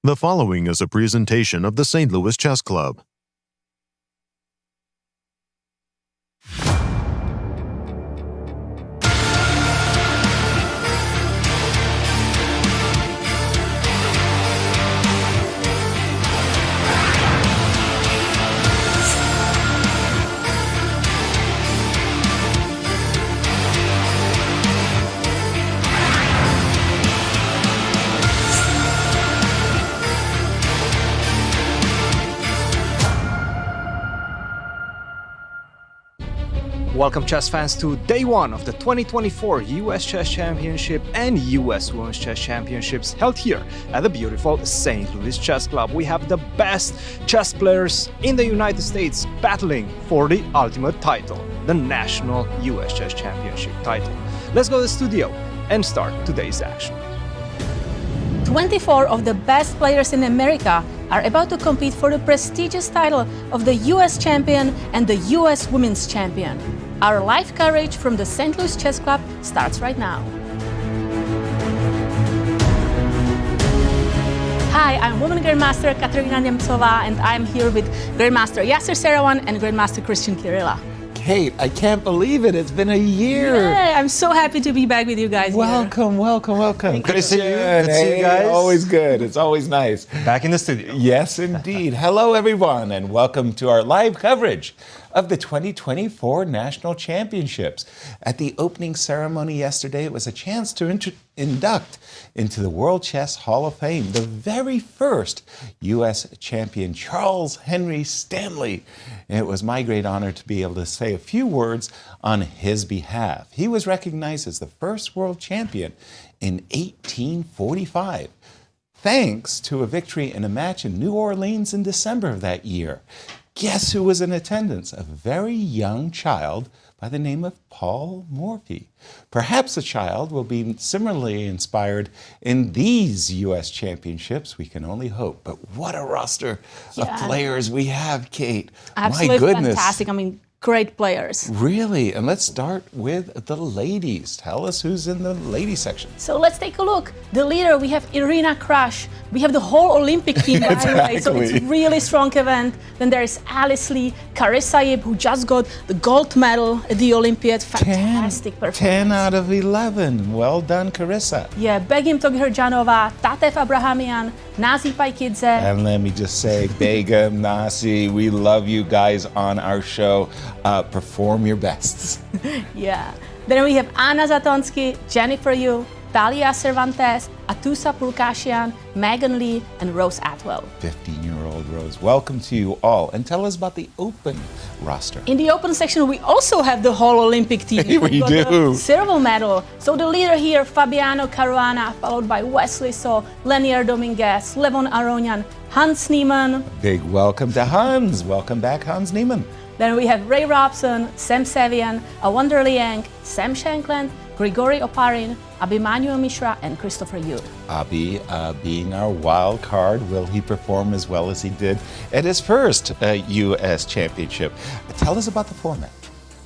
The following is a presentation of the St. Louis Chess Club. Welcome chess fans to day one of the 2024 US Chess Championship and US Women's Chess Championships held here at the beautiful St. Louis Chess Club. We have the best chess players in the United States battling for the ultimate title, the National US Chess Championship title. Let's go to the studio and start today's action. 24 of the best players in America are about to compete for the prestigious title of the US Champion and the US Women's Champion. Our live coverage from the St. Louis Chess Club starts right now. Hi, I'm Women Grandmaster Katerina Nemcova, and I'm here with Grandmaster Yasser Seirawan and Grandmaster Cristian Chirila. Kate, I can't believe it. It's been a year. Yeah, I'm so happy to be back with you guys. Welcome, welcome, welcome. Good to see you. Good to see you guys. Always good. It's always nice. Back in the studio. Yes, indeed. Hello, everyone, and welcome to our live coverage of the 2024 National Championships. At the opening ceremony yesterday, it was a chance to induct into the World Chess Hall of Fame the very first U.S. champion, Charles Henry Stanley. And it was my great honor to be able to say a few words on his behalf. He was recognized as the first world champion in 1845, thanks to a victory in a match in New Orleans in December of that year. Guess who was in attendance? A very young child by the name of Paul Morphy. Perhaps the child will be similarly inspired in these U.S. championships. We can only hope. But what a roster of players we have, Kate. Absolutely. My goodness. Fantastic. I mean, great players. Really? And let's start with the ladies. Tell us who's in the ladies section. So let's take a look. The leader, we have Irina Krush. We have the whole Olympic team, by the way. So it's a really strong event. Then there's Alice Lee, Karesayev, who just got the gold medal at the Olympiad. Fantastic performance. 10 out of 11. Well done, Carissa. Yeah, Begim Togirjanova, Tatev Abrahamyan, Nazi Paikidze. And let me just say, Begim, Nasi, we love you guys on our show. Perform your bests. Yeah. Then we have Anna Zatonsky, Jennifer Yu, Talia Cervantes, Atousa Pourkashiyan, Megan Lee, and Rose Atwell. 15-year-old Rose. Welcome to you all. And tell us about the open roster. In the open section, we also have the whole Olympic team. We got do. The silver medal. So the leader here, Fabiano, Caruana, followed by Wesley, so Leinier, Dominguez, Levon, Aronian, Hans Niemann. Big welcome to Hans. Welcome back, Hans Niemann. Then we have Ray Robson, Sam Sevian, Awonder Liang, Sam Shankland, Grigoriy Oparin, Abhimanyu Mishra, and Christopher Yu. Abhi being our wild card, will he perform as well as he did at his first U.S. championship? Tell us about the format.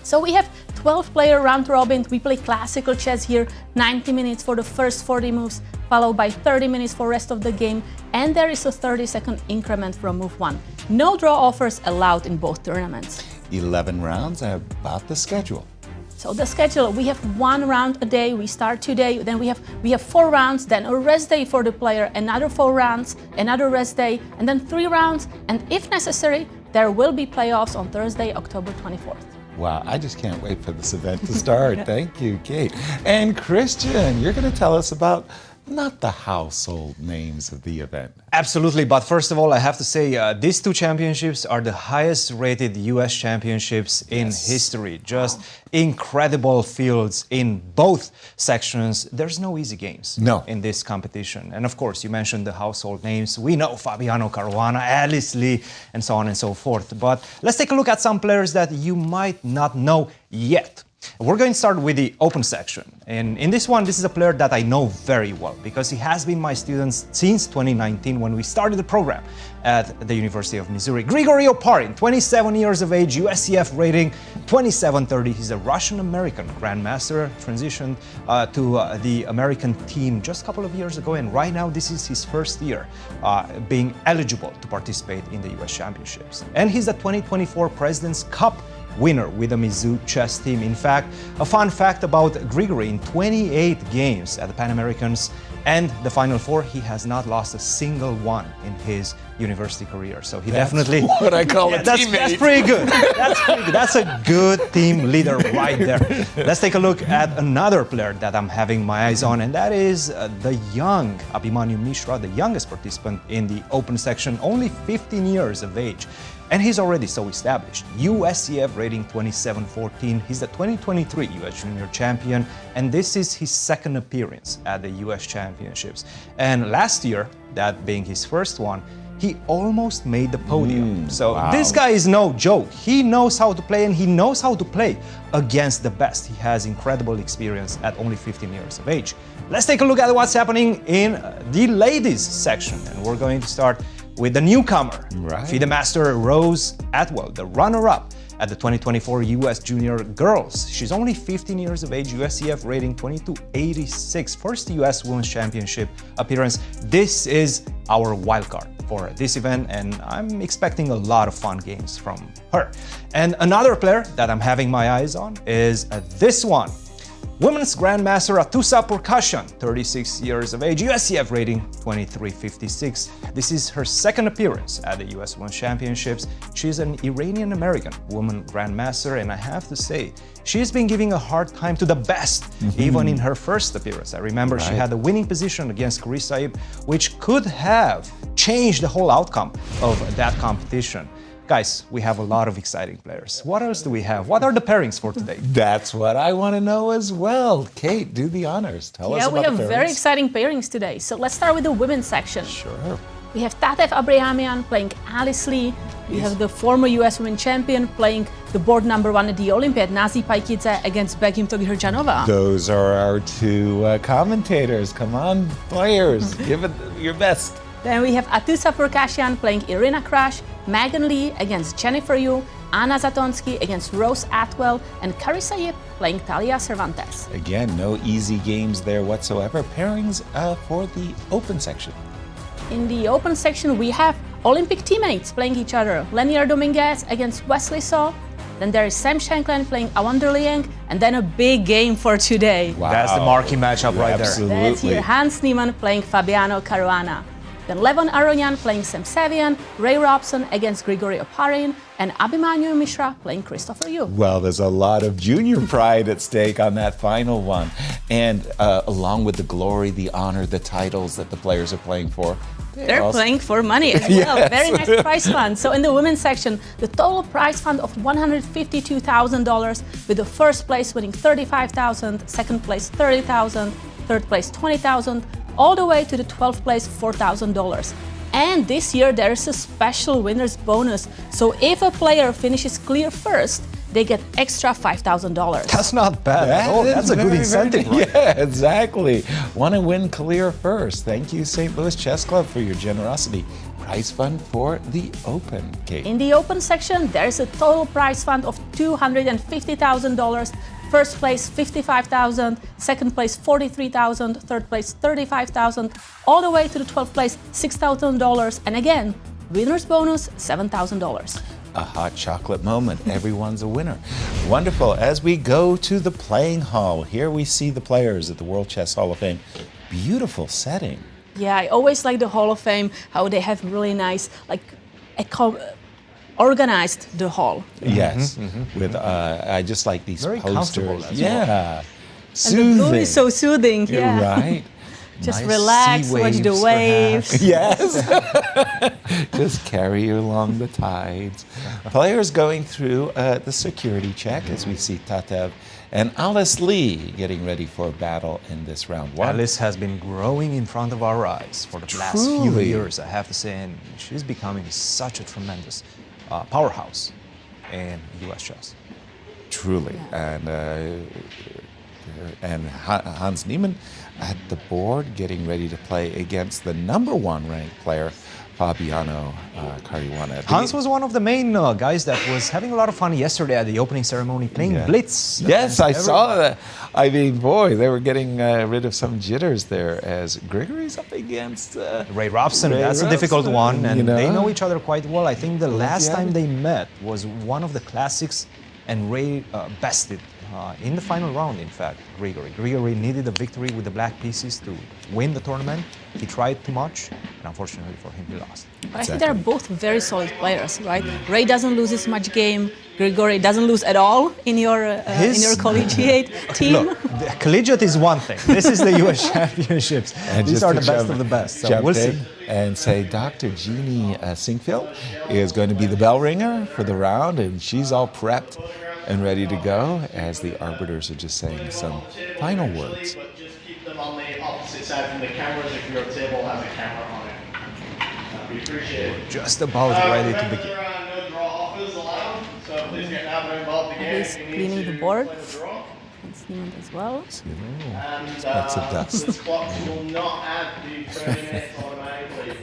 So we have 12-player round robin. We play classical chess here, 90 minutes for the first 40 moves, followed by 30 minutes for rest of the game, and there is a 30-second increment from move 1. No draw offers allowed in both tournaments. 11 rounds, and about the schedule. So the schedule, we have 1 round a day. We start today, then we have 4 rounds, then a rest day for the player, another 4 rounds, another rest day, and then 3 rounds. And if necessary, there will be playoffs on Thursday, October 24th. Wow, I just can't wait for this event to start. Thank you, Kate. And Cristian, you're going to tell us about not the household names of the event. Absolutely, but first of all, I have to say these two championships are the highest rated US championships in history. Just incredible fields in both sections. There's no easy games in this competition. And of course, you mentioned the household names. We know Fabiano, Caruana, Alice Lee, and so on and so forth. But let's take a look at some players that you might not know yet. We're going to start with the open section. And in this one, this is a player that I know very well because he has been my student since 2019 when we started the program at the University of Missouri. Grigoriy Oparin, 27 years of age, USCF rating 2730. He's a Russian-American grandmaster, transitioned to the American team just a couple of years ago, and right now this is his first year being eligible to participate in the US Championships. And he's the 2024 President's Cup winner with the Mizzou chess team. In fact, a fun fact about Grigoriy: in 28 games at the Pan Americans and the Final Four, he has not lost a single one in his university career. So he definitely what I call a teammate. That's pretty good. That's pretty good. That's a good team leader right there. Let's take a look at another player that I'm having my eyes on, and that is the young Abhimanyu Mishra, the youngest participant in the open section, only 15 years of age. And he's already so established. USCF rating 2714. He's the 2023 US Junior Champion, and this is his second appearance at the US Championships. And last year, that being his first one, he almost made the podium. This guy is no joke. He knows how to play, and he knows how to play against the best. He has incredible experience at only 15 years of age. Let's take a lock at what's happening in the ladies section, and we're going to start with the newcomer, FIDE Master Rose Atwell, the runner-up at the 2024 US Junior Girls. She's only 15 years of age, USCF rating 2286, first US Women's Championship appearance. This is our wildcard for this event, and I'm expecting a lot of fun games from her. And another player that I'm having my eyes on is this one. Women's Grandmaster Atousa Pourkashiyan, 36 years of age, USCF rating 2356. This is her second appearance at the US Women's Championships. She's an Iranian-American woman Grandmaster, and I have to say, she's been giving a hard time to the best, even in her first appearance. I remember she had a winning position against Cristian, which could have changed the whole outcome of that competition. Guys, we have a lot of exciting players. What else do we have? What are the pairings for today? That's what I want to know as well. Kate, do the honors. Tell us about the pairings. Yeah, we have very exciting pairings today. So let's start with the women's section. Sure. We have Tatev Abrahamyan playing Alice Lee. We have the former US Women's Champion playing the board number 1 at the Olympiad, Nazi Paikidze, against Begim Togihirjanova. Those are our two commentators. Come on, players, give it your best. Then we have Atousa Pourkashiyan playing Irina Krash, Megan Lee against Jennifer Yu, Anna Zatonsky against Rose Atwell, and Carissa Yip playing Talia Cervantes. Again, no easy games there whatsoever. Pairings for the open section. In the open section, we have Olympic teammates playing each other. Leinier Dominguez against Wesley. Then there is Shankland playing Awonder Liang, and then a big game for today. Wow. That's the marquee matchup right there. Absolutely. That's here Hans Niemann playing Fabiano Caruana. Then Levon Aronian playing Sevian, Ray Robson against Grigoriy Oparin, and Abhimanyu Mishra playing Christopher Yu. Well, there's a lot of junior pride at stake on that final one. And along with the glory, the honor, the titles that the players are playing for, they're playing for money as well. Yes. Very nice prize fund. So in the women's section, the total prize fund of $152,000, with the first place winning $35,000, second place $30,000, third place $20,000, all the way to the 12th place $4,000. And this year there is a special winner's bonus. So if a player finishes clear first, they get extra $5,000. That's not bad at all. That's a good incentive, right? Yeah, exactly. Want to win clear first. Thank you, St. Louis Chess Club, for your generosity. Prize fund for the Open, Kate. In the Open section, there's a total prize fund of $250,000. First place $55,000, second place $43,000, third place $35,000, all the way to the 12th place $6,000, and again, winner's bonus $7,000. A hot chocolate moment. Everyone's a winner. Wonderful. As we go to the playing hall, here we see the players at the World Chess Hall of Fame. Beautiful setting. Yeah, I always like the Hall of Fame, how they have really nice, organized the hall. Yes, with I just like these Very posters. comfortable as Yeah, And the blue is so soothing. You're Yeah. right. Just Nice relax, sea watch the waves, waves. Yes. Just carry you along the tides. Players going through the security check as we see Tatev and Alice Lee getting ready for battle in this round one. Alice has been growing in front of our eyes for the last few Truly. years, I have to say, and she's becoming such a tremendous powerhouse in US chess. truly. And Hans Niemann at the board getting ready to play against the #1 ranked player, Fabiano Caruana. Hans was one of the main guys that was having a lot of fun yesterday at the opening ceremony, playing blitz. Yes, I saw that. I mean, boy, they were getting rid of some jitters there as Grigory's up against Ray Robson. That's a difficult one, and they know each other quite well. I think the last time they met was one of the classics, and Ray bested in the final round, in fact, Grigoriy. Grigoriy needed a victory with the black pieces to win the tournament. He tried too much, and unfortunately for him, he lost. But I think they're both very solid players, right? Ray doesn't lose as much game. Grigoriy doesn't lose at all in your collegiate team. Look, the collegiate is one thing. This is the U.S. Championships. And these are the best of the best. So we'll see. And say Dr. Jeannie Sinkfield is going to be the bell ringer for the round, and she's all prepped and ready to go as the arbiters are just saying some final words. But just keep them on the opposite side from the cameras if your table has a camera on it. We appreciate it. Just about ready to begin. No draw offers allowed, so please get now involved again. He's cleaning the board. It's Niemann as well. And Specks of dust. the clocks will not add the 30 minutes automatically.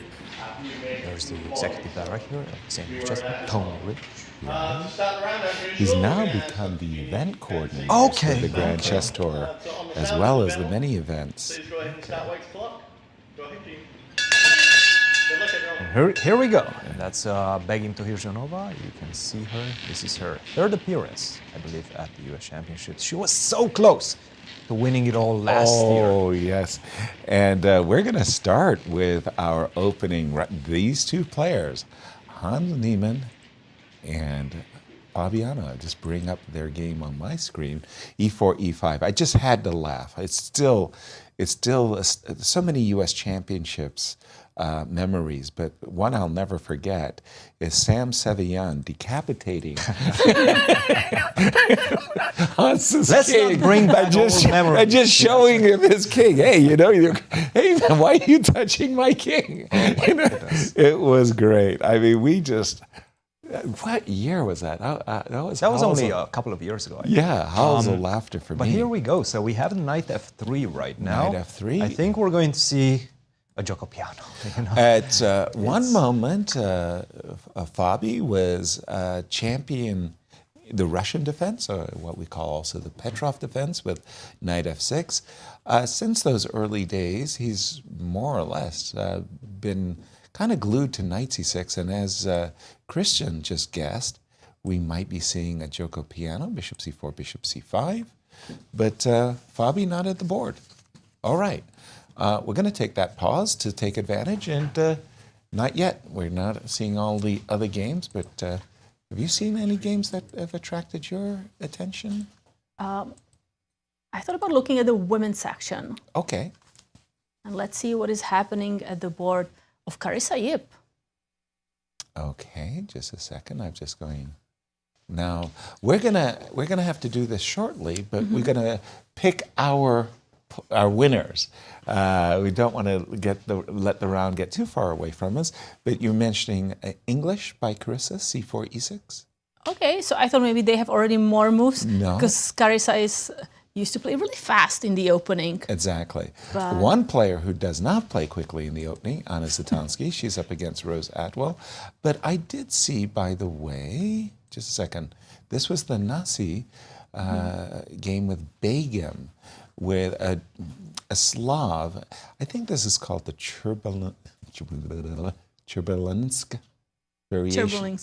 There's the executive director of St. Louis Chess Club, Tony Rich. He's now become the event coordinator for the Grand Chess Tour, as well as the many events. Please go ahead and start Wake's clock. Go ahead, team. Good luck, everyone. Here we go. And that's Begim Tohirjanova. You can see her. This is her third appearance, I believe, at the U.S. Championships. She was so close to winning it all last year. Oh, yes. And we're going to start with our opening. These two players, Hans Niemann and Fabiano. I just bring up their game on my screen, E4, E5. I just had to laugh. It's still so many U.S. Championships memories, but one I'll never forget is Sam Sevian decapitating Hans's Let's king. not bring back old memories. And just showing him his king. Hey, hey man, why are you touching my king? It was great. I mean, we just. What year was that? That was only a couple of years ago. Yeah, howls of laughter for me. But here we go. So we have knight f3 right now. Knight f3. I think we're going to see a gioco piano. At one moment, Fabi was champion the Russian defense, or what we call also the Petrov defense, with knight f6. Since those early days, he's more or less been kind of glued to knight c6, and as Cristian just guessed, we might be seeing a gioco piano, bishop c4, bishop c5, but Fabi not at the board. All right, we're going to take that pause to take advantage, and not yet. We're not seeing all the other games, but have you seen any games that have attracted your attention? I thought about looking at the women's section. Okay. And let's see what is happening at the board of Carissa Yip. Okay, just a second. I'm just going. Now we're gonna have to do this shortly, but we're gonna pick our winners. We don't want to let the round get too far away from us. But you're mentioning English by Carissa, C4, E6. Okay, so I thought maybe they have already more moves. No, because Carissa used to play really fast in the opening. Exactly. But one player who does not play quickly in the opening, Anna Satansky, she's up against Rose Atwell. But I did see, by the way, just a second, this was the Nasi game with Begim, with a Slav. I think this is called the Churbalinsk variation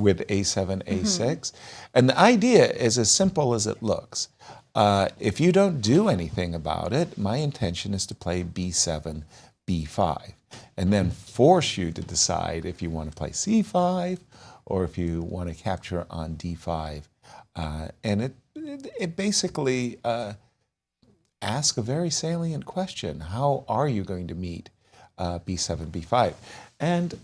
with A7, A6. And the idea is as simple as it looks. If you don't do anything about it, my intention is to play B7, B5, and then force you to decide if you want to play C5 or if you want to capture on D5. And it basically asks a very salient question. How are you going to meet B7, B5? And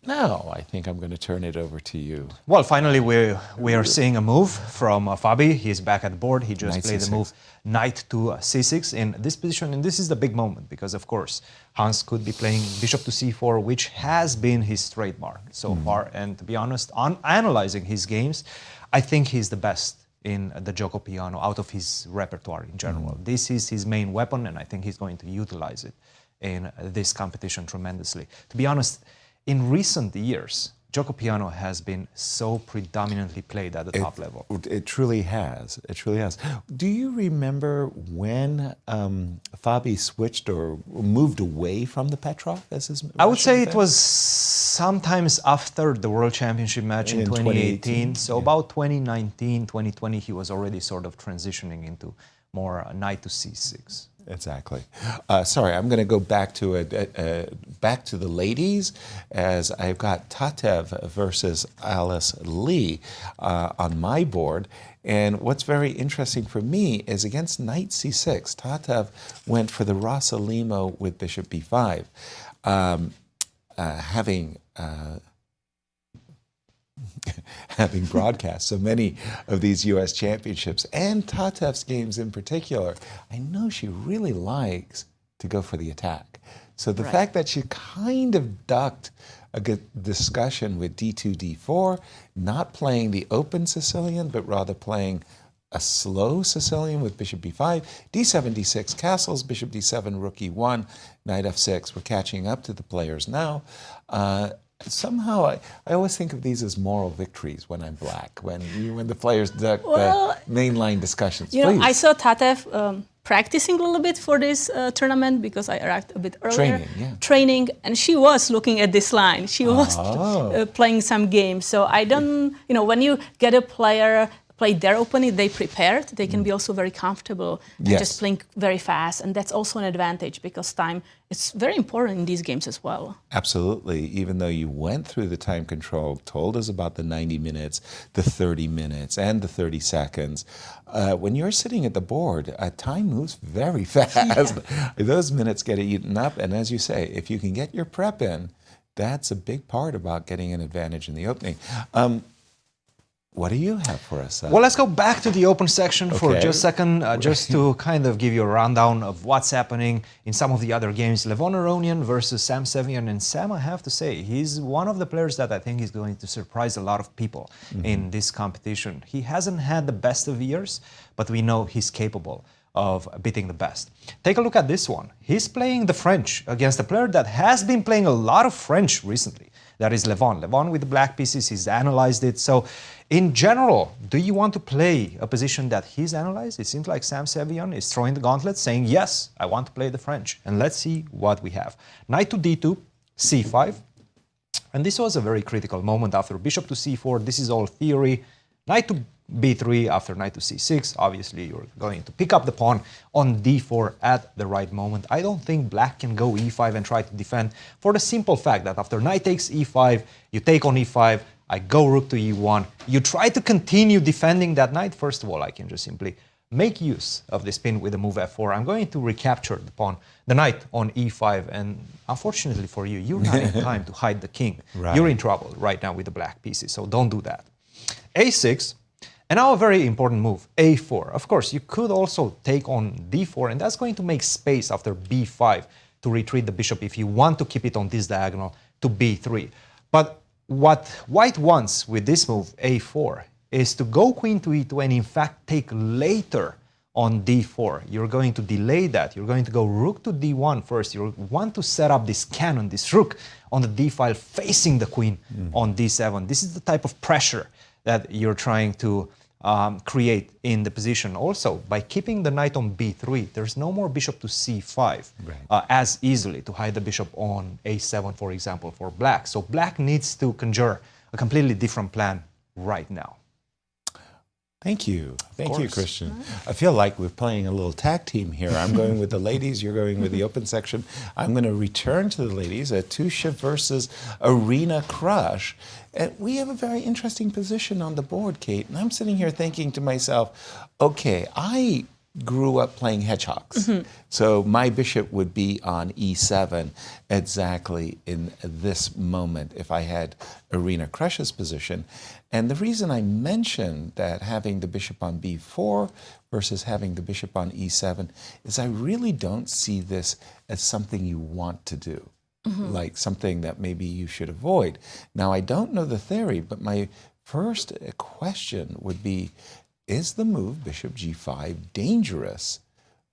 now I think I'm going to turn it over to you. Well, finally we are seeing a move from Fabi. He's back at the board. He just played the move knight to C6 in this position, and this is the big moment because, of course, Hans could be playing bishop to C4, which has been his trademark so far. And to be honest, on analyzing his games, I think he's the best in the gioco piano out of his repertoire in general. This is his main weapon, and I think he's going to utilize it in this competition tremendously. To be honest, in recent years, gioco piano has been so predominantly played at the top level. It truly has. It truly has. Do you remember when Fabi switched or moved away from the Petrov as his? I would say it was sometimes after the World Championship match in 2018. So about 2019, 2020, he was already sort of transitioning into more knight to c6. Exactly. Sorry, I'm going to go back to back to the ladies, as I've got Tatev versus Alice Lee on my board. And what's very interesting for me is against knight c6, Tatev went for the Rosalimo with bishop b5, having broadcast so many of these U.S. championships and Tatev's games in particular, I know she really likes to go for the attack. So the fact that she kind of ducked a good discussion with d2, d4, not playing the open Sicilian, but rather playing a slow Sicilian with bishop b5, d7, d6, castles, bishop d7, rook e1, knight f6. We're catching up to the players now. Somehow, I always think of these as moral victories when I'm black, when the players duck the mainline discussions. You know, I saw Tatev practicing a little bit for this tournament because I arrived a bit earlier. Training, and she was looking at this line. She was playing some games. So I don't, you know, when you get a player play their opening, they prepared, they can be also very comfortable and just playing very fast. And that's also an advantage because time is very important in these games as well. Absolutely. Even though you went through the time control, told us about the 90 minutes, the 30 minutes, and the 30 seconds, when you're sitting at the board, time moves very fast. Those minutes get eaten up. And as you say, if you can get your prep in, that's a big part about getting an advantage in the opening. What do you have for us? Well, let's go back to the open section for just a second, just to kind of give you a rundown of what's happening in some of the other games. Levon Aronian versus Sam Sevian. And Sam, I have to say, he's one of the players that I think is going to surprise a lot of people in this competition. He hasn't had the best of years, but we know he's capable of beating the best. Take a look at this one. He's playing the French against a player that has been playing a lot of French recently. That is Levon. Levon with the black pieces, he's analyzed it. So in general, do you want to play a position that he's analyzed? It seems like Sam Sevian is throwing the gauntlet, saying, yes, I want to play the French. And let's see what we have. Knight to d2, c5. And this was a very critical moment after bishop to c4. This is all theory. Knight to b3 after knight to c6. Obviously, you're going to pick up the pawn on d4 at the right moment. I don't think black can go e5 and try to defend for the simple fact that after knight takes e5, you take on e5, I go rook to e1. You try to continue defending that knight. First of all, I can just simply make use of this pin with the move f4. I'm going to recapture the pawn, the knight on e5, and unfortunately for you, you're not in time to hide the king. You're in trouble right now with the black pieces, so don't do that. a6. And now a very important move, a4. Of course, you could also take on d4, and that's going to make space after b5 to retreat the bishop if you want to keep it on this diagonal to b3. But what white wants with this move, a4, is to go queen to e2 and in fact take later on d4. You're going to delay that. You're going to go rook to d1 first. You want to set up this cannon, this rook, on the d file facing the queen on d7. This is the type of pressure that you're trying to create in the position. Also, by keeping the knight on b3, there's no more bishop to c5 as easily to hide the bishop on a7, for example, for black. So black needs to conjure a completely different plan right now. Thank you. Thank you, Cristian. I feel like we're playing a little tag team here. I'm going with the ladies, you're going with the open section. I'm going to return to the ladies, Atousa versus Arena Crush. And we have a very interesting position on the board, Kate. And I'm sitting here thinking to myself, okay, I grew up playing hedgehogs. So my bishop would be on e7 exactly in this moment if I had Arena Crush's position. And the reason I mentioned that having the bishop on b4 versus having the bishop on e7 is I really don't see this as something you want to do, like something that maybe you should avoid. Now, I don't know the theory, but my first question would be, is the move bishop g5 dangerous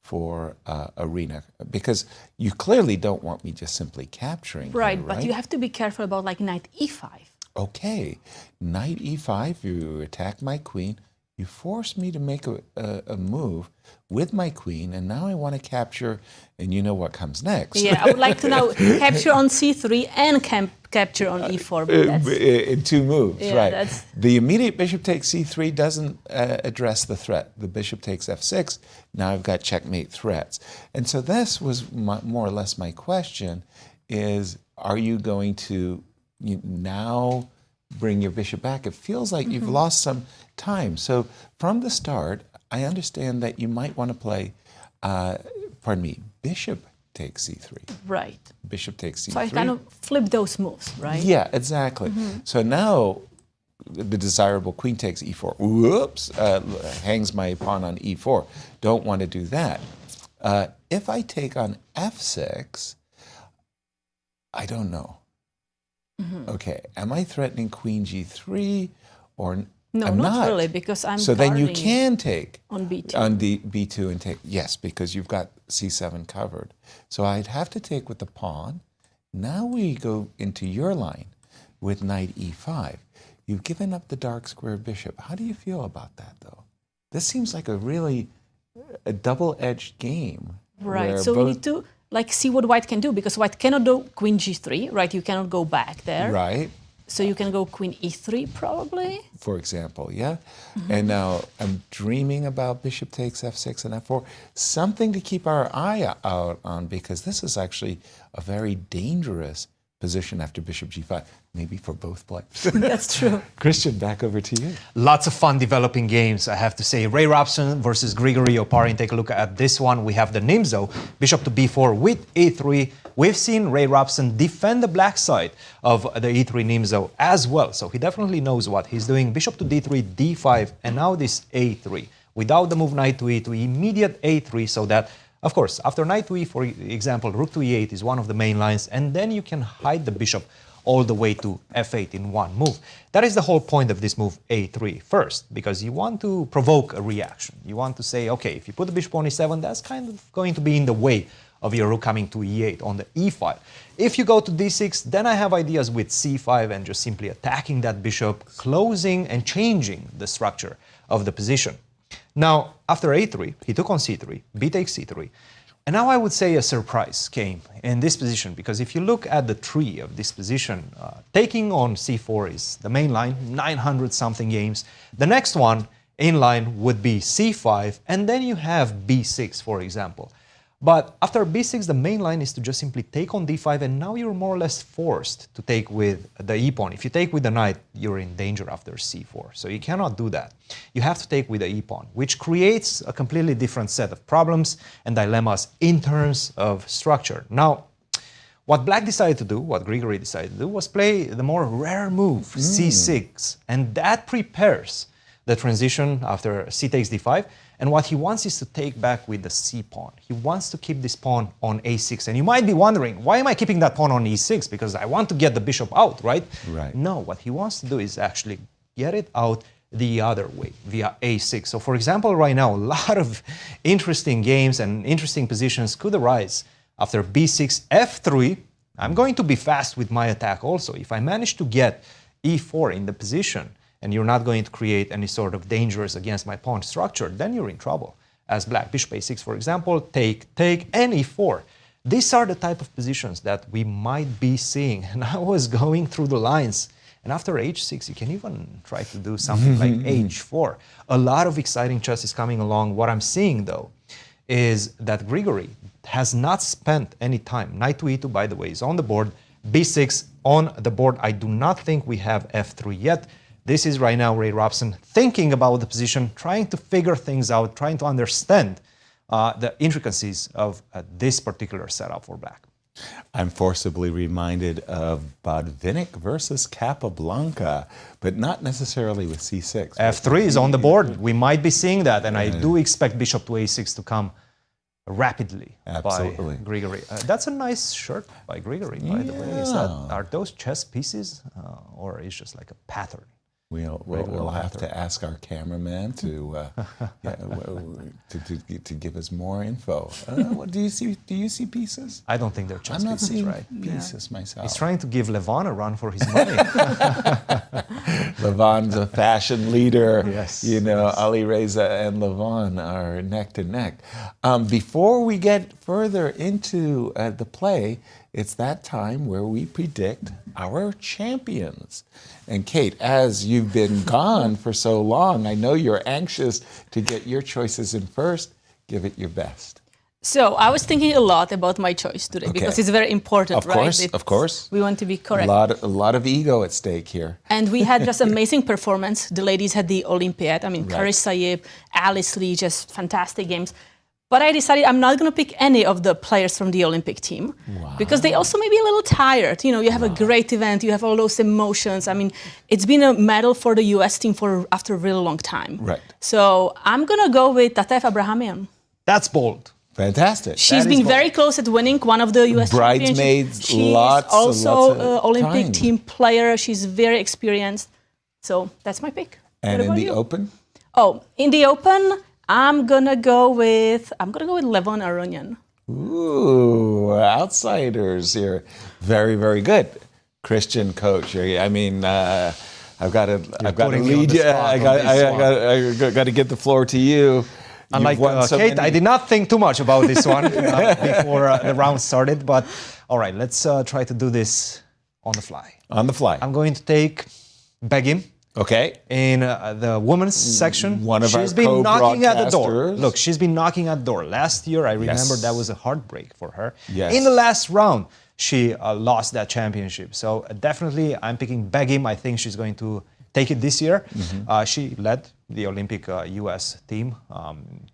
for Arena? Because you clearly don't want me just simply capturing Right, her, but you have to be careful about like knight e5. Okay, knight e5, you attack my queen, you force me to make a move with my queen, and now I want to capture, and you know what comes next. Yeah, I would like to now capture on c3 and capture on e4. But that's, in two moves, yeah, right. that's... The immediate bishop takes c3 doesn't address the threat. The bishop takes f6, now I've got checkmate threats. And so this was more or less my question, is are you going to now bring your bishop back? It feels like you've lost some time. So from the start, I understand that you might want to play, bishop takes c3. Right. Bishop takes c3. So I kind of flip those moves, right? Yeah, exactly. So now the desirable queen takes e4. Whoops, hangs my pawn on e4. Don't want to do that. If I take on f6, I don't know. Okay, am I threatening queen g3 or no, I'm not really, because I'm So then you guarding can take on b2. on the b2 and take, yes, because you've got c7 covered. So I'd have to take with the pawn. Now we go into your line with knight e5. You've given up the dark square bishop. How do you feel about that, though? This seems like a double-edged game. Right, so we need to see what white can do, because white cannot do queen g3, right? You cannot go back there. Right. So you can go queen e3 probably. For example, yeah. And now I'm dreaming about bishop takes f6 and f4. Something to keep our eye out on, because this is actually a very dangerous position after bishop g5, maybe for both players. That's true. Cristian, back over to you. Lots of fun developing games, I have to say. Ray Robson versus Grigoriy Oparin. Take a look at this one. We have the Nimzo, bishop to b4 with e3. We've seen Ray Robson defend the black side of the e3 Nimzo as well. So he definitely knows what he's doing. Bishop to d3, d5, and now this a3. Without the move knight to e2, immediate a3, so that, of course, after knight to e, for example, rook to e8 is one of the main lines, and then you can hide the bishop all the way to f8 in one move. That is the whole point of this move a3 first, because you want to provoke a reaction. You want to say, okay, if you put the bishop on e7, that's kind of going to be in the way of your rook coming to e8 on the e file. If you go to d6, then I have ideas with c5 and just simply attacking that bishop, closing and changing the structure of the position. Now, after a3, he took on c3, b takes c3, and now I would say a surprise came in this position, because if you look at the tree of this position, taking on c4 is the main line, 900-something games. The next one in line would be c5, and then you have b6, for example. But after b6, the main line is to just simply take on d5, and now you're more or less forced to take with the e-pawn. If you take with the knight, you're in danger after c4, so you cannot do that. You have to take with the e-pawn, which creates a completely different set of problems and dilemmas in terms of structure. Now, what black decided to do, what Grigoriy decided to do, was play the more rare move, c6, and that prepares the transition after c takes d5. And what he wants is to take back with the c-pawn. He wants to keep this pawn on a6. And you might be wondering, why am I keeping that pawn on e6? Because I want to get the bishop out, right? Right. No, what he wants to do is actually get it out the other way, via a6. So for example, right now, a lot of interesting games and interesting positions could arise after b6, f3. I'm going to be fast with my attack also. If I manage to get e4 in the position, and you're not going to create any sort of dangers against my pawn structure, then you're in trouble. As black, bishop a6, for example, take, and e4. These are the type of positions that we might be seeing. And I was going through the lines. And after h6, you can even try to do something like h4. A lot of exciting chess is coming along. What I'm seeing, though, is that Grigoriy has not spent any time. Knight to e2, by the way, is on the board. b6 on the board. I do not think we have f3 yet. This is right now Ray Robson thinking about the position, trying to figure things out, trying to understand the intricacies of this particular setup for black. I'm forcibly reminded of Botvinnik versus Capablanca, but not necessarily with c6. f3 is on the board. We might be seeing that, and I do expect bishop to a6 to come rapidly. Absolutely. By Grigoriy. That's a nice shirt by Grigoriy, by the way. Are those chess pieces, or is just like a pattern? We'll have to ask our cameraman to to give us more info. Do you see pieces? I don't think they're chess I'm not pieces, seeing right? pieces myself. He's trying to give Levon a run for his money. Levon's a fashion leader. Yes. Ali Reza and Levon are neck to neck. Before we get further into the play, it's that time where we predict our champions. And Kate, as you've been gone for so long, I know you're anxious to get your choices in first. Give it your best. So I was thinking a lot about my choice today because it's very important, right? Of course. We want to be correct. A lot of ego at stake here. And we had just amazing performance. The ladies had the Olympiad. I mean, Kari Saib, Alice Lee, just fantastic games. But I decided I'm not going to pick any of the players from the Olympic team because they also may be a little tired. You have a great event, you have all those emotions. I mean, it's been a medal for the US team after a really long time. Right. So I'm going to go with Tatev Abrahamyan. That's bold. Fantastic. She's been very close at winning one of the US championships. Bridesmaids, She's also an Olympic team player. She's very experienced. So that's my pick. And in the Open? Oh, in the Open, I'm gonna go with Levon Aronian. Ooh, outsiders here. Very, very good. Cristian coach. I mean, I've got to lead you. I got to get the floor to you. Unlike Kate, I did not think too much about this one before the round started. But all right, let's try to do this on the fly. On the fly. I'm going to take Begim. Okay. In the women's section, one of she's been knocking at the door. Look, she's been knocking at the door. Last year, I remember that was a heartbreak for her. Yes. In the last round, she lost that championship. So definitely, I'm picking Begim. I think she's going to take it this year. She led the Olympic US team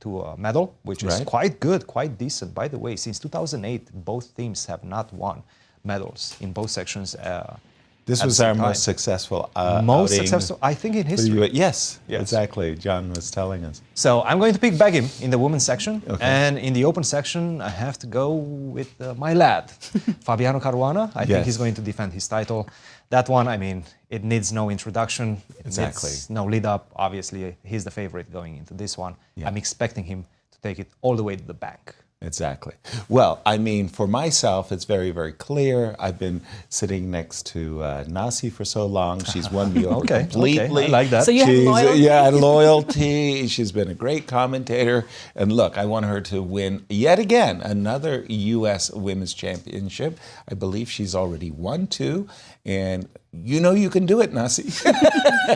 to a medal, which is quite good, quite decent. By the way, since 2008, both teams have not won medals in both sections. This was our most successful most successful, I think, in history. Yes, exactly. John was telling us. So I'm going to pick Begim in the women's section. And in the open section, I have to go with my lad, Fabiano Caruana. I think he's going to defend his title. That one, I mean, it needs no introduction. Exactly. It's no lead up. Obviously, he's the favorite going into this one. I'm expecting him to take it all the way to the bank. Exactly. Well, I mean, for myself, it's very, very clear. I've been sitting next to Nasi for so long. She's won me over completely. I like that. So you have loyalty? Yeah, loyalty. She's been a great commentator. And look, I want her to win yet again another U.S. Women's Championship. I believe she's already won 2. And you can do it, Nasi.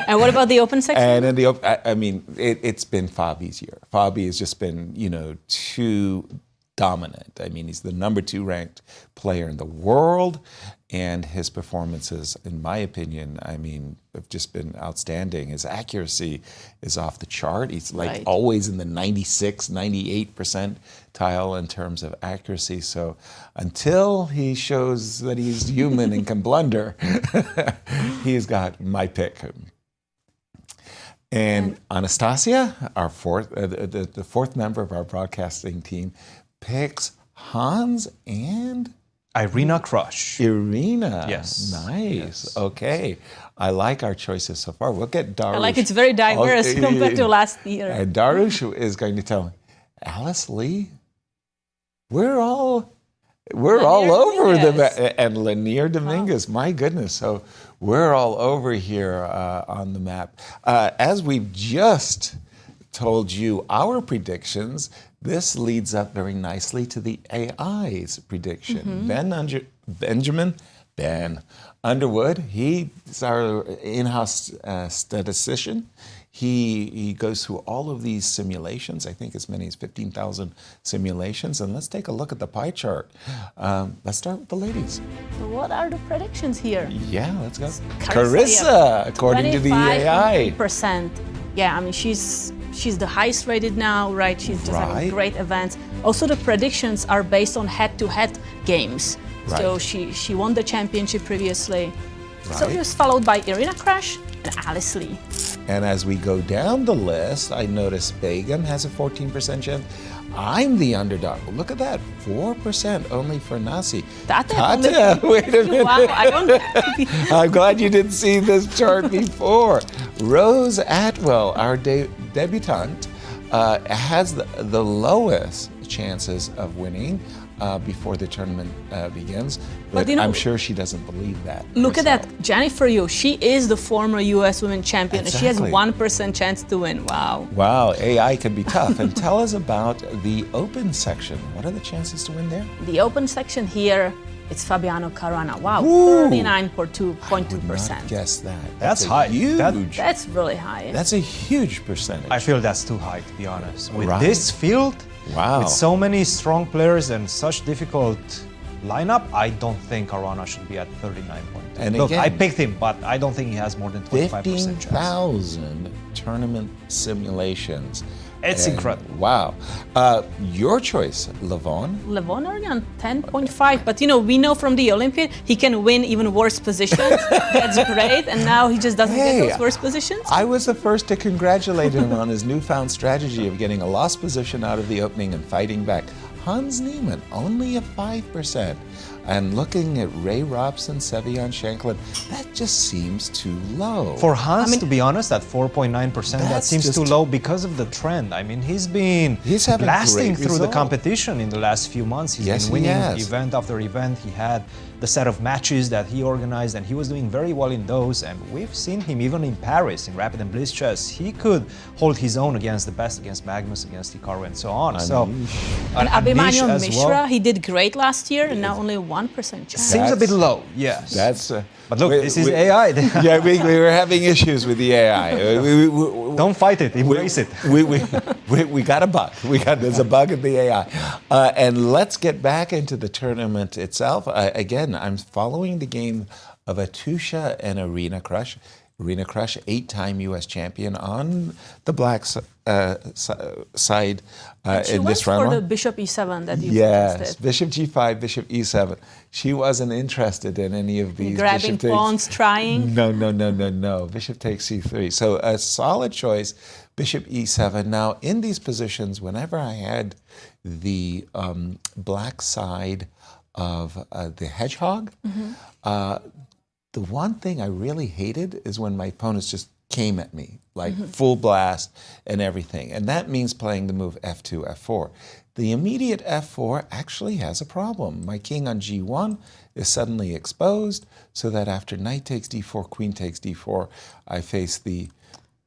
And what about the open section? And in the open, I mean, it's been Fabi's year. Fabi has just been, too dominant. I mean, he's the number 2 ranked player in the world, and his performances, in my opinion, I mean, have just been outstanding. His accuracy is off the chart. He's always in the 96, 98 percentile in terms of accuracy. So until he shows that he's human and can blunder, he's got my pick. And Anastasiya, our the fourth member of our broadcasting team, picks Hans and Irina Krush. Irina. Yes. Nice. Yes. Okay. I like our choices so far. We'll get Darush. I like it's very diverse compared to last year. And Darush is going to tell me, Alice Lee, we're all over the and Leinier Dominguez. My goodness. So we're all over here on the map. As we've just told you our predictions, this leads up very nicely to the AI's prediction. Ben Underwood, he's our in-house statistician. He goes through all of these simulations, I think as many as 15,000 simulations. And let's take a look at the pie chart. Let's start with the ladies. So what are the predictions here? Yeah, let's go. Carissa, according to the AI. 25%. Yeah, I mean, she's the highest rated now, right? She's just having great events. Also, the predictions are based on head-to-head games. Right. So she won the championship previously. Right. So just followed by Irina Krush and Alice Lee. And as we go down the list, I notice Begim has a 14% chance. I'm the underdog. Look at that, 4% only for Nasi. Tatev, wait a minute. Wow, I don't. I'm glad you didn't see this chart before. Rose Atwell, our debutante, has the lowest chances of winning before the tournament begins. But I'm sure she doesn't believe that. Look at that, Jennifer Yu. She is the former U.S. Women's Champion. Exactly. And she has 1% chance to win. Wow. Wow, AI can be tough. And tell us about the open section. What are the chances to win there? The open section here, it's Fabiano Caruana. Wow, 39.2%. Guess that. That's high. Huge. That's really high. That's a huge percentage. I feel that's too high, to be honest. With Right. this field, Wow. with so many strong players and such difficult lineup, I don't think Caruana should be at 39.2. And Look, again, I picked him, but I don't think he has more than 25% chance. 15,000 tournament simulations. It's And incredible. Wow. Your choice, Levon. Levon Aronian, 10.5. But we know from the Olympiad, he can win even worse positions. That's great. And now he just doesn't get those worse positions. I was the first to congratulate him on his newfound strategy of getting a lost position out of the opening and fighting back. Hans Niemann, only a 5%. And looking at Ray Robson, Sevian, Shankland, that just seems too low. For Hans, to be honest, at 4.9%, that That's seems just- too low because of the trend. I mean, he's been He's having blasting great through the results. competition in the last few months. He's Yes, been he winning has. event after event. He had the set of matches that he organized, and he was doing very well in those. And we've seen him even in Paris, in Rapid and Blitz chess. He could hold his own against the best, against Magnus, against Incr, and so on. So, And Anish Abhimanyu as Mishra, well. he did great last year, and now only 1% chance. Seems a bit That's- low, yes. That's. But look, this is AI. Yeah, we were having issues with the AI. Don't fight it, embrace it. We got a bug. There's a bug in the AI. And let's get back into the tournament itself. Again, I'm following the game of Atousa and Arena Crush. Arena Crush, 8-time U.S. champion on the black side She in went this round. for the Bishop E7 that you Yes, suggested. Bishop G5, Bishop E7. She wasn't interested in any of these. Grabbing Bishop pawns, trying. No. Bishop takes C3. So a solid choice, Bishop E7. Now, in these positions, whenever I had the black side of the hedgehog, the one thing I really hated is when my opponents just came at me, like full blast and everything. And that means playing the move F2, F4. The immediate F4 actually has a problem. My king on G1 is suddenly exposed, so that after knight takes D4, queen takes D4, I face the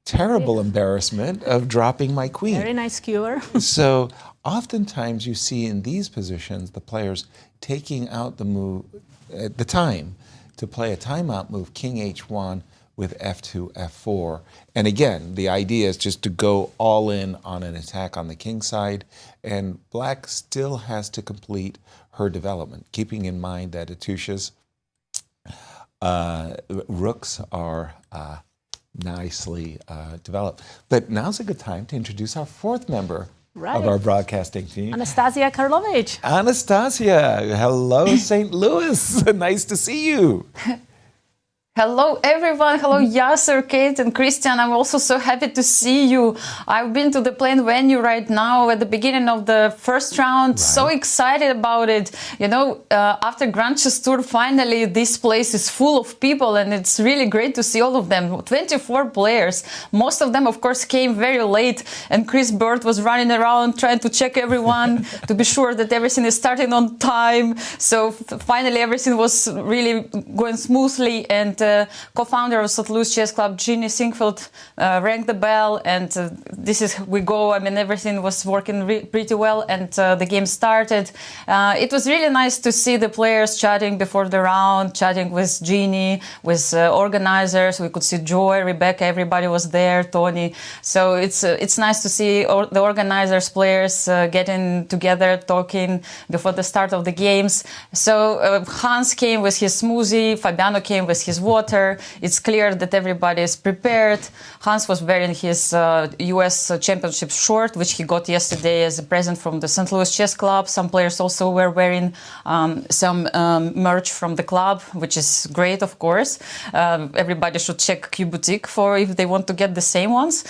terrible embarrassment of dropping my queen. Very nice skewer. So oftentimes you see in these positions the players taking out the move at the time to play a timeout move, king H1 with F2, F4. And again, the idea is just to go all in on an attack on the king side, and black still has to complete her development, keeping in mind that Atousa's rooks are nicely developed. But now's a good time to introduce our fourth member of our broadcasting team. Anastasiya Karlovich. Anastasiya, hello St. Louis, nice to see you. Hello everyone, hello Yasser, Kate and Cristian. I'm also so happy to see you. I've been to the playing venue right now at the beginning of the first round. So excited about it. After Grand Chess Tour, finally this place is full of people and it's really great to see all of them. 24 players. Most of them of course came very late and Chris Bird was running around trying to check everyone to be sure that everything is starting on time. So finally everything was really going smoothly, and co-founder of St. Louis Chess Club, Ginny Sinkfeld, rang the bell, and this is we go. I mean, everything was working pretty well, and the game started. It was really nice to see the players chatting before the round, chatting with Ginny, with organizers. We could see Joy, Rebecca, everybody was there, Tony. So it's nice to see the organizers, players getting together, talking before the start of the games. So Hans came with his smoothie, Fabiano came with his water. water. It's clear that everybody is prepared. Hans was wearing his US championship short, which he got yesterday as a present from the St. Louis Chess Club. Some players also were wearing some merch from the club, which is great, of course. Everybody should check Q Boutique for if they want to get the same ones.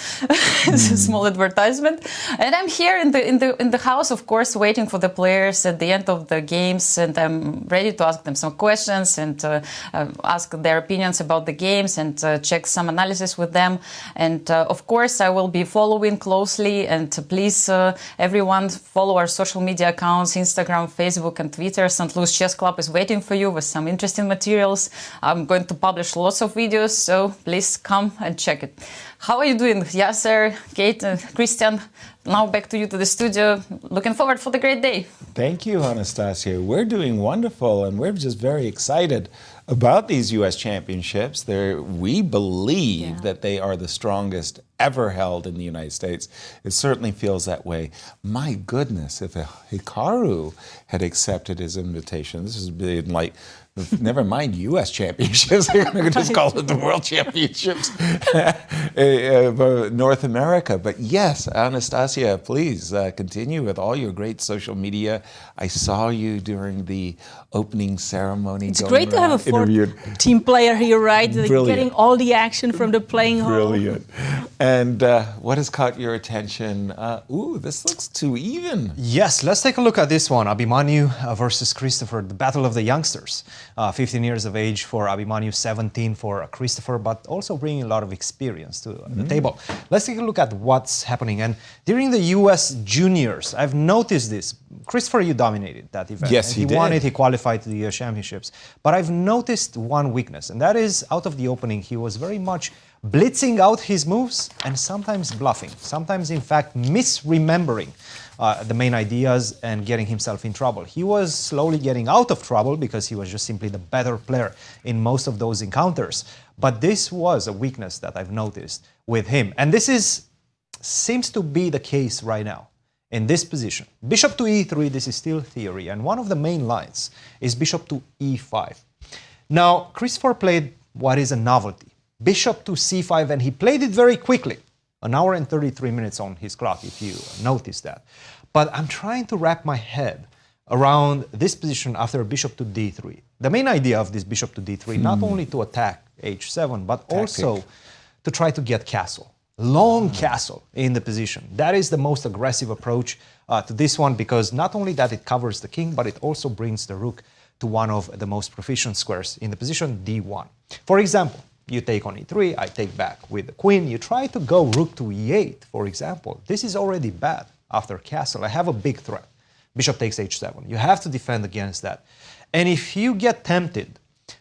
It's a small advertisement. And I'm here in the house, of course, waiting for the players at the end of the games, and I'm ready to ask them some questions and ask their opinions about the games and check some analysis with them. And of course, I will be following closely. And please, everyone, follow our social media accounts: Instagram, Facebook, and Twitter. St. Louis Chess Club is waiting for you with some interesting materials. I'm going to publish lots of videos, so please come and check it. How are you doing, Yasser, Kate, Cristian? Now back to you to the studio. Looking forward for the great day. Thank you, Anastasiya. We're doing wonderful, and we're just very excited about these U.S. championships. We believe that they are the strongest ever held in the United States. It certainly feels that way. My goodness, if Hikaru had accepted his invitation, this has been like, never mind U.S. championships, I'm going to just call it the World Championships of North America. But yes, Anastasiya, please continue with all your great social media. I saw you during the opening ceremony. It's great to have a fourth team player here, right? Getting all the action from the playing hall. Brilliant. And what has caught your attention? Ooh, this looks too even. Yes, let's take a look at this one. Abhimanyu versus Christopher, the battle of the youngsters. 15 years of age for Abhimanyu, 17 for Christopher, but also bringing a lot of experience to the table. Let's take a look at what's happening. And during the US juniors, I've noticed this. Christopher, you dominated that event. Yes, he did. won it, he qualified to the US championships. But I've noticed one weakness, and that is out of the opening, he was very much blitzing out his moves and sometimes bluffing, sometimes in fact misremembering the main ideas and getting himself in trouble. He was slowly getting out of trouble because he was just simply the better player in most of those encounters. But this was a weakness that I've noticed with him. And this seems to be the case right now in this position. Bishop to e3, this is still theory. And one of the main lines is bishop to e5. Now, Christopher played what is a novelty. Bishop to c5, and he played it very quickly. An hour and 33 minutes on his clock, if you notice that. But I'm trying to wrap my head around this position after bishop to d3. The main idea of this bishop to d3, not only to attack h7, but also to try to get castle. Long castle in the position. That is the most aggressive approach to this one, because not only that it covers the king, but it also brings the rook to one of the most proficient squares in the position, d1. For example, you take on e3, I take back with the queen. You try to go rook to e8, for example. This is already bad after castle. I have a big threat. Bishop takes h7. You have to defend against that. And if you get tempted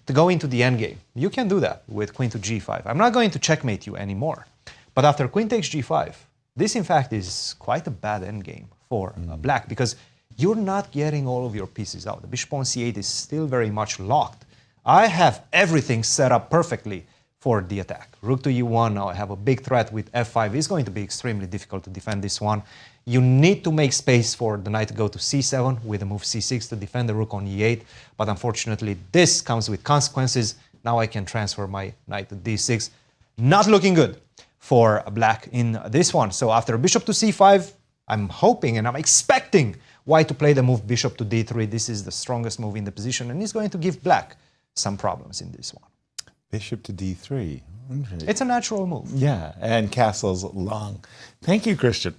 to go into the endgame, you can do that with queen to g5. I'm not going to checkmate you anymore. But after queen takes g5, this in fact is quite a bad endgame for black, because you're not getting all of your pieces out. The bishop on c8 is still very much locked. I have everything set up perfectly for the attack. Rook to e1, now I have a big threat with f5. It's going to be extremely difficult to defend this one. You need to make space for the knight to go to c7 with the move c6 to defend the rook on e8. But unfortunately, this comes with consequences. Now I can transfer my knight to d6. Not looking good for black in this one. So after bishop to c5, I'm hoping and I'm expecting white to play the move bishop to d3. This is the strongest move in the position, and it's going to give black some problems in this one. Bishop to d3. It's a natural move. Yeah, and castle's long. Thank you, Cristian.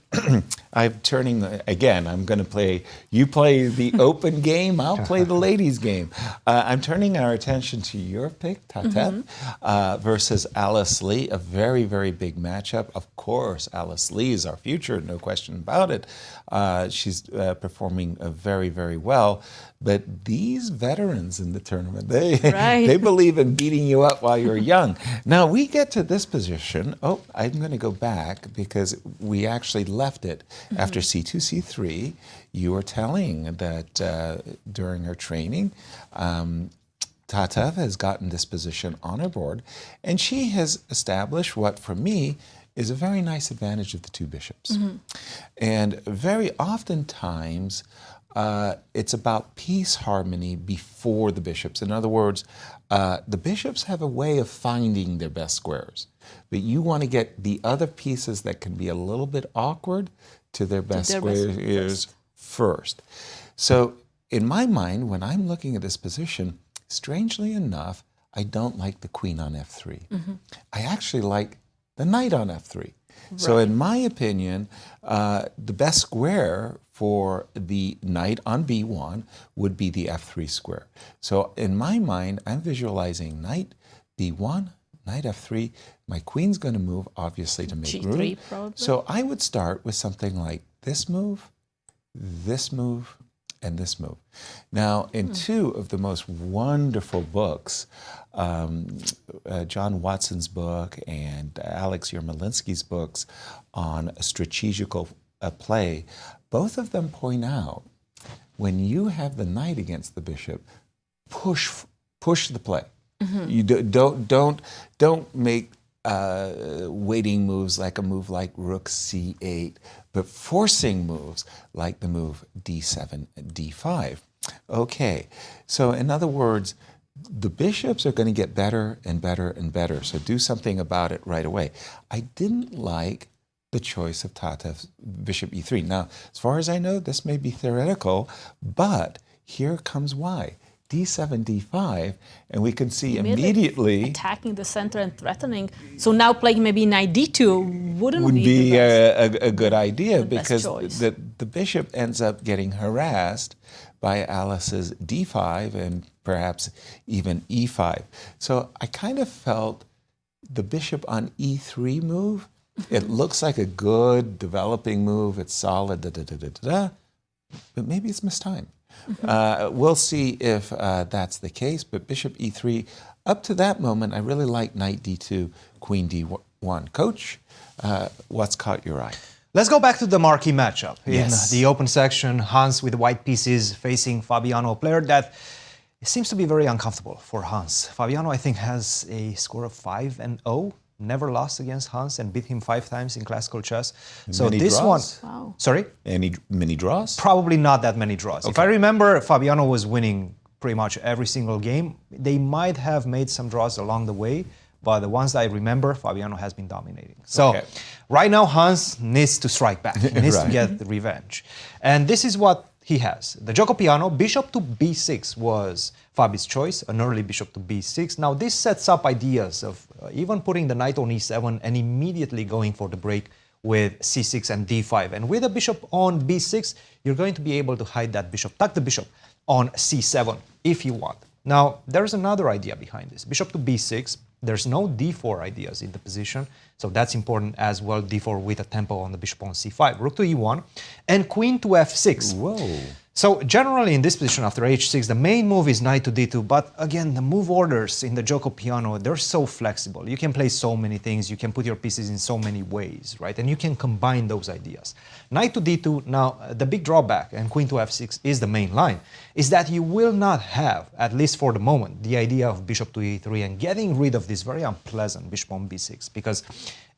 I'm turning, again, I'm going to play, you play the open game, I'll play the ladies' game. I'm turning our attention to your pick, Tatev, versus Alice Lee, a very, very big matchup. Of course, Alice Lee is our future, no question about it. She's performing very, very well. But these veterans in the tournament, they believe in beating you up while you're young. Now, we get to this position. Oh, I'm going to go back because we actually left it after c2, c3. You were telling that during her training, Tatev has gotten this position on her board, and she has established what, for me, is a very nice advantage of the two bishops. And very oftentimes, it's about piece harmony before the bishops. In other words, the bishops have a way of finding their best squares, but you want to get the other pieces that can be a little bit awkward to their best squares first. So in my mind, when I'm looking at this position, strangely enough, I don't like the queen on f3. I actually like the knight on f3. Right. So in my opinion, the best square for the knight on b1 would be the f3 square. So in my mind, I'm visualizing knight b1, knight f3. My queen's going to move, obviously, to make G3 room. probably. So I would start with something like this move, and this move. Now, in two of the most wonderful books, John Watson's book and Alex Yermolinsky's books on strategical play, both of them point out when you have the knight against the bishop, push the play. You don't make waiting moves like a move like rook c8, but forcing moves like the move d7, d5. Okay, so in other words, the bishops are going to get better and better and better, so do something about it right away. I didn't like the choice of Tatev's bishop e3. Now, as far as I know, this may be theoretical, but here comes why. d7, d5, and we can see immediately attacking the center and threatening. So now playing maybe knight d2 would be a good idea, the because the bishop ends up getting harassed by Alice's d5 and perhaps even e5. So I kind of felt the bishop on e3 move, it looks like a good developing move, it's solid, but maybe it's mistimed. We'll see if that's the case, but bishop e3, up to that moment, I really like knight d2, queen d1. Coach, what's caught your eye? Let's go back to the marquee matchup in Yes. the open section. Hans with the white pieces facing Fabiano, a player that seems to be very uncomfortable for Hans. Fabiano, I think, has a score of 5-0. Never lost against Hans and beat him 5 times in classical chess. So Many this draws? one, Wow. sorry, Many draws? probably not that many draws. If I remember, Fabiano was winning pretty much every single game. They might have made some draws along the way, but the ones that I remember, Fabiano has been dominating. So Okay. right now, Hans needs to strike back. He needs to Right. get the revenge. And this is what he has. The Gioco Piano, bishop to b6 was Fabi's choice, an early bishop to b6. Now this sets up ideas of even putting the knight on e7 and immediately going for the break with c6 and d5. And with a bishop on b6, you're going to be able to hide that bishop, tuck the bishop on c7 if you want. Now, there's another idea behind this. Bishop to b6, there's no d4 ideas in the position, so that's important as well, d4 with a tempo on the bishop on c5. Rook to e1, and queen to f6. Whoa. So generally in this position after h6, the main move is knight to d2, but again, the move orders in the Gioco Piano, they're so flexible. You can play so many things, you can put your pieces in so many ways, right? And you can combine those ideas. Knight to d2, now the big drawback, and queen to f6 is the main line, is that you will not have, at least for the moment, the idea of bishop to e3 and getting rid of this very unpleasant bishop on b6, because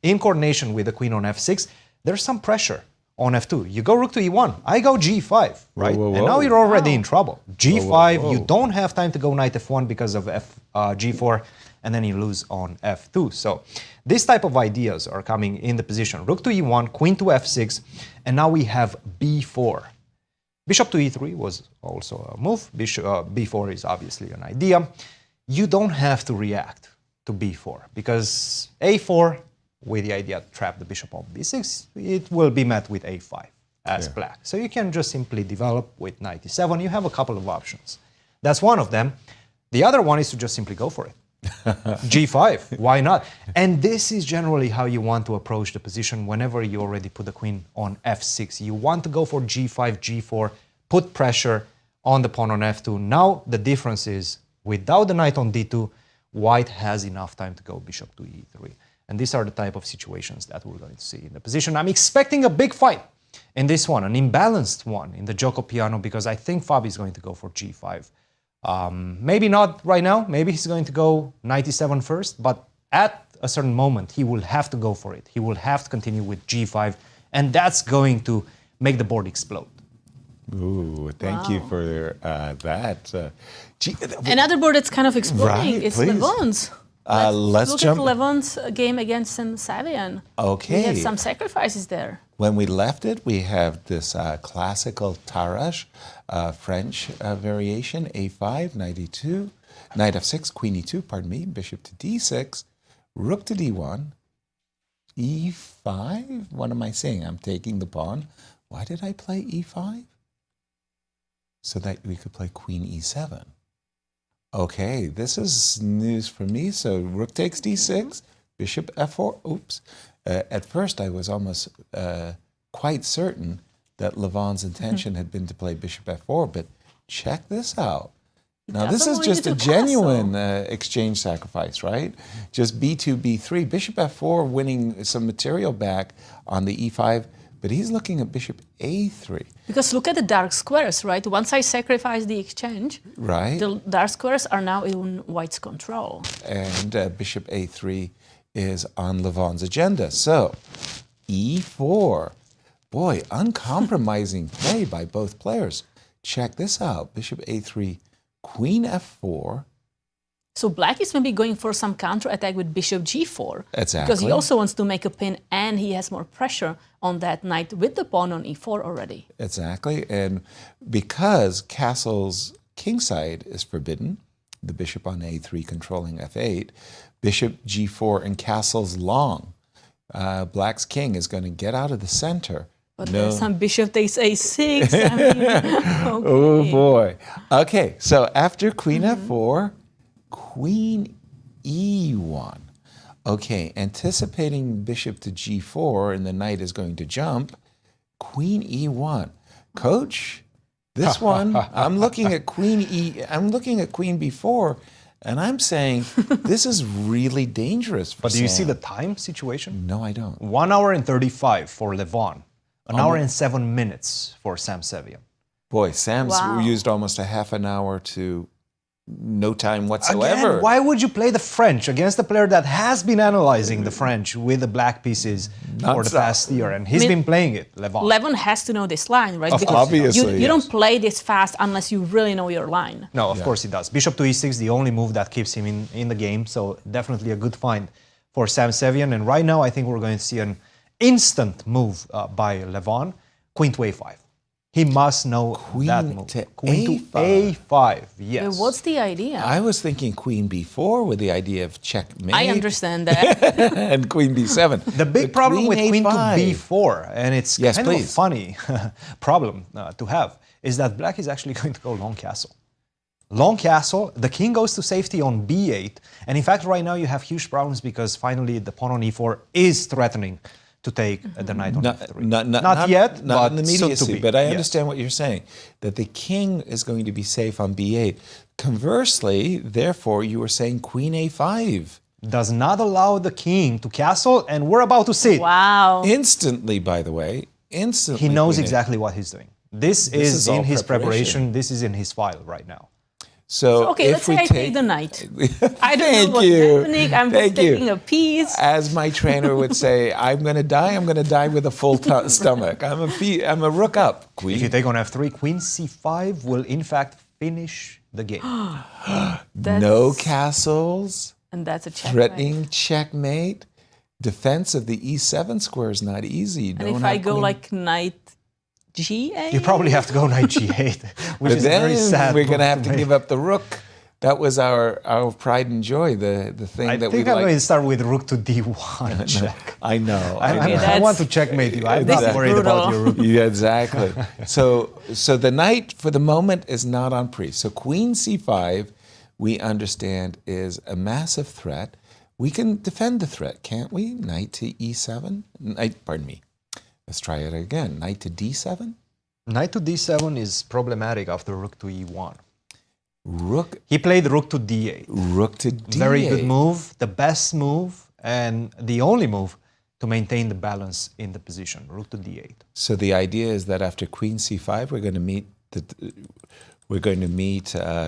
in coordination with the queen on f6, there's some pressure on f2. You go rook to e1, I go g5, right? Whoa, whoa, and now whoa. you're already in trouble. g5, whoa. you don't have time to go knight f1 because of g4, and then you lose on f2. So this type of ideas are coming in the position. Rook to e1, queen to f6, and now we have b4. Bishop to e3 was also a move. B4 is obviously an idea. You don't have to react to b4 because a4, with the idea to trap the bishop on b6, it will be met with a5 as black. So you can just simply develop with knight e7. You have a couple of options. That's one of them. The other one is to just simply go for it. g5, why not? And this is generally how you want to approach the position whenever you already put the queen on f6. You want to go for g5, g4, put pressure on the pawn on f2. Now the difference is, without the knight on d2, white has enough time to go bishop to e3. And these are the type of situations that we're going to see in the position. I'm expecting a big fight in this one, an imbalanced one in the Gioco Piano, because I think Fabi is going to go for g5. Maybe not right now. Maybe he's going to go knight e7 first, but at a certain moment, he will have to go for it. He will have to continue with g5, and that's going to make the board explode. Ooh, thank you for that. Another board that's kind of exploding Right, is please. Levon's. Let's Look jump. at Levon's game against Sevian. Okay. We had some sacrifices there. When we left it, we have this classical Tarrasch French variation, A5, knight E2, knight F6, queen E2, pardon me, bishop to D6, rook to D1, E5. What am I saying? I'm taking the pawn. Why did I play E5? So that we could play queen E7. Okay, this is news for me. So rook takes D6, bishop F4. Oops. At first, I was almost quite certain that Levon's intention had been to play bishop F4, but check this out. Now, this is just a genuine exchange sacrifice, right? Just B2, B3. Bishop F4 winning some material back on the E5, but he's looking at bishop A3. Because look at the dark squares, right? Once I sacrifice the exchange, right? The dark squares are now in white's control. And bishop A3 is on Levon's agenda. So, E4. Boy, uncompromising play by both players. Check this out. Bishop A3, queen F4. So black is maybe going for some counterattack with bishop G4. Exactly. Because he also wants to make a pin and he has more pressure on that knight with the pawn on E4 already. Exactly. And because castle's kingside is forbidden, the bishop on A3 controlling F8, bishop G4 and castle's long. Black's king is going to get out of the center. But there's some bishop takes A6. I mean, okay. Oh boy. Okay, so after queen F4, queen E1. Okay, anticipating bishop to G4 and the knight is going to jump, queen E1. Coach, this one, I'm looking at queen B4, and I'm saying this is really dangerous for But do you see Sam. the time situation? No, I don't. 1 hour and 35 for Levon. An hour and 7 minutes for Sam Sevian. Boy, Sam's Wow. used almost a half an hour to no time whatsoever. Again, why would you play the French against a player that has been analyzing the French with the black pieces for the so. past year? And he's been playing it, Levon. Levon has to know this line, right? Of Because course. Obviously, you don't play this fast unless you really know your line. No, of course he does. Bishop to E6, the only move that keeps him in the game. So definitely a good find for Sam Sevian. And right now, I think we're going to see an instant move by Levon. Queen to A5. He must know that move. Queen to A5, yes. But what's the idea? I was thinking queen B4 with the idea of checkmate. I understand that. and queen B7. The big problem with queen to A5. B4, and it's Yes, kind of a please. funny problem to have, is that black is actually going to go long castle. Long castle, the king goes to safety on B8, and in fact right now you have huge problems because finally the pawn on E4 is threatening to take the knight on F3. Not yet, not but in the soon immediacy, to be. but I Yes. understand what you're saying, that the king is going to be safe on B8. Conversely, therefore, you were saying queen A5. Does not allow the king to castle, and we're about to see it. Wow. Instantly, by the way, instantly. He knows queen exactly what he's doing. This is all in his preparation. preparation. This is in his file right now. So Okay, if let's we say I take the knight. I don't Thank know what's you. happening. I'm Thank just you. taking a piece. As my trainer would say, I'm going to die with a full stomach. I'm a rook up. If you Queen. take on F3, Queen C5 will in fact finish the game. No castles. And that's a checkmate. Threatening checkmate. Defense of the E7 square is not easy. And if I go like knight G8? You probably have to go knight G8, which But is a very then sad we're going to move have to make. give up the rook. That was our pride and joy, the thing I that we think I'm going to like. start with rook to D1 check. I know. I want to checkmate you. I'm not Exactly. worried about your rook. Yeah, exactly. So the knight for the moment is not on pre. So queen c5, we understand, is a massive threat. We can defend the threat, can't we? Knight to e7. Pardon me. Let's try it again. Knight to d7. Knight to D7 is problematic after rook to E1. Rook. He played rook to D8. Rook to d8. Very good move, the best move, and the only move to maintain the balance in the position. Rook to D8. So the idea is that after queen c5, we're going to meet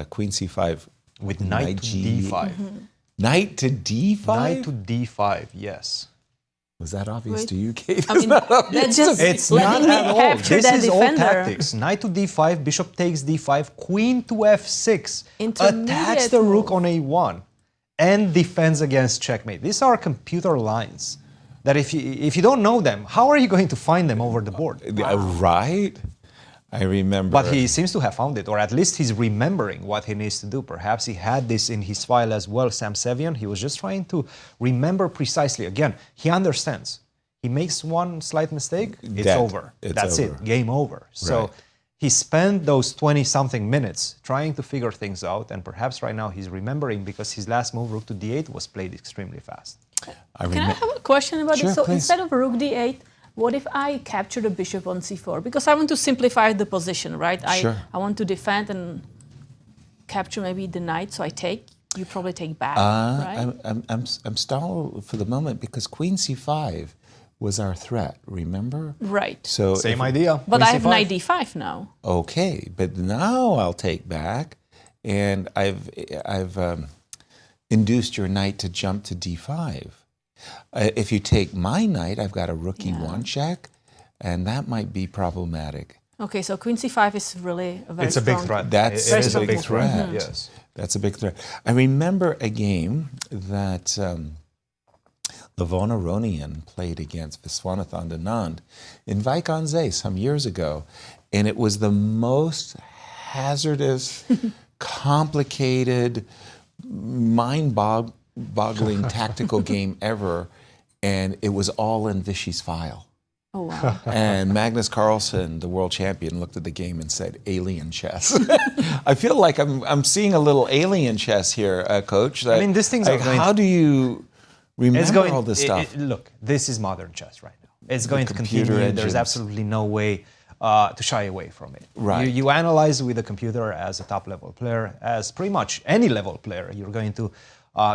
queen c5 With knight to D5. Knight to d5. Knight to D5, yes. Was that obvious to you, Kate? I mean, that's just It's letting not me at all. capture This that is all defender. tactics. Knight to d5, bishop takes d5, queen to f6, Intermediate attacks the rook move. on a1, and defends against checkmate. These are computer lines that if you don't know them, how are you going to find them over the board? Right? I remember. But he seems to have found it, or at least he's remembering what he needs to do. Perhaps he had this in his file as well, Sam Sevian. He was just trying to remember precisely. Again, he understands. He makes one slight mistake, it's over. That's over. it, game over. So Right. he spent those 20-something minutes trying to figure things out, and perhaps right now he's remembering because his last move, rook to d8, was played extremely fast. Can I have a question about Sure, this? So please. instead of rook d8, what if I capture the bishop on c4? Because I want to simplify the position, right? Sure. I want to defend and capture maybe the knight, so I take. You probably take back, Uh, right? I'm stalled for the moment because queen c5 was our threat, remember? Right. So Same if- idea. But Queen I have c5. knight d5 now. Okay, but now I'll take back, and I've induced your knight to jump to d5. If you take my knight, I've got a rook e1 check, and that might be problematic. Okay, so queen c5 is really a very It's a big strong- threat. That's It is a a big big threat. threat. Yes. That's a big threat. I remember a game that Levon Aronian played against Viswanathan Anand in Vaikonze some years ago, and it was the most hazardous, complicated, mind-boggling tactical game ever, and it was all in Vichy's file. Oh, wow. And Magnus Carlsen, the world champion, looked at the game and said, "Alien chess." I feel like I'm seeing a little alien chess here, Coach. I mean, these things are like, going how do you remember all this it- stuff? Look, this is modern chess right now. It's going to computer continue. There's engines. absolutely no way to shy away from it. Right. You analyze with the computer as a top-level player, as pretty much any level player, you're going to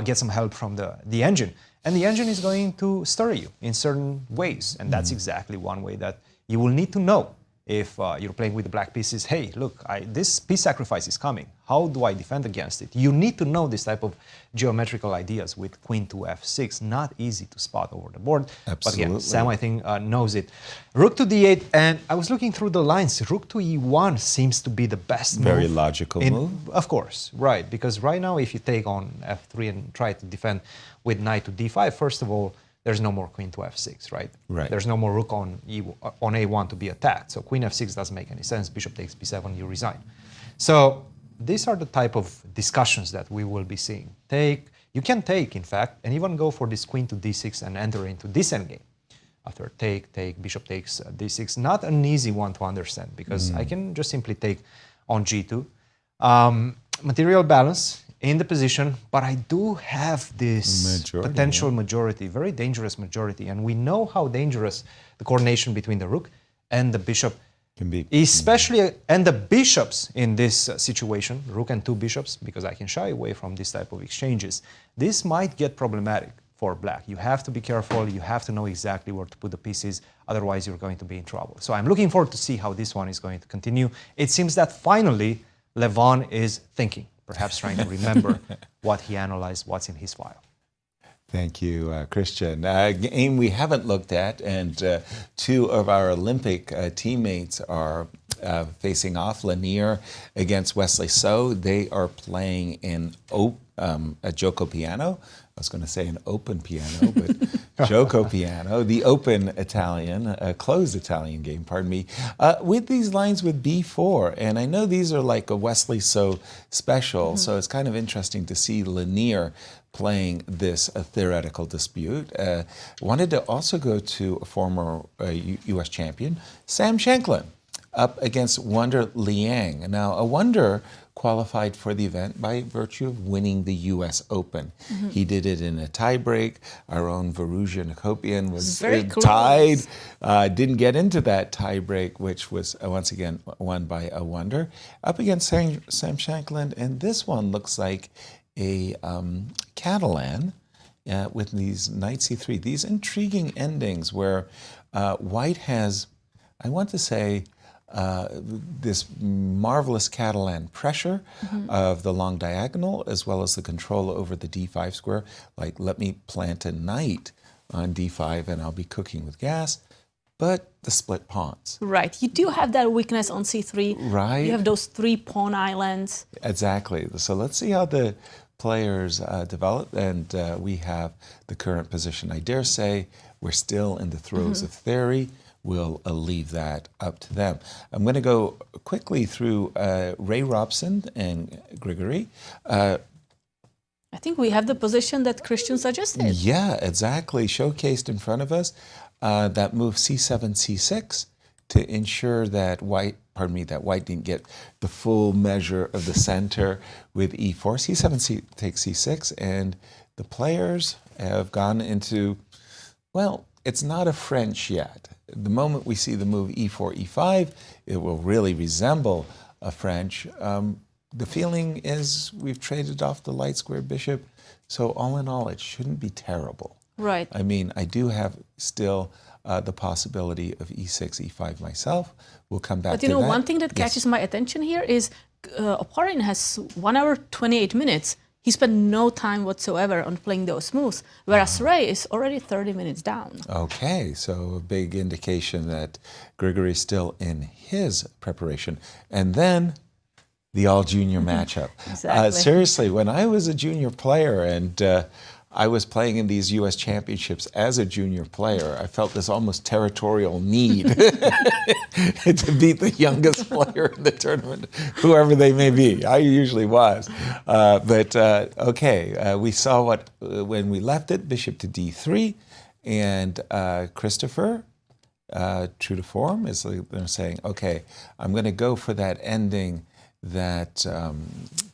get some help from the engine. And the engine is going to stir you in certain ways. And that's exactly one way that you will need to know if you're playing with the black pieces. Hey, look, this piece sacrifice is coming. How do I defend against it? You need to know this type of geometrical ideas with queen to f6. Not easy to spot over the board. But again, Absolutely. Sam, I think, knows it. Rook to d8, and I was looking through the lines. Rook to e1 seems to be the best move. Very logical move. Of course, right. Because right now, if you take on f3 and try to defend with knight to d5, first of all, there's no more queen to f6, right? Right. There's no more rook on a1 to be attacked. So queen f6 doesn't make any sense. Bishop takes b7, you resign. So these are the type of discussions that we will be seeing. You can take, in fact, and even go for this queen to d6 and enter into this endgame. After take, bishop takes d6. Not an easy one to understand because I can just simply take on g2. Material balance in the position, but I do have this potential majority, very dangerous majority, and we know how dangerous the coordination between the rook and the bishop Can be. Especially, and the bishops in this situation, rook and two bishops, because I can shy away from this type of exchanges. This might get problematic for black. You have to be careful. You have to know exactly where to put the pieces. Otherwise, you're going to be in trouble. So I'm looking forward to see how this one is going to continue. It seems that finally, Levon is thinking, perhaps trying to remember what he analyzed, what's in his file. Thank you, Cristian. A game we haven't looked at, and two of our Olympic teammates are facing off. Leinier against Wesley. So they are playing in a Gioco piano. I was going to say an open piano, but Gioco piano, the open Italian, closed Italian game, pardon me, with these lines with b4. And I know these are like a Wesley So special, so it's kind of interesting to see Leinier playing this theoretical dispute. Wanted to also go to a former U.S. champion, Sam Shankland, up against Awonder Liang. Now, Awonder qualified for the event by virtue of winning the U.S. Open. He did it in a tiebreak. Our own Varuja Nakopian was tied, didn't get into that tiebreak, which was once again won by Awonder, up against Sam Shankland. And this one looks like a Catalan with these knight c3, these intriguing endings where white has, I want to say, this marvelous Catalan pressure of the long diagonal, as well as the control over the d5 square. Like, let me plant a knight on d5, and I'll be cooking with gas, but the split pawns. Right. You do have that weakness on c3. Right. You have those 3 pawn islands. Exactly. So let's see how the players develop, and we have the current position. I dare say we're still in the throes of theory. We'll leave that up to them. I'm going to go quickly through Ray Robson and Grigoriy. I think we have the position that Cristian suggested. Yeah, exactly. Showcased in front of us. That move c7, c6 to ensure that white didn't get the full measure of the center with e4. c7 takes c6, and the players have gone into, well, it's not a French yet. The moment we see the move e4, e5, it will really resemble a French. The feeling is we've traded off the light square bishop, so all in all, it shouldn't be terrible. Right. I mean, I do have still the possibility of e6, e5 myself. We'll come back to that. But you know, one thing that catches my attention here is Oparin has 1 hour, 28 minutes. He spent no time whatsoever on playing those moves, whereas Ray is already 30 minutes down. Okay, so a big indication that Grigoriy is still in his preparation. And then the all-junior matchup. Exactly. Seriously, when I was a junior player and I was playing in these U.S. championships as a junior player, I felt this almost territorial need to beat the youngest player in the tournament, whoever they may be. I usually was. We saw what, when we left it, bishop to d3, and Christopher, true to form, is saying, okay, I'm going to go for that ending that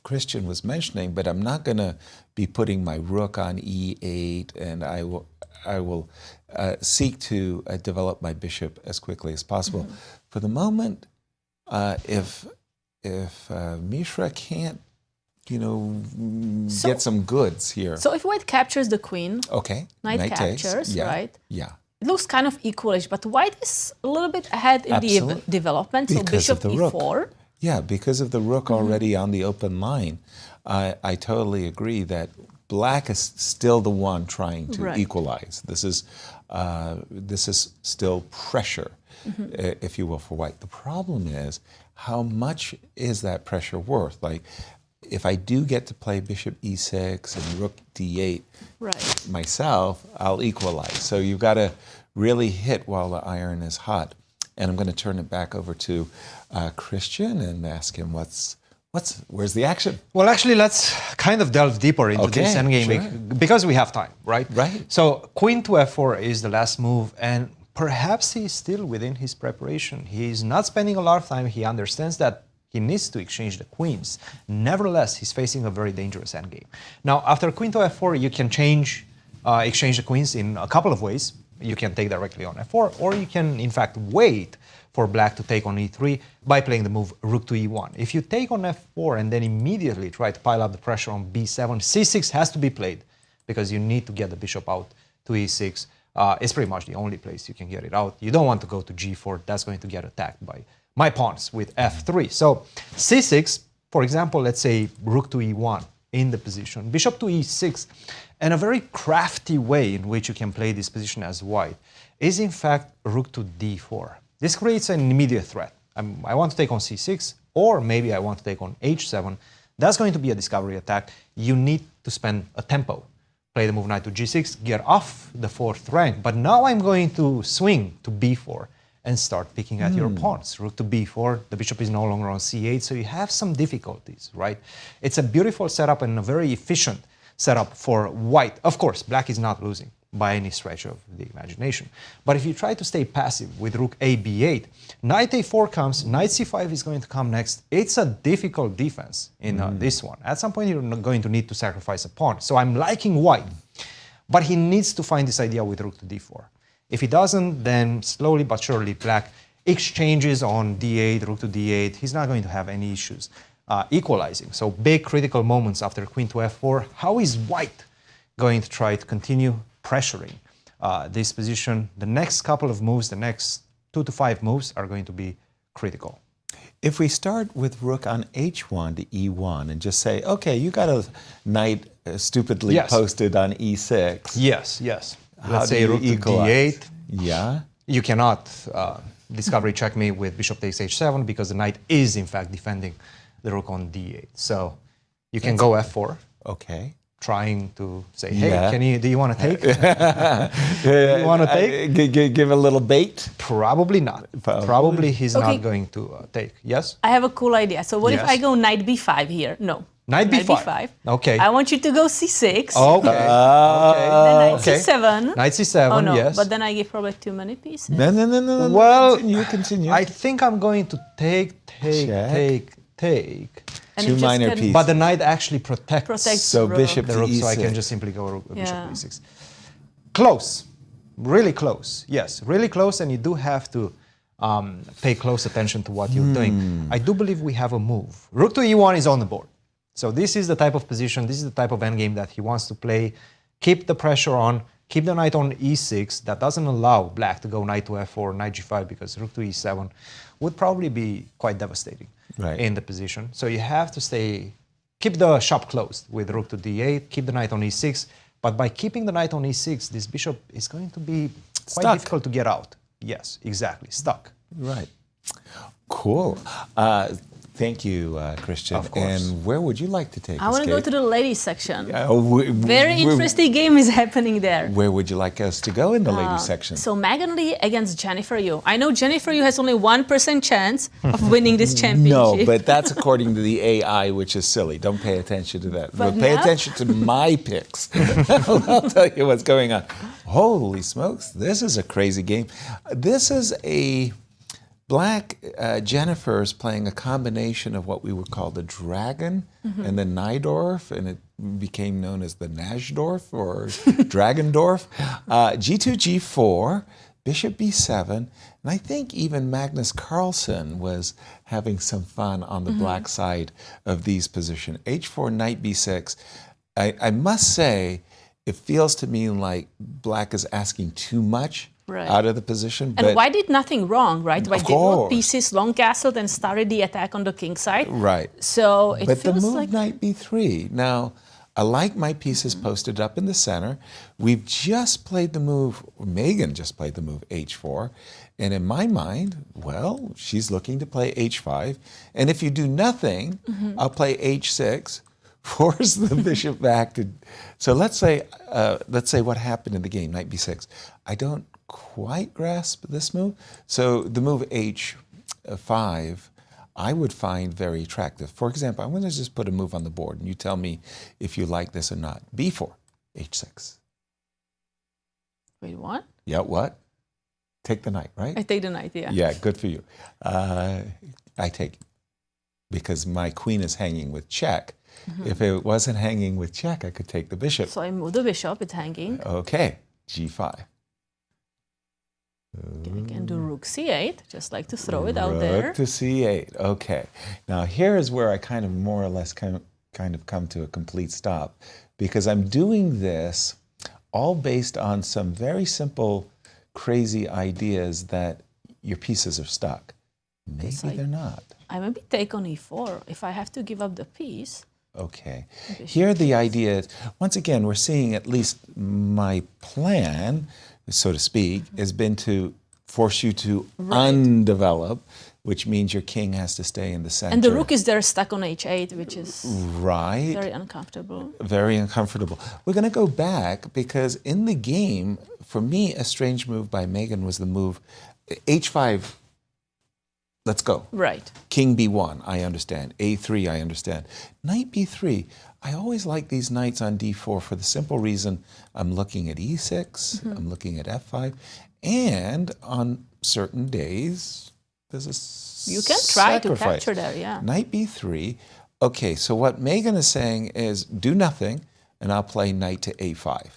Cristian was mentioning, but I'm not going to be putting my rook on e8, and I will seek to develop my bishop as quickly as possible. For the moment, if Mishra can't, get some goods here. So if white captures the queen, okay, knight captures, yeah, right? Yeah. It looks kind of equalish, but white is a little bit ahead in the development. So Because bishop of the rook. e4. Yeah, because of the rook already on the open line, I totally agree that black is still the one trying to equalize. This is still pressure, if you will, for white. The problem is, how much is that pressure worth? Like, if I do get to play bishop e6 and rook d8 myself, I'll equalize. So you've got to really hit while the iron is hot. And I'm going to turn it back over to Cristian and ask him where's the action? Well, actually, let's kind of delve deeper into this endgame because we have time, right? Right. So queen to f4 is the last move, and perhaps he's still within his preparation. He's not spending a lot of time. He understands that he needs to exchange the queens. Nevertheless, he's facing a very dangerous endgame. Now, after queen to f4, you can exchange the queens in a couple of ways. You can take directly on f4, or you can, in fact, wait for black to take on e3 by playing the move rook to e1. If you take on f4 and then immediately try to pile up the pressure on b7, c6 has to be played because you need to get the bishop out to e6. It's pretty much the only place you can get it out. You don't want to go to g4. That's going to get attacked by my pawns with f3. So c6, for example, let's say rook to e1 in the position, bishop to e6, and a very crafty way in which you can play this position as white is, in fact, rook to d4. This creates an immediate threat. I want to take on c6, or maybe I want to take on h7. That's going to be a discovery attack. You need to spend a tempo. Play the move knight to g6, get off the 4th rank. But now I'm going to swing to b4 and start picking at your pawns. Rook to b4, the bishop is no longer on c8, so you have some difficulties, right? It's a beautiful setup and a very efficient setup for white. Of course, black is not losing by any stretch of the imagination. But if you try to stay passive with rook a b8, knight a4 comes, knight c5 is going to come next. It's a difficult defense in this one. At some point, you're going to need to sacrifice a pawn. So I'm liking white, but he needs to find this idea with rook to d4. If he doesn't, then slowly but surely black exchanges on d8, rook to d8. He's not going to have any issues equalizing. So big critical moments after queen to f4. How is white going to try to continue pressuring this position? The next couple of moves, the next 2 to 5 moves are going to be critical. If we start with rook on h1 to e1 and just say, okay, you got a knight stupidly posted on e6. Yes, yes. let's say rook to d8. Yeah. You cannot discovery check me with bishop takes h7 because the knight is in fact defending the rook on d8. So you can go f4. Okay. Trying to say, hey, Yeah. do you want to take? Do you want to take? Give a little bait? Probably not. Probably he's Okay. not going to take. Yes? I have a cool idea. So what if Yes. I go knight b5 here? No. Knight b5. Okay. I want you to go c6. Okay. Then knight okay. c7. Knight c7, Oh no, yes. but then I give probably too many pieces. No. Well, Continue. I think I'm going to take. And Two it just minor can- pieces. But the knight actually protects So the rook. bishop the to rook, e6. so I can just simply go bishop Yeah. to e6. Close. Really close. Yes, really close, and you do have to pay close attention to what you're doing. I do believe we have a move. Rook to e1 is on the board. So this is the type of position, this is the type of endgame that he wants to play. Keep the pressure on, keep the knight on e6. That doesn't allow black to go knight to f4, knight g5, because rook to e7 would probably be quite devastating in the position. So you have to keep the shop closed with rook to d8, keep the knight on e6. But by keeping the knight on e6, this bishop is going to be quite Stuck. difficult to get out. Yes, exactly, stuck. Right. Cool. Thank you, Cristian. Of course. And where would you like to take I us, want to go Kate? to the ladies section. Very Very interesting game is happening there. Where would you like us to go in the ladies section? So Megan Lee against Jennifer Yu. I know Jennifer Yu has only 1% chance of winning this championship. No, but that's according to the AI, which is silly. Don't pay attention to that. But Pay now- attention to my picks. I'll tell you what's going on. Holy smokes, this is a crazy game. This is a black Jennifer's playing a combination of what we would call the dragon and the Najdorf, and it became known as the Najdorf or Dragendorf. G2, G4, Bishop B7, and I think even Magnus Carlsen was having some fun on the black side of these positions. H4, Knight B6. I must say, it feels to me like black is asking too much out of the position. And white did nothing wrong, right? White did all course. pieces, long castled, and started the attack on the king side. Right. So it But the feels move like Knight B3. Now, I like my pieces posted up in the center. We've just played the move, Megan just played the move H4. And in my mind, well, she's looking to play H5. And if you do nothing, I'll play H6, force the bishop back to. So let's say what happened in the game, Knight B6. I don't quite grasp this move. So the move H5, I would find very attractive. For example, I'm going to just put a move on the board, and you tell me if you like this or not. B4, H6. wait, what? Yeah, what? Take the knight, right? I take the knight, yeah. Yeah, good for you. I take it because my queen is hanging with check. If it wasn't hanging with check, I could take the bishop. So I move the bishop, it's hanging. Okay, G5. I can do rook c8, just like to throw it out there. Rook to C8. Okay. Now here is where I kind of more or less kind of come to a complete stop, because I'm doing this all based on some very simple, crazy ideas that your pieces are stuck. Maybe they're not. I maybe take on e4 if I have to give up the piece. Okay. Here the idea is, once again, we're seeing at least my plan, so to speak, has been to force you to undevelop, which means your king has to stay in the center. And the rook is there stuck on h8, which is right. very uncomfortable. Very uncomfortable. We're going to go back because in the game, for me, a strange move by Megan was the move h5. Let's go. Right. King b1, I understand. a3, I understand. Knight b3, I always like these knights on d4 for the simple reason I'm looking at e6, I'm looking at f5, and on certain days, there's a You can try to sacrifice. capture there, yeah. Knight b3. Okay, so what Megan is saying is do nothing, and I'll play knight to a5.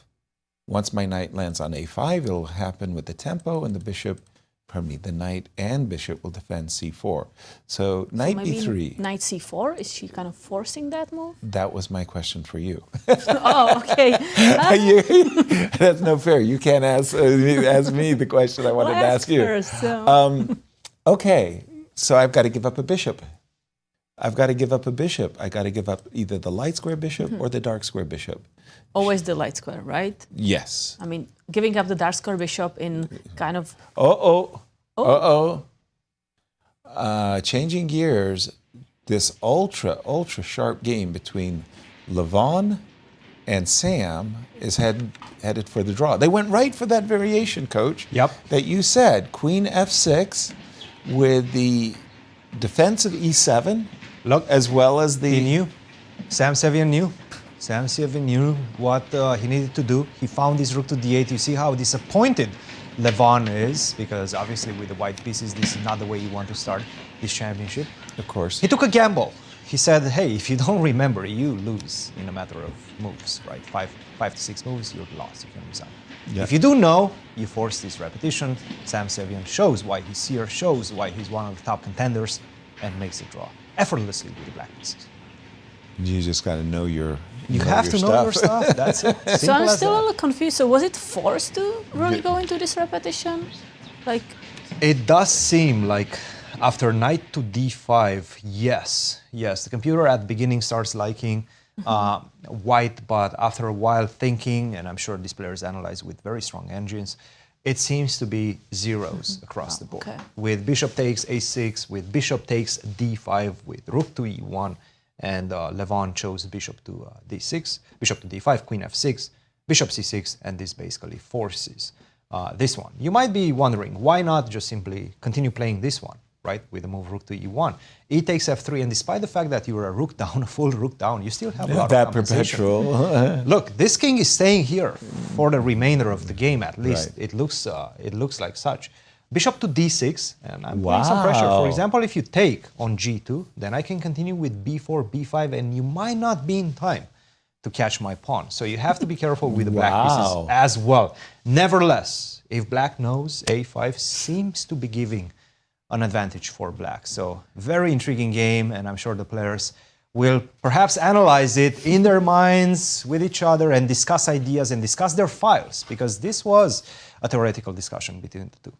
Once my knight lands on a5, it'll happen with the tempo, and the bishop, pardon me, the knight and bishop will defend c4. So knight Maybe b3. Knight c4, is she kind of forcing that move? That was my question for you. Oh, okay. That's no fair. You can't ask me the question I wanted to ask you. First, so. Okay, so I've got to give up a bishop. I've got to give up a bishop. I got to give up either the light square bishop or the dark square bishop. Always the light square, right? Yes. I mean, giving up the dark square bishop in kind of... Changing gears, this ultra sharp game between Levon and Sam is headed for the draw. They went right for that variation, Coach. Yep. That you said, Queen F6 with the defense of E7, Look, as well as the... he knew. Sevian knew. Sevian knew what he needed to do. He found his rook to D8. You see how disappointed Levon is, because obviously with the white pieces, this is not the way you want to start this championship. Of course. He took a gamble. He said, hey, if you don't remember, you lose in a matter of moves, right? Five to six moves, you're lost. You can resign. Yeah. If you do know, you force this repetition. Sevian shows why he's here, shows why he's one of the top contenders, and makes it draw effortlessly with the black pieces. You just got to know your You have to know your stuff. That's it. So Simple I'm as still a that. little confused. So was it forced to really go into this repetition? Like, It does seem like after knight to d5, yes, the computer at the beginning starts liking white, but after a while thinking, and I'm sure these players analyze with very strong engines, it seems to be zeros across the board. Okay. With bishop takes a6, with bishop takes d5, with rook to e1, and Levon chose bishop to d6, bishop to d5, queen f6, bishop c6, and this basically forces this one. You might be wondering, why not just simply continue playing this one, right, with the move rook to e1? E takes f3, and despite the fact that you're a rook down, a full rook down, you still have a lot that of compensation. perpetual. Look, this king is staying here for the remainder of the game, at least. Right. It looks like such. Bishop to d6, and I'm putting some pressure. For example, if you take on g2, then I can continue with b4, b5, and you might not be in time to catch my pawn. So you have to be careful with the black pieces as well. Nevertheless, if black knows, a5 seems to be giving an advantage for black. So very intriguing game, and I'm sure the players will perhaps analyze it in their minds with each other and discuss ideas and discuss their files, because this was a theoretical discussion between the two.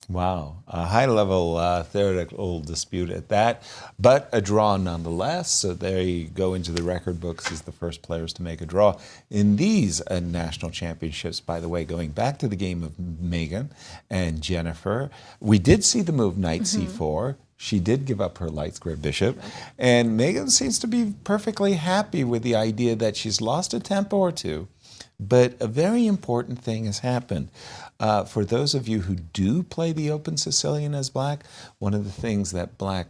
Wow, a high-level theoretical dispute at that, but a draw nonetheless. So there you go into the record books as the first players to make a draw in these national championships. By the way, going back to the game of Megan and Jennifer, we did see the move knight c4. She did give up her light square bishop, and Megan seems to be perfectly happy with the idea that she's lost a tempo or two. But a very important thing has happened. For those of you who do play the Open Sicilian as black, one of the things that black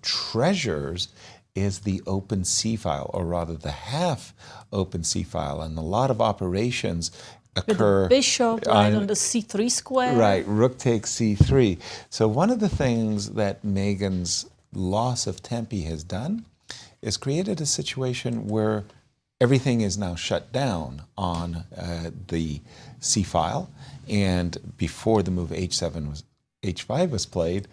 treasures is the open C file, or rather the half open C file. And a lot of operations occur with the bishop right on the c3 square. Right, rook takes c3. So one of the things that Megan's loss of tempi has done is created a situation where everything is now shut down on the C file, and before the move h5 was played,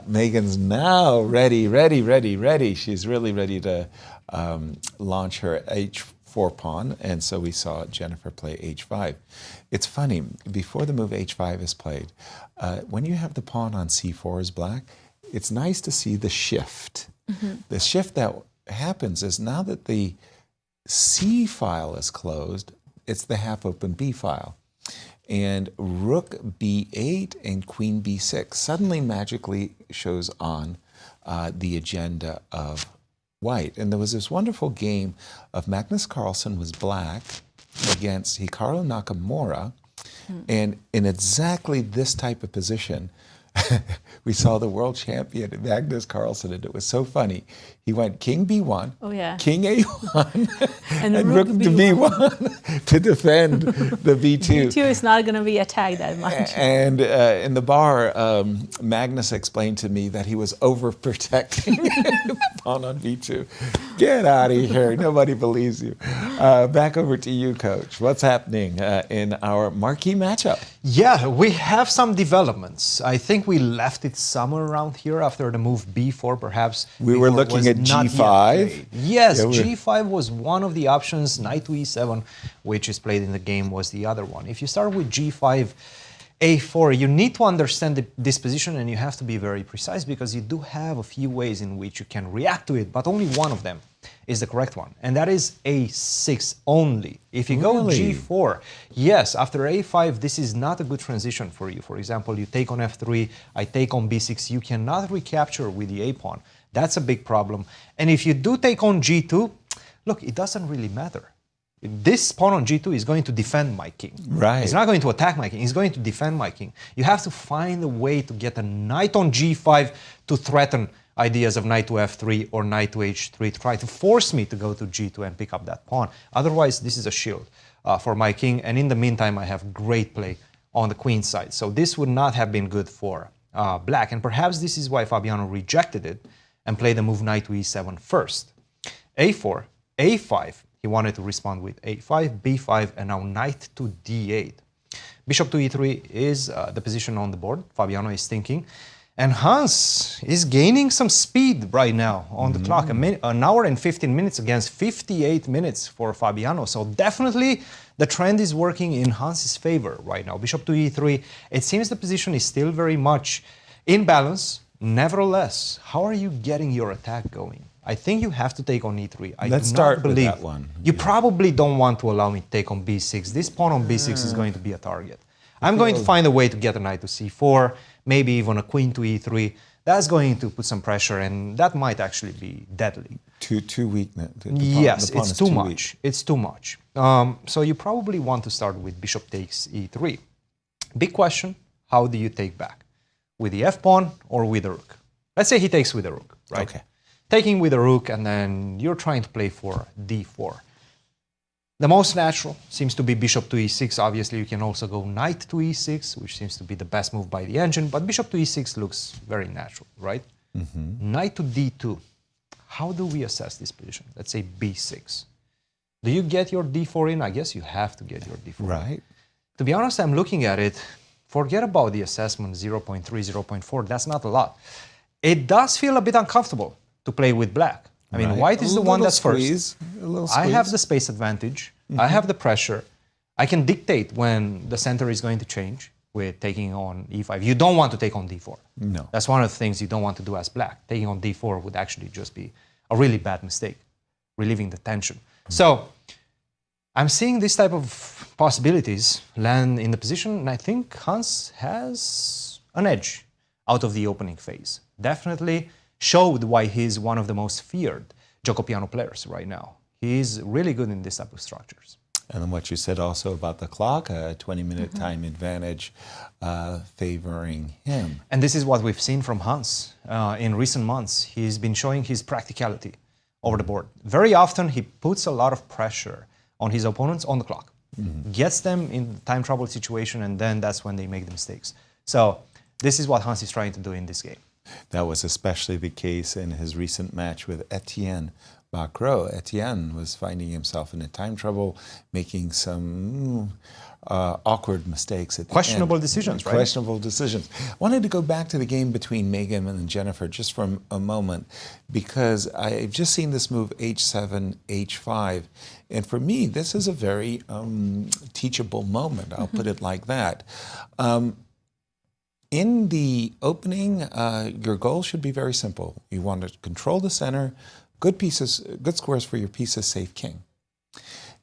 Megan's now ready. She's really ready to launch her h4 pawn, and so we saw Jennifer play h5. It's funny, before the move h5 is played, when you have the pawn on c4 as black, it's nice to see the shift. The shift that happens is now that the C file is closed, it's the half open B file. And rook b8 and queen b6 suddenly magically shows on the agenda of white. And there was this wonderful game of Magnus Carlsen was black against Hikaru Nakamura. And in exactly this type of position, we saw the world champion Magnus Carlsen, and it was so funny. He went king b1, king a1, and rook to b1 to defend the b2. b2 is not going to be attacked that much. And in the bar, Magnus explained to me that he was overprotecting the pawn on b2. Get out of here. Nobody believes you. Back over to you, Coach. What's happening in our marquee matchup? Yeah, we have some developments. I think we left it somewhere around here after the move b4, perhaps. We were looking at g5. Yes, g5 was one of the options. Knight to e7, which is played in the game, was the other one. If you start with g5, a4, you need to understand this position, and you have to be very precise because you do have a few ways in which you can react to it, but only one of them is the correct one, and that is a6 only. If you go g4, yes, after a5, this is not a good transition for you. For example, you take on f3, I take on b6, you cannot recapture with the a pawn. That's a big problem. And if you do take on g2, look, it doesn't really matter. This pawn on g2 is going to defend my king. Right. It's not going to attack my king. It's going to defend my king. You have to find a way to get a knight on g5 to threaten ideas of knight to f3 or knight to h3 to try to force me to go to g2 and pick up that pawn. Otherwise, this is a shield for my king. And in the meantime, I have great play on the queen side. So this would not have been good for black. And perhaps this is why Fabiano rejected it and played the move knight to e7 first. a4, a5. He wanted to respond with a5, b5, and now knight to d8. Bishop to e3 is the position on the board. Fabiano is thinking. And Hans is gaining some speed right now on the clock. An hour and 15 minutes against 58 minutes for Fabiano. So definitely the trend is working in Hans's favor right now. Bishop to e3. It seems the position is still very much in balance. Nevertheless, how are you getting your attack going? I think you have to take on e3. Let's start with that one. You probably don't want to allow me to take on b6. This pawn on b6 is going to be a target. I'm going to find a way to get a knight to c4, maybe even a queen to e3. That's going to put some pressure, and that might actually be deadly. Too weak. Yes, it's too much. It's too much. So you probably want to start with bishop takes e3. Big question, how do you take back? With the f-pawn or with the rook? Let's say he takes with the rook, right? Okay. Taking with a rook, and then you're trying to play for d4. The most natural seems to be bishop to e6. Obviously, you can also go knight to e6, which seems to be the best move by the engine, but bishop to e6 looks very natural, right? Knight to d2. How do we assess this position? Let's say b6. Do you get your d4 in? I guess you have to get your d4 in. Right. To be honest, I'm looking at it. Forget about the assessment, 0.3, 0.4. That's not a lot. It does feel a bit uncomfortable to play with black. I mean, white is the one that's first. I have the space advantage. I have the pressure. I can dictate when the center is going to change with taking on e5. You don't want to take on d4. No. That's one of the things you don't want to do as black. Taking on d4 would actually just be a really bad mistake, relieving the tension. So I'm seeing this type of possibilities land in the position, and I think Hans has an edge out of the opening phase. Definitely showed why he's one of the most feared Gioco Piano players right now. He's really good in this type of structures. And then what you said also about the clock, a 20-minute time advantage favoring him. And this is what we've seen from Hans in recent months. He's been showing his practicality over the board. Very often he puts a lot of pressure on his opponents on the clock, gets them in time trouble situation, and then that's when they make the mistakes. So this is what Hans is trying to do in this game. That was especially the case in his recent match with Etienne Bacro. Etienne was finding himself in a time trouble, making some awkward mistakes at the Questionable end. decisions, right? Questionable decisions. I wanted to go back to the game between Megan and Jennifer just for a moment, because I've just seen this move h7, h5, and for me, this is a very teachable moment. I'll put it like that. In the opening, your goal should be very simple. You want to control the center, good pieces, good squares for your piece's safe king.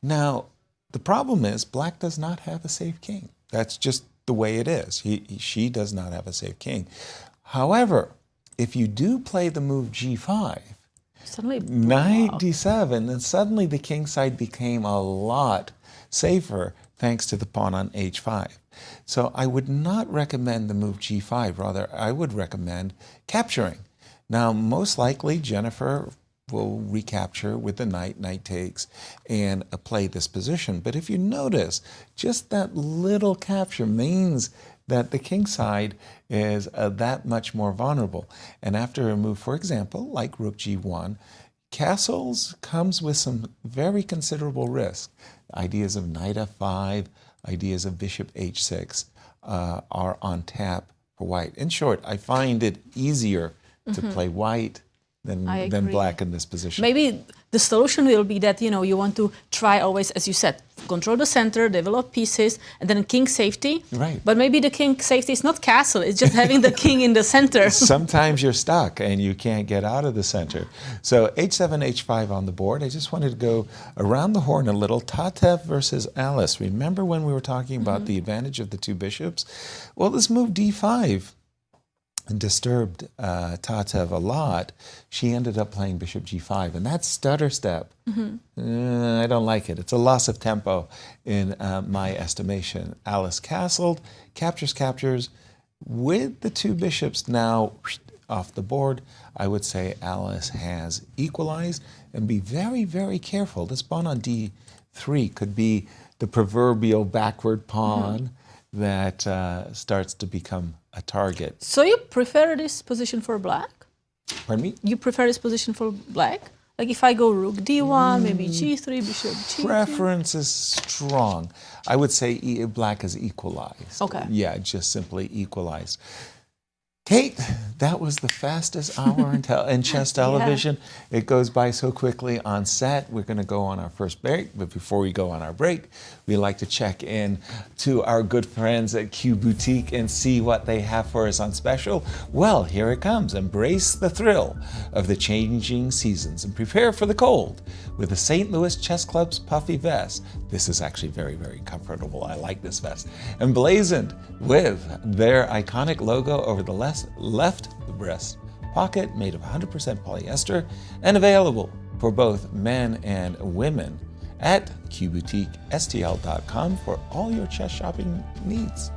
Now, the problem is black does not have a safe king. That's just the way it is. She does not have a safe king. However, if you do play the move g5, Suddenly, knight d7, then suddenly the king side became a lot safer thanks to the pawn on h5. So I would not recommend the move g5. Rather, I would recommend capturing. Now, most likely, Jennifer will recapture with the knight, knight takes, and play this position. But if you notice, just that little capture means that the king side is that much more vulnerable. And after a move, for example, like rook g1, castles comes with some very considerable risk. Ideas of knight f5, ideas of bishop h6 are on tap for white. In short, I find it easier to play white than black in this position. Maybe the solution will be that, you know, you want to try always, as you said, control the center, develop pieces, and then king safety. Right. But maybe the king safety is not castle, it's just having the king in the center. Sometimes you're stuck and you can't get out of the center. So h7, h5 on the board. I just wanted to go around the horn a little. Tatev versus Alice. Remember when we were talking about the advantage of the two bishops? Well, this move d5 disturbed Tatev a lot. She ended up playing bishop g5, and that stutter step, I don't like it. It's a loss of tempo in my estimation. Alice castled, captures. With the two bishops now off the board, I would say Alice has equalized, and be very, very careful. This pawn on d3 could be the proverbial backward pawn that starts to become a target. So you prefer this position for black? Pardon me? You prefer this position for black? Like if I go rook d1, maybe g3, bishop g2? Preference is strong. I would say black is equalized. Okay. Yeah, just simply equalized. Kate, that was the fastest hour in chess television. It goes by so quickly on set. We're going to go on our first break, but before we go on our break, we like to check in to our good friends at Q Boutique and see what they have for us on special. Well, here it comes. Embrace the thrill of the changing seasons and prepare for the cold with the St. Louis Chess Club's puffy vest. This is actually very, very comfortable. I like this vest. Emblazoned with their iconic logo over the left breast pocket, made of 100% polyester, and available for both men and women at qboutiquestl.com for all your chess shopping needs.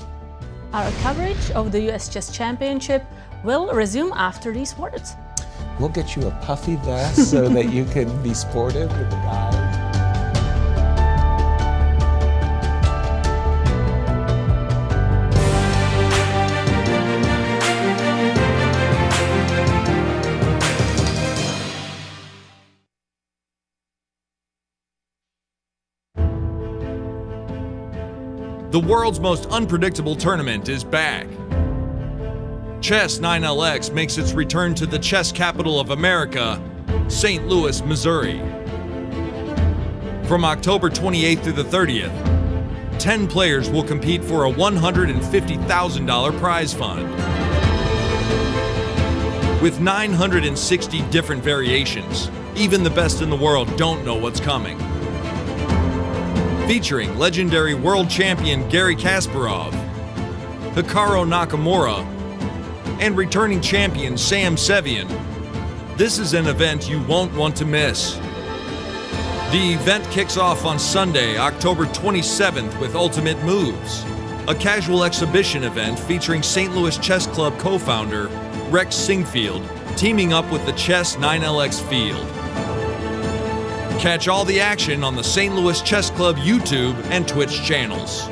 Our coverage of the US Chess Championship will resume after these words. We'll get you a puffy vest so that you can be sportive with the guys. The world's most unpredictable tournament is back. Chess 9LX makes its return to the chess capital of America, St. Louis, Missouri. From October 28th through the 30th, 10 players will compete for a $150,000 prize fund. With 960 different variations, even the best in the world don't know what's coming. Featuring legendary world champion Garry Kasparov, Hikaru Nakamura, and returning champion Sam Sevian. This is an event you won't want to miss. The event kicks off on Sunday, October 27th with Ultimate Moves, a casual exhibition event featuring St. Louis Chess Club co-founder Rex Singfield teaming up with the Chess 9LX field. Catch all the action on the St. Louis Chess Club YouTube and Twitch channels.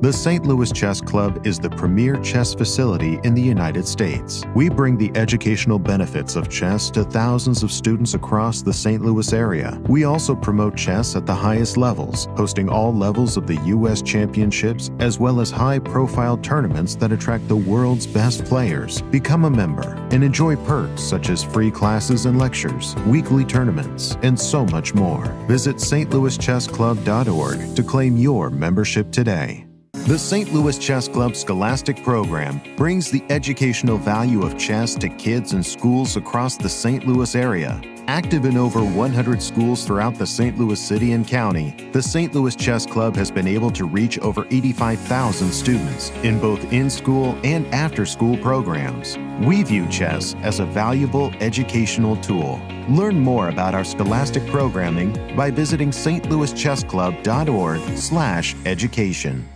The St. Louis Chess Club is the premier chess facility in the United States. We bring the educational benefits of chess to thousands of students across the St. Louis area. We also promote chess at the highest levels, hosting all levels of the U.S. championships, as well as high-profile tournaments that attract the world's best players. Become a member and enjoy perks such as free classes and lectures, weekly tournaments, and so much more. Visit stlouischessclub.org to claim your membership today. The St. Louis Chess Club Scholastic Program brings the educational value of chess to kids and schools across the St. Louis area. Active in over 100 schools throughout the St. Louis City and County, the St. Louis Chess Club has been able to reach over 85,000 students in both in-school and after-school programs. We view chess as a valuable educational tool. Learn more about our scholastic programming by visiting stlouischessclub.org/education.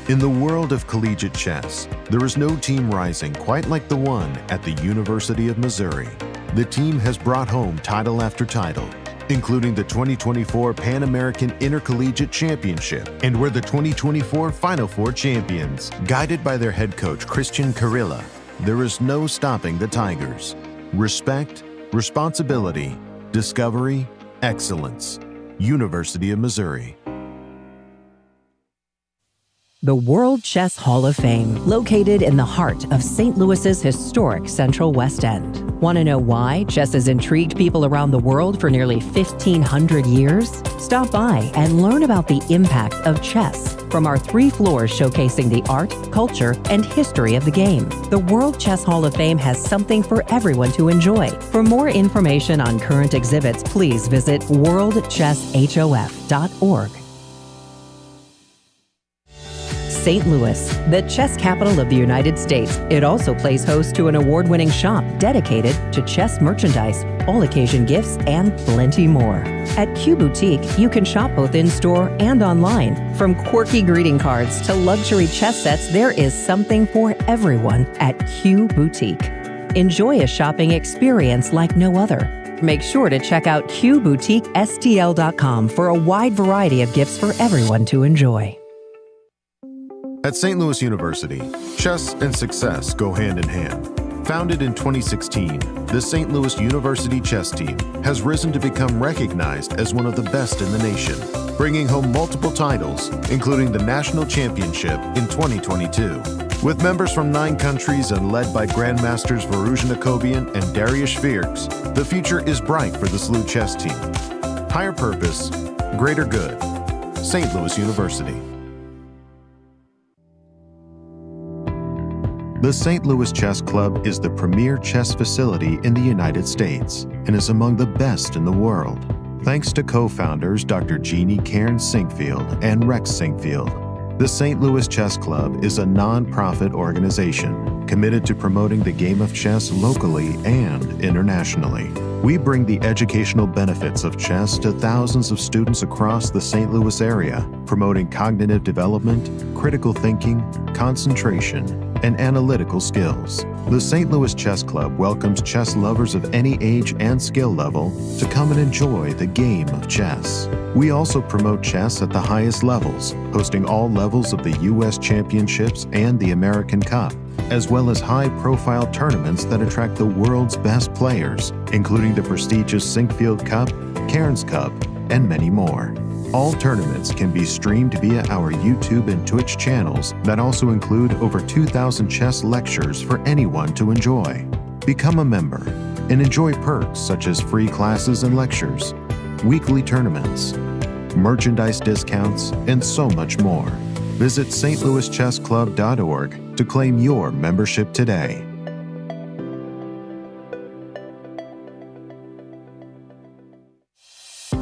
In the world of collegiate chess, there is no team rising quite like the one at the University of Missouri. The team has brought home title after title, including the 2024 Pan American Intercollegiate Championship, and were the 2024 Final Four champions. Guided by their head coach, Cristian Chirila, there is no stopping the Tigers. Respect, responsibility, discovery, excellence. University of Missouri. The World Chess Hall of Fame, located in the heart of St. Louis's historic Central West End. Want to know why chess has intrigued people around the world for nearly 1,500 years? Stop by and learn about the impact of chess from our 3 floors showcasing the art, culture, and history of the game. The World Chess Hall of Fame has something for everyone to enjoy. For more information on current exhibits, please visit worldchesshof.org. St. Louis, the chess capital of the United States. It also plays host to an award-winning shop dedicated to chess merchandise, all-occasion gifts, and plenty more. At Q Boutique, you can shop both in-store and online. From quirky greeting cards to luxury chess sets, there is something for everyone at Q Boutique. Enjoy a shopping experience like no other. Make sure to check out QBoutiqueSTL.com for a wide variety of gifts for everyone to enjoy. At St. Louis University, chess and success go hand in hand. Founded in 2016, the St. Louis University chess team has risen to become recognized as one of the best in the nation, bringing home multiple titles, including the National Championship in 2022. With members from 9 countries and led by Grandmasters Varuzhin Akobian and Darius Virks, the future is bright for the SLU chess team. Higher purpose, greater good. St. Louis University. The St. Louis Chess Club is the premier chess facility in the United States and is among the best in the world. Thanks to co-founders Dr. Jeannie Cairn Sinkfield and Rex Sinkfield, the St. Louis Chess Club is a non-profit organization committed to promoting the game of chess locally and internationally. We bring the educational benefits of chess to thousands of students across the St. Louis area, promoting cognitive development, critical thinking, concentration, and analytical skills. The St. Louis Chess Club welcomes chess lovers of any age and skill level to come and enjoy the game of chess. We also promote chess at the highest levels, hosting all levels of the U.S. Championships and the American Cup, as well as high-profile tournaments that attract the world's best players, including the prestigious Sinkfield Cup, Cairns Cup, and many more. All tournaments can be streamed via our YouTube and Twitch channels that also include over 2,000 chess lectures for anyone to enjoy. Become a member and enjoy perks such as free classes and lectures, weekly tournaments, merchandise discounts, and so much more. Visit stlouischessclub.org to claim your membership today.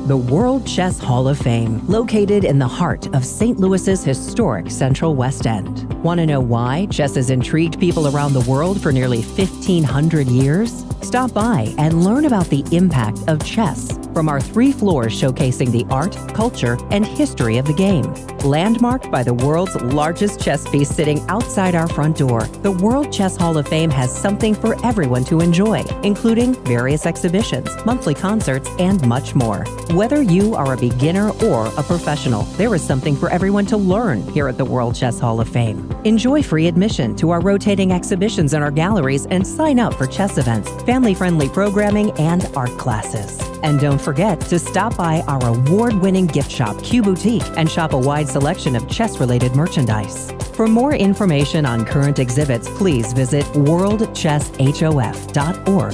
The World Chess Hall of Fame, located in the heart of St. Louis's historic Central West End. Want to know why chess has intrigued people around the world for nearly 1,500 years? Stop by and learn about the impact of chess from our 3 floors showcasing the art, culture, and history of the game. Landmarked by the world's largest chess piece sitting outside our front door, the World Chess Hall of Fame has something for everyone to enjoy, including various exhibitions, monthly concerts, and much more. Whether you are a beginner or a professional, there is something for everyone to learn here at the World Chess Hall of Fame. Enjoy free admission to our rotating exhibitions in our galleries and sign up for chess events, family-friendly programming, and art classes. And don't forget to stop by our award-winning gift shop, Q Boutique, and shop a wide selection of chess-related merchandise. For more information on current exhibits, please visit worldchesshof.org.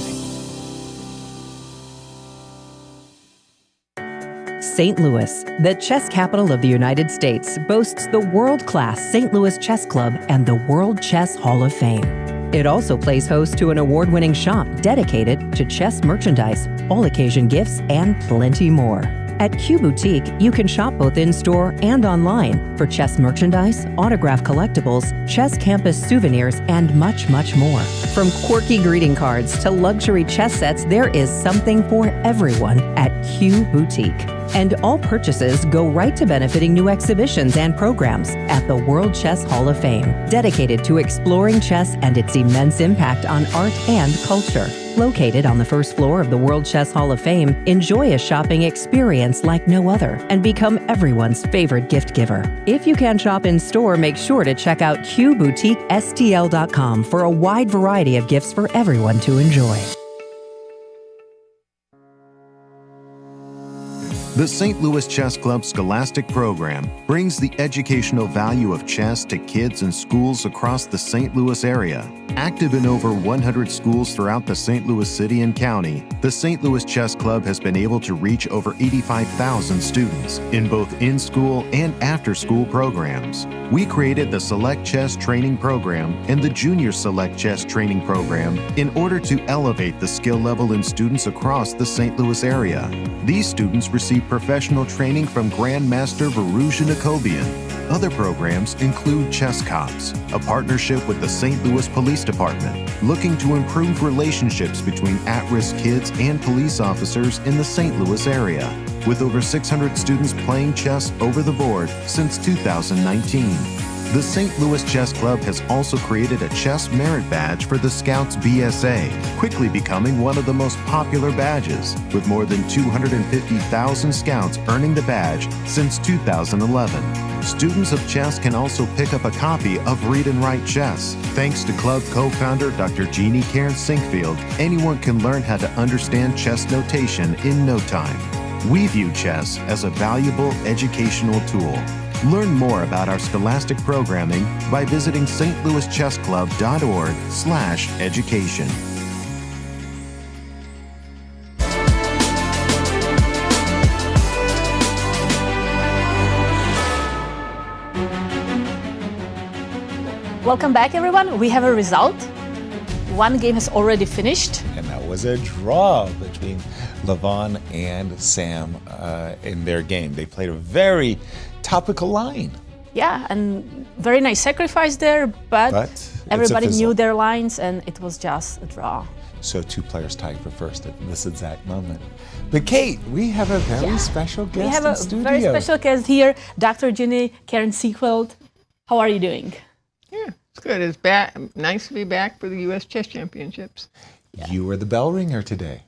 St. Louis, the chess capital of the United States, boasts the world-class St. Louis Chess Club and the World Chess Hall of Fame. It also plays host to an award-winning shop dedicated to chess merchandise, all-occasion gifts, and plenty more. At Q Boutique, you can shop both in-store and online for chess merchandise, autograph collectibles, chess campus souvenirs, and much, much more. From quirky greeting cards to luxury chess sets, there is something for everyone at Q Boutique. And all purchases go right to benefiting new exhibitions and programs at the World Chess Hall of Fame, dedicated to exploring chess and its immense impact on art and culture. Located on the first floor of the World Chess Hall of Fame, enjoy a shopping experience like no other and become everyone's favorite gift giver. If you can shop in store, make sure to check out QBoutiqueSTL.com for a wide variety of gifts for everyone to enjoy. The St. Louis Chess Club Scholastic Program brings the educational value of chess to kids in schools across the St. Louis area. Active in over 100 schools throughout the St. Louis City and County, the St. Louis Chess Club has been able to reach over 85,000 students in both in-school and after-school programs. We created the Select Chess Training Program and the Junior Select Chess Training Program in order to elevate the skill level in students across the St. Louis area. These students receive professional training from Grandmaster Varuzhin Akobian. Other programs include Chess Cops, a partnership with the St. Louis Police Department, looking to improve relationships between at-risk kids and police officers in the St. Louis area, with over 600 students playing chess over the board since 2019. The St. Louis Chess Club has also created a chess merit badge for the Scouts BSA, quickly becoming one of the most popular badges, with more than 250,000 Scouts earning the badge since 2011. Students of chess can also pick up a copy of Read and Write Chess. Thanks to club co-founder Dr. Jeannie Karen Sinkfield, anyone can learn how to understand chess notation in no time. We view chess as a valuable educational tool. Learn more about our scholastic programming by visiting stlouischessclub.org/education. Welcome back, everyone. We have a result. One game has already finished. And that was a draw between Levon and Sam in their game. They played a very topical line. Yeah, and very nice sacrifice there, but everybody knew their lines and it was just a draw. So two players tied for first at this exact moment. But Kate, we have a very special guest We have in a studio. very special guest here, Dr. Jeannie Karen Sinkfield. How are you doing? Yeah, it's good. It's back. Nice to be back for the U.S. Chess Championships. You were the bell ringer today.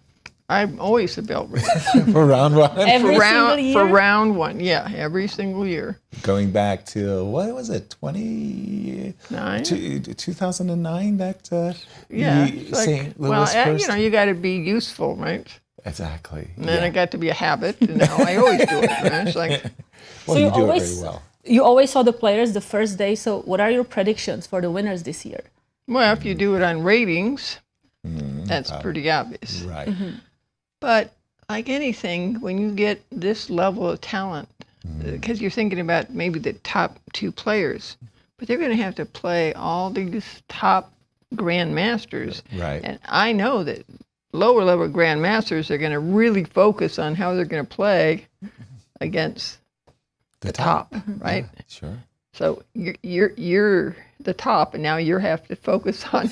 I'm always a belt ringer. For round one? Every single year? For round one, yeah, every single year. Going back to, what was it, 2009? That Yeah. St. Louis first? you got to be useful, right? Exactly. And then it got to be a habit, and now I always do it. Right? It's like, Well, So you you do always- it very well. You always saw the players the first day, so what are your predictions for the winners this year? well, if you do it on ratings, that's pretty obvious. Right. But like anything, when you get this level of talent, because you're thinking about maybe the top two players, but they're going to have to play all these top grandmasters. Right. And I know that lower level grandmasters are going to really focus on how they're going to play against the top, right? Yeah, sure. So you're the top, and now you have to focus on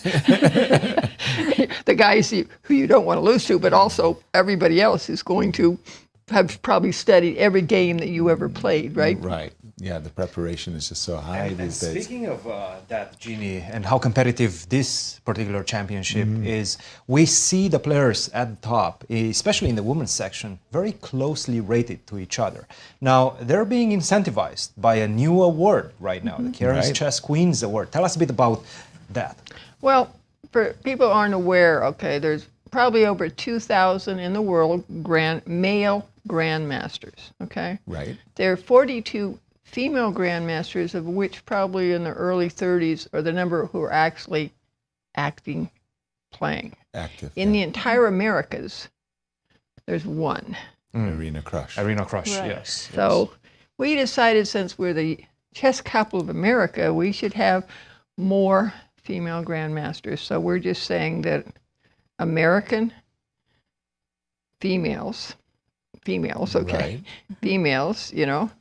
the guys who you don't want to lose to, but also everybody else is going to have probably studied every game that you ever played, right? Right. Yeah, the preparation is just so high these days. Speaking of that, Jeannie, and how competitive this particular championship is, we see the players at the top, especially in the women's section, very closely rated to each other. Now, they're being incentivized by a new award right now, the Karen's Chess Queens Award. Tell us a bit about that. Well, for people who aren't aware, okay, there's probably over 2,000 in the world male grandmasters, okay? Right. There are 42 female grandmasters, of which probably in the early 30s are the number who are actually playing. Active. In the entire Americas, there's one. Arena Crush. Arena Crush, Right. yes. So we decided, since we're the chess capital of America, we should have more female grandmasters. So we're just saying that American females, okay, Right. females,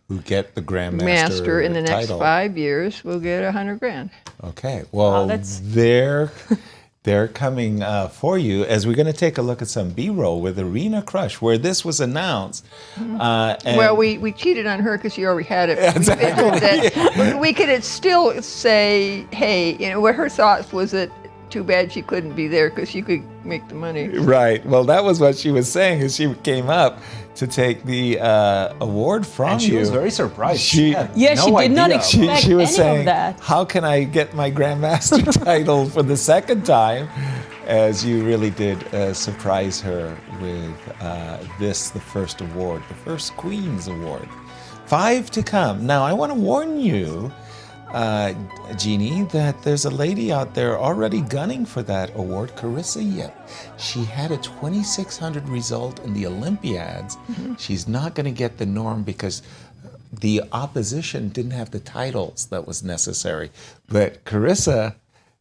Who get the Grandmaster master in the next title. 5 years will get $100,000. Okay. Well, that's- they're coming for you as we're going to take a look at some B-roll with Arena Crush, where this was announced. And Well, we cheated on her because she already had it. We could still say, hey, what her thoughts was that too bad she couldn't be there because she could make the money. Right. Well, that was what she was saying as she came up to take the award from And she you. was very surprised. She- had Yeah, she no did not idea. expect She was any saying, of that. how can I get my Grandmaster title for the second time? as you really did surprise her with the first award, the first Queen's Award. 5 to come. Now, I want to warn you, Jeannie, that there's a lady out there already gunning for that award, Carissa. She had a 2,600 result in the Olympiads. She's not going to get the norm because the opposition didn't have the titles that was necessary. But Carissa,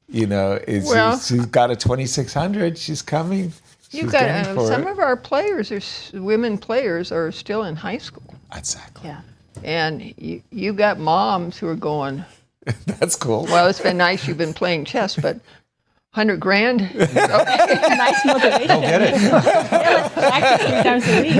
you know, she's got a 2,600. She's coming. You got some of our players, women players, are still in high school. Exactly. Yeah. And you got moms who are going, that's cool. well, it's been nice you've been playing chess, but $100,000? Nice motivation. Go get it. Yeah, let's practice 3 times a week.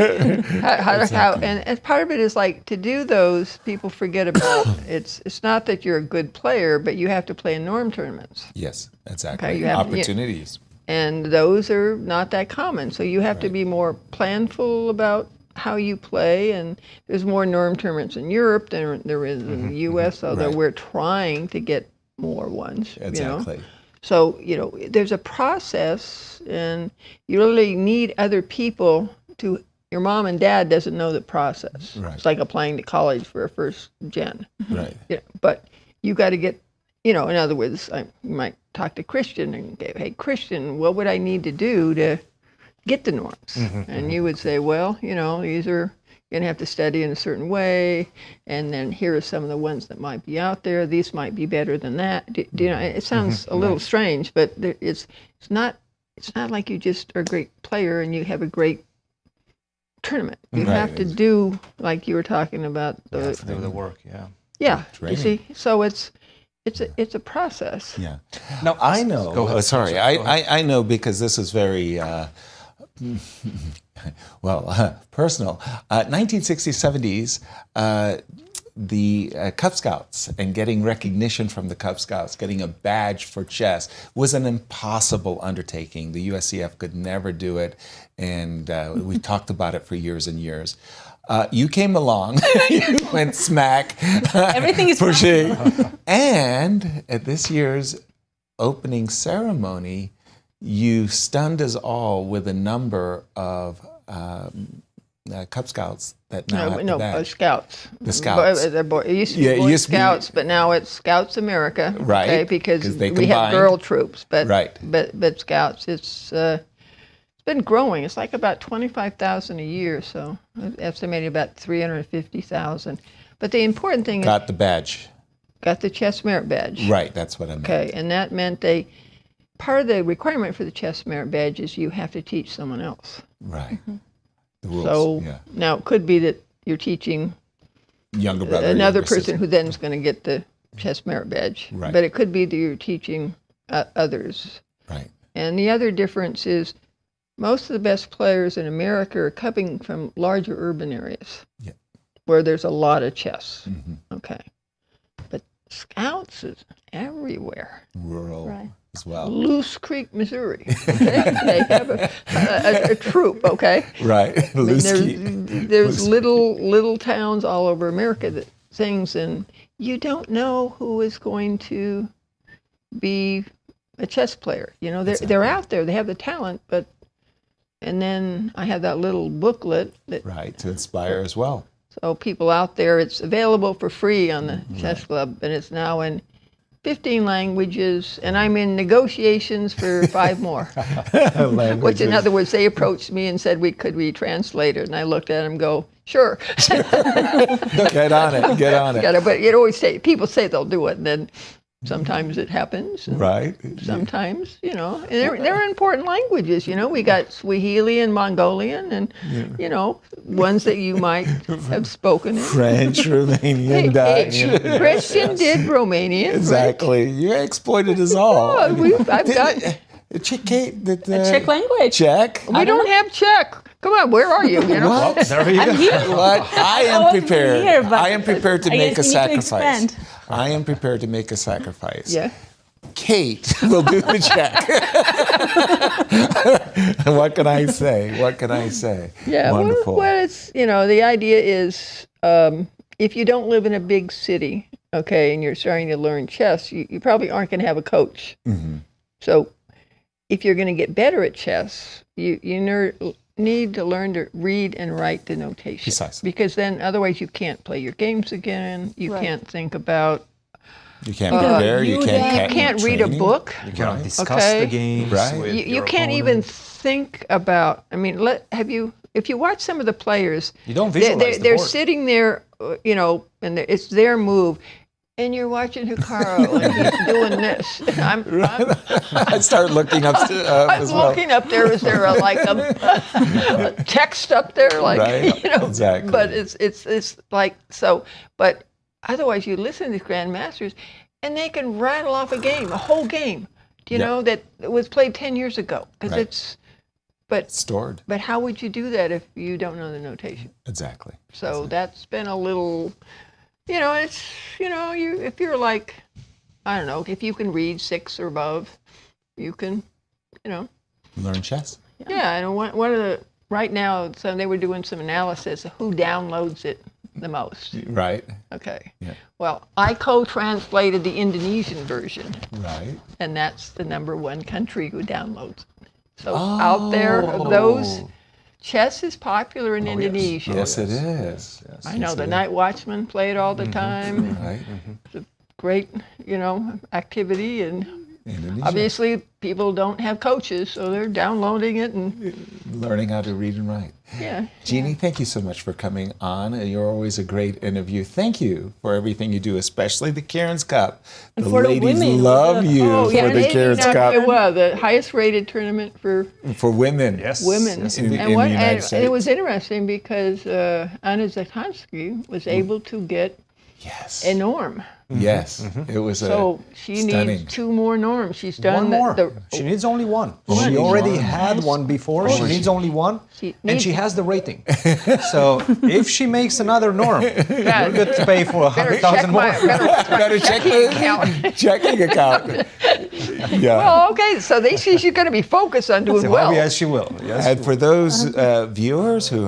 And part of it is like to do those, people forget about it's not that you're a good player, but you have to play in norm tournaments. Yes, exactly. Okay, you have opportunities. And those are not that common. So you have to be more planful about how you play, and there's more norm tournaments in Europe than there is in the U.S., although we're trying to get more ones. Exactly. You know? So, you know, there's a process, and you really need other people to, your mom and dad doesn't know the process. Right. It's like applying to college for a first gen. Right. You know, but you got to get, you know, in other words, you might talk to Cristian and go, hey, Cristian, what would I need to do to get the norms? And you would say, well, you know, these are, you're going to have to study in a certain way, and then here are some of the ones that might be out there. These might be better than that. Do you know, it sounds a little strange, but it's not like you just are a great player and you have a great tournament. You have to do, like you were talking about, Do the work, yeah. Yeah, you Training. see, so it's a process. Yeah. Now, I know. Go ahead. Sorry, Go ahead. I know because this is very personal. 1960s, 70s, the Cub Scouts and getting recognition from the Cub Scouts, getting a badge for chess was an impossible undertaking. The USCF could never do it, and we talked about it for years and years. You came along, you went smack. Everything is pushing. And at this year's opening ceremony, you stunned us all with a number of Cub Scouts that now have the badge. Scouts. The Scouts. It used to be Boy Scouts, but now it's Scouts America. Right, Okay, because 'cause they we have combined. girl troops, but Right. but Scouts, it's been growing. It's like about 25,000 a year, so estimated about 350,000. But the important thing Got the badge. got the chess merit badge. Right, that's what I meant. Okay, and that meant part of the requirement for the chess merit badge is you have to teach someone else. Right. The rules. So yeah. now it could be that you're teaching Younger brother. another younger person sister. who then is going to get the chess merit badge. Right. But it could be that you're teaching others. Right. And the other difference is most of the best players in America are coming from larger urban areas where there's a lot of chess. Okay. But Scouts is everywhere. Rural as well. Loose Creek, Missouri. Okay? They have a troop, okay? Right. I mean, Loose there's little towns all over America that things, and you don't know who is going to be a chess player. You know, they're out there. They have the talent, but and then I have that little booklet that Right, to inspire as well. so people out there. It's available for free on the Chess Club, and it's now in 15 languages, and I'm in negotiations for 5 more. Which, in other words, they approached me and said, could we translate it? And I looked at them and go, sure. Get on it. Get on it. Yeah, but it always people say they'll do it, and then sometimes it happens. And Right. sometimes, you know, and they're important languages. You know, we got Swahili and Mongolian, and you know, ones that you might have spoken in. French, Romanian, Dutch. Christian did Romanian. Exactly. You exploited us all. Right? I've got. Czech language. Czech. We don't have Czech. Come on, where are you? You know. What? There you go. What? I am wasn't prepared. here, but I am prepared to I make a guess you need to sacrifice. expand. I am prepared to make a sacrifice. Yeah. Kate will do the check. What can I say? What can I say? Yeah. Wonderful. Well, it's, you know, the idea is if you don't live in a big city, okay, and you're starting to learn chess, you probably aren't going to have a coach. So if you're going to get better at chess, you need to learn to read and write the notation. Precisely. Because then otherwise you can't play your games again. You can't think about. You can't prepare. You can't read a book. You cannot discuss the games. Right. With You your can't opponent. even think about. I mean, if you watch some of the players, You don't visualize the they're board. sitting there, and it's their move, and you're watching Hikaru and he's doing this. And I start looking up I'm as well. looking up there. Is there a text up there? Right. Exactly. But it's like so. But otherwise, you listen to these grandmasters, and they can rattle off a whole game. That was played 10 years ago because it's. But stored. But how would you do that if you don't know the notation? Exactly. So that's been a little. It's if you're like, I don't know, if you can read 6 or above, you can, Learn chess. Yeah, and one of the right now, so they were doing some analysis of who downloads it the most. Right. Okay. Yeah. Well, I co-translated the Indonesian version, Right. and that's the #1 country who downloads. So out there, those chess is popular in Indonesia. Yes, it is. Yes, I know yes, the it Night Watchman play it all the time. is. Right. It's a great, activity, and Indonesia. obviously people don't have coaches, so they're downloading it and Learning how to read and write. yeah. Jeannie, thank you so much for coming on. You're always a great interview. Thank you for everything you do, especially the Karen's Cup. The for the ladies women. love you for the Karen's Cup It was the highest rated tournament for for women. Yes. women. Yes, In- indeed. in And, the United and it was States. interesting because Anna Zatansky was able to get Yes. a norm. Yes. It was So she stunning. needs 2 more norms. She's done One more. the She needs only one. Only She already one. had one before. She needs only one, She and needs- she has the rating. So if she makes another norm, you're good to pay for better check 100,000 more. Better check checking the account. checking account. Yeah. Well, okay, so she's going to be focused on doing well. Yes, she will. Yes. And for those viewers who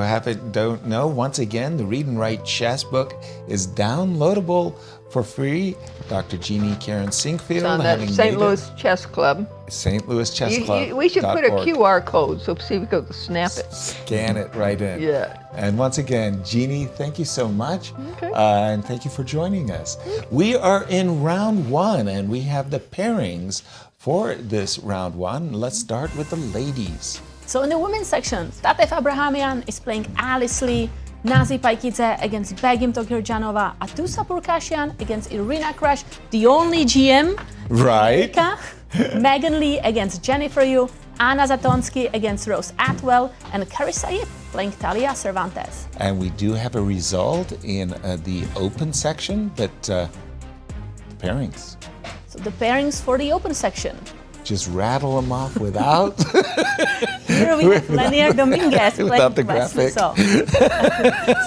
don't know, once again, the Read and Write Chess book is downloadable for free. Dr. Jeannie Karen Sinkfield It's on the having St. made Louis Chess Club. it. St. Louis Chess Club. We should put a QR code so people can snap it. Scan it right in. Yeah. And once again, Jeannie, thank you so much. Okay. And thank you for joining us. We are in round 1, and we have the pairings for this round 1. Let's start with the ladies. So in the women's section, Tatev Abrahamyan is playing Alice Lee, Nazi Paikidze against Begim Tokirjanova, Atousa Pourkashiyan against Irina Crash, the only GM, Right. America, Megan Lee against Jennifer Yu, Anna Zatonsky against Rose Atwell, and Carrie Said playing Talia Cervantes. And we do have a result in the open section, but the pairings. So the pairings for the open section. Just rattle them off without. Here we have Leinier Dominguez Without playing the Wesley. graphic.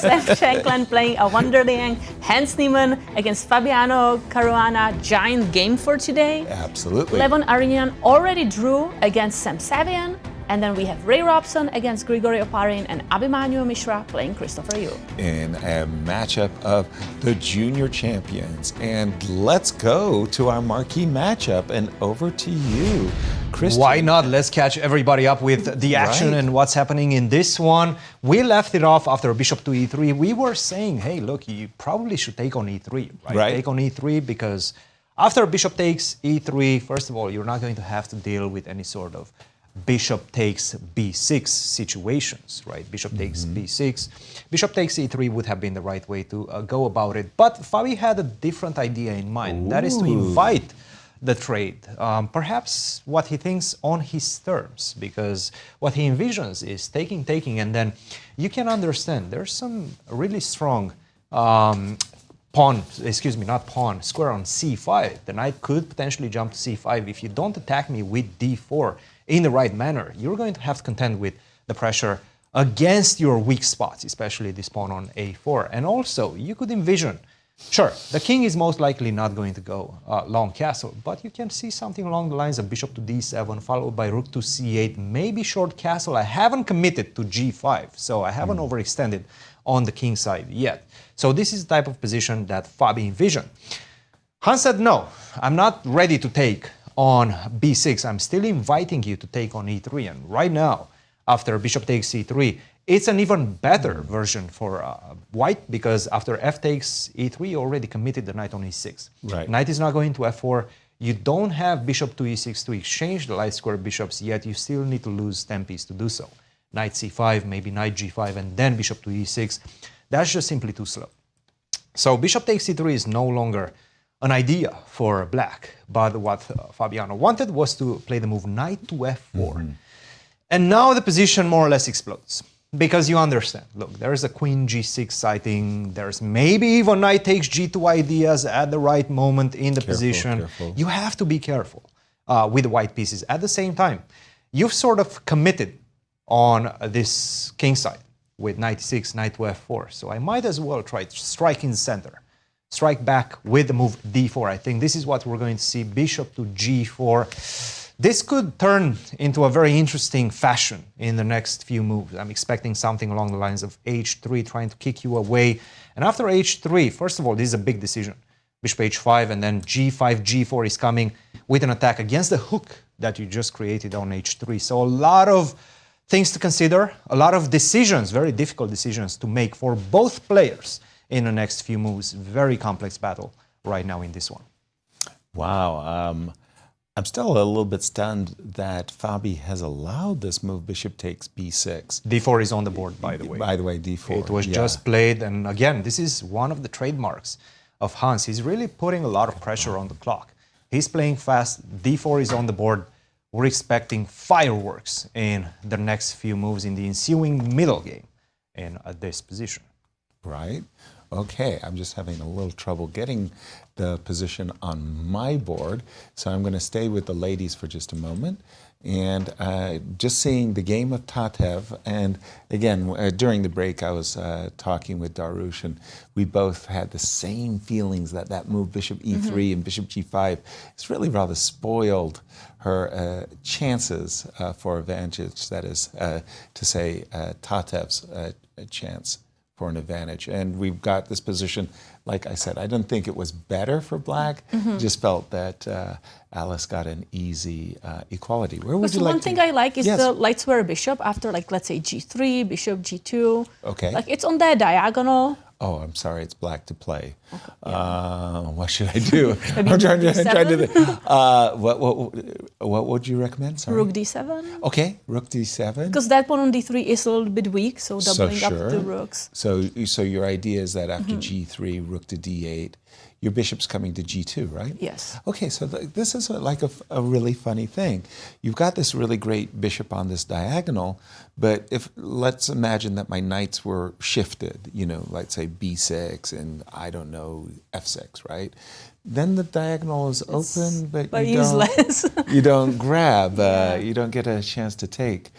So, Shankland playing Awonder Liang, Hans Niemann against Fabiano, Caruana, giant game for today. Absolutely. Levon Aronian already drew against Sevian. And then we have Ray Robson against Grigoriy Oparin and Abhimanyu Mishra playing Christopher Yu. In a matchup of the junior champions. And let's go to our marquee matchup, and over to you, Cristian. Why not? Let's catch everybody up with the action Right. and what's happening in this one. We left it off after bishop to e3. We were saying, hey, look, you probably should take on e3, right? Take on e3 because after bishop takes e3, first of all, you're not going to have to deal with any sort of bishop takes b6 situations, right? Bishop takes b6. Bishop takes e3 would have been the right way to go about it. But Fabi had a different idea in mind. That is to invite the trade. Perhaps what he thinks on his terms, because what he envisions is taking, and then you can understand there's some really strong square on c5. The knight could potentially jump to c5. If you don't attack me with d4 in the right manner, you're going to have to contend with the pressure against your weak spots, especially this pawn on a4. And also, you could envision, sure, the king is most likely not going to go long castle, but you can see something along the lines of bishop to d7, followed by rook to c8, maybe short castle. I haven't committed to g5, so I haven't overextended on the king side yet. So this is the type of position that Fabi envisioned. Hans said, no, I'm not ready to take on b6, I'm still inviting you to take on e3. And right now, after bishop takes e3, it's an even better version for white, because after f takes e3, you already committed the knight on e6. Right. Knight is not going to f4. You don't have bishop to e6 to exchange the light square bishops, yet you still need to lose 10 pieces to do so. Knight c5, maybe knight g5, and then bishop to e6. That's just simply too slow. So bishop takes e3 is no longer an idea for black, but what Fabiano wanted was to play the move knight to f4. And now the position more or less explodes, because you understand, look, there's a queen g6 sighting, there's maybe even knight takes g2 ideas at the right moment in the position. Careful. You have to be careful with the white pieces. At the same time, you've sort of committed on this king side with knight e6, knight to f4. So I might as well try to strike in the center. Strike back with the move d4. I think this is what we're going to see, bishop to g4. This could turn into a very interesting fashion in the next few moves. I'm expecting something along the lines of h3, trying to kick you away. And after h3, first of all, this is a big decision. Bishop h5, and then g5, g4 is coming with an attack against the hook that you just created on h3. So a lot of things to consider, a lot of decisions, very difficult decisions to make for both players in the next few moves. Very complex battle right now in this one. Wow. I'm still a little bit stunned that Fabi has allowed this move, bishop takes b6. d4 is on the board, by the way. By the way, d4. It was just played, and again, this is one of the trademarks of Hans. He's really putting a lot of pressure on the clock. He's playing fast, d4 is on the board. We're expecting fireworks in the next few moves in the ensuing middle game in this position. Right. Okay, I'm just having a little trouble getting the position on my board, so I'm going to stay with the ladies for just a moment. And just seeing the game of Tatev, and again, during the break I was talking with Darush, and we both had the same feelings that that move, bishop e3 and bishop g5, it's really rather spoiled her chances for advantage, that is to say Tatev's chance for an advantage. And we've got this position, like I said, I don't think it was better for black, just felt that Alice got an easy equality. Where would you like one thing I like is the light square bishop after, like, let's say g3, bishop g2. Okay. Like, it's on that diagonal. Oh, I'm sorry, it's black to play. What should I do? Maybe I'm trying to d7? what would you recommend? Sorry. Rook d7. Okay, rook d7. Because that pawn on d3 is a little bit weak, so doubling up the rooks. So your idea is that after g3, rook to d8, your bishop's coming to g2, right? Yes. Okay, so this is like a really funny thing. You've got this really great bishop on this diagonal, but if let's imagine that my knights were shifted, you know, let's say b6 and I don't know, f6, right? Then the diagonal is open, but you don't grab, you don't get a chance to take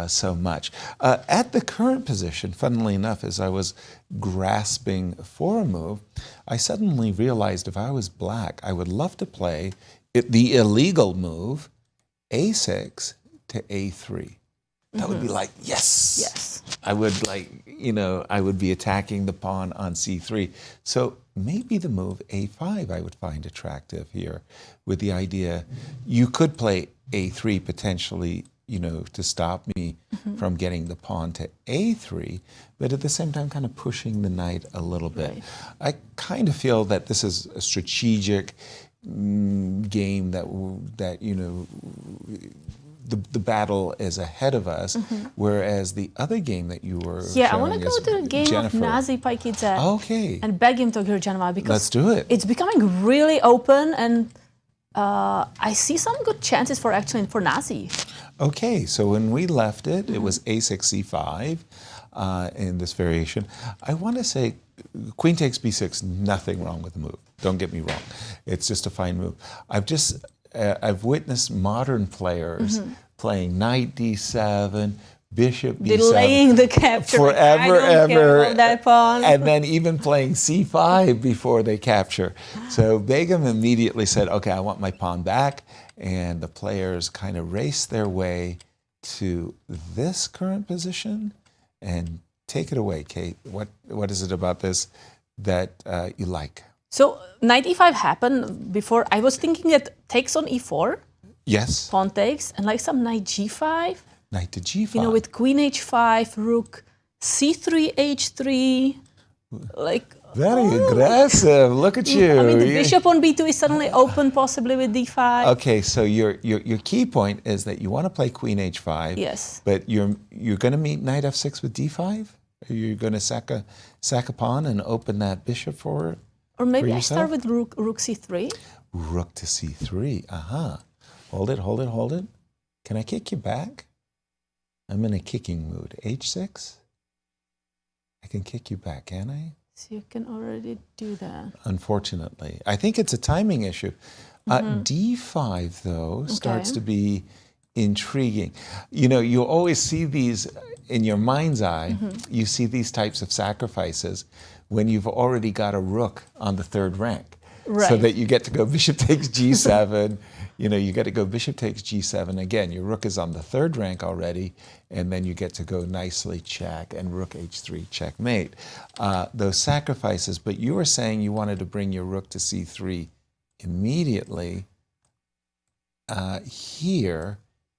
so much. At the current position, funnily enough, as I was grasping for a move, I suddenly realized if I was black, I would love to play the illegal move, a6 to a3. That would be like, yes. I would I would be attacking the pawn on c3. So maybe the move a5 I would find attractive here, with the idea you could play a3 potentially, you know, to stop me from getting the pawn to a3, but at the same time kind of pushing the knight a little bit. Right. I kind of feel that this is a strategic game that you know, the battle is ahead of us, whereas the other game that you were I want to go to the game Jennifer. of Nazi Paikidze and beg him to Girjanova, because let's do it. It's becoming really open, and I see some good chances for Nazi. Okay, so when we left it, it was a6, c5 in this variation. I want to say queen takes b6, nothing wrong with the move. Don't get me wrong. It's just a fine move. I've witnessed modern players playing knight d7, bishop b7. Delaying the capture. Forever, ever. That pawn. And then even playing c5 before they capture. So Begum immediately said, okay, I want my pawn back. And the players kind of race their way to this current position. And take it away, Kate. What is it about this that you like? So knight e5 happened before. I was thinking that takes on e4, Yes. pawn takes, and like some knight g5. Knight to g5. You know, with queen h5, rook c3, h3, like. Very aggressive. Look at you. I mean, the bishop on b2 is suddenly open, possibly with d5. Okay, so your key point is that you want to play queen h5. Yes. But you're going to meet knight f6 with d5? Are you going to sack a pawn and open that bishop for Or maybe for I start yourself? with rook c3. Rook to c3. Hold it, hold it, hold it. Can I kick you back? I'm in a kicking mood. h6? I can kick you back, can I? So you can already do that. Unfortunately. I think it's a timing issue. D5, though, starts to be intriguing. You know, you always see these in your mind's eye, you see these types of sacrifices when you've already got a rook on the third rank. Right. So that you get to go bishop takes g7, you know, you get to go bishop takes g7. Again, your rook is on the third rank already, and then you get to go nicely check and rook h3 checkmate. Those sacrifices, but you were saying you wanted to bring your rook to c3 immediately here,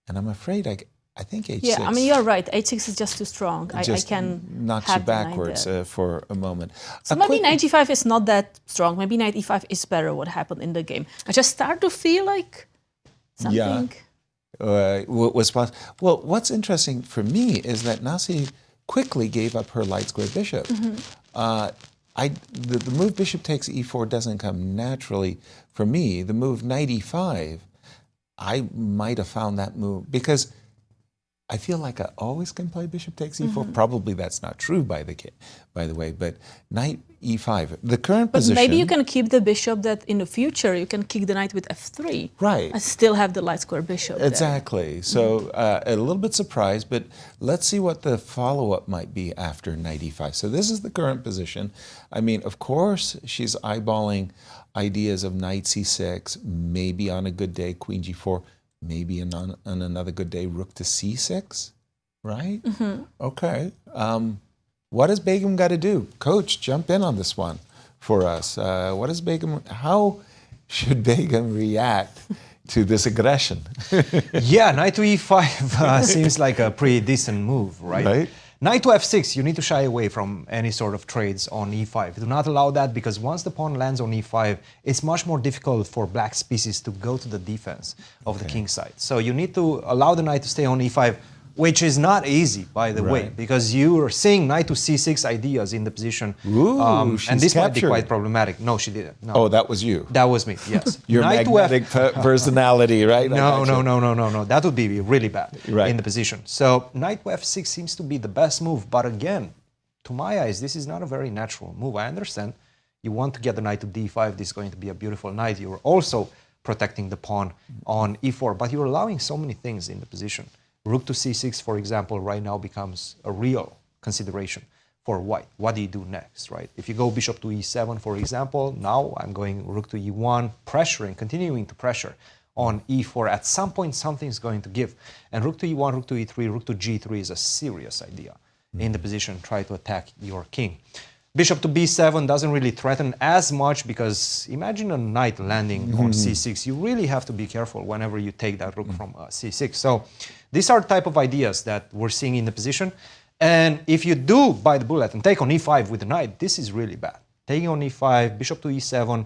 and I'm afraid I think h6. Yeah, I mean, you're right. h6 is just too strong. I can knocks you have the knight backwards there. for a moment. So maybe knight g5 is not that strong. Maybe knight e5 is better what happened in the game. I just start to feel like something. Was possible. Well, what's interesting for me is that Nasi quickly gave up her light square bishop. The move bishop takes e4 doesn't come naturally for me. The move knight e5, I might have found that move because I feel like I always can play bishop takes e4. Probably that's not true, by the way. But knight e5, the current position. Maybe you can keep the bishop that in the future you can kick the knight with f3. Right. And still have the light square bishop. Exactly. There. So a little bit surprised, but let's see what the follow-up might be after knight e5. So this is the current position. I mean, of course, she's eyeballing ideas of knight c6, maybe on a good day, queen g4. Maybe on another good day, rook to c6, right? Okay. What has Begum got to do? Coach, jump in on this one for us. What is Begum? How should Begum react to this aggression? Yeah, knight to e5 seems like a pretty decent move, right? Knight to f6, you need to shy away from any sort of trades on e5. Do not allow that because once the pawn lands on e5, it's much more difficult for black species to go to the defense of the king side. So you need to allow the knight to stay on e5, which is not easy, by the way, because you are seeing knight to c6 ideas in the position. Ooh, and this might be captured. quite problematic. No, she didn't. No. Oh, that was you. That was me, yes. Your Knight to magnetic personality, right? No. That would be really bad Right. in the position. So knight to f6 seems to be the best move. But again, to my eyes, this is not a very natural move. I understand you want to get the knight to d5. This is going to be a beautiful knight. You're also protecting the pawn on e4. But you're allowing so many things in the position. Rook to c6, for example, right now becomes a real consideration for white. What do you do next, right? If you go bishop to e7, for example, now I'm going rook to e1, pressuring, continuing to pressure on e4. At some point, something's going to give. And rook to e1, rook to e3, rook to g3 is a serious idea in the position. Try to attack your king. Bishop to b7 doesn't really threaten as much because imagine a knight landing on c6. You really have to be careful whenever you take that rook from c6. So these are the type of ideas that we're seeing in the position. And if you do bite the bullet and take on e5 with the knight, this is really bad. Taking on e5, bishop to e7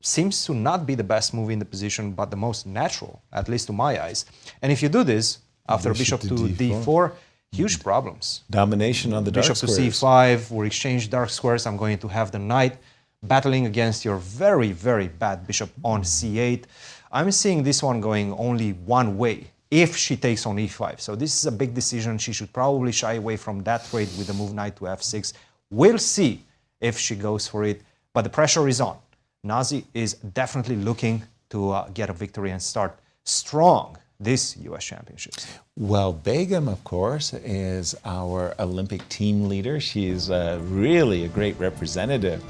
seems to not be the best move in the position, but the most natural, at least to my eyes. And if you do this after bishop to d4, huge problems. Domination on the dark Bishop squares. to c5, we're exchanging dark squares. I'm going to have the knight battling against your very, very bad bishop on c8. I'm seeing this one going only one way if she takes on e5. So this is a big decision. She should probably shy away from that trade with the move knight to f6. We'll see if she goes for it, but the pressure is on. Nazi is definitely looking to get a victory and start strong this U.S. Championships. Well, Begum, of course, is our Olympic team leader. She's really a great representative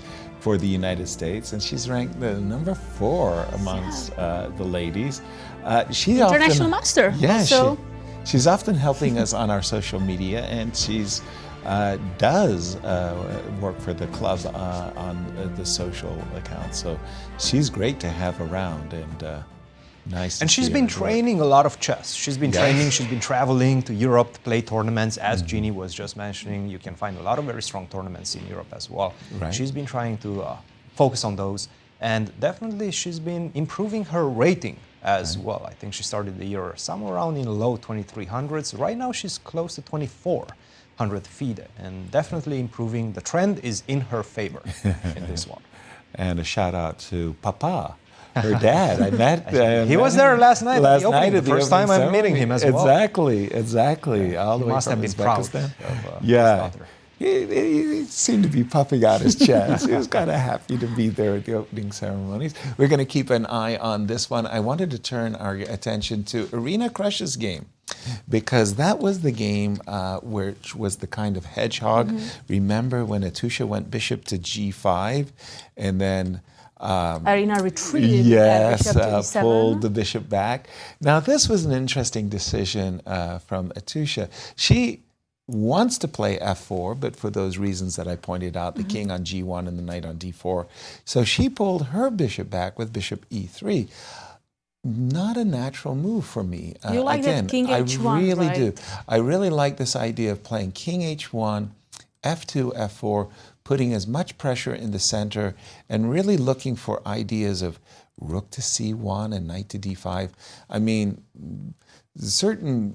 for the United States, and she's ranked the number 4 amongst the ladies. She's international master. Yeah, so she's often helping us on our social media, and she's does work for the club on the social account. So she's great to have around, and nice. And she's been training a lot of chess. She's been training, she's been traveling to Europe to play tournaments. As Jeannie was just mentioning, you can find a lot of very strong tournaments in Europe as well. Right. She's been trying to focus on those. And definitely she's been improving her rating as well. I think she started the year somewhere around in low 2300s. Right now she's close to 2400 FIDE, and definitely improving. The trend is in her favor in this one. And a shout out to Papa, her dad. I met. He was there last night. Last at the opening, night, the first time I'm meeting him as well. Exactly. Yeah. All the He way must from have been proud Uzbekistan. of his Yeah. daughter. He seemed to be puffing out his chest. He was kind of happy to be there at the opening ceremonies. We're going to keep an eye on this one. I wanted to turn our attention to Arena Crush's game, because that was the game which was the kind of hedgehog. Remember when Atousa went bishop to g5, and then Arena retreated. yes, bishop to e7. pulled the bishop back. Now this was an interesting decision from Atousa. She wants to play f4, but for those reasons that I pointed out, the king on g1 and the knight on d4. So she pulled her bishop back with bishop e3. Not a natural move for me. You like again, that king h1, I really right? do. I really like this idea of playing king h1, f2, f4, putting as much pressure in the center, and really looking for ideas of rook to c1 and knight to d5. I mean, certain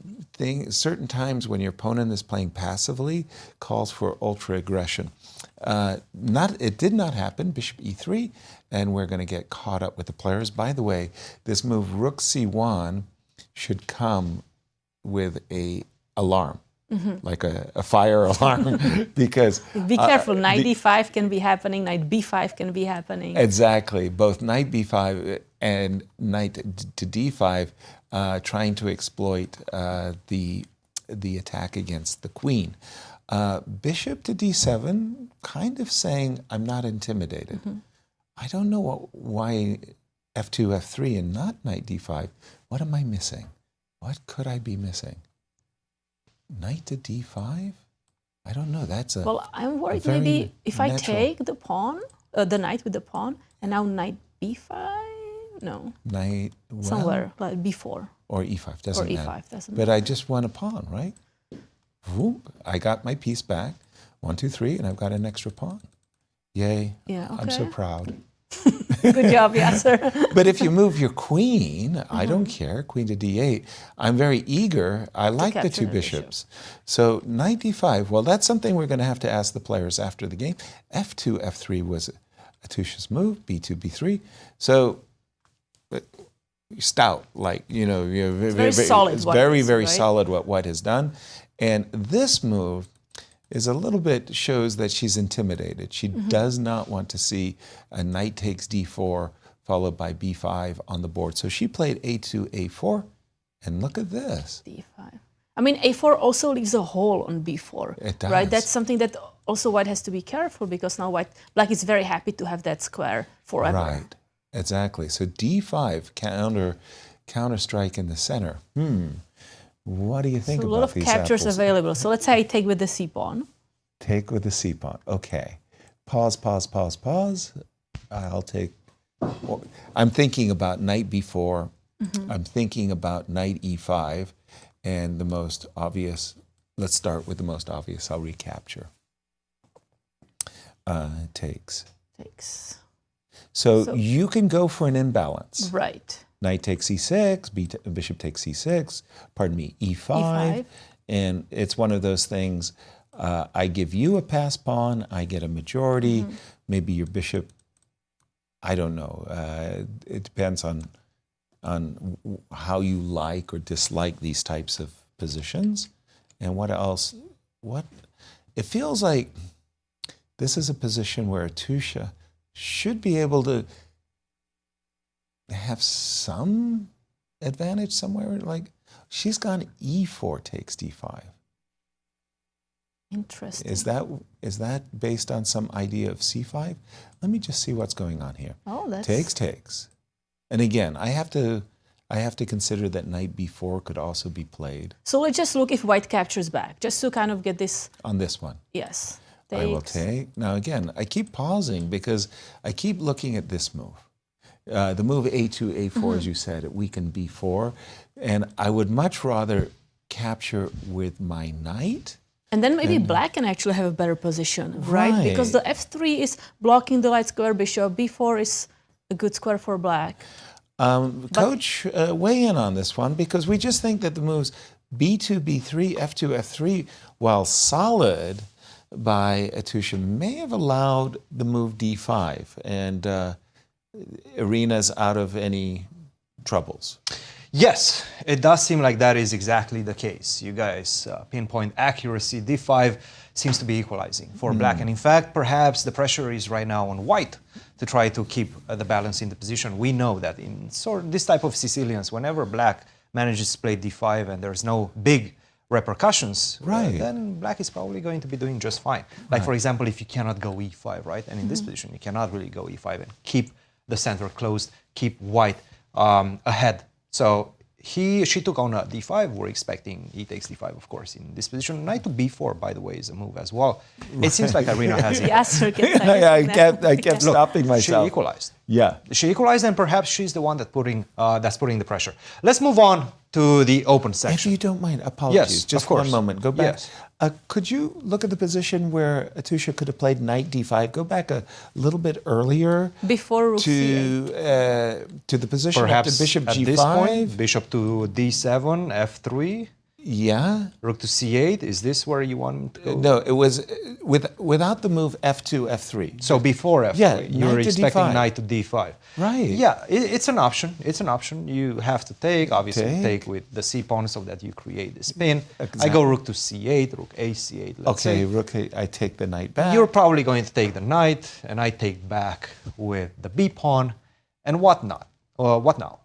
times when your opponent is playing passively calls for ultra aggression. It did not happen. Bishop e3, and we're going to get caught up with the players. By the way, this move rook c1 should come with a alarm, like a fire alarm, because Be careful, knight d5 can be happening, knight b5 can be happening. exactly, both knight b5 and knight to d5, trying to exploit the attack against the queen. Bishop to d7, kind of saying, I'm not intimidated. I don't know why f2, f3, and not knight d5. What am I missing? What could I be missing? Knight to d5? I don't know. That's a Well, I'm worried very maybe if I natural. take the pawn, the knight with the pawn, and now knight b5, no, knight, well, somewhere like b4 or e5, doesn't or matter. e5 doesn't But matter. I just won a pawn, right? Whoop, I got my piece back. 1, 2, 3, and I've got an extra pawn. Yay. Yeah, I'm so okay. proud. Good job, Yasser. But if you move your queen, I don't care, queen to d8. I'm very eager. I like the capture two the bishops. So knight d5, well, that's something we're going to have to ask the players after the game. f2, f3 was Atousa's move, b2, b3. So stout, like, very solid It's what very, is, very right? solid what White has done. And this move is a little bit, shows that she's intimidated. She does not want to see a knight takes d4 followed by b5 on the board. So she played a2, a4, and look at this. d5. I mean, a4 also leaves a hole on b4. It does. Right? That's something that also White has to be careful, because now Black is very happy to have that square forever. Right, exactly. So d5, counter strike in the center. What do you think So a about lot of these captures apples? available. So let's say I take with the c-pawn. Take with the c-pawn. Okay. Pause, pause, pause, pause. I'll take... Well, I'm thinking about knight b4. I'm thinking about knight e5. And the most obvious... Let's start with the most obvious. I'll recapture. Takes. Takes. So you can go for an imbalance. Right. Knight takes e6, bishop takes e6, pardon me, e5. E5. And it's one of those things, I give you a pass pawn, I get a majority, maybe your bishop, I don't know. It depends on how you like or dislike these types of positions. And what else? It feels like this is a position where Atousa should be able to have some advantage somewhere. Like, she's gone e4 takes d5. Interesting. Is that based on some idea of c5? Let me just see what's going on here. Oh, that's... Takes. And again, I have to I have to consider that knight b4 could also be played. So let's just look if white captures back, just to kind of get this. On this one. Yes. I will take. Now again, I keep pausing because I keep looking at this move. The move a2, a4, as you said, it weakened b4. And I would much rather capture with my knight. And then maybe black can actually have a better position, right? Because the f3 is blocking the light square bishop. b4 is a good square for black. Coach, weigh in on this one, because we just think that the moves b2, b3, f2, f3, while solid by Atousa, may have allowed the move d5 and Arena's out of any troubles. Yes, it does seem like that is exactly the case. You guys pinpoint accuracy. d5 seems to be equalizing for black. And in fact, perhaps the pressure is right now on white to try to keep the balance in the position. We know that in this type of Sicilians, whenever black manages to play d5 and there's no big repercussions, then black is probably going to be doing just fine. Like, for example, if you cannot go e5, right? And in this position, you cannot really go e5 and keep the center closed, keep white ahead. So she took on a d5. We're expecting e takes d5, of course, in this position. Knight to b4, by the way, is a move as well. It seems like Arena has it. Yasser I kept stopping myself. She equalized. Yeah. She equalized, and perhaps she's the one that's putting the pressure. Let's move on to the open section. If you don't mind, apologies. Yes, just of course. one moment. Go back. Yes. Could you look at the position where Atousa could have played knight d5? Go back a little bit earlier. Before rook to the position perhaps after bishop at g5. This point, bishop to d7, f3. Yeah. Rook to c8. Is this where you want to go? No, it was without the move f2, f3. So before f3, Yeah, you're knight to expecting d5. knight to d5. Right. Yeah, it's an option. It's an option. You have to take, obviously, take with the c pawn so that you create the spin. Exactly. I go rook to c8, rook a c8. Let's say. Rook a, I take the knight back. You're probably going to take the knight, and I take back with the b pawn, and what not? What now?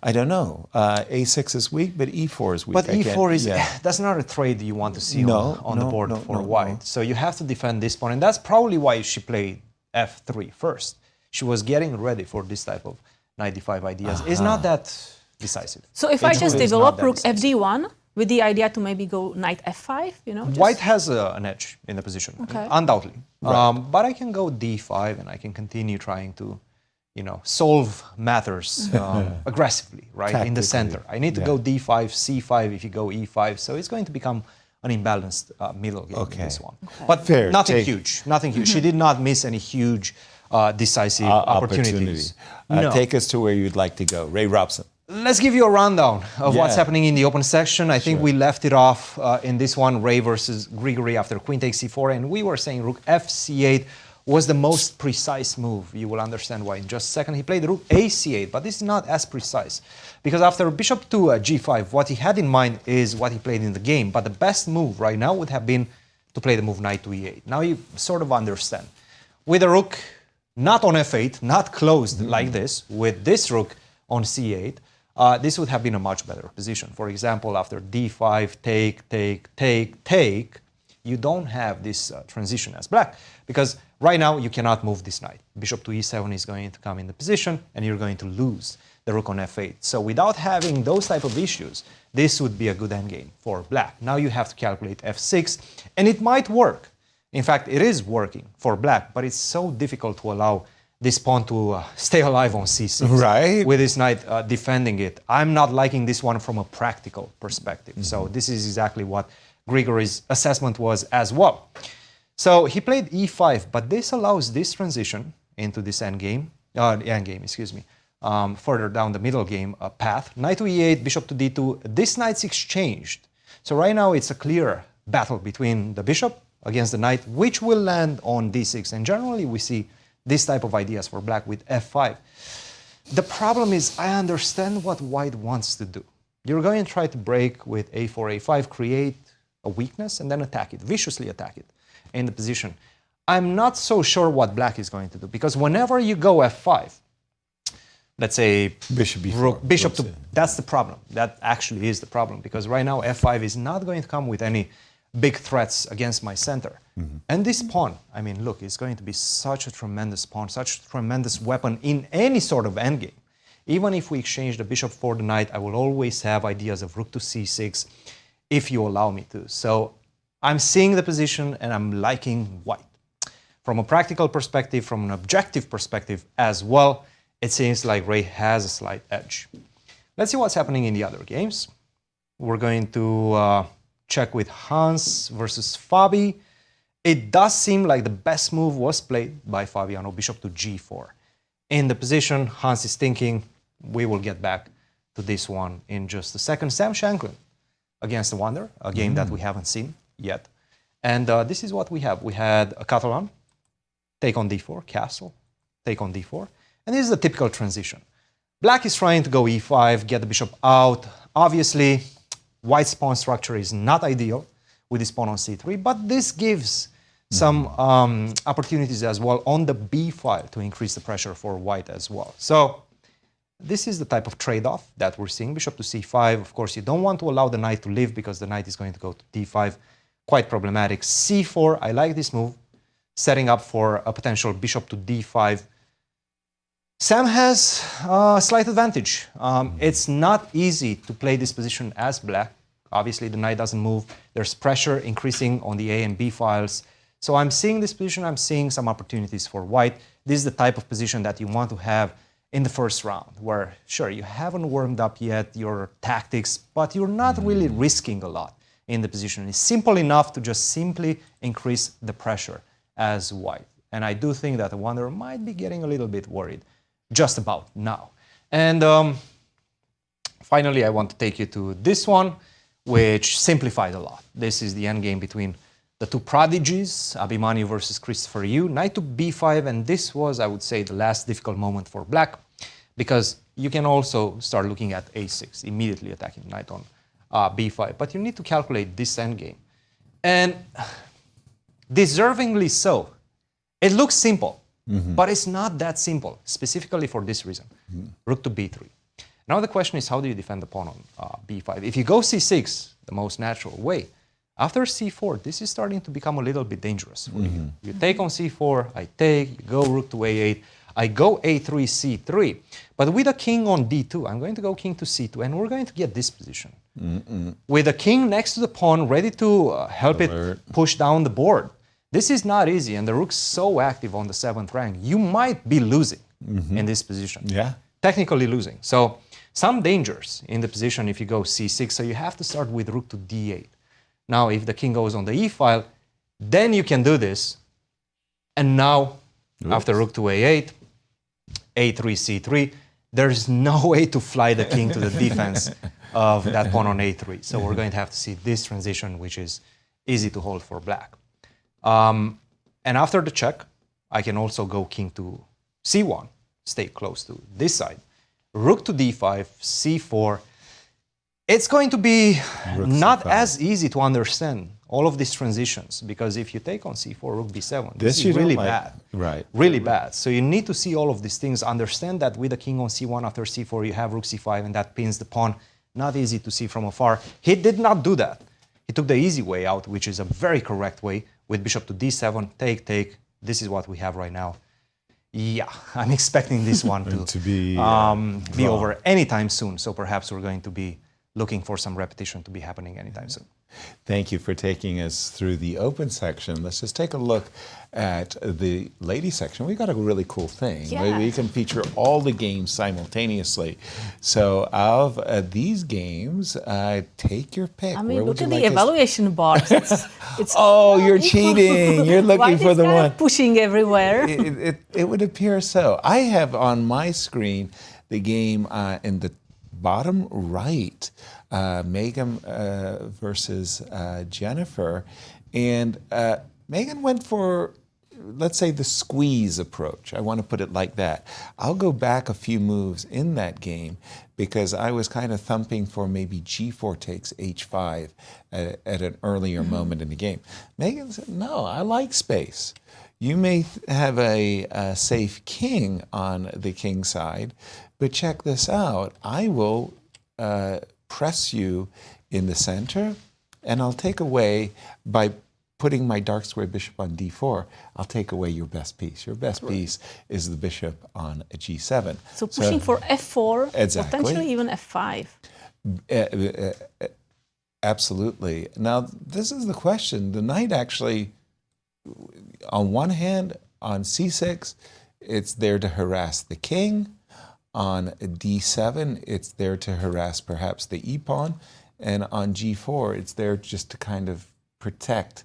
I don't know. A6 is weak, but e4 is weak. But e4 is that's not a trade you want to see on the board for white. So you have to defend this pawn, and that's probably why she played f3 first. She was getting ready for this type of knight d5 ideas. It's not that decisive. So if I just develop rook fd1 with the idea to maybe go knight f5, you know? White has an edge in the position, undoubtedly. But I can go d5, and I can continue trying to, solve matters aggressively, right, in the center. I need to go d5, c5 if you go e5, so it's going to become an imbalanced middle game in this one. But nothing huge, nothing huge. She did not miss any huge decisive opportunities. No. Take us to where you'd like to go. Ray Robson. Let's give you a rundown of what's happening in the open section. I think we left it off in this one, Ray versus Grigoriy after queen takes c4, and we were saying rook fc8 was the most precise move. You will understand why in just a second. He played rook a c8, but this is not as precise, because after bishop to g5, what he had in mind is what he played in the game, but the best move right now would have been to play the move knight to e8. Now you sort of understand. With a rook not on f8, not closed like this, with this rook on c8, this would have been a much better position. For example, after d5, take, you don't have this transition as black, because right now you cannot move this knight. Bishop to e7 is going to come in the position, and you're going to lose the rook on f8. So without having those type of issues, this would be a good endgame for black. Now you have to calculate f6, and it might work. In fact, it is working for black, but it's so difficult to allow this pawn to stay alive on c6 with this knight defending it. I'm not liking this one from a practical perspective. So this is exactly what Grigory's assessment was as well. So he played e5, but this allows this transition into this endgame, further down the middle game path. Knight to e8, bishop to d2. This knight's exchanged. So right now it's a clear battle between the bishop against the knight, which will land on d6. And generally we see this type of ideas for black with f5. The problem is, I understand what white wants to do. You're going to try to break with a4, a5, create a weakness, and then attack it, viciously attack it in the position. I'm not so sure what black is going to do, because whenever you go f5, let's say bishop b4, rook, bishop to, that's the problem. That actually is the problem, because right now f5 is not going to come with any big threats against my center. And this pawn, I mean, look, it's going to be such a tremendous pawn, such a tremendous weapon in any sort of endgame. Even if we exchange the bishop for the knight, I will always have ideas of rook to c6 if you allow me to. So I'm seeing the position and I'm liking white. From a practical perspective, from an objective perspective as well, it seems like Ray has a slight edge. Let's see what's happening in the other games. We're going to check with Hans versus Fabi. It does seem like the best move was played by Fabiano, bishop to g4. In the position, Hans is thinking, we will get back to this one in just a second. Sam Shankland against Awonder, a game that we haven't seen yet. And this is what we have. We had a Catalan, take on d4, castle, take on d4. And this is the typical transition. Black is trying to go e5, get the bishop out. Obviously, white's pawn structure is not ideal with this pawn on c3, but this gives some opportunities as well on the b file to increase the pressure for white as well. So this is the type of trade-off that we're seeing. Bishop to c5. Of course, you don't want to allow the knight to live because the knight is going to go to d5. Quite problematic. c4, I like this move, setting up for a potential bishop to d5. Sam has a slight advantage. It's not easy to play this position as black. Obviously, the knight doesn't move. There's pressure increasing on the A and B files. So I'm seeing this position. I'm seeing some opportunities for white. This is the type of position that you want to have in the first round, where, sure, you haven't warmed up yet your tactics, but you're not really risking a lot in the position. It's simple enough to just simply increase the pressure as white. And I do think that Awonder might be getting a little bit worried just about now. And finally, I want to take you to this one, which simplified a lot. This is the endgame between the two prodigies, Abhimanyu versus Christopher Yu. Knight to b5, and this was, I would say, the last difficult moment for black, because you can also start looking at a6, immediately attacking knight on b5. But you need to calculate this endgame. And deservingly so. It looks simple, but it's not that simple, specifically for this reason. Rook to b3. Now the question is, how do you defend the pawn on b5? If you go c6, the most natural way, after c4, this is starting to become a little bit dangerous for you. You take on c4, I take, you go rook to a8, I go a3, c3. But with a king on d2, I'm going to go king to c2, and we're going to get this position. With a king next to the pawn, ready to help it push down the board. This is not easy, and the rook's so active on the 7th rank, you might be losing in this position. Yeah. Technically losing. So some dangers in the position if you go c6, so you have to start with rook to d8. Now, if the king goes on the e file, then you can do this. And now, after rook to a8, a3, c3, there's no way to fly the king to the defense of that pawn on a3. So we're going to have to see this transition, which is easy to hold for black. And after the check, I can also go king to c1, stay close to this side. Rook to d5, c4. It's going to be not as easy to understand all of these transitions, because if you take on c4, rook b7, this is really bad. Right. Really bad. So you need to see all of these things, understand that with the king on c1, after c4, you have rook c5, and that pins the pawn. Not easy to see from afar. He did not do that. He took the easy way out, which is a very correct way, with bishop to d7, take, take. This is what we have right now. Yeah, I'm expecting this one to be over anytime soon. So perhaps we're going to be looking for some repetition to be happening anytime soon. Thank you for taking us through the open section. Let's just take a look at the lady section. We got a really cool thing. Yeah. We can feature all the games simultaneously. So of these games, take your pick. I mean, look at the evaluation box. It's oh, you're cheating. You're looking for the one. Pushing everywhere. It would appear so. I have on my screen the game in the bottom right, Megan versus Jennifer. And Megan went for, let's say, the squeeze approach. I want to put it like that. I'll go back a few moves in that game because I was kind of thumping for maybe g4 takes h5 at an earlier moment in the game. Megan said, no, I like space. You may have a safe king on the king side, but check this out. I will press you in the center, and I'll take away by putting my dark square bishop on d4, I'll take away your best piece. Your best piece is the bishop on g7. So pushing for f4, Exactly. potentially even f5. Absolutely. Now, this is the question. The knight actually, on one hand, on c6, it's there to harass the king. On d7, it's there to harass perhaps the e-pawn. And on g4, it's there just to kind of protect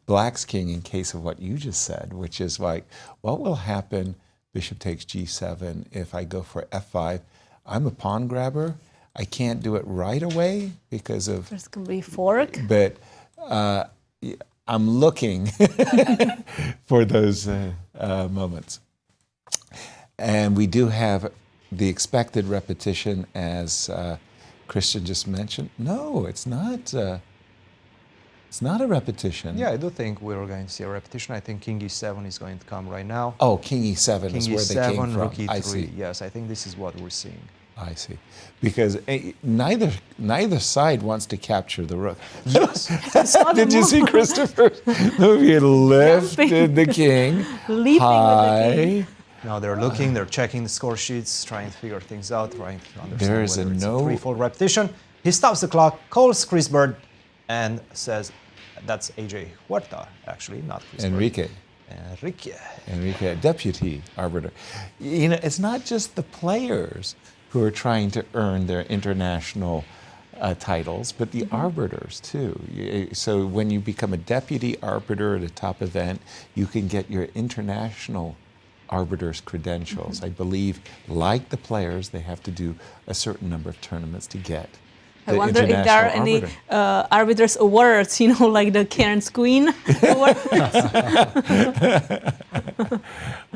black's king in case of what you just said, which is like, what will happen, bishop takes g7, if I go for f5? I'm a pawn grabber. I can't do it right away because of... There's going to be fork. But I'm looking for those moments. And we do have the expected repetition, as Cristian just mentioned. No, it's not. It's not a repetition. Yeah, I do think we're going to see a repetition. I think king e7 is going to come right now. Oh, king e7 King is where e7, they came from. rook e3. I see. Yes, I think this is what we're seeing. I see. Because neither side wants to capture the rook. Yes. Did you see Christopher? He lifted the king Leaping high. with the king. Now they're looking, they're checking the score sheets, trying to figure things out, trying to understand There is whether it's no- a threefold repetition. He stops the clock, calls Chris Bird, and says, that's AJ Huerta, actually, not Chris Enrique. Bird. Enrique, deputy arbiter. You know, it's not just the players who are trying to earn their international titles, but the arbiters too. So when you become a deputy arbiter at a top event, you can get your international arbiters' credentials. I believe, like the players, they have to do a certain number of tournaments to get I the wonder if there are any arbiter. arbiters' awards, like the Karen's Queen award.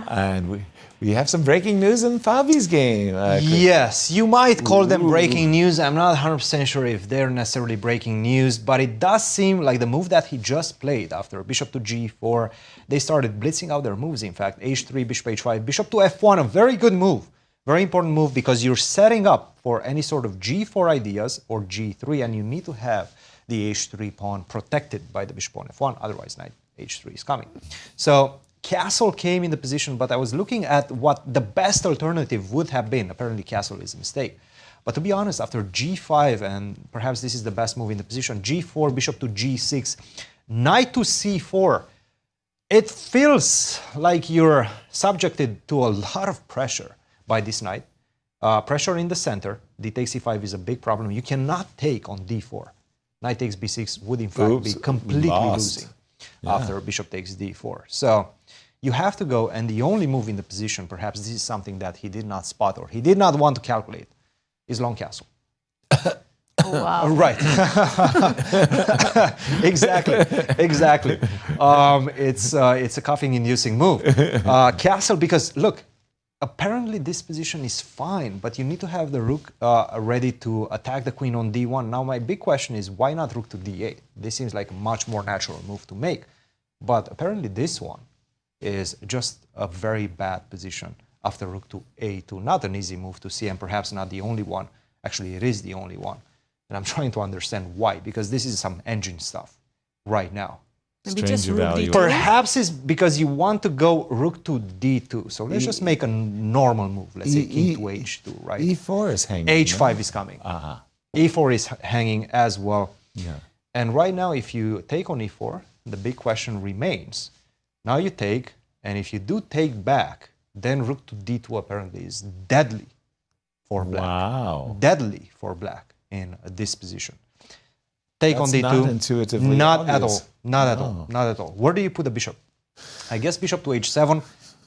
And we have some breaking news in Fabi's game. Yes, you might call them breaking news. I'm not 100% sure if they're necessarily breaking news, but it does seem like the move that he just played after bishop to g4, they started blitzing out their moves, in fact. h3, bishop h5, bishop to f1, a very good move. Very important move because you're setting up for any sort of g4 ideas or g3, and you need to have the h3 pawn protected by the bishop on f1, otherwise knight h3 is coming. So castle came in the position, but I was looking at what the best alternative would have been. Apparently castle is a mistake. But to be honest, after g5, and perhaps this is the best move in the position, g4, bishop to g6, knight to c4, it feels like you're subjected to a lot of pressure by this knight. Pressure in the center. D takes c5 is a big problem. You cannot take on d4. Knight takes b6 would in fact be completely losing after bishop takes d4. So you have to go, and the only move in the position, perhaps this is something that he did not spot or he did not want to calculate, is long castle. Oh, wow. Right. Exactly. It's a coughing-inducing move. Castle, because look, apparently this position is fine, but you need to have the rook ready to attack the queen on d1. Now my big question is, why not rook to d8? This seems like a much more natural move to make. But apparently this one is just a very bad position after rook to a2. Not an easy move to see, and perhaps not the only one. Actually, it is the only one. And I'm trying to understand why, because this is some engine stuff right now. Maybe just rook evaluation. d2. Perhaps it's because you want to go rook to d2. So let's just make a normal move. Let's say king to h2, right? e4 is hanging. h5 is coming. e4 is hanging as well. Yeah. And right now, if you take on e4, the big question remains. Now you take, and if you do take back, then rook to d2 apparently is deadly for black. Wow. Deadly for black in this position. Take That's on d2. not intuitively Not at obvious. all. Not at all. Not at all. Where do you put the bishop? I guess bishop to h7,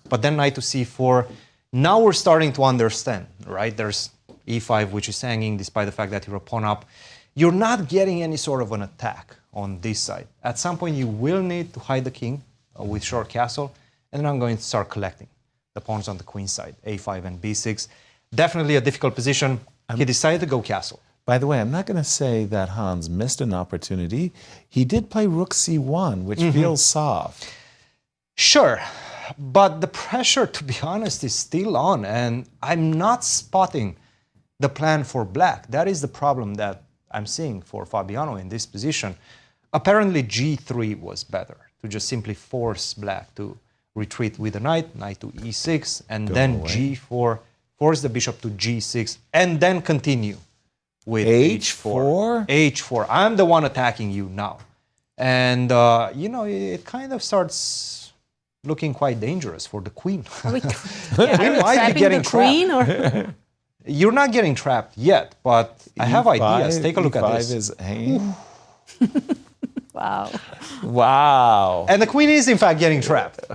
but then knight to c4. Now we're starting to understand, right? There's e5, which is hanging despite the fact that you're a pawn up. You're not getting any sort of an attack on this side. At some point, you will need to hide the king with short castle, and then I'm going to start collecting the pawns on the queen side, a5 and b6. Definitely a difficult position. He decided to go castle. By the way, I'm not going to say that Hans missed an opportunity. He did play rook c1, which feels soft. Sure, but the pressure, to be honest, is still on, and I'm not spotting the plan for black. That is the problem that I'm seeing for Fabiano in this position. Apparently g3 was better, to just simply force black to retreat with the knight to e6, and then g4, force the bishop to g6, and then continue with h4. h4. I'm the one attacking you now. And, you know, it kind of starts looking quite dangerous for the queen. Are we might be getting the queen, or? You're not getting trapped yet, but I have ideas. Take a look at this. E5 is hanging. Wow. Wow. And the queen is, in fact, getting trapped.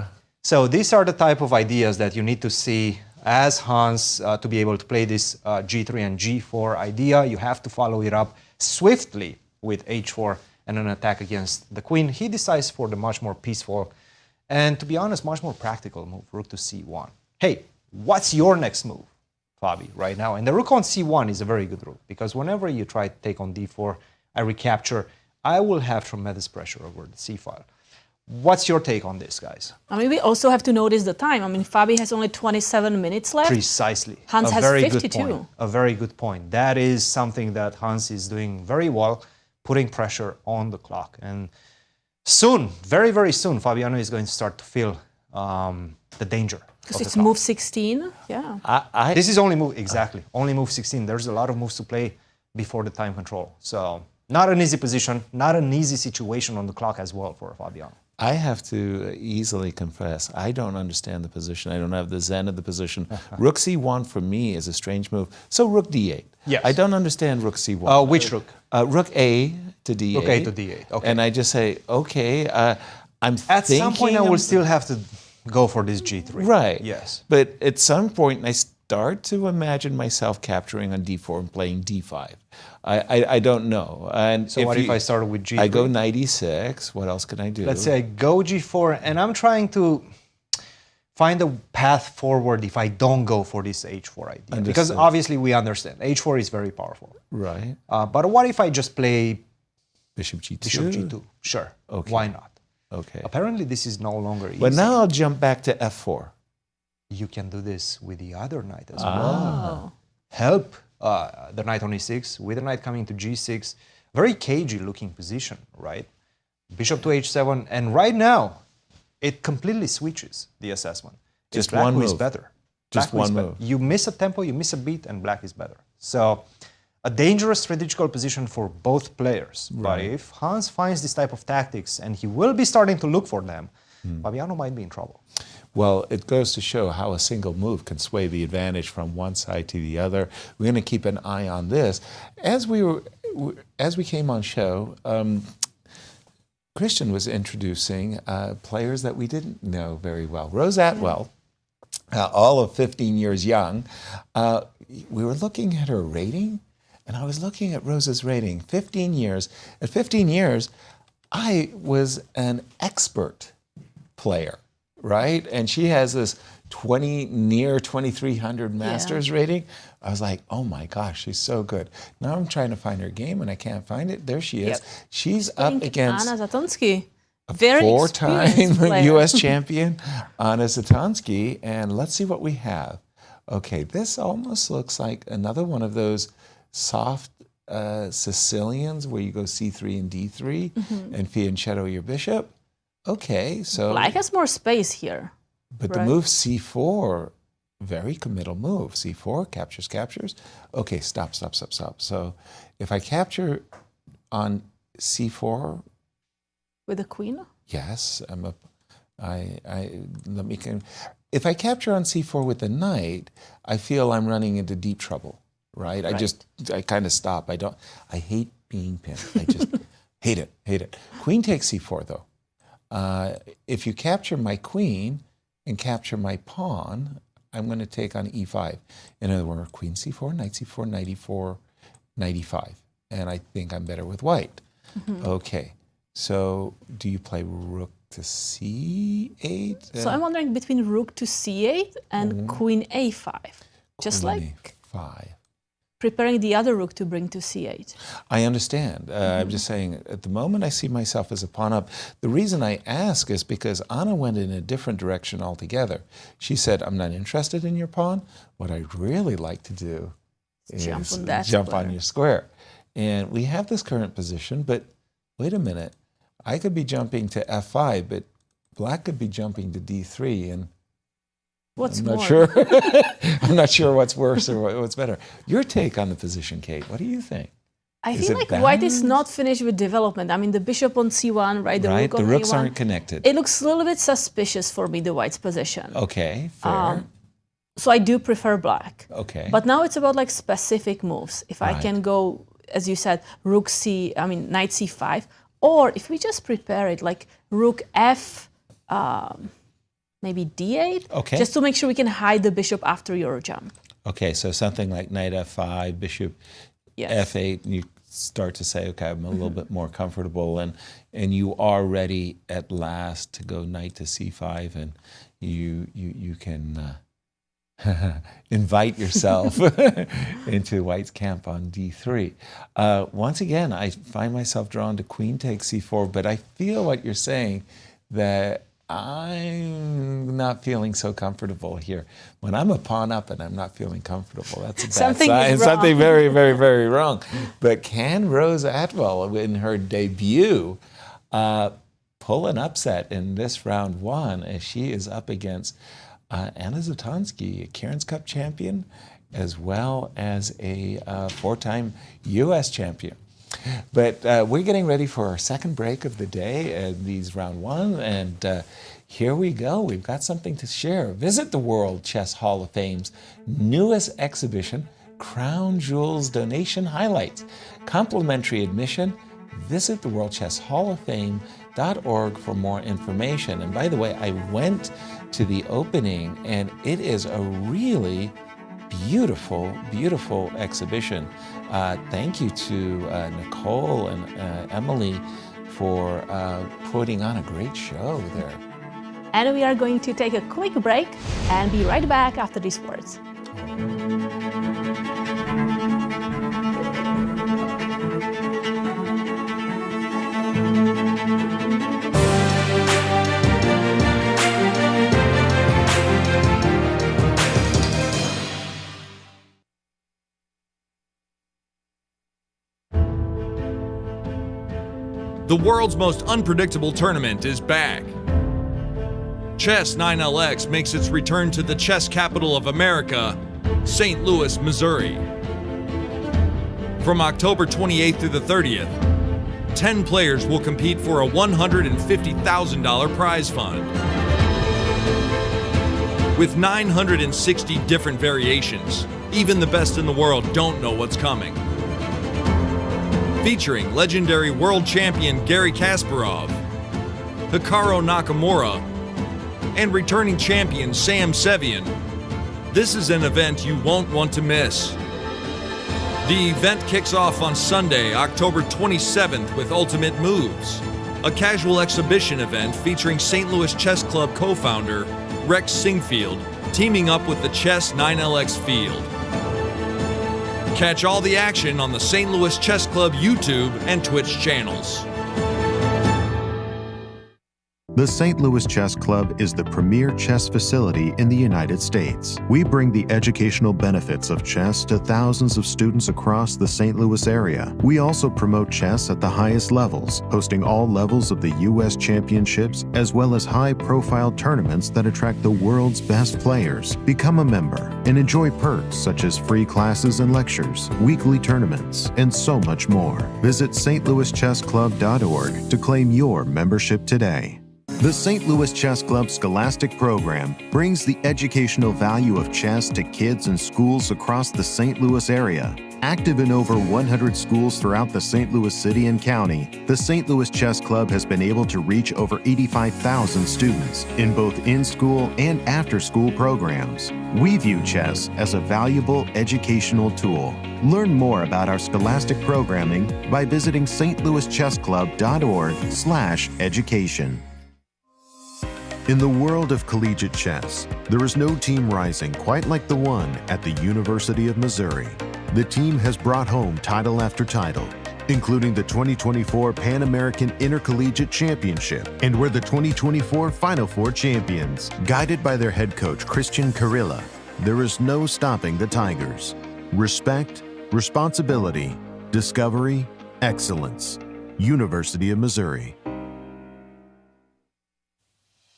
So these are the type of ideas that you need to see as Hans to be able to play this g3 and g4 idea. You have to follow it up swiftly with h4 and an attack against the queen. He decides for the much more peaceful and, to be honest, much more practical move, rook to c1. Hey, what's your next move, Fabi, right now? And the rook on c1 is a very good rook, because whenever you try to take on d4, I recapture, I will have tremendous pressure over the c file. What's your take on this, guys? I mean, we also have to notice the time. I mean, Fabi has only 27 minutes left. Precisely. Hans has very 52. Good point. A very good point. That is something that Hans is doing very well, putting pressure on the clock. And soon, very, very soon, Fabiano is going to start to feel the danger. Because it's move 16, yeah. This is only move, exactly, only move 16. There's a lot of moves to play before the time control. So not an easy position, not an easy situation on the clock as well for Fabiano. I have to easily confess, I don't understand the position. I don't have the zen of the position. Rook c1 for me is a strange move. So rook d8. Yes. I don't understand rook c1. Which rook? Rook a to d8. Rook a to d8, okay. And I just say, okay, I'm At some point I will still have to go for this g3. Right. Yes. But at some point I start to imagine myself capturing on d4 and playing d5. I don't know. And so what if I started with g3? I go knight e6. What else can I do? Let's say I go g4, and I'm trying to find a path forward if I don't go for this h4 idea. Understood. Because obviously we understand h4 is very powerful. Right. But what if I just play bishop g2? Bishop g2. Sure. Okay. Why not? Okay. Apparently this is no longer easy. But now I'll jump back to f4. You can do this with the other knight as well. Help the knight on e6, with the knight coming to g6. Very cagey looking position, right? Bishop to h7, and right now it completely switches the assessment. Just black one who is move. better. Just Black who is one better. move. You miss a tempo, you miss a beat, and black is better. So a dangerous strategical position for both players. Right. But if Hans finds this type of tactics, and he will be starting to look for them, Fabiano might be in trouble. Well, it goes to show how a single move can sway the advantage from one side to the other. We're going to keep an eye on this. As we came on show, Cristian was introducing players that we didn't know very well. Rose Atwell, all of 15 years young. We were looking at her rating, and I was looking at Rose's rating. 15 years. At 15 years, I was an expert player. Right? And she has this near 2,300 Masters rating. I was like, oh my gosh, she's so good. Now I'm trying to find her game and I can't find it. There she is. She's up against Anna Zatonsky. a Very four-time player. U.S. champion, Anna Zatonsky. And let's see what we have. Okay, this almost looks like another one of those soft Sicilians where you go c3 and d3 and fianchetto your bishop. Okay, so... Black has more space here. But right? the move c4, very committal move. c4, captures. Okay, stop. So if I capture on c4... With the queen? Yes, if I capture on c4 with the knight, I feel I'm running into deep trouble, right? I kind of stop. I hate being pinned. I just hate it. Queen takes c4 though. If you capture my queen and capture my pawn, I'm going to take on e5. In other words, queen c4, knight c4, knight e4, knight e5. And I think I'm better with white. Okay, so do you play rook to c8? So I'm wondering between rook to c8 and queen a5. Just Queen like a5. preparing the other rook to bring to c8. I understand. I'm just saying, at the moment I see myself as a pawn up. The reason I ask is because Anna went in a different direction altogether. She said, I'm not interested in your pawn. What I'd really like to do is Jump on that jump square. on your square. And we have this current position, but wait a minute. I could be jumping to f5, but black could be jumping to d3, and I'm not sure. I'm not sure what's worse or what's better. Your take on the position, Kate? What do you think? I feel like white is not finished with development. I mean, the bishop on c1, right? The rook on rooks a1. aren't connected. It looks a little bit suspicious for me, the white's position. Okay, fair. So I do prefer black. Okay. But now it's about like specific moves. If I can go, as you said, knight c5, or if we just prepare it like rook f, maybe d8, okay, just to make sure we can hide the bishop after your jump. Okay, so something like knight f5, bishop f8, and you start to say, okay, I'm a little bit more comfortable, and you are ready at last to go knight to c5, and you can invite yourself into white's camp on d3. Once again, I find myself drawn to queen takes c4, but I feel what you're saying, that I'm not feeling so comfortable here. When I'm a pawn up and I'm not feeling comfortable, that's a bad sign. Something very, very, very wrong. But can Rose Atwell, in her debut, pull an upset in this round one, as she is up against Anna Zatonski, a Cairns Cup champion, as well as a four-time U.S. champion. But we're getting ready for our second break of the day, these round one, and here we go. We've got something to share. Visit the World Chess Hall of Fame's newest exhibition, Crown Jewels Donation Highlights. Complimentary admission. Visit the World Chess Hall of Fame.org for more information. And by the way, I went to the opening, and it is a really beautiful, beautiful exhibition. Thank you to Nicole and Emily for putting on a great show there. And we are going to take a quick break and be right back after these words. The world's most unpredictable tournament is back. Chess 9LX makes its return to the chess capital of America, St. Louis, Missouri. From October 28th through the 30th, 10 players will compete for a $150,000 prize fund. With 960 different variations, even the best in the world don't know what's coming. Featuring legendary world champion Garry Kasparov, Hikaru Nakamura, and returning champion Sam Sevian, this is an event you won't want to miss. The event kicks off on Sunday, October 27th with Ultimate Moves, a casual exhibition event featuring St. Louis Chess Club co-founder Rex Singfield teaming up with the Chess 9LX field. Catch all the action on the St. Louis Chess Club YouTube and Twitch channels. The St. Louis Chess Club is the premier chess facility in the United States. We bring the educational benefits of chess to thousands of students across the St. Louis area. We also promote chess at the highest levels, hosting all levels of the U.S. championships, as well as high-profile tournaments that attract the world's best players. Become a member and enjoy perks such as free classes and lectures, weekly tournaments, and so much more. Visit stlouischessclub.org to claim your membership today. The St. Louis Chess Club Scholastic Program brings the educational value of chess to kids and schools across the St. Louis area. Active in over 100 schools throughout the St. Louis City and County, the St. Louis Chess Club has been able to reach over 85,000 students in both in-school and after-school programs. We view chess as a valuable educational tool. Learn more about our scholastic programming by visiting stlouischessclub.org/education. In the world of collegiate chess, there is no team rising quite like the one at the University of Missouri. The team has brought home title after title, including the 2024 Pan American Intercollegiate Championship, and were the 2024 Final Four champions. Guided by their head coach, Cristian Chirila, there is no stopping the Tigers. Respect, responsibility, discovery, excellence. University of Missouri.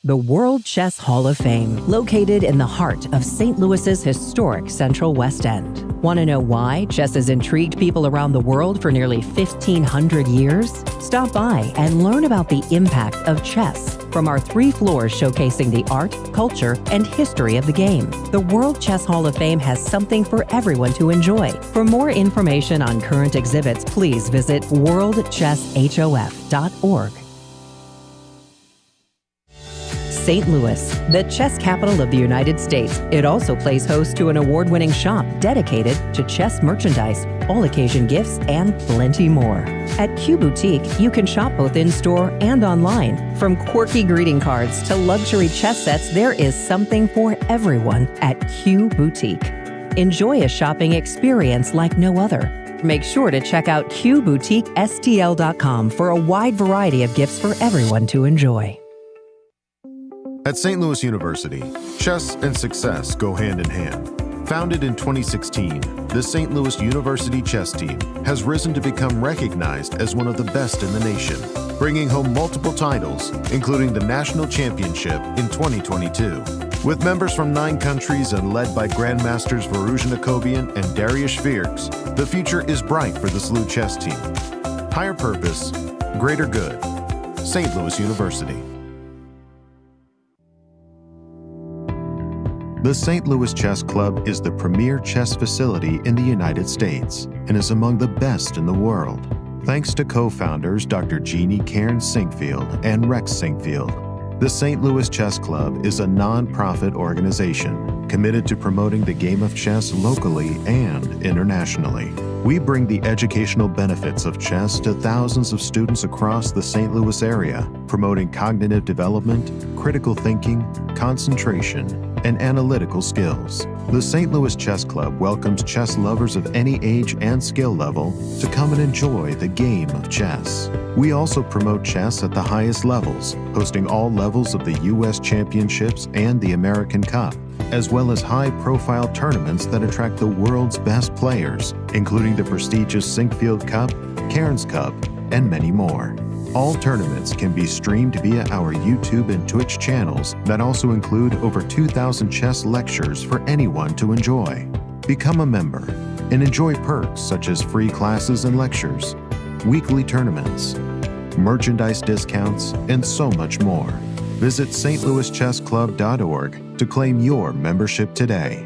the World Chess Hall of Fame, located in the heart of St. Louis's historic Central West End. Want to know why chess has intrigued people around the world for nearly 1,500 years? Stop by and learn about the impact of chess from our 3 floors showcasing the art, culture, and history of the game. The World Chess Hall of Fame has something for everyone to enjoy. For more information on current exhibits, please visit worldchesshof.org. St. Louis, the chess capital of the United States. It also plays host to an award-winning shop dedicated to chess merchandise, all-occasion gifts, and plenty more. At Q Boutique, you can shop both in-store and online. From quirky greeting cards to luxury chess sets, there is something for everyone at Q Boutique. Enjoy a shopping experience like no other. Make sure to check out QBoutiqueSTL.com for a wide variety of gifts for everyone to enjoy. At St. Louis University, chess and success go hand in hand. Founded in 2016, the St. Louis University chess team has risen to become recognized as one of the best in the nation, bringing home multiple titles, including the National Championship in 2022. With members from 9 countries and led by Grandmasters Varuzhin Akobian and Darius Shvirks, the future is bright for the SLU chess team. Higher purpose, greater good. St. Louis University. The St. Louis Chess Club is the premier chess facility in the United States and is among the best in the world. Thanks to co-founders Dr. Jeannie Cairns Sinkfield and Rex Sinkfield, the St. Louis Chess Club is a non-profit organization committed to promoting the game of chess locally and internationally. We bring the educational benefits of chess to thousands of students across the St. Louis area, promoting cognitive development, critical thinking, concentration, and analytical skills. The St. Louis Chess Club welcomes chess lovers of any age and skill level to come and enjoy the game of chess. We also promote chess at the highest levels, hosting all levels of the U.S. Championships and the American Cup, as well as high-profile tournaments that attract the world's best players, including the prestigious Sinkfield Cup, Cairns Cup, and many more. All tournaments can be streamed via our YouTube and Twitch channels that also include over 2,000 chess lectures for anyone to enjoy. Become a member and enjoy perks such as free classes and lectures, weekly tournaments, merchandise discounts, and so much more. Visit stlouischessclub.org to claim your membership today.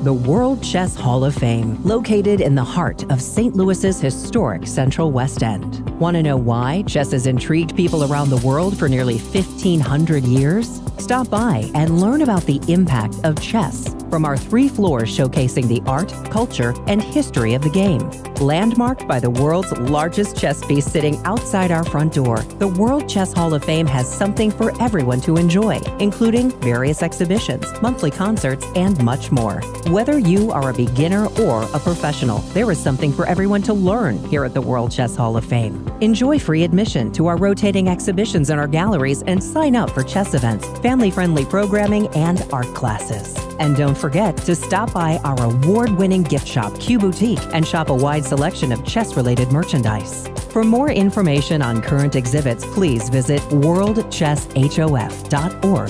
The World Chess Hall of Fame, located in the heart of St. Louis's historic Central West End. Want to know why chess has intrigued people around the world for nearly 1,500 years? Stop by and learn about the impact of chess from our 3 floors showcasing the art, culture, and history of the game. Landmarked by the world's largest chess piece sitting outside our front door, the World Chess Hall of Fame has something for everyone to enjoy, including various exhibitions, monthly concerts, and much more. Whether you are a beginner or a professional, there is something for everyone to learn here at the World Chess Hall of Fame. Enjoy free admission to our rotating exhibitions in our galleries and sign up for chess events, family-friendly programming, and art classes. And don't forget to stop by our award-winning gift shop, Q Boutique, and shop a wide selection of chess-related merchandise. For more information on current exhibits, please visit worldchesshof.org.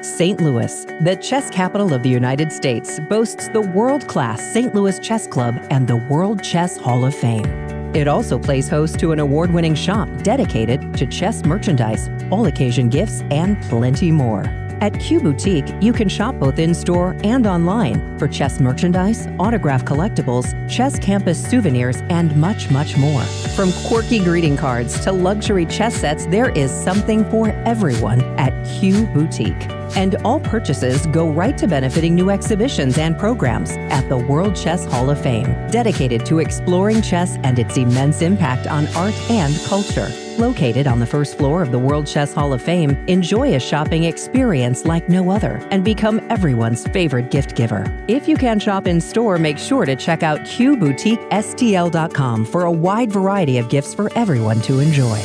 St. Louis, the chess capital of the United States, boasts the world-class St. Louis Chess Club and the World Chess Hall of Fame. It also plays host to an award-winning shop dedicated to chess merchandise, all-occasion gifts, and plenty more. At Q Boutique, you can shop both in-store and online for chess merchandise, autograph collectibles, chess campus souvenirs, and much, much more. From quirky greeting cards to luxury chess sets, there is something for everyone at Q Boutique. And all purchases go right to benefiting new exhibitions and programs at the World Chess Hall of Fame, dedicated to exploring chess and its immense impact on art and culture. Located on the first floor of the World Chess Hall of Fame, enjoy a shopping experience like no other and become everyone's favorite gift giver. If you can shop in store, make sure to check out QBoutiqueSTL.com for a wide variety of gifts for everyone to enjoy.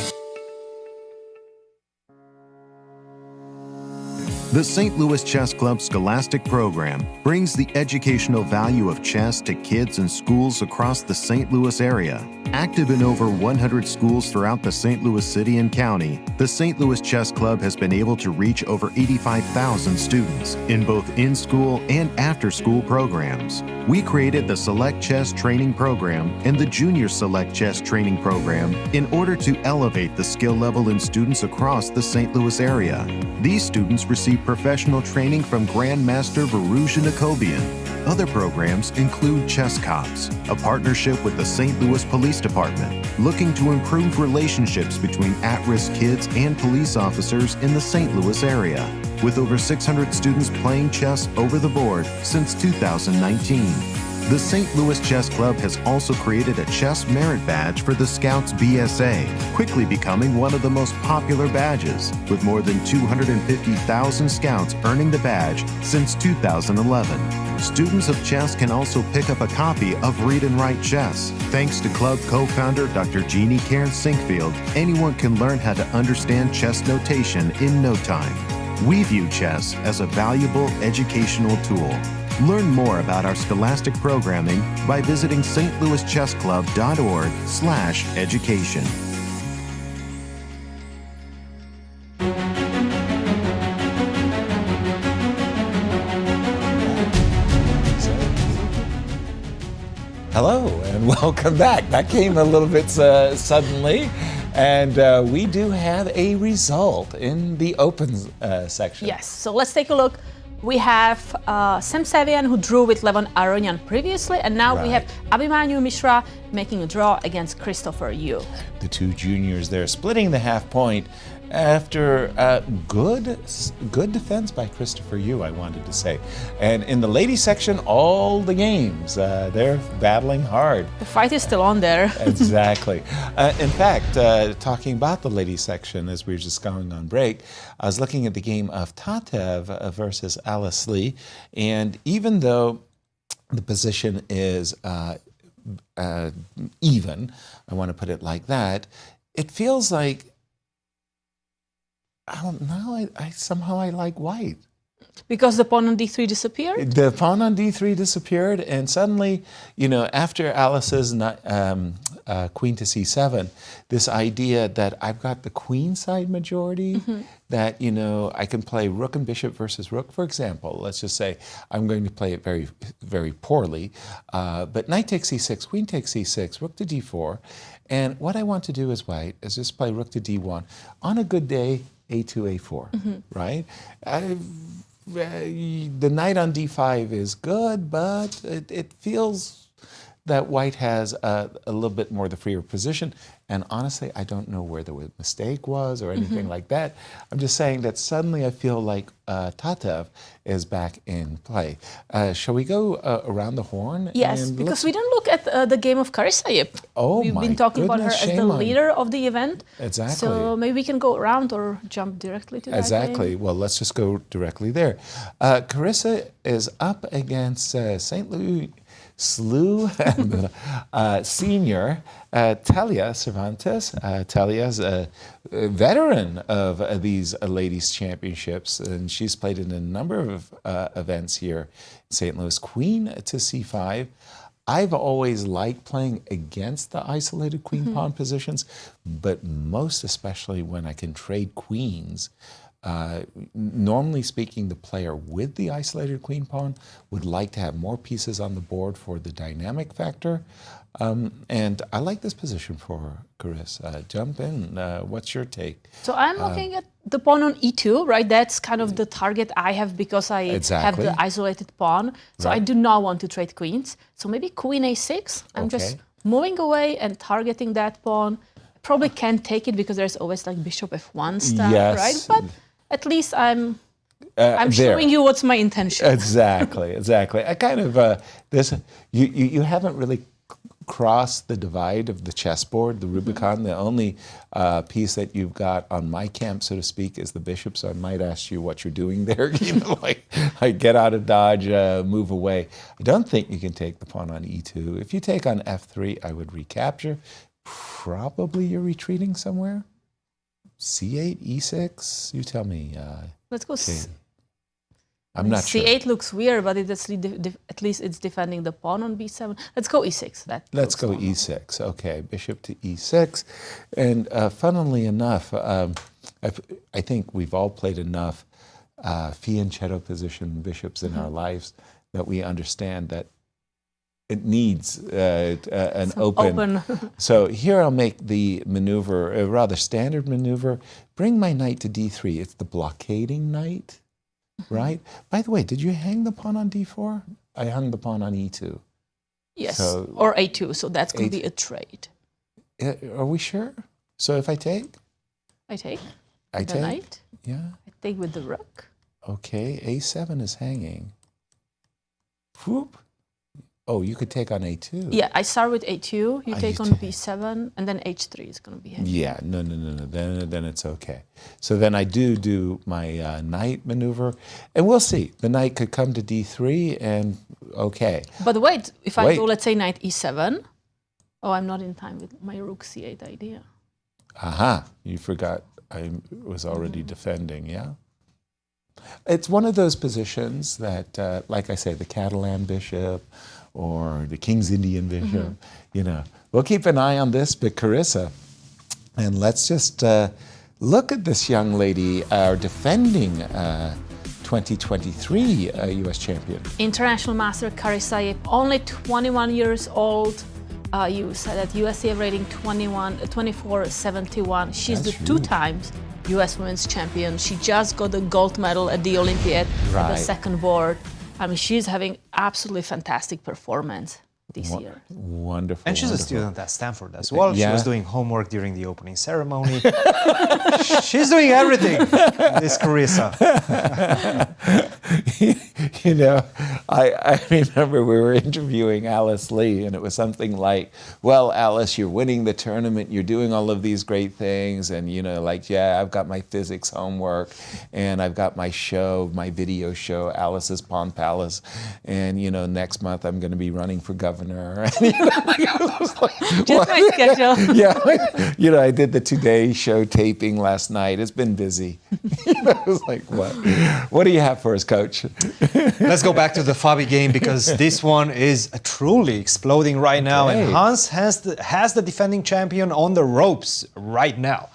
The St. Louis Chess Club Scholastic Program brings the educational value of chess to kids in schools across the St. Louis area. Active in over 100 schools throughout the St. Louis city and county, the St. Louis Chess Club has been able to reach over 85,000 students in both in-school and after-school programs. We created the Select Chess Training Program and the Junior Select Chess Training Program in order to elevate the skill level in students across the St. Louis area. These students receive professional training from Grandmaster Varuja Nakobian. Other programs include Chess Cops, a partnership with the St. Louis Police Department, looking to improve relationships between at-risk kids and police officers in the St. Louis area, with over 600 students playing chess over the board since 2019. The St. Louis Chess Club has also created a chess merit badge for the Scouts BSA, quickly becoming one of the most popular badges, with more than 250,000 Scouts earning the badge since 2011. Students of chess can also pick up a copy of Read and Write Chess. Thanks to club co-founder Dr. Jeannie Cairns Sinkfield, anyone can learn how to understand chess notation in no time. We view chess as a valuable educational tool. Learn more about our scholastic programming by visiting stlouischessclub.org/education. Hello and welcome back. That came a little bit suddenly. And we do have a result in the open section. Yes, so let's take a look. We have Sevian, who drew with Levon Aronian previously, and now we have Abhimanyu Mishra making a draw against Christopher Yu. The two juniors there splitting the half point after good defense by Christopher Yu, I wanted to say. And in the ladies section, all the games, they're battling hard. The fight is still on there. Exactly. In fact, talking about the ladies section as we were just going on break, I was looking at the game of Tatev versus Alice Lee, and even though the position is even, I want to put it like that, it feels like I don't know. Somehow I like white. Because the pawn on d3 disappeared? The pawn on d3 disappeared, and suddenly, you know, after Alice's queen to c7, this idea that I've got the queen side majority, that, you know, I can play rook and bishop versus rook, for example. Let's just say I'm going to play it very, very poorly, but knight takes c6, queen takes c6, rook to d4, and what I want to do as white is just play rook to d1. On a good day, a2, a4, right? The knight on d5 is good, but it feels that white has a little bit more the freer position. And honestly, I don't know where the mistake was or anything like that. I'm just saying that suddenly I feel like Tatev is back in play. Shall we go around the horn? Yes, because we didn't look at the game of Carissa yet. Oh, We've been talking about her as the leader of the event. Exactly. So maybe we can go around or jump directly to that game. Well, let's just go directly there. Carissa is up against St. Louis senior Talia Cervantes. Talia's a veteran of these ladies' championships, and she's played in a number of events here in St. Louis. Queen to c5. I've always liked playing against the isolated queen pawn positions, but most especially when I can trade queens. Normally speaking, the player with the isolated queen pawn would like to have more pieces on the board for the dynamic factor. And I like this position for Carissa. Jump in. What's your take? So I'm looking at the pawn on e2, right? That's kind of the target I have because I have the isolated pawn. So I do not want to trade queens. So maybe queen a6. I'm just moving away and targeting that pawn. Probably can't take it because there's always like bishop f1 stuff, right? But at least I'm showing you what's my intention. Exactly. I kind of you haven't really crossed the divide of the chessboard, the Rubicon. The only piece that you've got on my camp, so to speak, is the bishop. So I might ask you what you're doing there. You know, like get out of dodge, move away. I don't think you can take the pawn on e2. If you take on f3, I would recapture. Probably you're retreating somewhere. c8, e6. You tell me. Let's go I'm not sure. C8 looks weird, but at least it's defending the pawn on b7. Let's go e6. Let's go e6. Okay, bishop to e6. And funnily enough, I think we've all played enough fianchetto position bishops in our lives that we understand that it needs an open. So here I'll make the maneuver, a rather standard maneuver. Bring my knight to d3. It's the blockading knight. Right? By the way, did you hang the pawn on d4? I hung the pawn on e2. Yes, or a2, so that's going to be a trade. Are we sure? So if I take? I take. I the take? Knight. Yeah. I take with the rook. Okay, a7 is hanging. Whoop. Oh, you could take on a2. Yeah, I start with a2, you take on b7, and then h3 is going to be hanging. Yeah, no. Then it's okay. So then I do my knight maneuver, and we'll see. The knight could come to d3, and okay. But wait, if I go, let's say, knight e7, oh, I'm not in time with my rook c8 idea. Aha, you forgot I was already defending, yeah? It's one of those positions that, like I say, the Catalan bishop, or the King's Indian bishop, you know. We'll keep an eye on this, but Carissa, and let's just look at this young lady, our defending 2023 U.S. champion. International master Carissa, only 21 years old. You said that USCF rating 2471. She's the two times U.S. women's champion. She just got the gold medal at the Olympiad at the second board. I mean, she's having absolutely fantastic performance this year. Wonderful. And she's a student at Stanford as well. Yeah. She was doing homework during the opening ceremony. She's doing everything, this Carissa. You know, I remember we were interviewing Alice Lee, and it was something like, well, Alice, you're winning the tournament, you're doing all of these great things, and, you know, like, yeah, I've got my physics homework, and I've got my show, my video show, Alice's Pawn Palace, and, you know, next month I'm going to be running for governor. And, you know, just my schedule. Yeah, you know, I did the Today show taping last night. It's been busy. You know, it was like, what? What do you have for us, Coach? Let's go back to the Fabi game, because this one is truly exploding right now, and Hans has the defending champion on the ropes right now.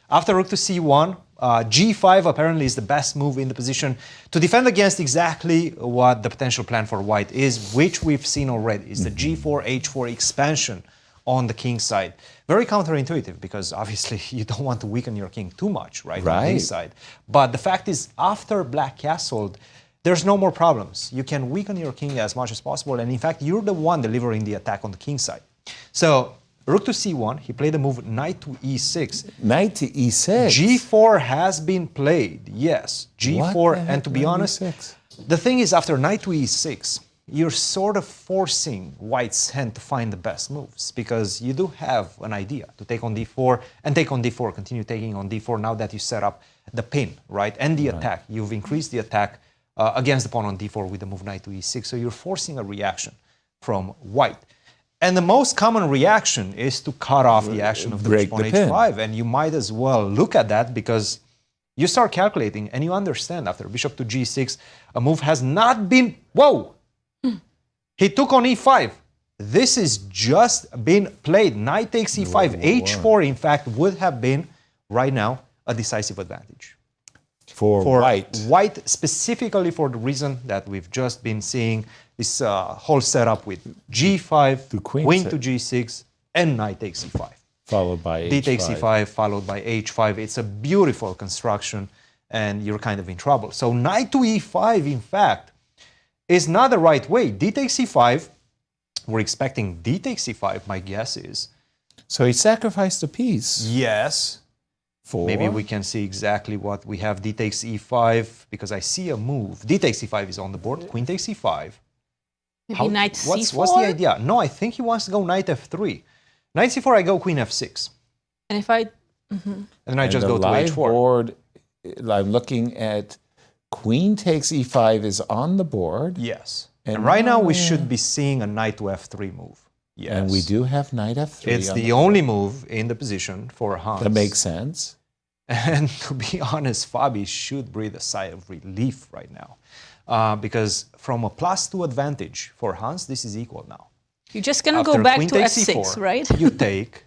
After rook to c1, g5 apparently is the best move in the position to defend against exactly what the potential plan for white is, which we've seen already, is the g4, h4 expansion on the king side. Very counterintuitive, because obviously you don't want to weaken your king too much, right? On this side. But the fact is, after black castled, there's no more problems. You can weaken your king as much as possible, and in fact, you're the one delivering the attack on the king side. So, rook to c1, he played the move knight to e6. Knight to e6? g4 has been played, yes. g4, and to be honest, the thing is, after knight to e6, you're sort of forcing white's hand to find the best moves, because you do have an idea to take on d4 and take on d4, continue taking on d4 now that you set up the pin, right? And the attack. You've increased the attack against the pawn on d4 with the move knight to e6. So you're forcing a reaction from white. And the most common reaction is to cut off the action of the bishop on h5. And you might as well look at that, because you start calculating and you understand after bishop to g6, a move has not been... Whoa! He took on e5. This is just been played. Knight takes e5. h4, in fact, would have been, right now, a decisive advantage. For white. White, specifically for the reason that we've just been seeing this whole setup with g5, queen to g6, and knight takes e5. Followed by h5. D takes e5, followed by h5. It's a beautiful construction, and you're kind of in trouble. So knight to e5, in fact, is not the right way. D takes e5. We're expecting d takes e5, my guess is. So he sacrificed a piece. Yes. Maybe we can see exactly what we have. D takes e5, because I see a move. D takes e5 is on the board. Queen takes e5. Maybe knight c4? What's the idea? No, I think he wants to go knight f3. Knight c4, I go queen f6. And if I... And then I just go to h4. Board, I'm looking at queen takes e5 is on the board. Yes. And right now we should be seeing a knight to f3 move. Yes. And we do have knight f3. It's the only move in the position for Hans. That makes sense. And to be honest, Fabi should breathe a sigh of relief right now. Because from a +2 advantage for Hans, this is equal now. You're just going to After go back queen to takes f6, e4, right? You take.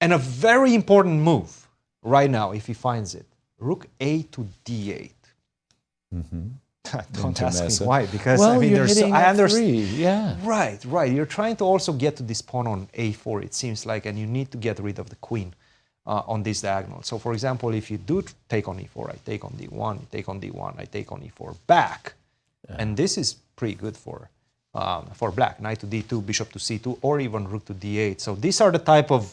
And a very important move right now, if he finds it, rook a to d8. Don't ask me why, because well, I mean, you're hitting I understand. F3, yeah. Right. You're trying to also get to this pawn on a4, it seems like, and you need to get rid of the queen on this diagonal. So, for example, if you do take on e4, I take on d1, you take on d1, I take on e4 back, and this is pretty good for black. Knight to d2, bishop to c2, or even rook to d8. So these are the type of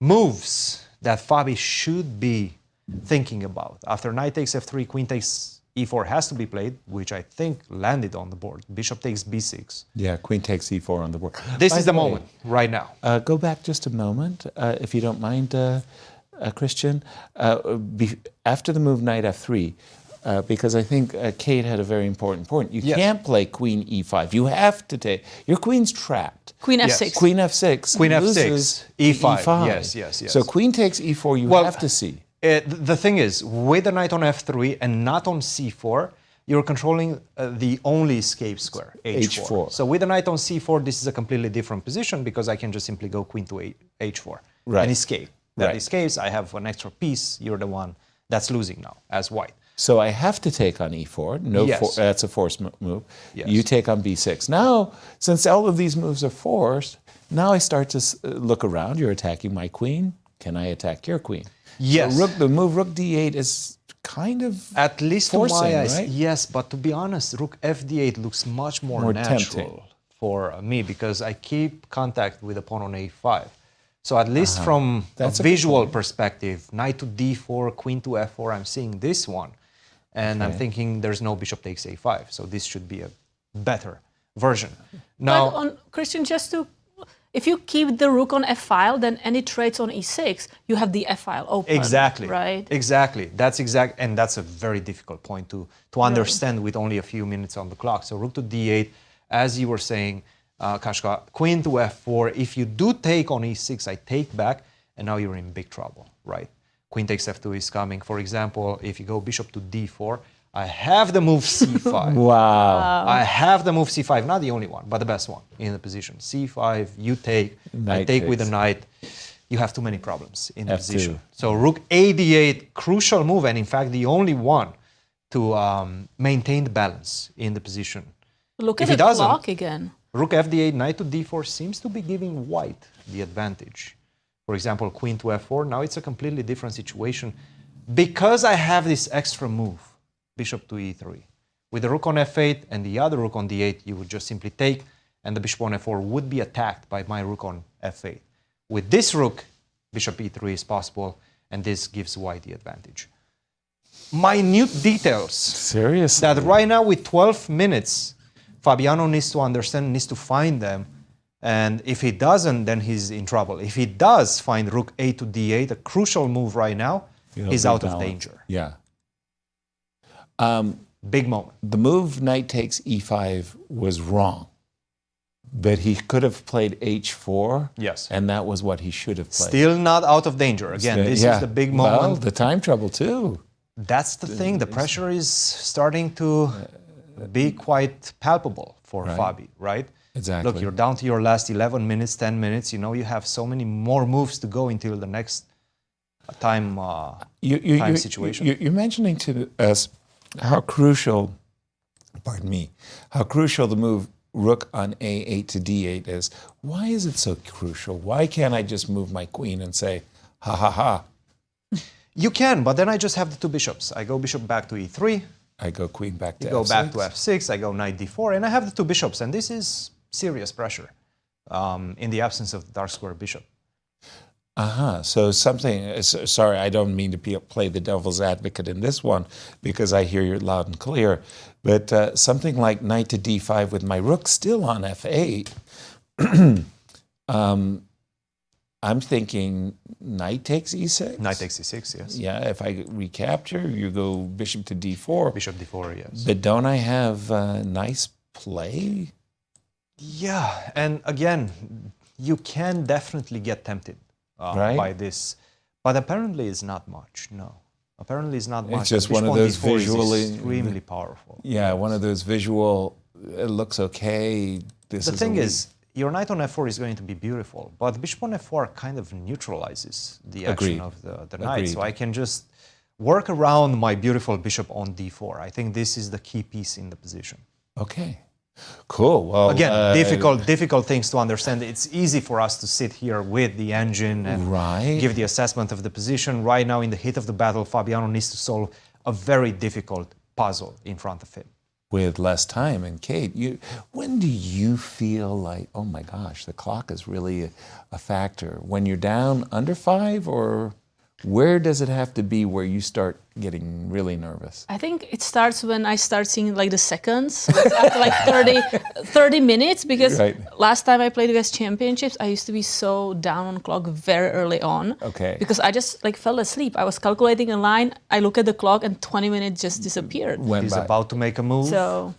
moves that Fabi should be thinking about. After knight takes f3, queen takes e4 has to be played, which I think landed on the board. Bishop takes b6. Yeah, queen takes e4 on the board. This By is the way, moment, right now. Go back just a moment, if you don't mind, Cristian. After the move knight f3, because I think Kate had a very important point. You can't play queen e5. You have to take... Your queen's trapped. Queen f6. Yes. Queen f6. Queen f6, loses e5. e5. Yes. So queen takes e4, you have to see. The thing is, with the knight on f3 and not on c4, you're controlling the only escape square, h4. So with the knight on c4, this is a completely different position because I can just simply go queen to h4 and escape. That escapes, I have an extra piece, you're the one that's losing now as white. So I have to take on e4. That's a forced move. Yes. You take on b6. Now, since all of these moves are forced, now I start to look around. You're attacking my queen. Can I attack your queen? Yes. So the move rook d8 is kind of at least forcing, to my eyes, right? yes. But to be honest, rook fd8 looks much more natural tempting for me because I keep contact with the pawn on a5. So at least from a visual perspective, knight to d4, queen to f4, I'm seeing this one. And I'm thinking there's no bishop takes a5. So this should be a better version. Now, But Cristian, just to... If you keep the rook on f-file, then any trades on e6, you have the f-file open. Exactly. Right? Exactly. And that's a very difficult point to understand with only a few minutes on the clock. So rook to d8, as you were saying, Kashka, queen to f4. If you do take on e6, I take back, and now you're in big trouble, right? Queen takes f2 is coming. For example, if you go bishop to d4, I have the move c5. Wow. I have the move c5, not the only one, but the best one in the position. c5, you take, I take with the knight. You have too many problems in the position. So rook a d8, crucial move, and in fact the only one to maintain the balance in the position. Look at the clock again. Rook fd8, knight to d4 seems to be giving white the advantage. For example, queen to f4, now it's a completely different situation. Because I have this extra move, bishop to e3. With the rook on f8 and the other rook on d8, you would just simply take, and the bishop on f4 would be attacked by my rook on f8. With this rook, bishop e3 is possible, and this gives white the advantage. Minute details. Seriously? That right now with 12 minutes, Fabiano needs to understand, needs to find them, and if he doesn't, then he's in trouble. If he does find rook a to d8, a crucial move right now, he's out of danger. Yeah. Big moment. The move knight takes e5 was wrong, but he could have played h4. Yes. And that was what he should have played. Still not out of danger. Again, this is the big moment. Well, the time trouble too. That's the thing. The pressure is starting to be quite palpable for Fabi, right? Exactly. Look, you're down to your last 11 minutes, 10 minutes. You know, you have so many more moves to go until the next time situation. You're mentioning to us how crucial, how crucial the move rook on a8 to d8 is. Why is it so crucial? Why can't I just move my queen and say, ha ha ha? You can, but then I just have the two bishops. I go bishop back to e3. I go queen back to you go f6. back to f6. I go knight d4, and I have the two bishops. And this is serious pressure in the absence of the dark square bishop. So something, sorry, I don't mean to play the devil's advocate in this one because I hear you loud and clear, but something like knight to d5 with my rook still on f8, I'm thinking knight takes e6. Knight takes e6, yes. Yeah, if I recapture, you go bishop to d4. Bishop d4, yes. But don't I have nice play? Yeah, and again, you can definitely get tempted by this But apparently it's not much, no. Apparently it's not much. It's just Bishop one of on those D4 is visually extremely powerful. Yeah, one of those visual. It looks okay. The thing is, your knight on f4 is going to be beautiful, but bishop on f4 kind of neutralizes the action of the knight. So I can just work around my beautiful bishop on d4. I think this is the key piece in the position. Okay. Cool. Well, again, difficult things to understand. It's easy for us to sit here with the engine and give the assessment of the position. Right now, in the heat of the battle, Fabiano needs to solve a very difficult puzzle in front of him. With less time. And Kate, when do you feel like, oh my gosh, the clock is really a factor? When you're down under 5, or where does it have to be where you start getting really nervous? I think it starts when I start seeing like the seconds. So it's after like 30 minutes, because last time I played US Championships, I used to be so down on clock very early on. Okay. Because I just like fell asleep. I was calculating a line, I look at the clock and 20 minutes just disappeared. He's about to make a move. So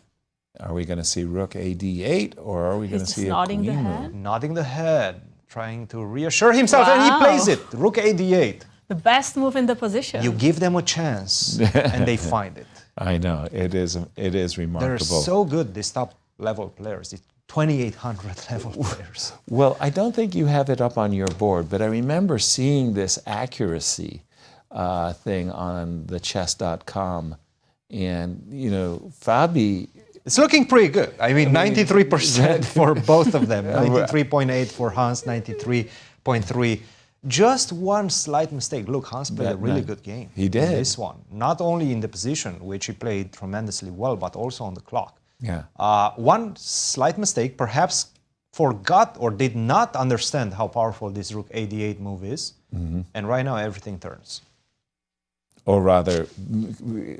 are we going to see rook AD8, or are we going to see a nodding the queen head? move? Nodding the head, trying to reassure himself, and he plays it. Rook AD8. The best move in the position. You give them a chance, and they find it. I know, it is remarkable. They're so good, these top-level players, these 2,800 level players. Well, I don't think you have it up on your board, but I remember seeing this accuracy thing on the chess.com, and, Fabi... It's looking pretty good. I mean 93% for both of them. 93.8 for Hans, 93.3. Just one slight mistake. Look, Hans played a really good game. He did. This one. Not only in the position, which he played tremendously well, but also on the clock. Yeah. One slight mistake, perhaps forgot or did not understand how powerful this rook AD8 move is. Mm-hmm. And right now everything turns. Or rather,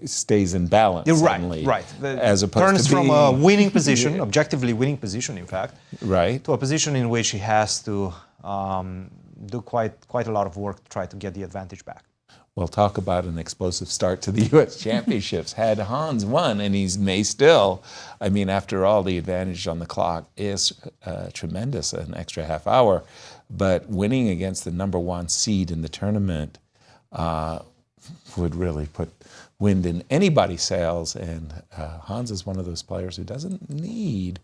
stays in balance. Right. As opposed turns to from a winning position, objectively winning position, in fact, right, to a position in which he has to do quite a lot of work to try to get the advantage back. Well, talk about an explosive start to the U.S. Championships. Had Hans won, and he may still, I mean, after all, the advantage on the clock is tremendous, an extra half hour. But winning against the #1 seed in the tournament would really put wind in anybody's sails. And Hans is one of those players who doesn't need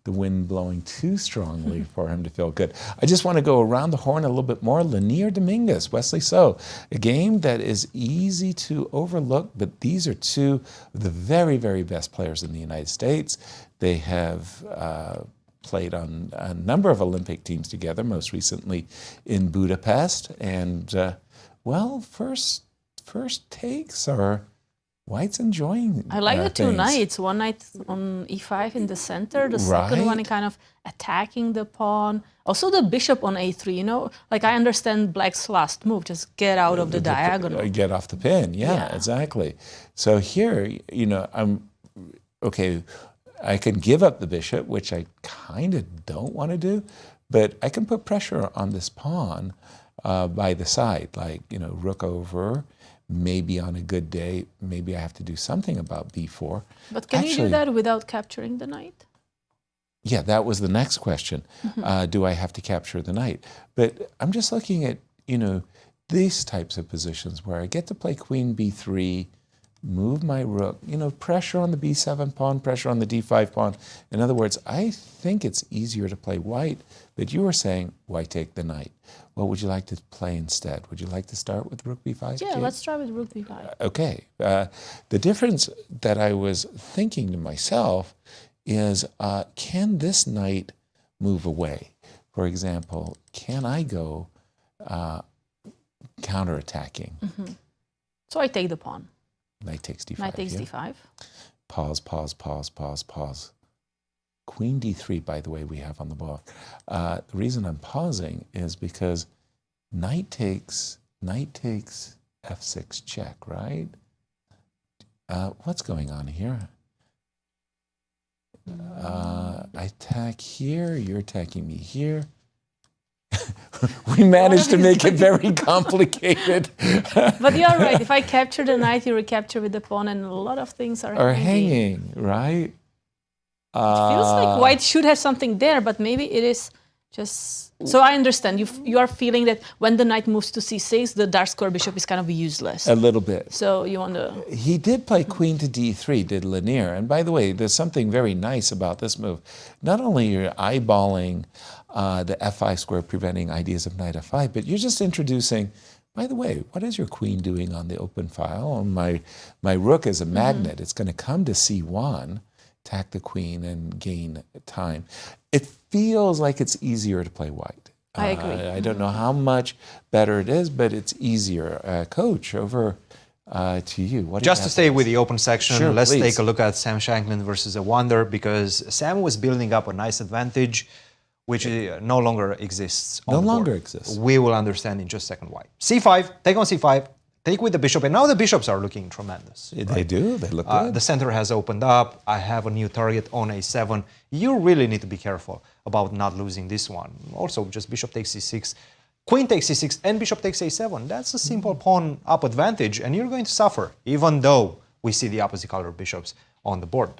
the wind blowing too strongly for him to feel good. I just want to go around the horn a little bit more. Leinier Dominguez, Wesley So, a game that is easy to overlook, but these are two of the very, very best players in the United States. They have played on a number of Olympic teams together, most recently in Budapest. And, well, first takes are White's enjoying I like the two things. knights. One knight on e5 in the center, the second one kind of attacking the pawn. Also the bishop on a3, like I understand Black's last move, just get out of the diagonal. Get off the pin, yeah, exactly. So here, I'm, okay, I can give up the bishop, which I kind of don't want to do, but I can put pressure on this pawn by the side, like, rook over. Maybe on a good day, maybe I have to do something about b4. But can you do that without capturing the knight? Yeah, that was the next question. Mm-hmm. Do I have to capture the knight? But I'm just looking at, these types of positions where I get to play queen b3, move my rook, pressure on the b7 pawn, pressure on the d5 pawn. In other words, I think it's easier to play white, but you were saying, why take the knight? What would you like to play instead? Would you like to start with rook b5? Yeah, let's start with rook b5. Okay. The difference that I was thinking to myself is, can this knight move away? For example, can I go counterattacking? Mm-hmm. So I take the pawn. Knight takes d5. Knight takes d5. Pause. Queen d3, by the way, we have on the board. The reason I'm pausing is because knight takes f6 check, right? What's going on here? I attack here, you're attacking me here. We managed to make it very complicated. But you're right. If I capture the knight, you recapture with the pawn, and a lot of things are hanging, right? It feels like white should have something there, but maybe it is Just so I understand, you are feeling that when the knight moves to c6, the dark square bishop is kind of useless. A little bit. So you want to... He did play queen to d3, did Leinier. And by the way, there's something very nice about this move. Not only you're eyeballing the f5 square, preventing ideas of knight f5, but you're just introducing, by the way, what is your queen doing on the open file? And my rook is a magnet. It's going to come to c1, attack the queen, and gain time. It feels like it's easier to play white. I agree. I don't know how much better it is, but it's easier. Coach, over to you. What do Just you to have stay for with this? the open section, Sure, let's please. take a look at Sam Shankland versus Awonder, because Sam was building up a nice advantage, which no longer exists on No the board. longer exists. We will understand in just a second why. c5, take on c5, take with the bishop, and now the bishops are looking tremendous. They do. They look good. The center has opened up. I have a new target on a7. You really need to be careful about not losing this one. Also, just bishop takes c6, queen takes c6, and bishop takes a7. That's a simple pawn up advantage, and you're going to suffer, even though we see the opposite color bishops on the board.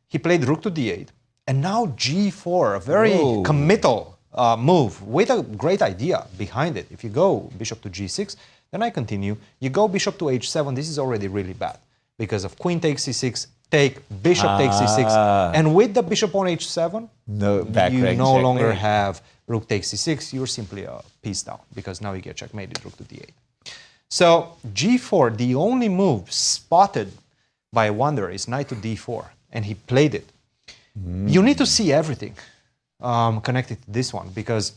He played rook to d8, and now g4, a very Whoa. committal move with a great idea behind it. If you go bishop to g6, then I continue. You go bishop to h7. This is already really bad because of queen takes c6, take, bishop takes c6. And with the bishop on h7, No back you rank no checkmate. longer have rook takes c6. You're simply a piece down because now you get checkmated rook to d8. So g4, the only move spotted by Awonder is knight to d4, and he played it. You need to see everything connected to this one because,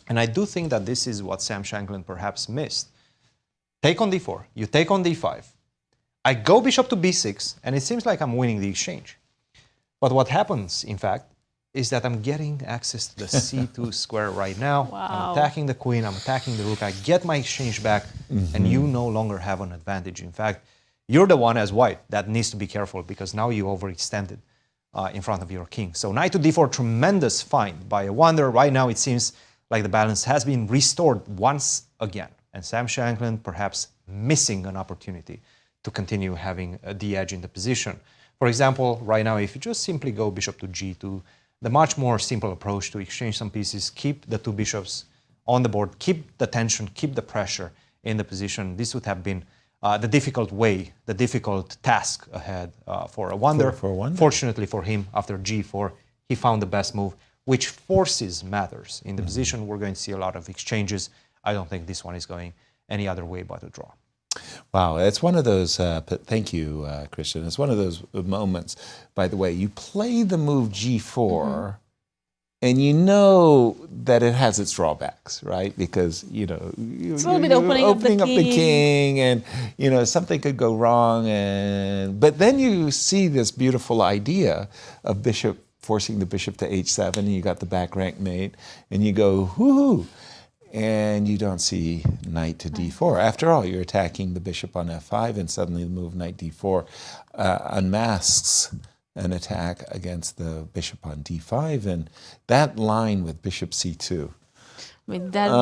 and I do think that this is what Sam Shankland perhaps missed. Take on d4, you take on d5. I go bishop to b6, and it seems like I'm winning the exchange. But what happens, in fact, is that I'm getting access to the c2 square right now. Wow. I'm attacking the queen, I'm attacking the rook, I get my exchange back, and you no longer have an advantage. In fact, you're the one as white that needs to be careful because now you overextended in front of your king. So knight to d4, tremendous find by Awonder. Right now it seems like the balance has been restored once again. And Sam Shankland perhaps missing an opportunity to continue having the edge in the position. For example, right now, if you just simply go bishop to g2, the much more simple approach to exchange some pieces, keep the two bishops on the board, keep the tension, keep the pressure in the position. This would have been the difficult way, the difficult task ahead for Awonder. For Awonder. Fortunately for him, after g4, he found the best move, which forces matters in the position. We're going to see a lot of exchanges. I don't think this one is going any other way but a draw. Wow, it's one of those, thank you, Cristian. It's one of those moments, by the way, you play the move g4, and you know that it has its drawbacks, right? Because, you know, It's a little bit opening up the king, and, you know, something could go wrong. But then you see this beautiful idea of bishop forcing the bishop to h7, and you got the back rank mate, and you go, whoo-hoo. And you don't see knight to d4. After all, you're attacking the bishop on f5, and suddenly the move knight d4 unmasks an attack against the bishop on d5, and that line with bishop c2. I mean, that,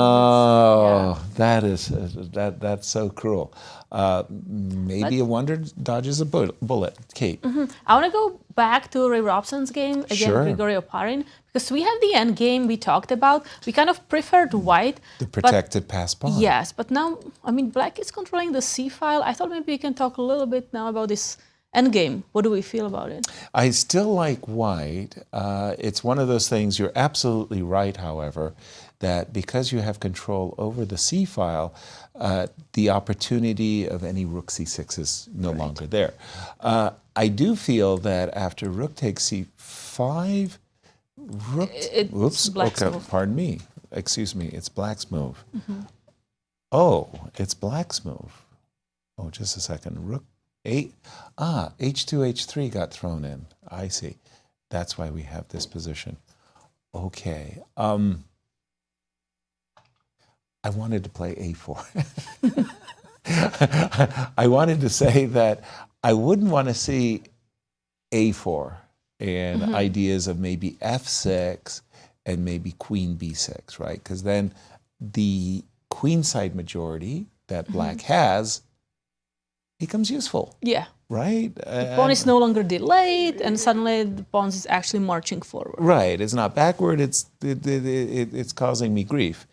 that's so cruel. Maybe Awonder dodges a bullet. Kate. I want to go back to Ray Robson's game against Sure. Grigoriy Oparin because we have the end game we talked about. We kind of preferred white. The protected pass pawn. Yes, but now, I mean, black is controlling the c file. I thought maybe we can talk a little bit now about this end game. What do we feel about it? I still like white. It's one of those things, you're absolutely right, however, that because you have control over the c file, the opportunity of any rook c6 is no longer there. I do feel that after rook takes c5, rook... It's black's move. Pardon me. Excuse me. It's black's move. Oh, it's black's move. Oh, just a second. Rook 8. H2, H3 got thrown in. I see. That's why we have this position. Okay. I wanted to play a4. I wanted to say that I wouldn't want to see a4 and ideas of maybe f6 and maybe queen b6, right? Because then the queenside majority that black has becomes useful. Yeah. right? The pawn is no longer delayed, and suddenly the pawn is actually marching forward. Right. It's not backward. It's causing me grief.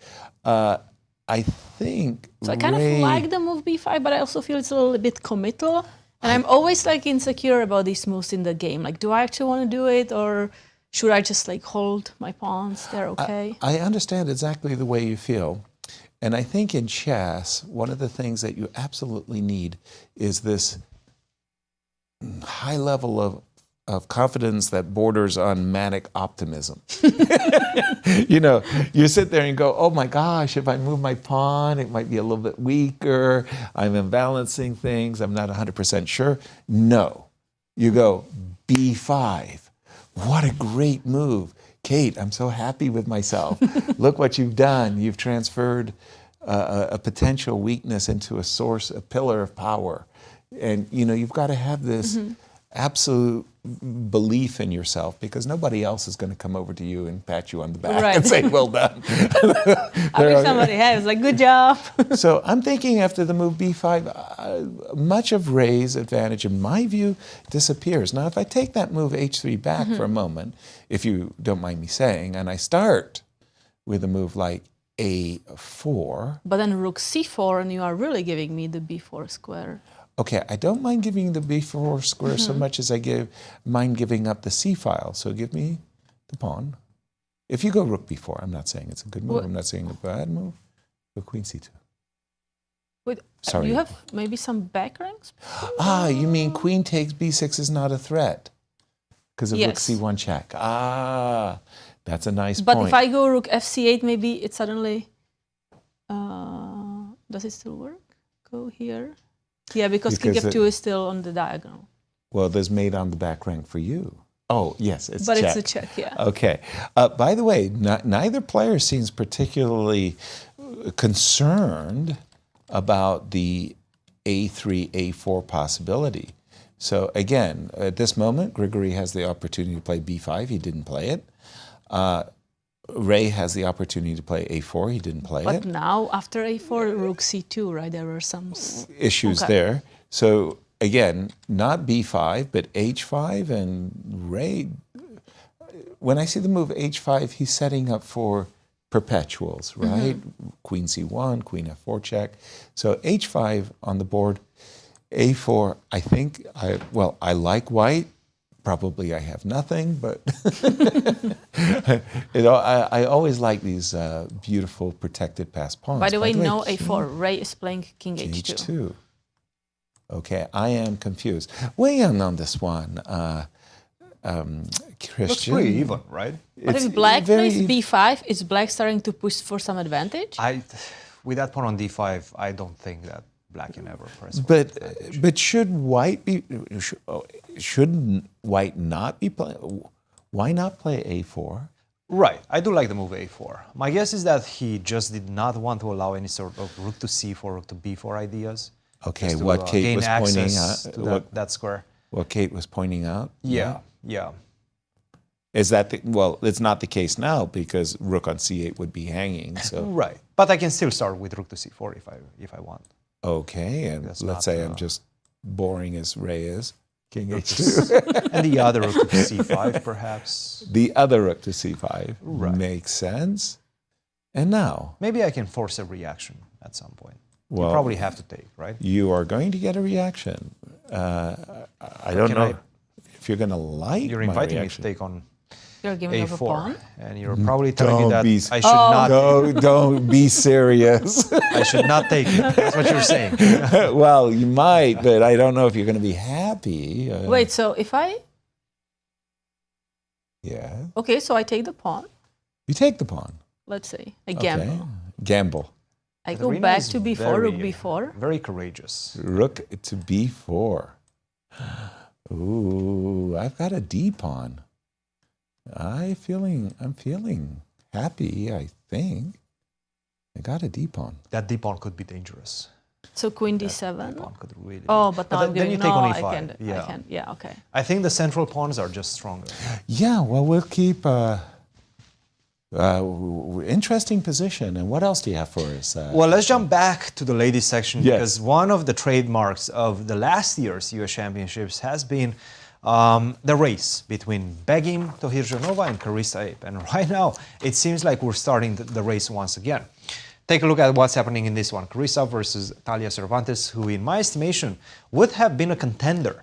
I think. So I kind of like the move b5, but I also feel it's a little bit committal. And I'm always like insecure about these moves in the game. Like, do I actually want to do it, or should I just like hold my pawns? They're okay. I understand exactly the way you feel. And I think in chess, one of the things that you absolutely need is this high level of confidence that borders on manic optimism. You know, you sit there and go, oh my gosh, if I move my pawn, it might be a little bit weaker. I'm imbalancing things. I'm not 100% sure. No. You go b5. What a great move. Kate, I'm so happy with myself. Look what you've done. You've transferred a potential weakness into a source, a pillar of power. And, you know, you've got to have this absolute belief in yourself, because nobody else is going to come over to you and pat you on the back and say, well done. I wish somebody has, like, good job. So I'm thinking after the move b5, much of Ray's advantage, in my view, disappears. Now, if I take that move h3 back for a moment, if you don't mind me saying, and I start with a move like a4. But then rook c4, and you are really giving me the b4 square. Okay, I don't mind giving the b4 square so much as I mind giving up the c file. So give me the pawn. If you go rook b4, I'm not saying it's a good move. I'm not saying a bad move. Go queen c2. Wait, Sorry. you have maybe some back ranks? Ah, you mean queen takes b6 is not a threat because of rook c1 check. Ah, that's a nice point. But if I go rook fc8, maybe it suddenly... does it still work? Go here. Yeah, because king f2 is still on the diagonal. Well, there's mate on the back rank for you. Oh, yes, it's but check. It's a check, yeah. Okay. By the way, neither player seems particularly concerned about the a3, a4 possibility. So again, at this moment, Grigoriy has the opportunity to play b5. He didn't play it. Ray has the opportunity to play a4. He didn't play it. But now, after a4, rook c2, right? There were some issues there. So again, not b5, but h5. And Ray, when I see the move h5, he's setting up for perpetuals, right? Queen c1, queen f4 check. So h5 on the board. a4, I think, I like white. Probably I have nothing, but I always like these beautiful protected passed pawns. By the way, no a4. Ray is playing king h2. Okay, I am confused. Weigh in on this one, Cristian. Looks pretty even, right? But if black plays b5, is black starting to push for some advantage? With that pawn on d5, I don't think that black can ever press. But should white be? Shouldn't white not be playing? Why not play a4? Right, I do like the move a4. My guess is that he just did not want to allow any sort of rook to c4, rook to b4 ideas. Okay, what Kate was pointing out. That square. What Kate was pointing out. Yeah. Is that it's not the case now because rook on c8 would be hanging. So right, but I can still start with rook to c4 if I want. Okay, and let's say I'm just boring as Ray is. King h2. And the other rook to c5, perhaps. The other rook to c5 makes sense. And now? Maybe I can force a reaction at some point. Well, you probably have to take, right? You are going to get a reaction. I don't know if you're going to like You're inviting me to take on You're giving a4, up a pawn? and you're probably telling me that I should not. Don't be serious. I should not take it. That's what you're saying. Well, you might, but I don't know if you're going to be happy. Wait, so if I... Yeah. Okay, so I take the pawn. You take the pawn. Let's say. I gamble. Okay. Gamble. I go back to b4, rook b4. Very courageous. Rook to b4. Ooh, I've got a d pawn. I'm feeling happy, I think. I got a d pawn. That d pawn could be dangerous. So queen d7. Pawn could really but now then you take on e5. I can. Yeah, okay. I think the central pawns are just stronger. Yeah, well, we'll keep Interesting position. And what else do you have for us? Well, let's jump back to the ladies section, Yes. because one of the trademarks of the last year's US Championships has been the race between Begim Tohirjanova and Carissa Ape. And right now, it seems like we're starting the race once again. Take a look at what's happening in this one. Carissa versus Talia Cervantes, who in my estimation would have been a contender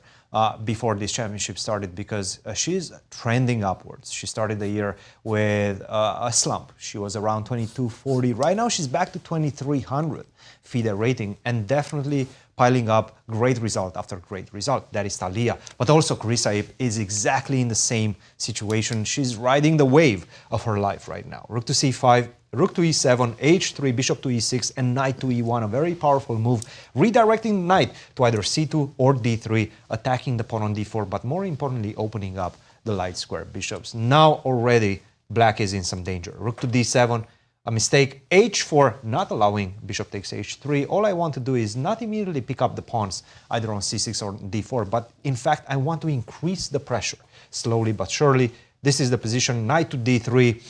before this championship started, because she's trending upwards. She started the year with a slump. She was around 2240. Right now, she's back to 2300 FIDE rating, and definitely piling up great result after great result. That is Talia. But also Carissa Ape is exactly in the same situation. She's riding the wave of her life right now. Rook to c5, Rook to e7, h3, bishop to e6, and knight to e1, a very powerful move, redirecting the knight to either c2 or d3, attacking the pawn on d4, but more importantly, opening up the light square bishops. Now already black is in some danger. Rook to d7, a mistake, h4, not allowing bishop takes h3. All I want to do is not immediately pick up the pawns either on c6 or d4, but in fact, I want to increase the pressure slowly but surely. This is the position, knight to d3.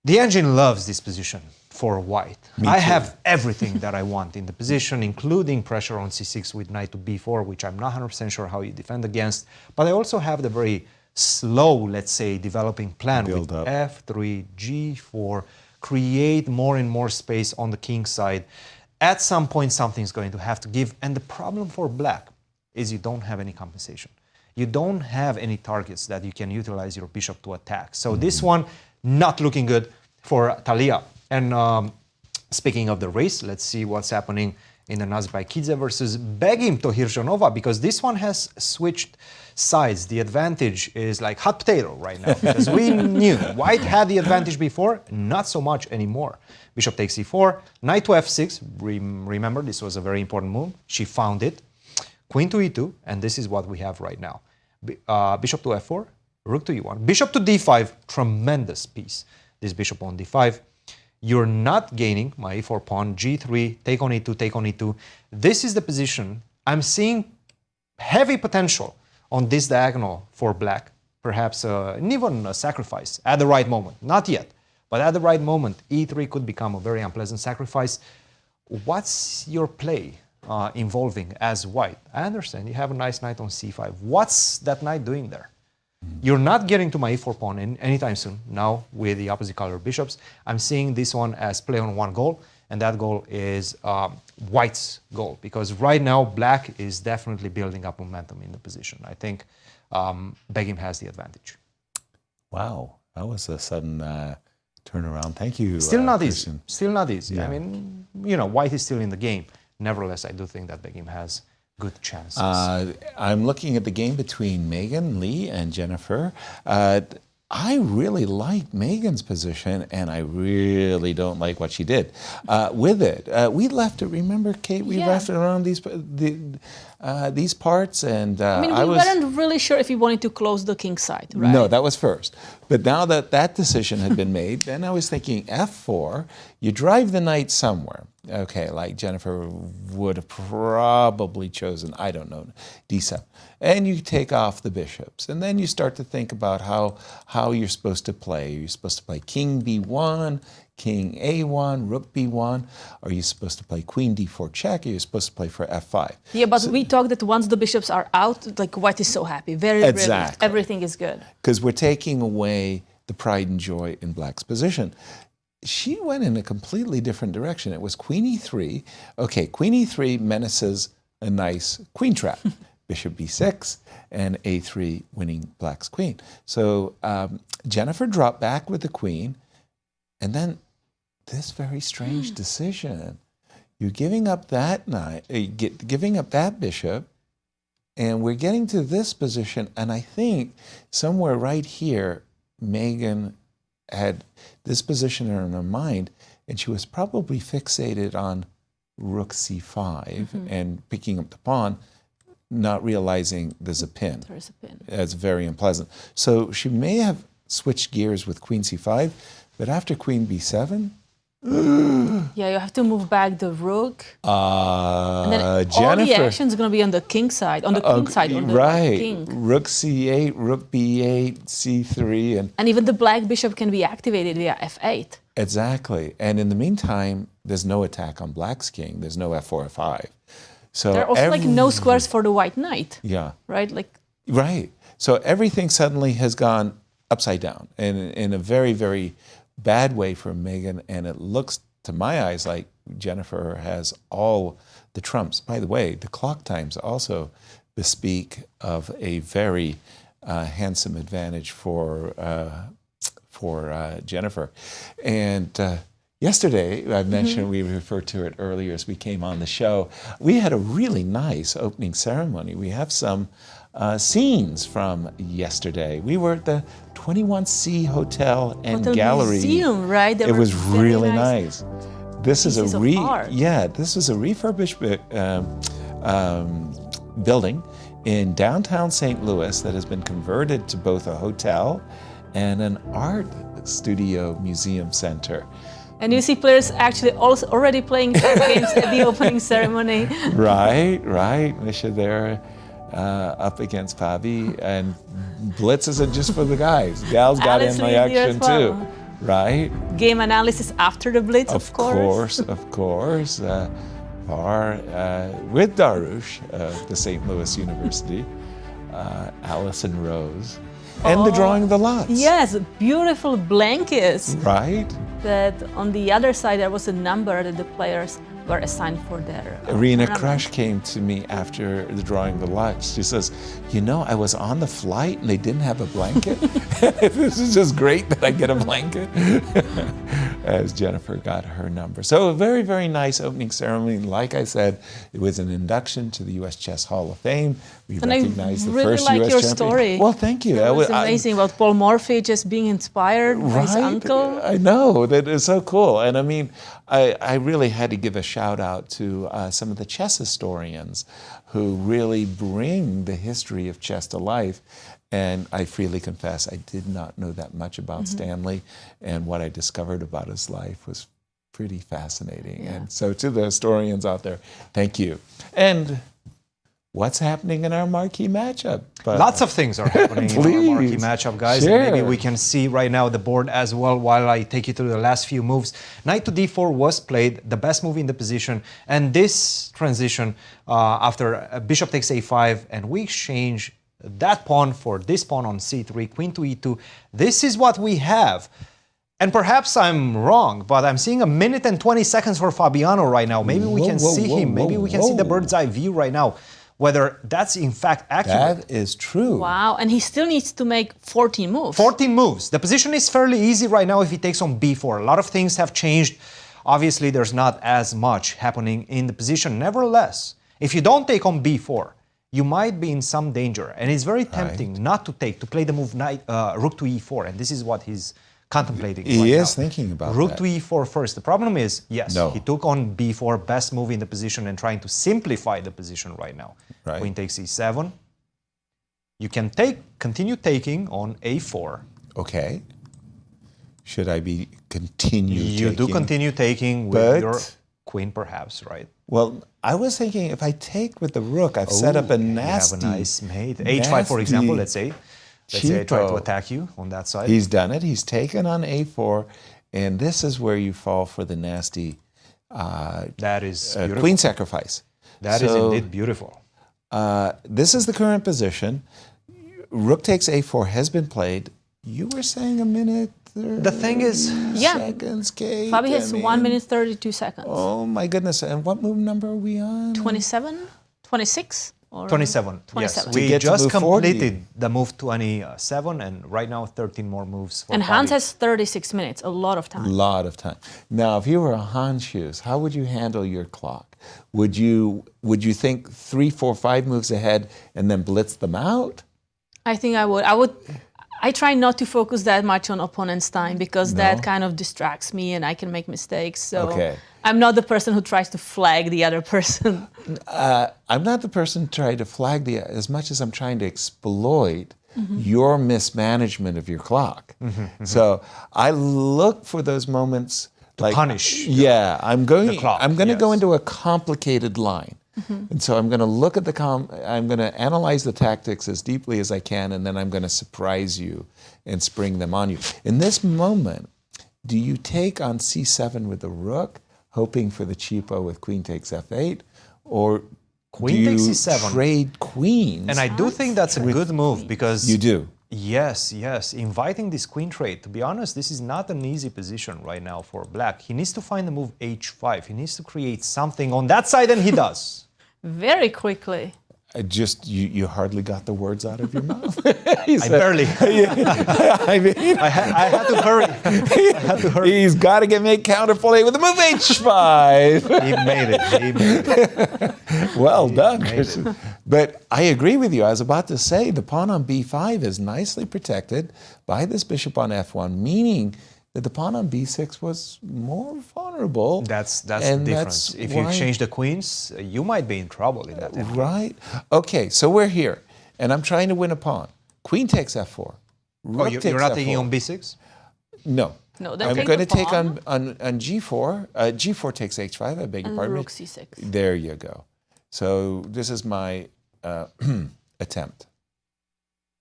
The engine loves this position for white. I have everything that I want in the position, including pressure on c6 with knight to b4, which I'm not 100% sure how you defend against. But I also have the very slow, let's say, developing plan with f3, g4, create more and more space on the king side. At some point, something's going to have to give. And the problem for black is you don't have any compensation. You don't have any targets that you can utilize your bishop to attack. So this one, not looking good for Talia. And speaking of the race, let's see what's happening in the Nazarbaykidze versus Begim Tohirjanova, because this one has switched sides. The advantage is like hot potato right now, because we knew white had the advantage before, not so much anymore. Bishop takes e4, knight to f6. Remember, this was a very important move. She found it. Queen to e2, and this is what we have right now. Bishop to f4, rook to e1, bishop to d5, tremendous piece. This bishop on d5. You're not gaining my e4 pawn, g3, take on e2, take on e2. This is the position. I'm seeing heavy potential on this diagonal for black. Perhaps even a sacrifice at the right moment. Not yet, but at the right moment, e3 could become a very unpleasant sacrifice. What's your play involving as white? I understand you have a nice knight on c5. What's that knight doing there? You're not getting to my e4 pawn anytime soon. Now, with the opposite color bishops, I'm seeing this one as play on one goal, and that goal is white's goal, because right now, black is definitely building up momentum in the position. I think Begim has the advantage. Wow, that was a sudden turnaround. Thank you. Still not Cristian. easy. Still not easy. Yeah. I mean, you know, white is still in the game. Nevertheless, I do think that Begim has good chances. I'm looking at the game between Megan, Lee, and Jennifer. I really like Megan's position, and I really don't like what she did with it. We left it. Remember, Kate? We left it around these parts, and I mean, we weren't really sure if we wanted to close the king side, right? No, that was first. But now that that decision had been made, then I was thinking f4. You drive the knight somewhere. Okay, like Jennifer would have probably chosen, I don't know, d7. And you take off the bishops. And then you start to think about how you're supposed to play. You're supposed to play king b1, king a1, rook b1. Are you supposed to play queen d4 check? Are you supposed to play for f5? Yeah, but we talked that once the bishops are out, like white is so happy. Very brilliant. Everything is good. Because we're taking away the pride and joy in black's position. She went in a completely different direction. It was queen e3. Okay, queen e3 menaces a nice queen trap. Bishop b6 and a3 winning black's queen. So Jennifer dropped back with the queen, and then this very strange decision. You're giving up that knight, giving up that bishop, and we're getting to this position, and I think somewhere right here, Megan had this position in her mind, and she was probably fixated on rook c5 and picking up the pawn, not realizing there's a pin. There's a pin. That's very unpleasant. So she may have switched gears with queen c5, but after queen b7, Yeah, you have to move back the rook. And then all the Jennifer. action is going to be on the king side, on the queen side, on the right. king. Rook c8, rook b8, c3, And even the black bishop can be activated via f8. exactly. And in the meantime, there's no attack on black's king. There's no f4, f5. So There are also like no squares for the white knight, Yeah. right? Like Right. So everything suddenly has gone upside down and in a very, very bad way for Megan. And it looks, to my eyes, like Jennifer has all the trumps. By the way, the clock times also bespeak of a very handsome advantage for Jennifer. And yesterday, I mentioned, we referred to it earlier as we came on the show, we had a really nice opening ceremony. We have some scenes from yesterday. We were at the 21C Hotel and Hotel Gallery. Museum, right? They It were was very really nice. This is pieces a of art. this is a refurbished building in downtown St. Louis that has been converted to both a hotel and an art studio museum center. And you see players actually also already playing chess games at the opening ceremony. Right. Mishra there up against Fabi. And Blitz isn't just for the guys. Gals got in the action too. Right? Game analysis after the blitz, of course. Of course. With Darush of the St. Louis University, Allison Rose, and the drawing of the lots. Yes, beautiful blankets. Right? That on the other side there was a number that the players were assigned for their Irina tournament. Krush came to me after the drawing of the lots. She says, you know, I was on the flight and they didn't have a blanket. This is just great that I get a blanket. As Jennifer got her number. So a very, very nice opening ceremony. Like I said, it was an induction to the U.S. Chess Hall of Fame. We And I recognized the really first like U.S. your champion. story. Well, thank you. It was amazing about Paul Morphy just being inspired by his uncle. I know, that is so cool. And I mean, I really had to give a shout out to some of the chess historians who really bring the history of chess to life. And I freely confess, I did not know that much about Stanley, and what I discovered about his life was pretty fascinating. And so to the historians out there, thank you. And what's happening in our marquee matchup? Lots of things are happening in our marquee matchup, guys. Sure. And maybe we can see right now the board as well while I take you through the last few moves. Knight to d4 was played, the best move in the position. And this transition after bishop takes a5 and we exchange that pawn for this pawn on c3, queen to e2. This is what we have. And perhaps I'm wrong, but I'm seeing 1 minute and 20 seconds for Fabiano right now. Maybe we can see him. Maybe we can see the bird's eye view right now. Whether that's in fact accurate. That is true. Wow, and he still needs to make 14 moves. 14 moves. The position is fairly easy right now if he takes on b4. A lot of things have changed. Obviously, there's not as much happening in the position. Nevertheless, if you don't take on b4, you might be in some danger. And it's very tempting not to take, to play the move rook to e4. And this is what he's contemplating. He is thinking about rook that. to e4 first. The problem is, yes, No. he took on b4, best move in the position, and trying to simplify the position right now. Right. Queen takes e7. You can continue taking on a4. Okay. Should I be continue You taking? do continue taking with But- your queen, perhaps, right? Well, I was thinking if I take with the rook, I've set up a nasty. You have a nice mate. h5, for example, let's say. Let's say I try to cheapo. attack you on that side. He's done it. He's taken on a4, and this is where you fall for the nasty That is beautiful. queen sacrifice. That is So, indeed beautiful. This is the current position. Rook takes a4 has been played. You were saying a minute. The thing is, seconds, Kate. Fabi has I mean, 1 minute 32 seconds. Oh my goodness! And what move number are we on? 27? 26? Or 27. 27. Yes, we get to just move 40. completed the move 27, and right now 13 more moves. For And Hans Fabi. has 36 minutes, a lot of time. Lot of time. Now, if you were a Han shoes, how would you handle your clock? Would you think 3, 4, 5 moves ahead and then blitz them out? I think I would. I try not to focus that much on opponent's time because that kind of distracts me and I can make mistakes. So Okay. I'm not the person who tries to flag the other person. I'm not the person trying to flag as much as I'm trying to exploit your mismanagement of your clock. So I look for those moments to punish. Yeah, I'm going to go yes. into a complicated line. And so I'm going to look at I'm going to analyze the tactics as deeply as I can, and then I'm going to surprise you and spring them on you. In this moment, do you take on c7 with the rook, hoping for the cheapo with queen takes f8, or Queen do takes you c7. trade queens? And I do think that's a good move because... You do? Yes, inviting this queen trade. To be honest, this is not an easy position right now for black. He needs to find the move h5. He needs to create something on that side, and he does. Very quickly. You hardly got the words out of your mouth. I barely. I mean, I had to hurry. He's got to make counterplay with the move h5. He made it. Well done, Cristian. But I agree with you. I was about to say the pawn on b5 is nicely protected by this bishop on f1, meaning that the pawn on b6 was more vulnerable. That's the difference. If you change the queens, you might be in trouble in that area. Right. Okay, so we're here, and I'm trying to win a pawn. Queen takes f4. Rook takes you're not f4. taking on b6? No. No, I'm going to take on g4. G4 takes h5, I beg your pardon. Rook c6. There you go. So this is my attempt.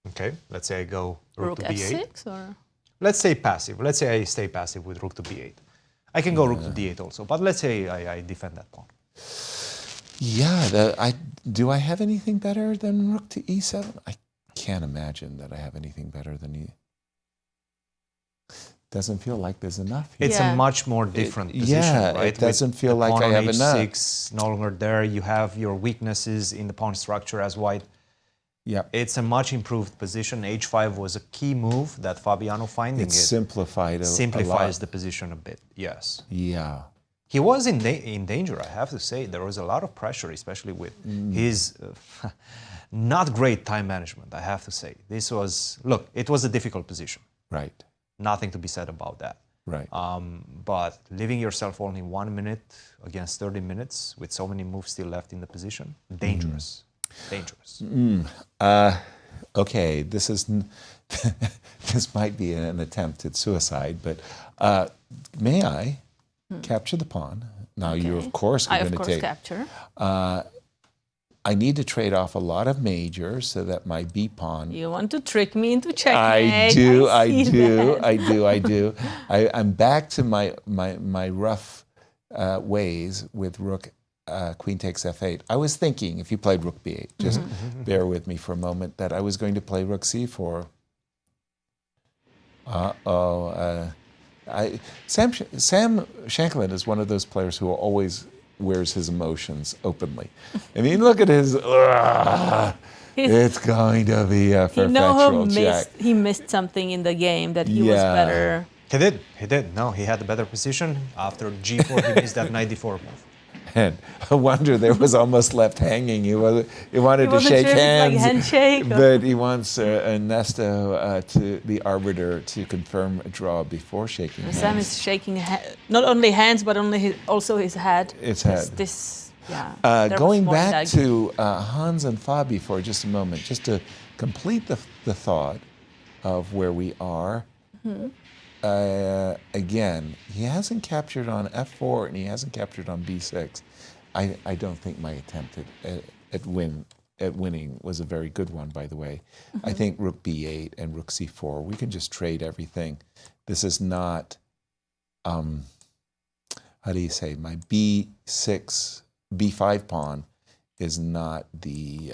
Okay, let's say I go Rook to b8. f6 or? Let's say passive. Let's say I stay passive with rook to b8. I can go rook to d8 also, but let's say I defend that pawn. Yeah, do I have anything better than rook to e7? I can't imagine that I have anything better than e. Doesn't feel like there's enough here. It's a much more different position, right? It doesn't feel like I have enough. h6 no longer there. You have your weaknesses in the pawn structure as white. Yeah, it's a much improved position. h5 was a key move that Fabiano finding simplifies the position a bit. Yes. Yeah. He was in danger, I have to say. There was a lot of pressure, especially with his not great time management, I have to say. It was a difficult position. Right. Nothing to be said about that. Right. But leaving yourself only 1 minute against 30 minutes with so many moves still left in the position, dangerous. Dangerous. Okay, this might be an attempt at suicide, but may I capture the pawn? Now Okay. you, of course, are going to take. Capture. I need to trade off a lot of majors so that my b pawn. You want to trick me into checkmate. I do. I'm back to my rough ways with rook. Queen takes f8. I was thinking, if you played rook b8, just bear with me for a moment, that I was going to play rook c4. Sam Shankland is one of those players who always wears his emotions openly. I mean, look at his... it's going to be a perpetual check. He missed something in the game that he was better. He did. No, he had a better position. After g4, he missed that knight d4 move. And Awonder there was almost left hanging. He wanted to shake hands, like handshake, but he wants Ernesto, the arbiter, to confirm a draw before shaking hands. Sam is shaking not only hands, but also his head. His head. Going back to Hans and Fabi for just a moment, just to complete the thought of where we are. Again, he hasn't captured on f4 and he hasn't captured on b6. I don't think my attempt at winning was a very good one, by the way. I think rook b8 and rook c4, we can just trade everything. This is not, how do you say, my b6, b5 pawn is not the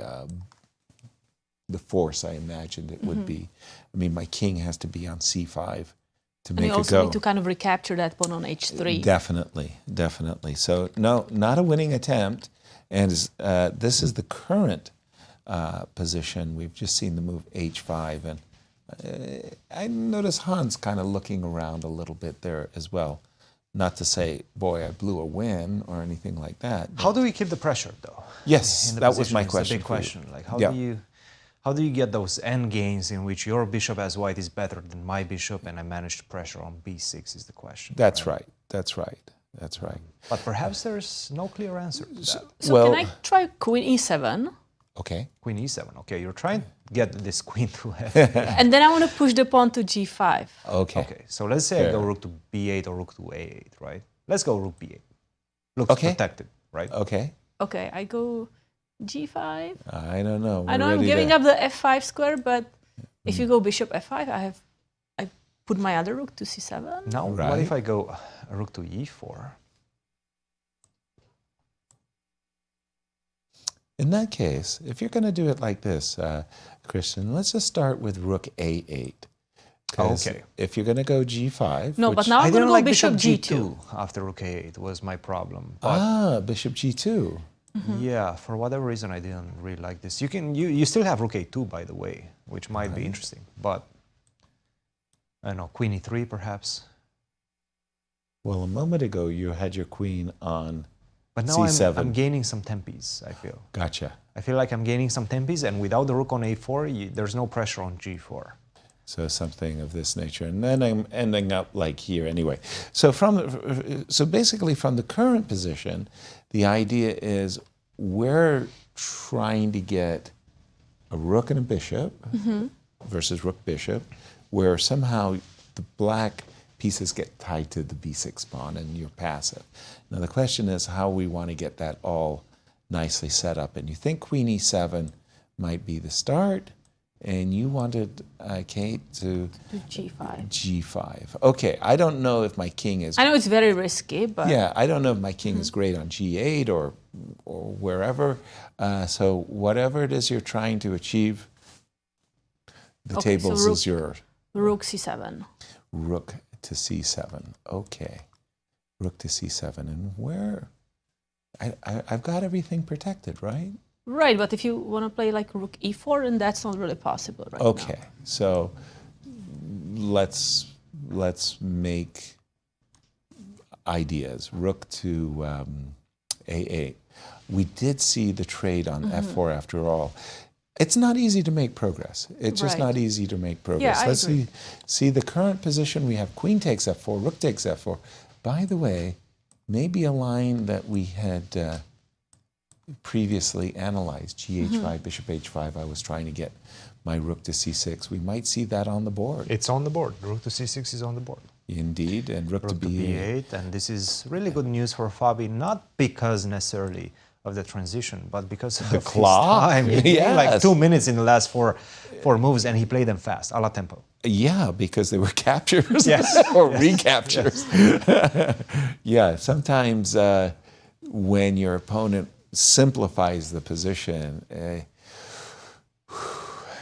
force I imagined it would be. I mean, my king has to be on c5. And you also need to kind of recapture that pawn on h3. Definitely. So no, not a winning attempt. And this is the current position. We've just seen the move h5. And I notice Hans kind of looking around a little bit there as well. Not to say, boy, I blew a win or anything like that. How do we keep the pressure, though? Yes, that was my question. It's a big question. Like, how do you get those end games in which your bishop as white is better than my bishop and I managed pressure on b6 is the question. That's right. But perhaps there's no clear answer to that. So can I try queen e7? Okay. Queen e7. Okay, you're trying to get this queen to f. And then I want to push the pawn to g5. Okay. Okay, so let's say I go rook to b8 or rook to a8, right? Let's go rook b8. Looks protected, right? Okay. Okay, I go g5. I don't know. I know I'm giving up the f5 square, but if you go bishop f5, I put my other rook to c7. Now, what if I go rook to e4? In that case, if you're going to do it like this, Cristian, let's just start with rook a8. Okay. If you're going to go g5... No, but now I'm going to go like bishop g2. After rook a8 was my problem. But bishop g2. yeah, for whatever reason, I didn't really like this. You still have rook a2, by the way, which might be interesting. But, I don't know, queen e3 perhaps. Well, a moment ago, you had your queen on But now c7. I'm gaining some tempes, I feel. Gotcha. I feel like I'm gaining some tempes, and without the rook on a4, there's no pressure on g4. So something of this nature. And then I'm ending up like here anyway. So basically from the current position, the idea is we're trying to get a rook and a bishop versus rook bishop, where somehow the black pieces get tied to the b6 pawn and you're passive. Now the question is how we want to get that all nicely set up. And you think queen e7 might be the start, and you wanted Kate to g5. g5. Okay, I don't know if my king is... I know it's very risky, but... Yeah, I don't know if my king is great on g8 or wherever. So whatever it is you're trying to achieve, the tables is yours. Rook c7. Rook to c7. Okay. Rook to c7. And where? I've got everything protected, right? Right, but if you want to play like rook e4, then that's not really possible right now. Okay, so let's make ideas. Rook to a8. We did see the trade on f4 after all. It's not easy to make progress. It's just not easy to make progress. Yeah, Let's agree. see the current position. We have queen takes f4, rook takes f4. By the way, maybe a line that we had previously analyzed, gh5, bishop h5. I was trying to get my rook to c6. We might see that on the board. It's on the board. Rook to c6 is on the board. Indeed, and rook to b8. And this is really good news for Fabi, not because necessarily of the transition, but because of the clock. His time. He played like 2 minutes in the last four moves, and he played them fast, a la tempo. Yeah, because they were captures Yes. or recaptures. Yeah, sometimes when your opponent simplifies the position,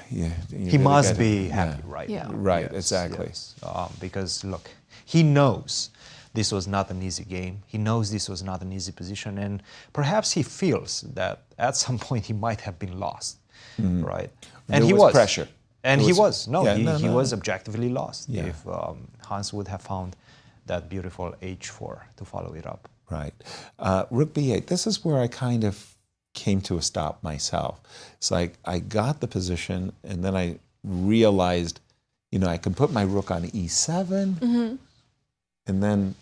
he must be happy, right? Yeah. Right, exactly. Yes. Because look, he knows this was not an easy game. He knows this was not an easy position, and perhaps he feels that at some point he might have been lost, right? And There he was pressure. And he was. No, Yeah, he was objectively lost. Yeah. If Hans would have found that beautiful h4 to follow it up. Right. Rook b8. This is where I kind of came to a stop myself. It's like I got the position, and then I realized, I can put my rook on e7, and then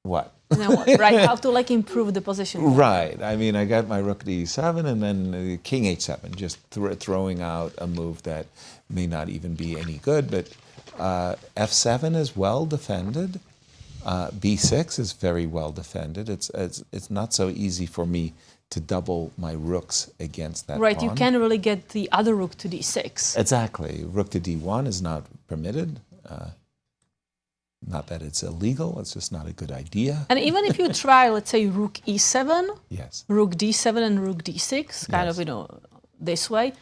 what? Now what? Right, how to like improve the position. Right. I mean, I got my rook to e7, and then king h7, just throwing out a move that may not even be any good. But f7 is well defended. b6 is very well defended. It's not so easy for me to double my rooks against that Right, pawn. you can't really get the other rook to d6. Exactly. Rook to d1 is not permitted. Not that it's illegal, it's just not a good idea. And even if you try, let's say, rook e7, Yes. rook d7 and rook d6, kind of, this way,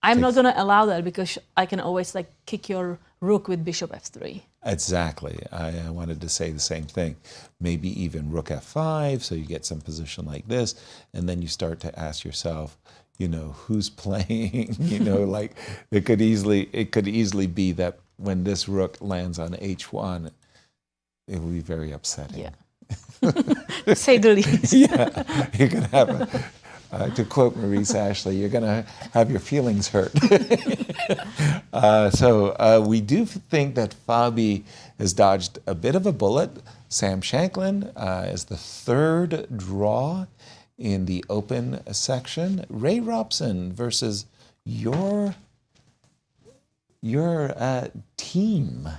I'm not going to allow that because I can always like kick your rook with bishop f3. Exactly. I wanted to say the same thing. Maybe even rook f5, so you get some position like this, and then you start to ask yourself, who's playing? Like it could easily be that when this rook lands on h1, it will be very upsetting. Yeah. To say the least. Yeah, you're going to have to quote Maurice Ashley, you're going to have your feelings hurt. So we do think that Fabi has dodged a bit of a bullet. Sam Shankland is the third draw in the open section. Ray Robson versus your team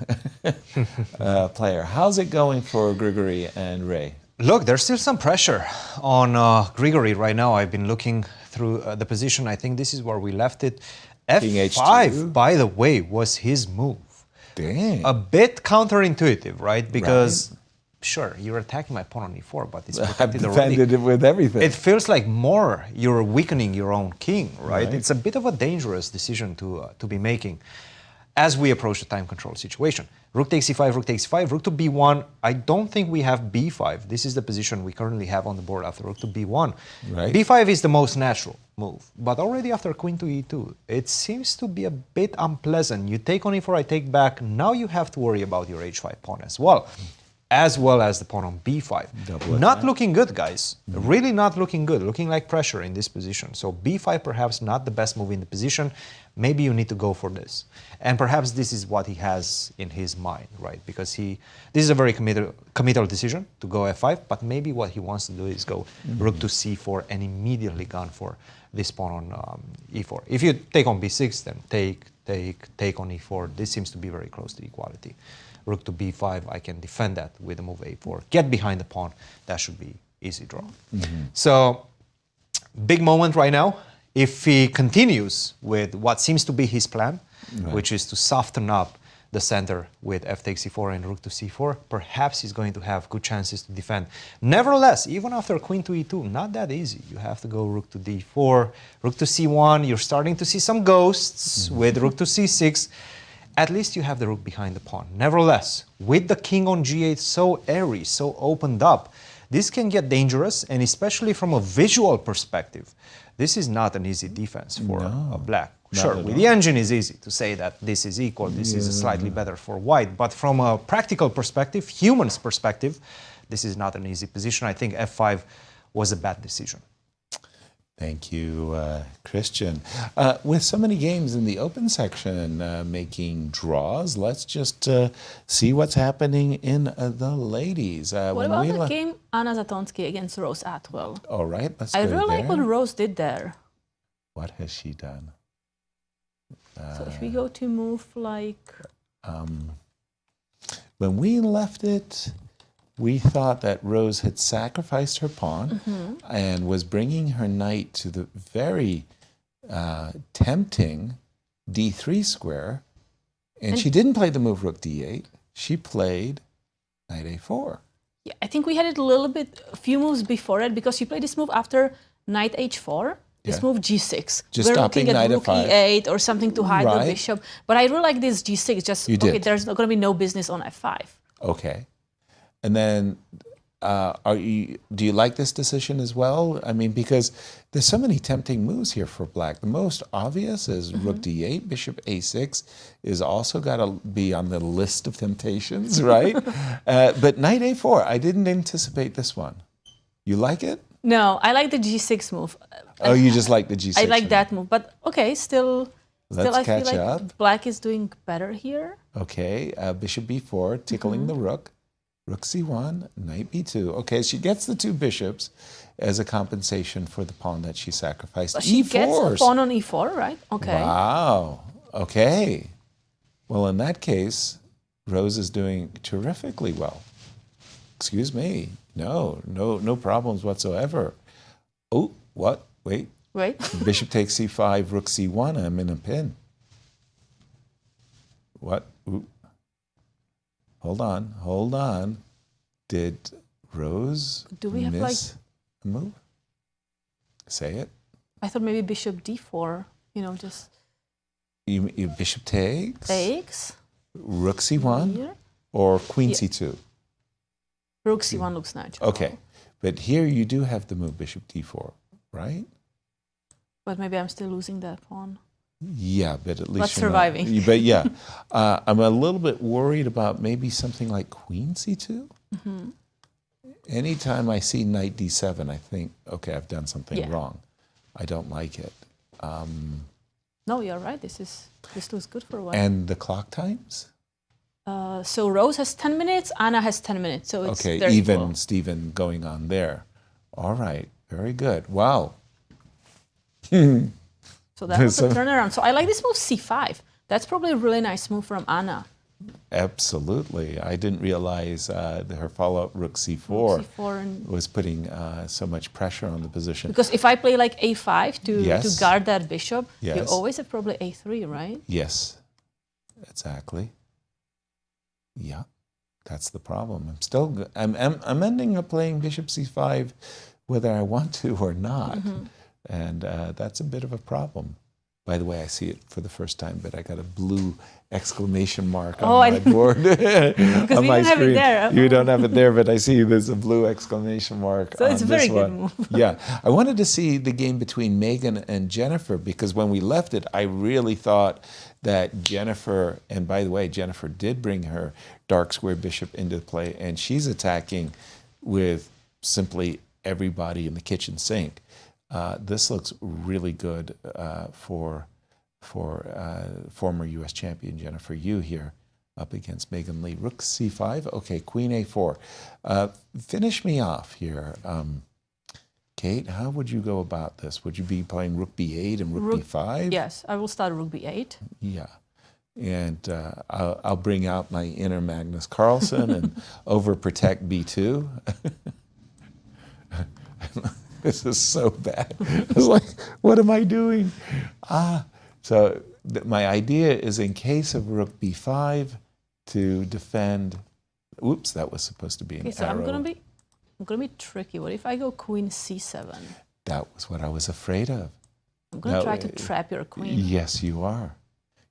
player. How's it going for Grigoriy and Ray? Look, there's still some pressure on Grigoriy right now. I've been looking through the position. I think this is where we left it. F5, by the way, was his move. Dang. A bit counterintuitive, right? Because, sure, you're attacking my pawn on e4, but it's protected I've already. defended it with everything. It feels like more you're weakening your own king, right? It's a bit of a dangerous decision to be making as we approach the time control situation. Rook takes e5, rook takes e5, rook to b1. I don't think we have b5. This is the position we currently have on the board after rook to b1. Right. b5 is the most natural move, but already after queen to e2, it seems to be a bit unpleasant. You take on e4, I take back. Now you have to worry about your h5 pawn as well as the pawn on b5. Not looking good, guys. Really not looking good. Looking like pressure in this position. So b5 perhaps not the best move in the position. Maybe you need to go for this. And perhaps this is what he has in his mind, right? Because this is a very committal decision to go f5, but maybe what he wants to do is go rook to c4 and immediately gun for this pawn on e4. If you take on b6, then take on e4. This seems to be very close to equality. Rook to b5, I can defend that with the move a4. Get behind the pawn, that should be easy draw. So, big moment right now. If he continues with what seems to be his plan, which is to soften up the center with f takes e4 and rook to c4, perhaps he's going to have good chances to defend. Nevertheless, even after queen to e2, not that easy. You have to go rook to d4, rook to c1. You're starting to see some ghosts with rook to c6. At least you have the rook behind the pawn. Nevertheless, with the king on g8 so airy, so opened up, this can get dangerous, and especially from a visual perspective, this is not an easy defense for a black. Sure, with the engine it's easy to say that this is equal, this is slightly better for white, but from a practical perspective, human's perspective, this is not an easy position. I think f5 was a bad decision. Thank you, Cristian. With so many games in the open section making draws, let's just see what's happening in the ladies. What about the game Anna Zatonsky against Rose Atwell? All right, let's I go really like there. what Rose did there. What has she done? So if we go to move like... When we left it, we thought that Rose had sacrificed her pawn and was bringing her knight to the very tempting d3 square. And she didn't play the move rook d8. She played knight a4. Yeah, I think we had it a few moves before it, because you played this move after knight h4. This move g6. Just we're stopping looking at knight rook f5. e8 or something to hide the bishop. But I really like this g6. Just okay, there's going to be no business on f5. Okay. And then, do you like this decision as well? I mean, because there's so many tempting moves here for black. The most obvious is rook d8, bishop a6 is also got to be on the list of temptations, right? But knight a4, I didn't anticipate this one. You like it? No, I like the g6 move. Oh, you just like the g6 I like move. that move, but okay, still Let's I feel catch like up. black is doing better here. Okay, bishop b4, tickling the rook. Rook c1, knight b2. Okay, she gets the two bishops as a compensation for the pawn that she sacrificed. But she gets a pawn on e4, right? Okay. Wow. Okay. Well, in that case, Rose is doing terrifically well. Excuse me. No problems whatsoever. Oh, what? Wait. Bishop takes c5, rook c1. I'm in a pin. What? Ooh. Hold on. Did Rose miss a move? Say it. I thought maybe bishop d4, just... You bishop takes? Takes. Rook c1? Here. Or queen c2? Rook c1 looks natural. Okay. But here you do have the move bishop d4, right? But maybe I'm still losing that pawn. Yeah, but at least but surviving. But yeah, I'm a little bit worried about maybe something like queen c2. Anytime I see knight d7, I think, okay, I've done something wrong. I don't like it. No, you're right. This looks good for a while. And the clock times? So Rose has 10 minutes, Anna has 10 minutes. So it's okay, very even equal. Steven going on there. All right. Very good. Wow. So that was the turnaround. So I like this move c5. That's probably a really nice move from Anna. Absolutely. I didn't realize her follow-up rook c4, was putting so much pressure on the position. Because if I play like a5 to guard that bishop, Yes. you always have probably a3, right? Yes, exactly. Yeah, that's the problem. I'm ending up playing bishop c5 whether I want to or not. And that's a bit of a problem. By the way, I see it for the first time, but I got a blue exclamation mark on my board. Because we don't have it there. You don't have it there, but I see there's a blue exclamation mark So on it's a this very good one. move. Yeah. I wanted to see the game between Megan and Jennifer, because when we left it, I really thought that Jennifer, and by the way, Jennifer did bring her dark square bishop into play, and she's attacking with simply everybody in the kitchen sink. This looks really good for former U.S. champion Jennifer Yu here up against Megan Lee. Rook c5. Okay, queen a4. Finish me off here. Kate, how would you go about this? Would you be playing rook b8 and rook b5? Yes, I will start rook b8. Yeah. And I'll bring out my inner Magnus Carlsen and overprotect b2. This is so bad. I was like, what am I doing? So my idea is in case of rook b5 to defend. Oops, that was supposed to be an Okay, so arrow. I'm gonna be tricky. What if I go queen c7? That was what I was afraid of. I'm gonna try to trap your queen. Yes, you are.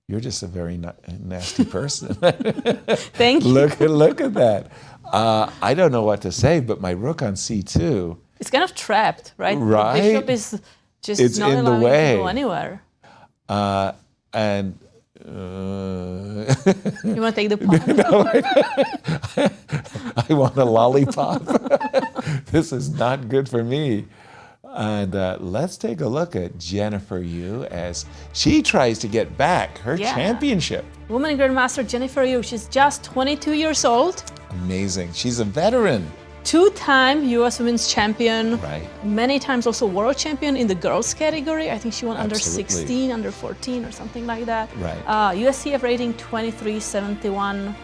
You're just a very nasty person. Thank you. Look at that. I don't know what to say, but my rook on c2. It's kind of trapped, right? Right. The bishop is just It's not in the allowing way. it to go anywhere. And You want to take the pawn? I want a lollipop. This is not good for me. And let's take a look at Jennifer Yu as she tries to get back her championship. Woman Grandmaster Jennifer Yu, she's just 22 years old. Amazing. She's a veteran. Two-time U.S. Women's Champion. Right. Many times also World Champion in the girls category. I think she won Absolutely. under 16, under 14 or something like that. Right. USCF rating 2371.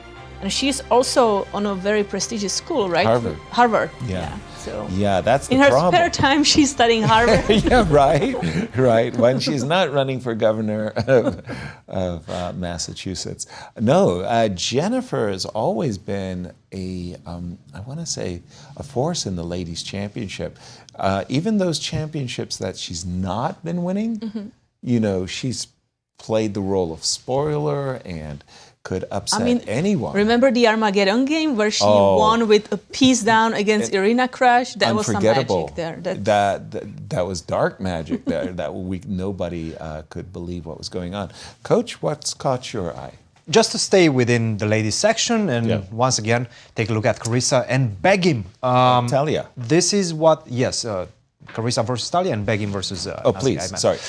And she's also on a very prestigious school, right? Harvard. Yeah. So yeah, that's the in her problem. spare time, she's studying Harvard. Yeah, right. When she's not running for governor of Massachusetts. No, Jennifer has always been I want to say, a force in the ladies' championship. Even those championships that she's not been winning, you know, she's played the role of spoiler and could upset anyone. Remember the Armageddon game where she won with a piece down against Irina Krush? That was some magic there. That was dark magic there. Nobody could believe what was going on. Coach, what's caught your eye? Just to stay within the ladies section and once again take a look at Carissa and Begim. Talia. This is what Carissa versus Talia and Begim versus. Please, sorry.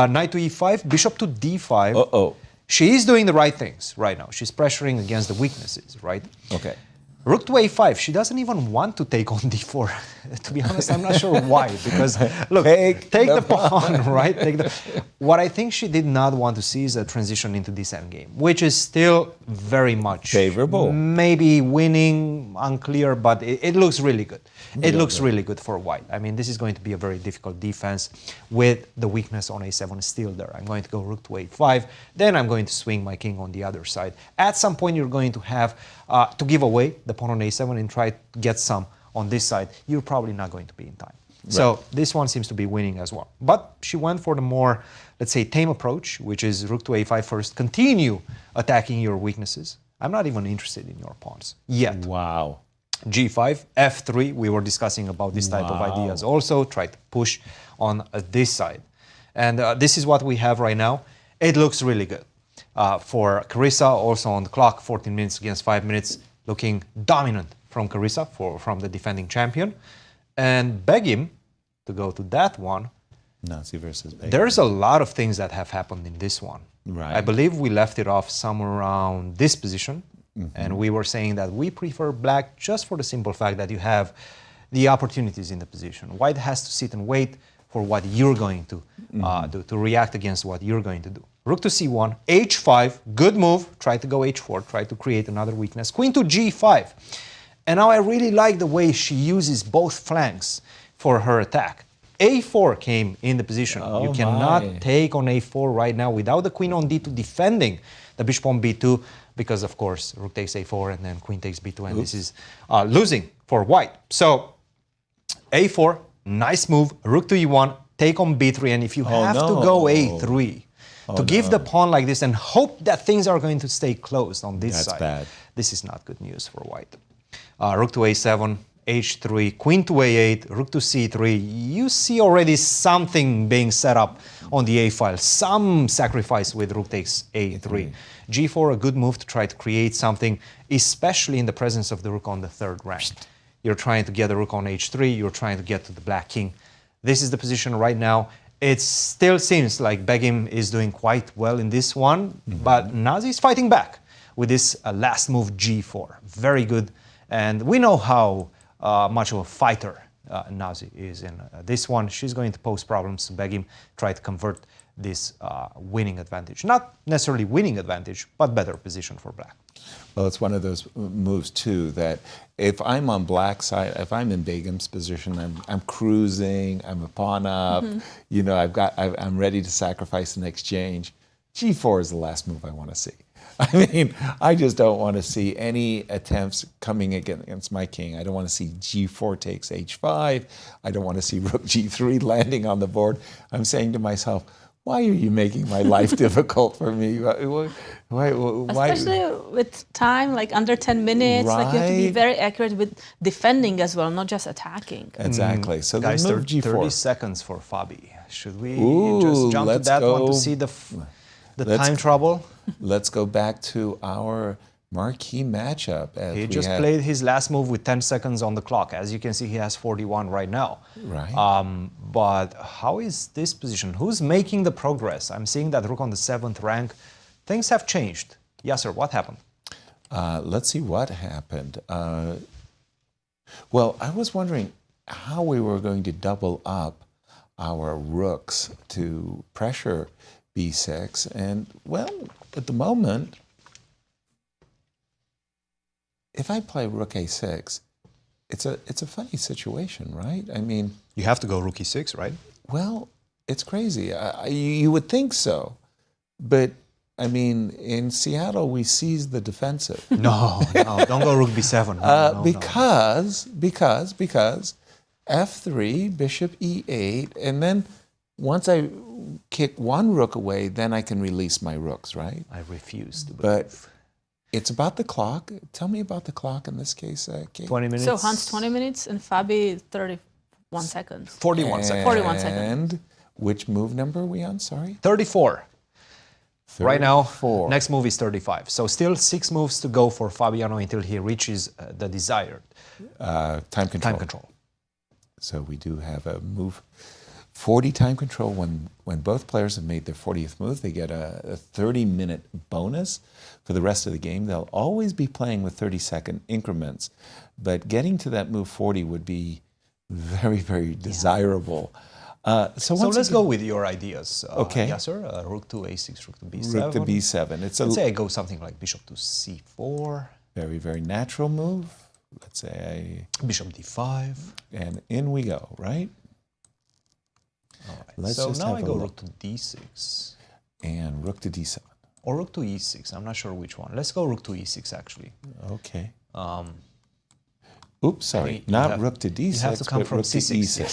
Knight to e5, bishop to d5. Uh-oh. She is doing the right things right now. She's pressuring against the weaknesses, right? Okay. Rook to a5. She doesn't even want to take on d4. To be honest, I'm not sure why. Because look, take the pawn, right? What I think she did not want to see is a transition into this endgame, which is still very much favorable. Maybe winning, unclear, but it looks really good. It looks really good for white. I mean, this is going to be a very difficult defense with the weakness on a7 still there. I'm going to go rook to a5. Then I'm going to swing my king on the other side. At some point, you're going to have to give away the pawn on a7 and try to get some on this side. You're probably not going to be in time. Right. So this one seems to be winning as well. But she went for the more, let's say, tame approach, which is rook to a5 first. Continue attacking your weaknesses. I'm not even interested in your pawns yet. Wow. G5, F3, we were discussing about this type of ideas also. Try to push on this side. And this is what we have right now. It looks really good. For Carissa, also on the clock, 14 minutes against 5 minutes, looking dominant from Carissa, from the defending champion. And Begim, to go to that one, Nazi versus Begim. There's a lot of things that have happened in this one. Right. I believe we left it off somewhere around this position. And we were saying that we prefer black just for the simple fact that you have the opportunities in the position. White has to sit and wait for what you're going to do, to react against what you're going to do. Rook to c1, h5, good move. Try to go h4, try to create another weakness. Queen to g5. And now I really like the way she uses both flanks for her attack. a4 came in the position. Oh, you cannot take on a4 right now without the queen on d2 defending the bishop on b2, because of course rook takes a4 and then queen takes b2, and this is losing for white. So a4, nice move. Rook to e1, take on b3, and if you have to go a3 to give the pawn like this and hope that things are going to stay closed on this side, bad. this is not good news for white. Rook to a7, h3, queen to a8, rook to c3. You see already something being set up on the a file, some sacrifice with rook takes a3. g4, a good move to try to create something, especially in the presence of the rook on the third rank. You're trying to get the rook on h3, you're trying to get to the black king. This is the position right now. It still seems like Begim is doing quite well in this one, but Nazi is fighting back with this last move, g4. Very good, and we know how much of a fighter Nazi is in this one. She's going to pose problems to Begim, try to convert this winning advantage. Not necessarily winning advantage, but better position for black. Well, it's one of those moves too that if I'm on black side, if I'm in Begim's position, I'm cruising, I'm a pawn up, you know, I'm ready to sacrifice an exchange. G4 is the last move I want to see. I mean, I just don't want to see any attempts coming against my king. I don't want to see G4 takes H5. I don't want to see Rook G3 landing on the board. I'm saying to myself, why are you making my life difficult for me? Why? Especially with time, like under 10 minutes, like you have to be very accurate with defending as well, not just attacking. Exactly. So guys, the move G4. 30 seconds for Fabi. Should we just jump to that one to see the time trouble? Let's go back to our marquee matchup. He just played his last move with 10 seconds on the clock. As you can see, he has 41 right now. Right. But how is this position? Who's making the progress? I'm seeing that rook on the 7th rank. Things have changed. Yasser, what happened? Let's see what happened. Well, I was wondering how we were going to double up our rooks to pressure b6. And, well, at the moment, if I play rook a6, it's a funny situation, right? I mean, You have to go rook e6, right? well, it's crazy. You would think so, but I mean, in Seattle we seize the defensive No, don't go rook b7. No, because f3, bishop e8, and then once I kick one rook away, then I can release my rooks, right? I refuse to But believe. it's about the clock. Tell me about the clock in this case, Kate. 20 minutes. So Hans 20 minutes and Fabi 31 seconds. 41 seconds. 41 seconds. And which move number are we on? Sorry? 34. Right now, 34. next move is 35. So still 6 moves to go for Fabiano until he reaches the desired Time control. So we do have a move 40 time control. When both players have made their 40th move, they get a 30-minute bonus for the rest of the game. They'll always be playing with 30-second increments, but getting to that move 40 would be very, very desirable. So let's go with your ideas. Okay. Yasser, rook to a6, rook to b7. Rook to b7. It's Let's say I go something like bishop to c4. very, very natural move. Let's say Bishop d5. and in we go, right? All right. Let's so just now have I a go look. rook to d6. And rook to d7. Or rook to e6. I'm not sure which one. Let's go rook to e6, actually. Okay. Oops, sorry. Not rook to d6, You have to come but from rook to c6.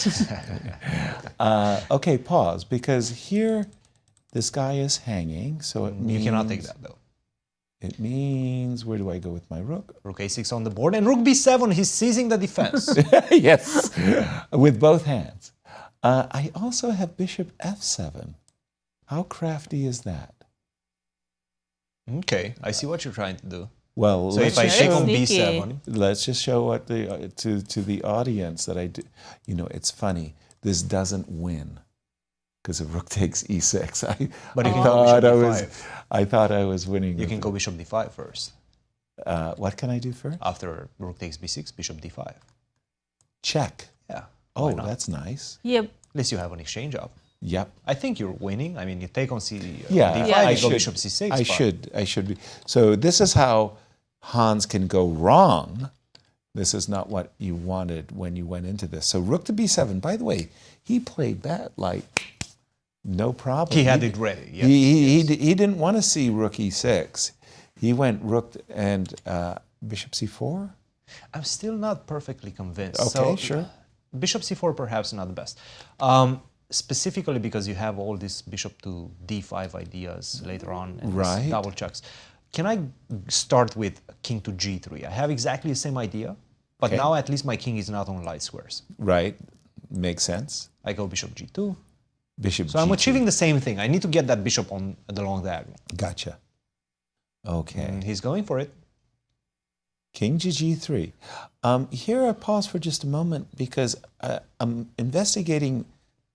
e6. Okay, pause, because here this guy is hanging, so it means... You cannot take that, though. It means, where do I go with my rook? Rook a6 on the board, and rook b7, he's seizing the defense. Yes, with both hands. I also have bishop f7. How crafty is that? Okay, I see what you're trying to do. Well, So let's if I just take show- on Sneaky. b7, Let's just show what to the audience that I do. You know, it's funny. This doesn't win because if rook takes e6. But you can go bishop I thought I was winning. you with can it. go bishop d5 first. What can I do first? After rook takes b6, bishop d5. check. Yeah. Oh, Why not? that's nice. Yeah, At least you have an exchange up. Yep. I think you're winning. I mean, you take on D5, Yeah, you go bishop C6. I should be. So this is how Hans can go wrong. This is not what you wanted when you went into this. So rook to b7. By the way, he played that like no problem. He had it ready. Yeah. He didn't want to see rook e6. He went rook and bishop c4. I'm still not perfectly convinced. Okay, So, sure. Bishop c4 perhaps not the best. Specifically because you have all these bishop to d5 ideas later on and Right. these double checks. Can I start with king to g3? I have exactly the same idea, but Okay. now at least my king is not on light squares. Right. Makes sense. I go bishop g2. Bishop So I'm g2. achieving the same thing. I need to get that bishop on the long diagonal. Gotcha. Okay. And he's going for it. King to g3. Here I pause for just a moment because I'm investigating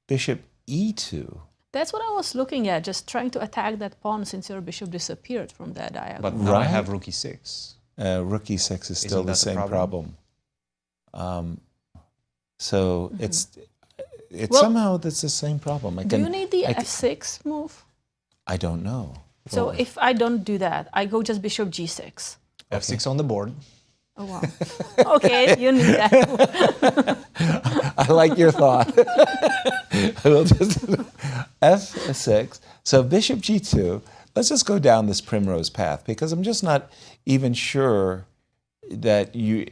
bishop e2. that's what I was looking at, just trying to attack that pawn since your bishop disappeared from that diagonal. But now I Right. have rook e6. Rook e6 is still Isn't the that the same problem? problem. So it's Well, somehow that's the same problem. Do you need the f6 move? I don't know. So if I don't do that, I go just bishop g6. f6 on the board. Oh, wow. Okay, you need that. I like your thought. We'll just f6. So bishop g2. Let's just go down this primrose path because I'm just not even sure that you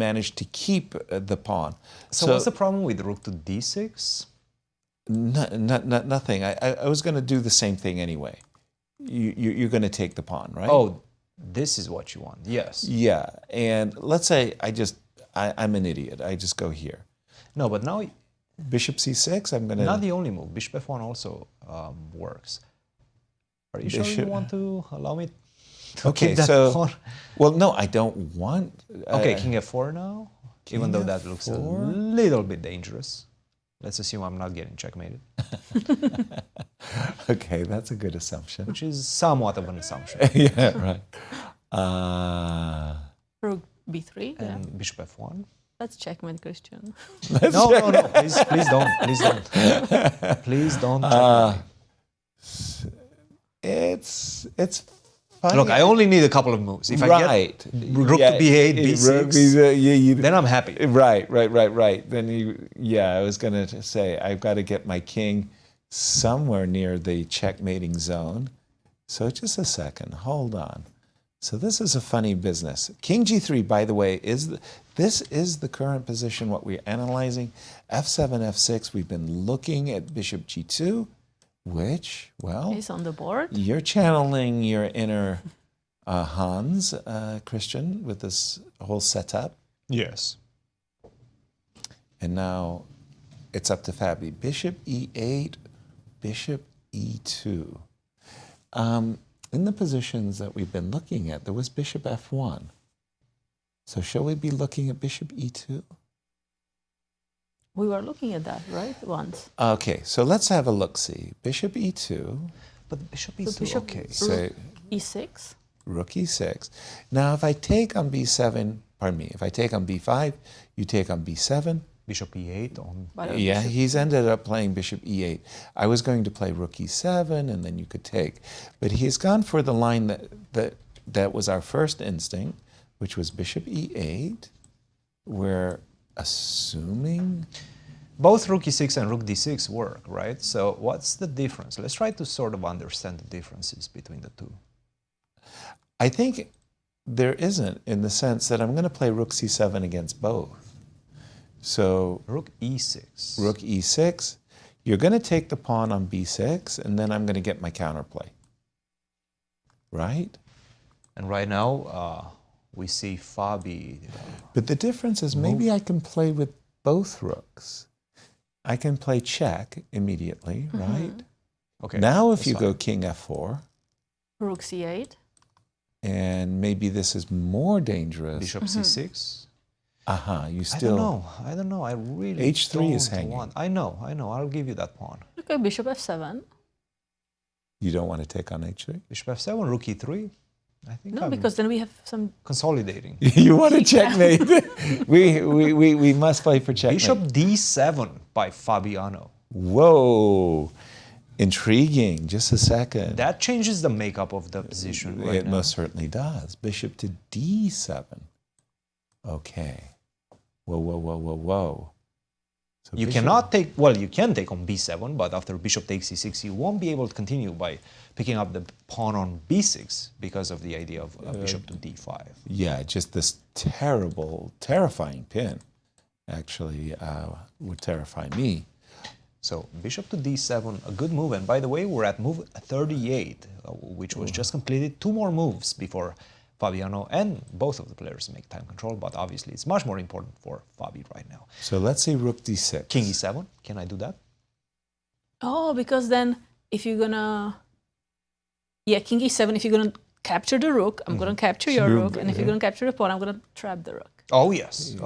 managed to keep the pawn. So what's the problem with rook to d6? Nothing. I was going to do the same thing anyway. You're going to take the pawn, right? Oh, this is what you want. Yes. Yeah. And let's say I'm an idiot. I just go here. No, but now Bishop c6, I'm going to... not the only move. Bishop f1 also works. Are you sure you want to allow me to Okay, keep that so... pawn? Well, no, I don't want... Okay, king f4 now. Even though that looks a f4? little bit dangerous. Let's assume I'm not getting checkmated. Okay, that's a good assumption. Which is somewhat of an assumption. Yeah, right. Rook b3. Yeah. And bishop f1. Let's checkmate, Cristian. No. Please don't. Please don't. Please don't. It's funny. Look, I only need a couple of moves. If I get rook to b8, b6, then I'm happy. Right. Then I was going to say, I've got to get my king somewhere near the checkmating zone. So just a second, hold on. So this is a funny business. King g3, by the way, this is the current position, what we're analyzing. f7, f6, we've been looking at bishop g2, which, well... He's on the board. You're channeling your inner Hans, Cristian, with this whole setup. Yes. And now it's up to Fabi. Bishop e8, bishop e2. In the positions that we've been looking at, there was bishop f1. So shall we be looking at bishop e2? We were looking at that, right? Once. Okay, so let's have a look-see. Bishop e2. But bishop So e2, bishop okay. So e6. rook e6. Now, if I take on b7, pardon me, if I take on b5, you take on b7. Bishop e8 on... Yeah, he's ended up playing bishop e8. I was going to play rook e7, and then you could take. But he's gone for the line that was our first instinct, which was bishop e8. We're assuming... Both rook e6 and rook d6 work, right? So what's the difference? Let's try to sort of understand the differences between the two. I think there isn't, in the sense that I'm going to play rook c7 against both. So rook e6. Rook e6. You're going to take the pawn on b6, and then I'm going to get my counterplay. Right? And right now, we see Fabi. But the difference is maybe I can play with both rooks. I can play check immediately, right? Okay. Now if you go king f4. Rook c8. And maybe this is more dangerous. Bishop c6. You still... I don't know. I really H3 is hanging. I know. I'll give you that pawn. Okay, bishop f7. You don't want to take on h3? Bishop f7, rook e3. I think No, I'm because then we have some. consolidating. You want to checkmate? we must play for checkmate. Bishop d7 by Fabiano. Whoa, intriguing. Just a second. That changes the makeup of the position right It now. most certainly does. Bishop to d7. Okay. Whoa, whoa, whoa, whoa, whoa. So You bishop- cannot take, well, you can take on b7, but after bishop takes c6, you won't be able to continue by picking up the pawn on b6 because of the idea of bishop to d5. Yeah, just this terrible, terrifying pin actually would terrify me. So bishop to d7, a good move. And by the way, we're at move 38, which was just completed. 2 more moves before Fabiano and both of the players make time control, but obviously it's much more important for Fabi right now. So let's say rook d6. King e7, can I do that? Oh, because then if you're gonna, yeah, king e7. If you're gonna capture the rook, I'm gonna capture your rook, and if you're gonna capture the pawn, I'm gonna trap the rook. Oh yes,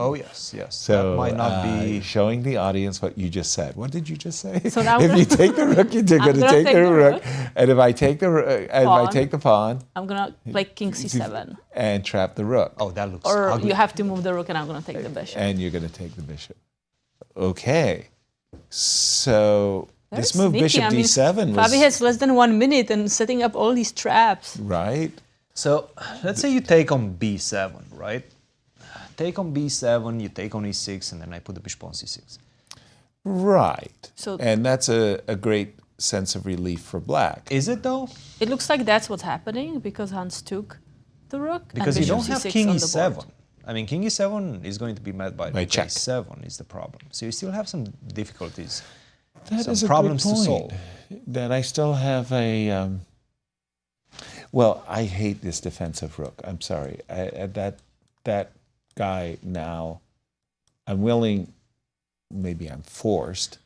yes. So that might not be showing the audience what you just said. What did you just say? So now if you take the rook, you're going to take the rook, and if I take the pawn, I'm gonna play king c7, and trap the rook. Oh, that looks or ugly. you have to move the rook, and I'm gonna take the bishop. And you're going to take the bishop. Okay. So this Very move, sneaky. bishop I mean, d7, was Fabi has less than 1 minute and setting up all these traps. right. So let's say you take on b7, right? Take on b7, you take on e6, and then I put the bishop on c6. Right. So- and that's a great sense of relief for black. Is it though? It looks like that's what's happening because Hans took the rook. and Because you bishop don't have c6 king on the e7. board. I mean, king e7 is going to be met by rook check. a7 is the problem. So you still have some difficulties, That some is a problems good to point. solve. That I still have a. Well, I hate this defensive rook. I'm sorry. That guy now, I'm willing. Maybe I'm forced.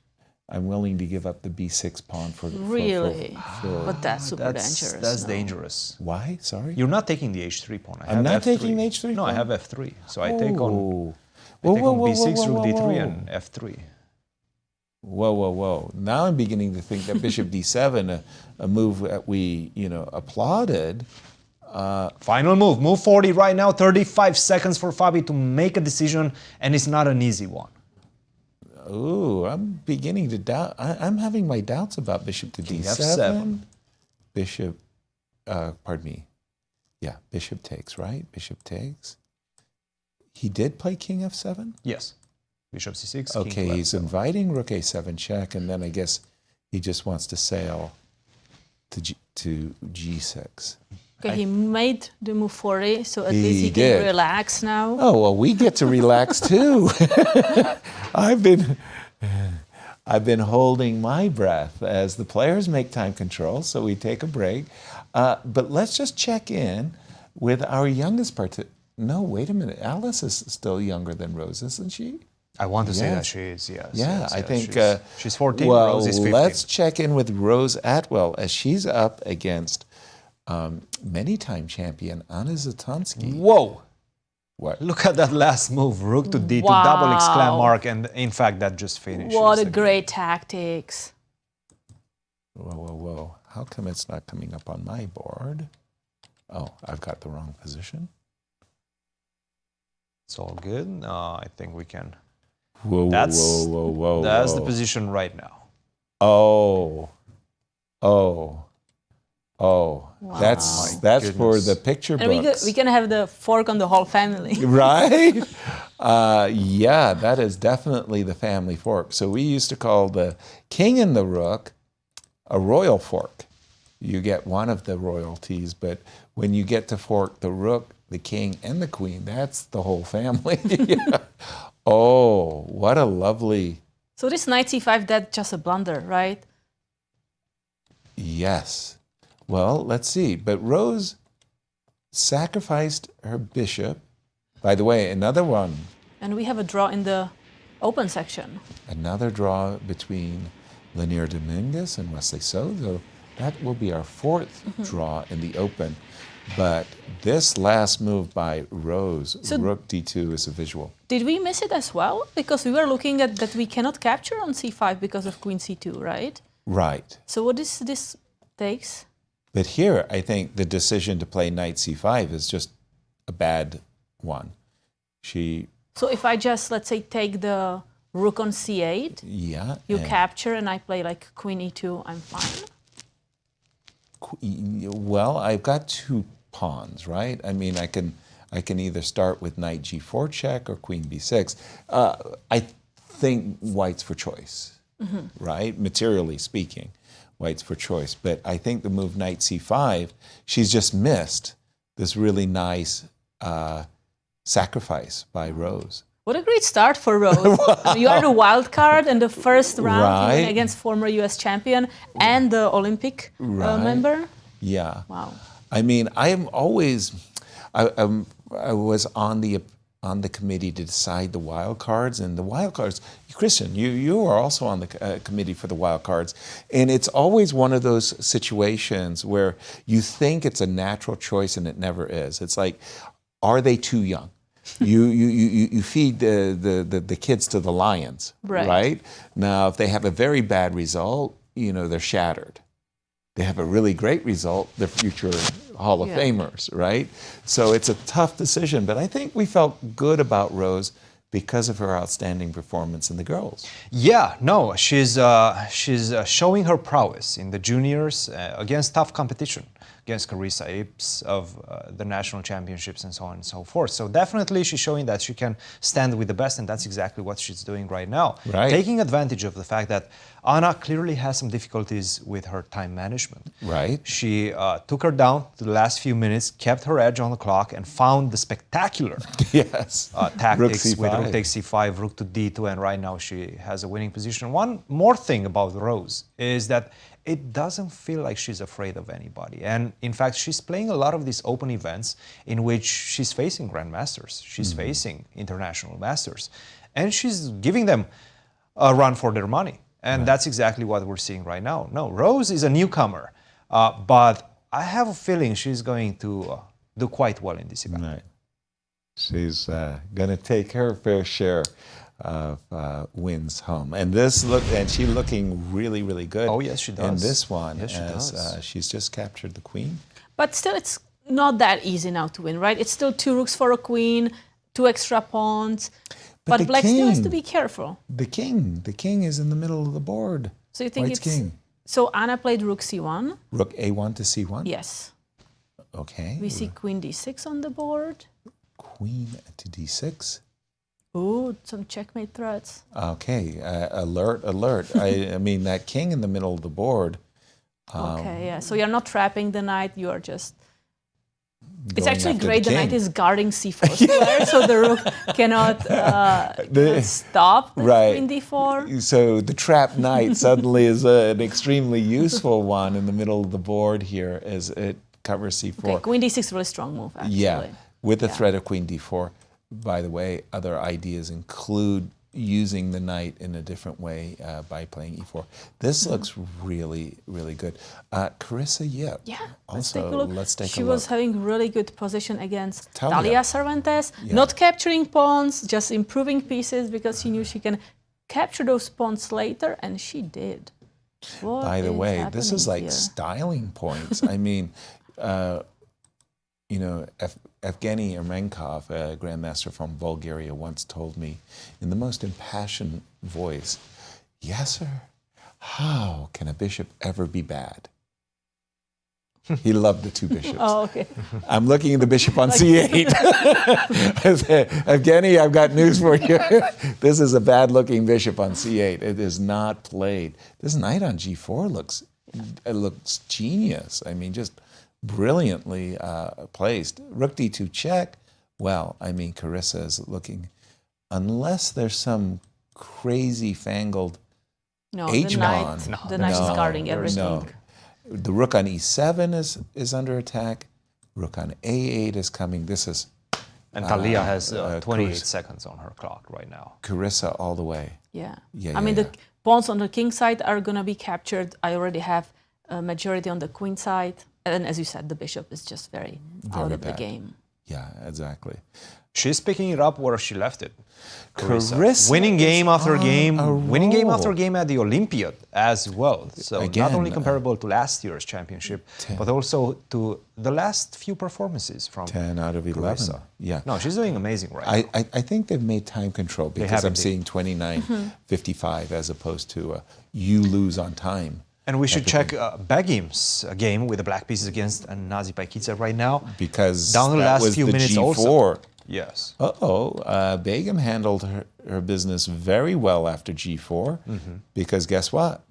I'm willing to give up the b6 pawn for Really? for- But that's super dangerous. That's no. dangerous. why? Sorry. You're not taking the h3 pawn. I I'm have not F3. taking the h3 No, I pawn? have f3. So I take on, Oh. I take on Whoa, b6, whoa, rook whoa, d3, whoa. and f3. Whoa, whoa, whoa! Now I'm beginning to think that bishop d7, a move that we applauded. Final move, move 40 right now, 35 seconds for Fabi to make a decision, and it's not an easy one. Ooh, I'm beginning to doubt. I'm having my doubts about bishop to King d7. f7. Bishop, pardon me. Yeah, bishop takes, right? Bishop takes. He did play king f7? Yes. Bishop c6, Okay, king to he's f7. inviting rook a7 check, and then I guess he just wants to sail to g6. Okay, he made the move 40, so at He least he did. can relax now. Oh, well, we get to relax too. I've been holding my breath as the players make time control, so we take a break. But let's just check in with our youngest No, wait a minute. Alice is still younger than Rose, isn't she? I want to say that Yes. she is, yes. Yeah, yes, I yes. think. She's 14, well, Rose is 15. let's check in with Rose Atwell as she's up against many-time champion Anna Zatonsky. Whoa! What? Look at that last move, rook to d2, Wow. double exclam mark, and in fact that just finishes. What a the game. great tactics. Whoa, whoa, whoa. How come it's not coming up on my board? Oh, I've got the wrong position. It's all good. I think we can. Whoa, That's- whoa, whoa, whoa. That's the whoa. position right now. Oh. That's for goodness. the picture And books. we can have the fork on the whole family. Right? Yeah, that is definitely the family fork. So we used to call the king and the rook a royal fork. You get one of the royalties, but when you get to fork the rook, the king, and the queen, that's the whole family. Oh, what a lovely... So this knight c5, that's just a blunder, right? Yes. Well, let's see. But Rose sacrificed her bishop. By the way, another one. And we have a draw in the open section. Another draw between Leinier Dominguez and Wesley So. That will be our fourth draw in the open. But this last move by Rose, So- rook d2, is a visual. Did we miss it as well? Because we were looking at that we cannot capture on c5 because of queen c2, right? Right. So what is this takes? But here, I think the decision to play knight c5 is just a bad one. So if I just, let's say, take the rook on c8, yeah, you capture, and I play like queen e2, I'm fine? Well, I've got 2 pawns, right? I mean, I can either start with knight g4 check or queen b6. I think white's for choice, right? Materially speaking, white's for choice. But I think the move knight c5, she's just missed this really nice sacrifice by Rose. What a great start for Rose. You are the wild card in the first round Right. against former US champion and the Olympic member. Yeah. Wow. I mean, I was on the committee to decide the wild cards, and the wild cards, Cristian, you are also on the committee for the wild cards, and it's always one of those situations where you think it's a natural choice and it never is. It's like, are they too young? You feed the kids to the lions, right? Now, if they have a very bad result, they're shattered. They have a really great result, they're future Hall of Famers, right? So it's a tough decision, but I think we felt good about Rose because of her outstanding performance in the girls. Yeah, no, she's showing her prowess in the juniors against tough competition, against Carissa Apes of the national championships and so on and so forth. So definitely she's showing that she can stand with the best, and that's exactly what she's doing right now. Right. Taking advantage of the fact that Anna clearly has some difficulties with her time management. Right. She took her down to the last few minutes, kept her edge on the clock, and found the spectacular tactics with rook takes c5, rook to d2, and right now she has a winning position. One more thing about Rose is that it doesn't feel like she's afraid of anybody. And in fact, she's playing a lot of these open events in which she's facing grandmasters, she's facing international masters, and she's giving them a run for their money. And that's exactly what we're seeing right now. No, Rose is a newcomer, but I have a feeling she's going to do quite well in this event. Right. She's going to take her fair share of wins home. And she's looking really, really good. Oh, yes, she does. In this one, yes, she does. She's just captured the queen. But still, it's not that easy now to win, right? It's still 2 rooks for a queen, 2 extra pawns. But black still has to be careful. The king is in the middle of the board. So you think White's king. So Anna played rook c1. Rook a1 to c1? Yes. Okay. We see queen d6 on the board. Queen to d6. Ooh, some checkmate threats. Okay, alert. I mean, that king in the middle of the board. Okay, yeah. So you're not trapping the knight, you are just... It's going actually after great the king. knight is guarding c4 square, so the rook cannot stop queen d4. So the trapped knight suddenly is an extremely useful one in the middle of the board here as it covers c4. Okay, queen d6 is a really strong move, actually. Yeah, with the threat of queen d4. By the way, other ideas include using the knight in a different way by playing e4. This looks really, really good. Carissa Yip. Yeah, also, let's take a look. She was having really good position against Talia. Talia Cervantes, not capturing pawns, just improving pieces because she knew she can capture those pawns later, and she did. What By the way, this is like here? styling points. I mean, Evgeny Ermenkov, a grandmaster from Bulgaria, once told me in the most impassioned voice, Yasser, how can a bishop ever be bad? He loved the 2 bishops. Oh, okay. I'm looking at the bishop on c8. I said, Evgeny, I've got news for you. This is a bad-looking bishop on c8. It is not played. This knight on g4 looks genius. I mean, just brilliantly placed. Rook d2 check. Well, I mean, Carissa is looking, unless there's some crazy fangled H-pawn. The knight is guarding everything. No. The rook on e7 is under attack. Rook on a8 is coming. This is... And Talia has 28 seconds on her clock right now. Carissa all the way. Yeah. I mean, the pawns on the king side are going to be captured. I already have a majority on the queen side. And as you said, the bishop is just very out of the game. Yeah, exactly. She's picking it up where she left it. Carissa winning game is after on game, a winning game roll. after game at the Olympiad as well. So Again, not only comparable to last year's championship, but also to the last few performances from 10 out of 11. Carissa. Yeah. No, she's doing amazing right now. I think they've made time control because have I'm indeed. seeing 29-55 as opposed to you lose on time. And we should check Begim's game with the black pieces against Nazi Paikidze right now. Because down the that last was few the minutes G4. also. Yes. Begim handled her business very well after G4 because guess what?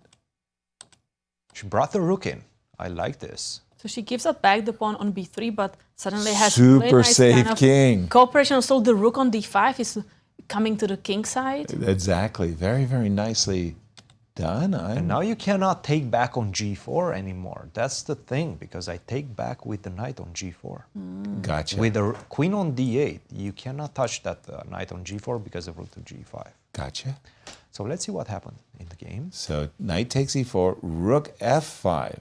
She brought the rook in. I like this. So she gives up back the pawn on b3, but suddenly has Super played nice safe kind of king. cooperation. So the rook on d5 is coming to the king side. Exactly. Very, very nicely done. And now you cannot take back on g4 anymore. That's the thing, because I take back with the knight on g4. Gotcha. With the queen on d8, you cannot touch that knight on g4 because of rook to g5. Gotcha. So let's see what happened in the game. So knight takes e4, rook f5.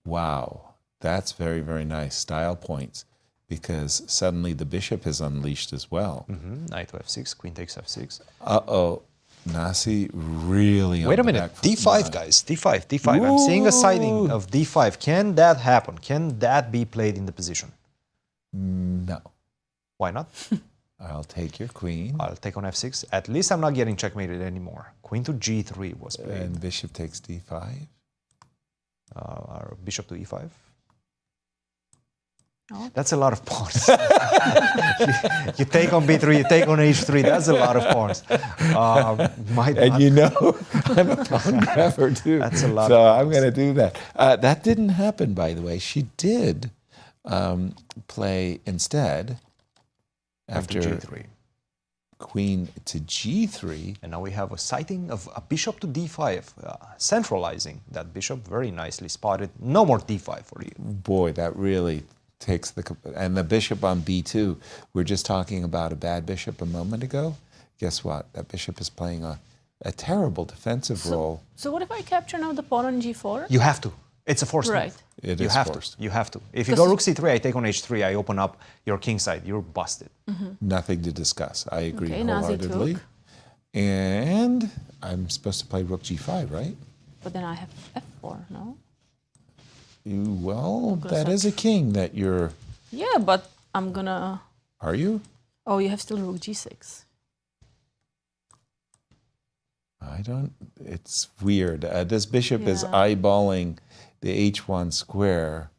Wow, that's very, very nice. Style points, because suddenly the bishop is unleashed as well. Knight to f6, queen takes f6. Uh-oh, Nasi really on Wait a the minute, back foot d5, now. guys, d5, d5. I'm seeing a sighting of d5. Can that happen? Can that be played in the position? No. Why not? I'll take your queen. I'll take on f6. At least I'm not getting checkmated anymore. Queen to g3 was played. And bishop takes d5. Bishop to e5. Oh. That's a lot of pawns. you take on b3, you take on h3. That's a lot of pawns. And you know, I'm a pawn grabber too. That's a lot so of I'm going to do that. That didn't happen, by the way. She did play instead after g3. Queen to g3. And now we have a sighting of a bishop to d5, centralizing that bishop. Very nicely spotted. No more d5 for you. Boy, that really takes the... And the bishop on b2, we're just talking about a bad bishop a moment ago. Guess what? That bishop is playing a terrible defensive role. So what if I capture now the pawn on g4? You have to. It's a forced Right. move. It You is have forced. to. You have to. If you go rook c3, I take on h3, I open up your king side. You're busted. Nothing to discuss. I agree Okay, Nazi wholeheartedly. took. And I'm supposed to play rook g5, right? But then I have f4, no? Well, goes that up. is a king that you're... Yeah, but I'm gonna... Are you? Oh, you have still rook g6. I don't... It's weird. This bishop is Yeah. eyeballing the h1 square.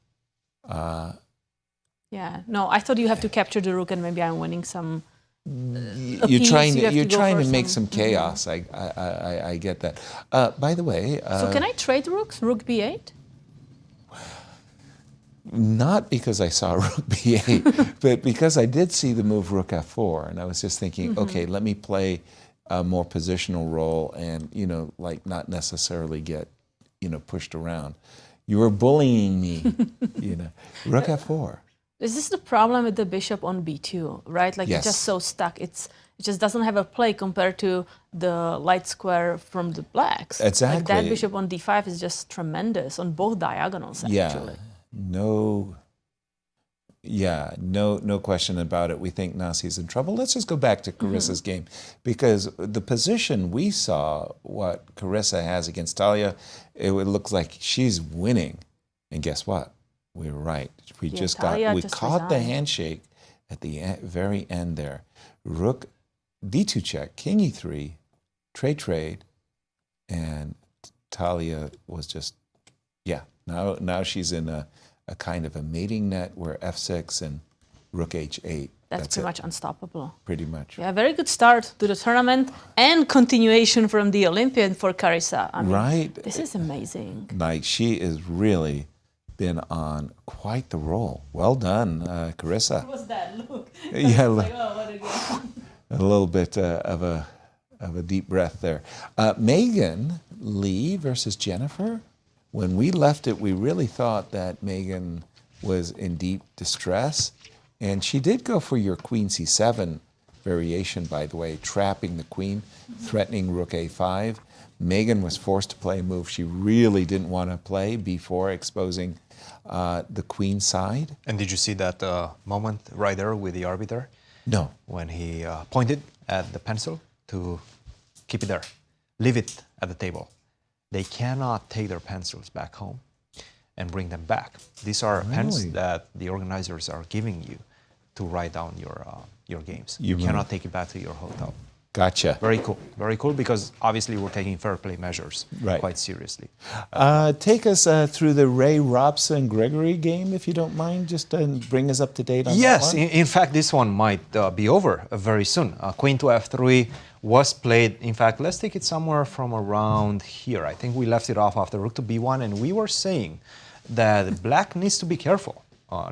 Yeah, no, I thought you have to capture the rook and maybe I'm winning some... You're piece, trying to, you have to you're go trying for to make some- some chaos. I get that. By the way... So can I trade rooks? Rook b8? Not because I saw rook b8, but because I did see the move rook f4, and I was just thinking, okay, let me play a more positional role and, you know, like not necessarily get, you know, pushed around. You were bullying me, you know. Rook f4. Is this the problem with the bishop on b2, right? Like Yes. it's just so stuck. It just doesn't have a play compared to the light square from the blacks. Like that Exactly. bishop on d5 is just tremendous on both diagonals, actually. No question about it. We think Nasi's in trouble. Let's just go back to Carissa's game, because the position we saw, what Carissa has against Talia, it looks like she's winning. And guess what? We were right. We Talia we just caught the resigned. handshake at the very end there. Rook d2 check, king e3, trade, and Talia was just, now she's in a kind of a mating net where f6 and rook h8. That's pretty it. much unstoppable. Pretty much. Yeah, very good start to the tournament and continuation from the Olympiad for Carissa. I mean, Right. This is amazing. Like, she has really been on quite the roll. Well done, Carissa. What was that? Look. Yeah, Oh, what again? a little bit of a deep breath there. Megan Lee versus Jennifer. When we left it, we really thought that Megan was in deep distress. And she did go for your queen c7 variation, by the way, trapping the queen, threatening rook a5. Megan was forced to play a move she really didn't want to play before exposing the queen side. And did you see that moment right there with the arbiter? No. When he pointed at the pencil to keep it there, leave it at the table. They cannot take their pencils back home and bring them back. These are pens that the organizers are giving you to write down your games. You cannot take it back to your hotel. Gotcha. Very cool, because obviously we're taking fair play measures quite seriously. Take us through the Ray Robson Grigoriy game, if you don't mind, just bring us up to date on that one. In fact, this one might be over very soon. Queen to f3 was played. In fact, let's take it somewhere from around here. I think we left it off after rook to b1, and we were saying that black needs to be careful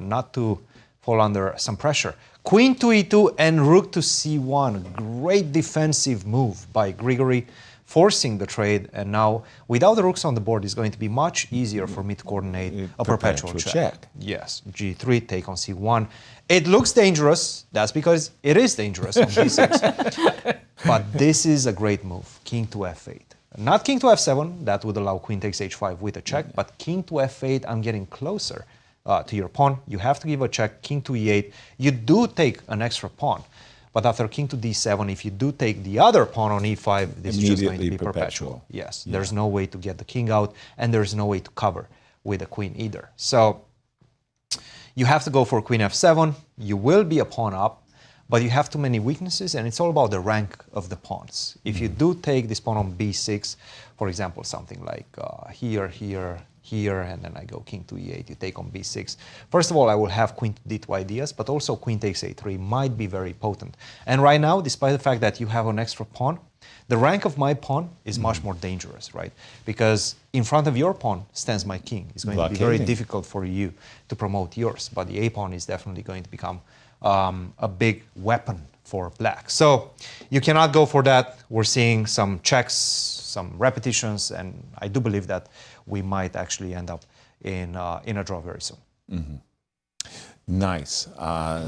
not to fall under some pressure. Queen to e2 and rook to c1. Great defensive move by Grigoriy, forcing the trade. And now, without the rooks on the board, it's going to be much easier for me to coordinate a perpetual check. Yes, g3, take on c1. It looks dangerous. That's because it is dangerous on g6. But this is a great move, king to f8. Not king to f7, that would allow queen takes h5 with a check, but king to f8, I'm getting closer to your pawn. You have to give a check, king to e8. You do take an extra pawn, but after king to d7, if you do take the other pawn on e5, this is just going to be perpetual. Yes, there's no way to get the king out, and there's no way to cover with the queen either. So you have to go for queen f7. You will be a pawn up, but you have too many weaknesses, and it's all about the rank of the pawns. If you do take this pawn on b6, for example, something like here, and then I go king to e8, you take on b6. First of all, I will have queen to d2 ideas, but also queen takes a3 might be very potent. And right now, despite the fact that you have an extra pawn, the rank of my pawn is much more dangerous, right? Because in front of your pawn stands my king. It's going to be very difficult for you to promote yours, but the a pawn is definitely going to become a big weapon for black. So you cannot go for that. We're seeing some checks, some repetitions, and I do believe that we might actually end up in a draw very soon. Nice.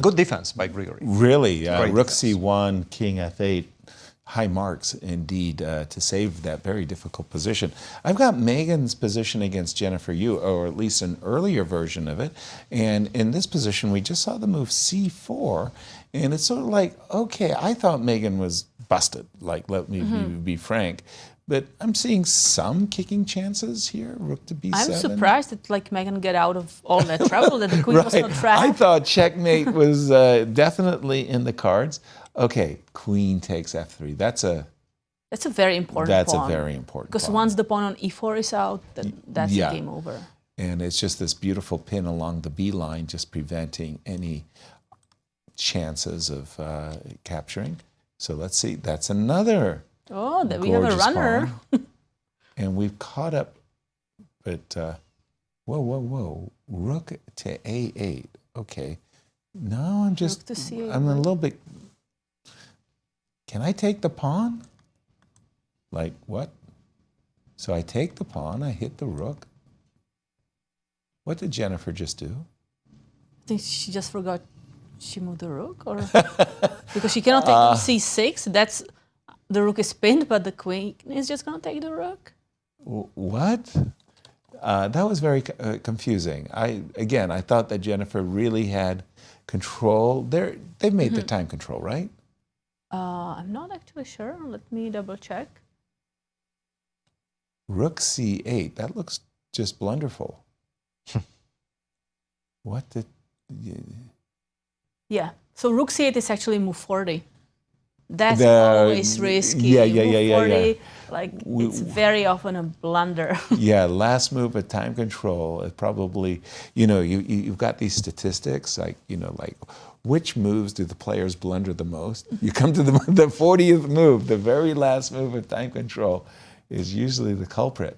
Good defense by Grigoriy. Really, rook c1, king f8. High marks indeed to save that very difficult position. I've got Megan's position against Jennifer Yu, or at least an earlier version of it. And in this position, we just saw the move c4. And it's sort of like, okay, I thought Megan was busted, like, let me be frank. But I'm seeing some kicking chances here, rook to b7. I'm surprised that like Megan get out of all that trouble, that the queen was not trapped. I thought checkmate was definitely in the cards. Okay, queen takes f3. That's a very important pawn. That's a very important because pawn. once the pawn on e4 is out, that's the game over. And it's just this beautiful pin along the b line, just preventing any chances of capturing. So let's see. That's another. Oh, that we have a runner. And we've caught up, but whoa. Rook to a8. Okay. Now I'm just, I'm a little bit, can I take the pawn? Like what? So I take the pawn, I hit the rook. What did Jennifer just do? I think she just forgot she moved the rook, or because she cannot take on c6. That's the rook is pinned, but the queen is just going to take the rook. What? That was very confusing. I thought that Jennifer really had control. They've made the time control, right? I'm not actually sure. Let me double check. Rook c8. That looks just blunderful. What did? Yeah. So rook c8 is actually move 40. That's always risky. Yeah. Like it's very often a blunder. Yeah, last move at time control is probably, you've got these statistics like, like which moves do the players blunder the most? You come to the 40th move, the very last move of time control is usually the culprit,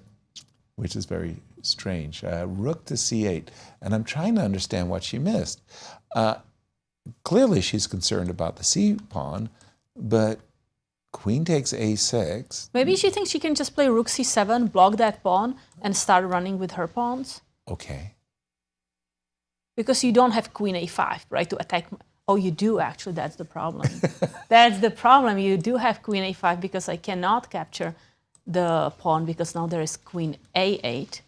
which is very strange. Rook to c8, and I'm trying to understand what she missed. Clearly she's concerned about the c pawn, but queen takes a6. Maybe she thinks she can just play rook c7, block that pawn, and start running with her pawns. Okay. Because you don't have queen a5, right, to attack. Oh, you do, actually. That's the problem. That's the problem. You do have queen a5 because I cannot capture the pawn because now there is queen a8,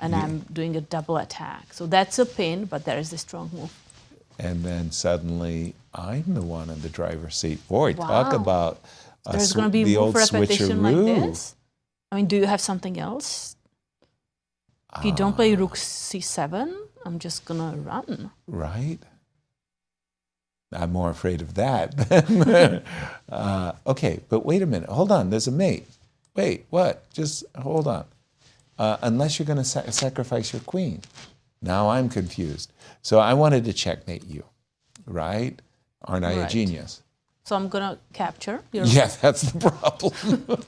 and I'm doing a double attack. So that's a pin, but there is a strong move. And then suddenly I'm the one in the driver's seat. Boy, Wow. talk about There's going to be the move old repetition like switcheroo. this. I mean, do you have something else? If you don't play rook c7, I'm just going to run. Right? I'm more afraid of that. Okay, but wait a minute. Hold on. There's a mate. Wait, what? Just hold on. Unless you're going to sacrifice your queen. Now I'm confused. So I wanted to checkmate you, right? Aren't I a Right. genius? So I'm going to capture your Yeah, that's the problem.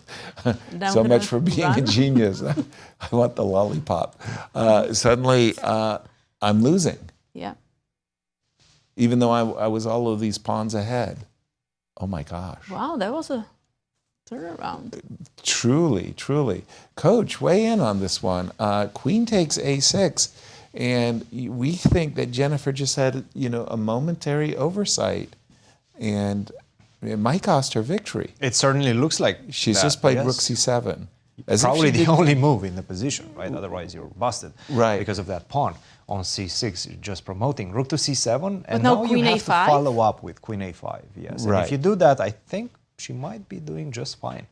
Then So I'm much gonna for being a run. genius. I want the lollipop. Suddenly, I'm losing, Yeah. even though I was all of these pawns ahead. Oh my gosh. Wow, that was a turnaround. Truly, truly. Coach, weigh in on this one. Queen takes a6, and we think that Jennifer just had, a momentary oversight, and it might cost her victory. It certainly looks like She's that, just played yes. rook c7. As if Probably she the did- only move in the position, right? Otherwise, you're busted. Right. Because of that pawn on c6, you're just promoting rook to c7, and now now you queen have to a5? follow up with queen a5. Yes. And Right. if you do that, I think she might be doing just fine.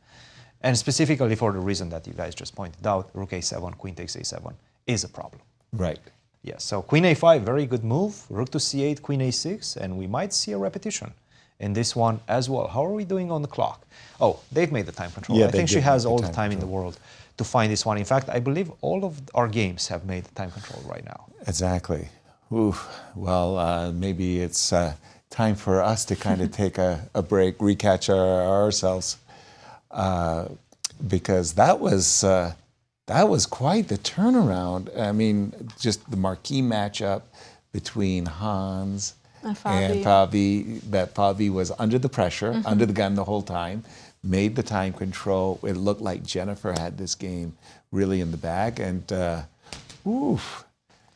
And specifically for the reason that you guys just pointed out, rook a7, queen takes a7 is a problem. Right. Yes. So queen a5, very good move. Rook to c8, queen a6, and we might see a repetition in this one as well. How are we doing on the clock? Oh, they've made the time control. Yeah, I they think she did has make the all the time time in the world to find this one. In fact, I believe all of our games have made the time control right now. Exactly. Oof. Well, maybe it's time for us to kind of take a break, recatch ourselves, because that was quite the turnaround. I mean, just the marquee matchup between Hans and Fabi. That Fabi was under the pressure, under the gun the whole time, made the time control. It looked like Jennifer had this game really in the bag, and oof.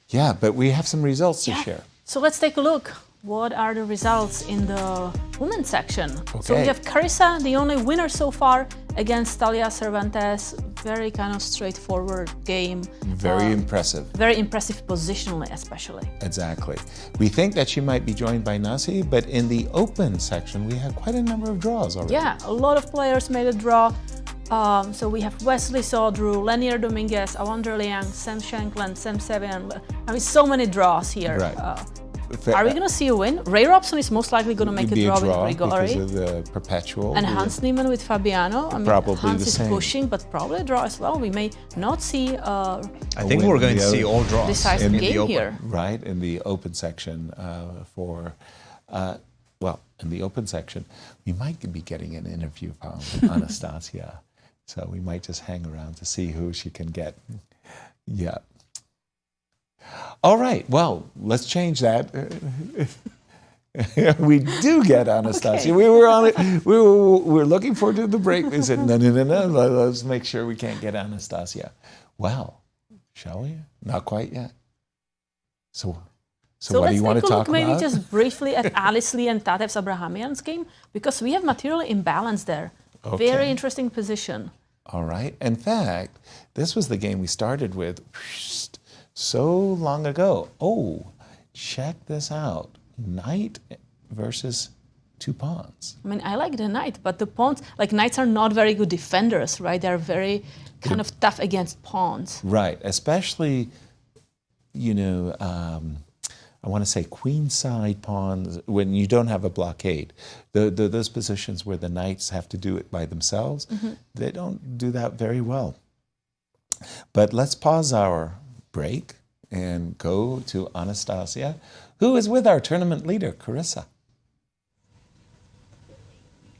Yeah, but we have some results to share. So let's take a look. What are the results in the women's section? So we Okay. have Carissa, the only winner so far, against Talia Cervantes. Very kind of straightforward game. Very impressive. Very impressive positionally, especially. Exactly. We think that she might be joined by Nasi, but in the open section, we have quite a number of draws already. Yeah, a lot of players made a draw. So we have Wesley Drew, Leinier Dominguez, Awonder Liang, Sam Shankland, Sam Sevian. I mean, so many draws here. Right. Are we going to see a win? Ray Robson is most likely going to make It'd a be draw, because with Grigoriy. of the perpetual. And Hans Niemann with Fabiano. I mean, Probably Hans the is same. pushing, but probably a draw as well. We may not see I think win we're in going the to see open. all draws. decisive in the game open. here. Right, in the open section in the open section, we might be getting an interview from Anastasiya. So we might just hang around to see who she can get. Yeah. All right, well, let's change that. We do get Anastasiya. Okay. We were on it. We were looking forward to the break. They said, no. Let's make sure we can't get Anastasiya. Well, shall we? Not quite yet. So what do you want to let's take a talk look maybe about? just briefly at Alice Lee and Tatev's Abrahamyan's game, because we have material imbalance there. Okay. Very interesting position. All right. In fact, this was the game we started with so long ago. Oh, check this out. Knight versus two pawns. I mean, I like the knight, but the pawns, like knights are not very good defenders, right? They're very kind of tough against pawns. Right. Especially, I want to say queenside pawns, when you don't have a blockade. Those positions where the knights have to do it by themselves, they don't do that very well. But let's pause our break and go to Anastasiya, who is with our tournament leader, Carissa.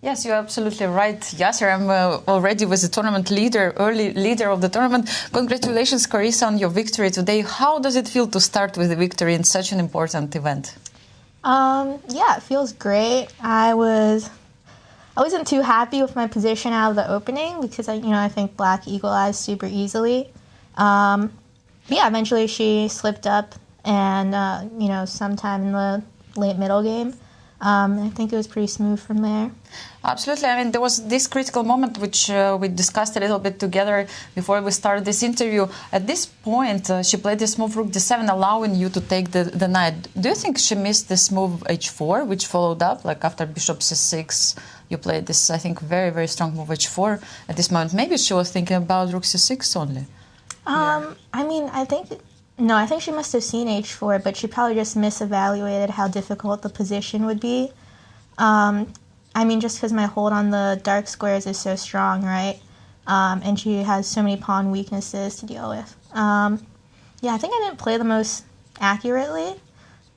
Yes, you're absolutely right, Yasser. I'm already with the tournament leader, early leader of the tournament. Congratulations, Carissa, on your victory today. How does it feel to start with the victory in such an important event? Yeah, it feels great. I wasn't too happy with my position out of the opening because I think Black equalized super easily. Yeah, eventually she slipped up, and sometime in the late middle game, I think it was pretty smooth from there. Absolutely. I mean, there was this critical moment which we discussed a little bit together before we started this interview. At this point, she played this move rook d7, allowing you to take the knight. Do you think she missed this move h4, which followed up, like after bishop c6? You played this, I think, very, very strong move h4 at this moment. Maybe she was thinking about rook c6 only. I mean, I think she must have seen h4, but she probably just misevaluated how difficult the position would be. I mean, just because my hold on the dark squares is so strong, right? And she has so many pawn weaknesses to deal with. Yeah, I think I didn't play the most accurately,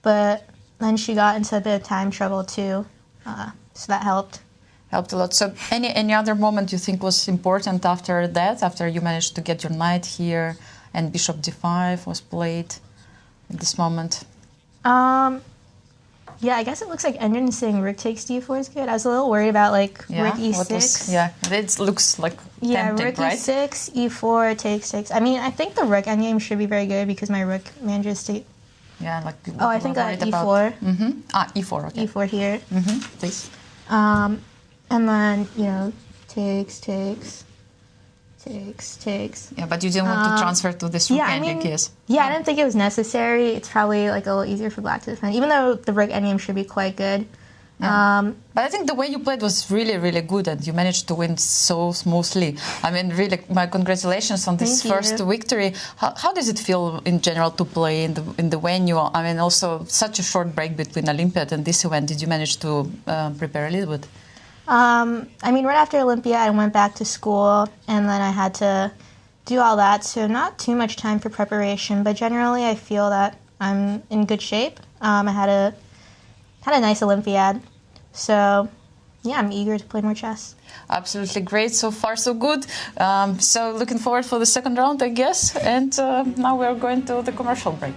but then she got into a bit of time trouble too, so that helped. Helped a lot. So any other moment you think was important after that, after you managed to get your knight here and bishop d5 was played at this moment? Yeah, I guess it looks like Endron is saying rook takes d4 is good. I was a little worried about like rook e6. It looks like tempting, rook right? e6, e4 takes 6. I mean, I think the rook endgame should be very good because my rook manages to... Yeah, like... Oh, I think e4. E4, okay. E4 here. Please. And then, takes. Yeah, but you didn't want to transfer to this rook ending, yes? Yeah, I didn't think it was necessary. It's probably like a little easier for black to defend, even though the rook endgame should be quite good. Yeah. But I think the way you played was really, really good, and you managed to win so smoothly. I mean, really, my congratulations on this first victory. How does it feel in general to play in the venue? I mean, also such a short break between Olympiad and this event. Did you manage to prepare a little bit? I mean, right after Olympiad, I went back to school, and then I had to do all that, so not too much time for preparation, but generally I feel that I'm in good shape. I had a nice Olympiad, so yeah, I'm eager to play more chess. Absolutely great. So far, so good. So looking forward for the second round, I guess, and now we're going to the commercial break.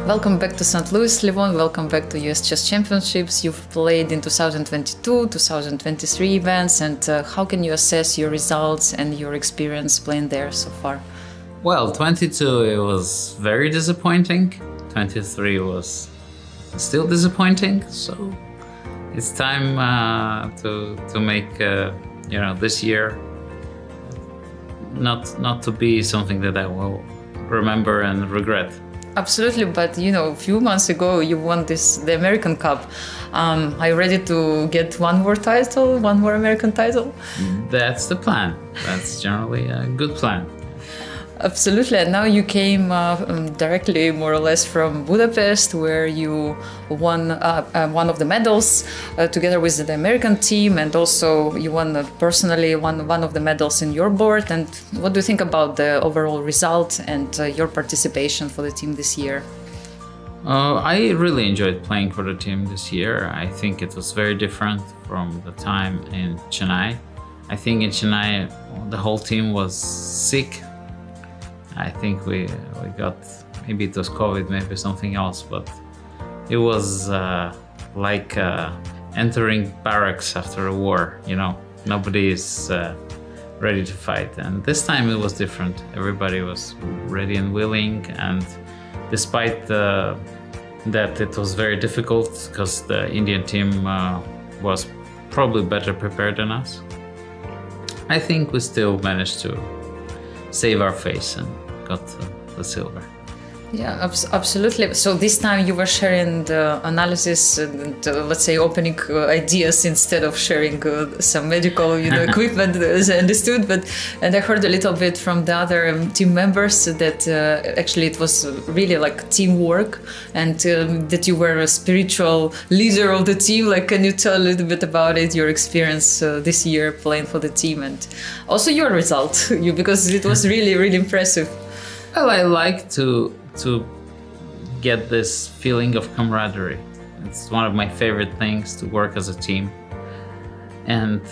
Welcome back to St. Louis, Levon. Welcome back to US Chess Championships. You've played in 2022, 2023 events, and how can you assess your results and your experience playing there so far? Well, 22 it was very disappointing. 23 was still disappointing. So it's time to make this year not to be something that I will remember and regret. Absolutely, but a few months ago you won the American Cup. Are you ready to get one more American title? That's the plan. That's generally a good plan. Absolutely, and now you came directly, more or less, from Budapest, where you won one of the medals together with the American team, and also you won personally one of the medals in your board. And what do you think about the overall result and your participation for the team this year? I really enjoyed playing for the team this year. I think it was very different from the time in Chennai. I think in Chennai the whole team was sick. I think we got, maybe it was COVID, maybe something else, but it was like entering barracks after a war, Nobody is ready to fight. And this time it was different. Everybody was ready and willing, and despite that it was very difficult because the Indian team was probably better prepared than us, I think we still managed to save our face and got the silver. Yeah, absolutely. So this time you were sharing the analysis and let's say opening ideas instead of sharing some medical equipment, as I understood. And I heard a little bit from the other team members that actually it was really like teamwork, and that you were a spiritual leader of the team. Like, can you tell a little bit about it, your experience this year playing for the team, and also your result, because it was really, really impressive. Well, I like to get this feeling of camaraderie. It's one of my favorite things, to work as a team. And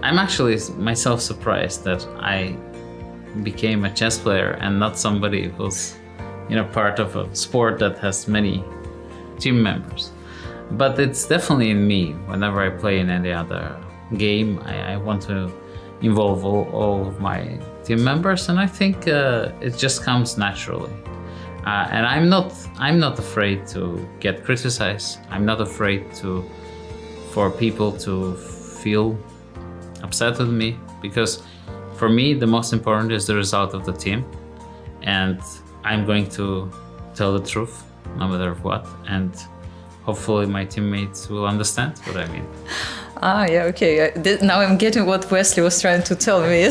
I'm actually myself surprised that I became a chess player and not somebody who's part of a sport that has many team members. But it's definitely in me whenever I play in any other game. I want to involve all of my team members, and I think it just comes naturally. And I'm not afraid to get criticized. I'm not afraid for people to feel upset with me, because for me the most important is the result of the team, and I'm going to tell the truth no matter what, and hopefully my teammates will understand what I mean. Yeah, okay. Now I'm getting what Wesley was trying to tell me.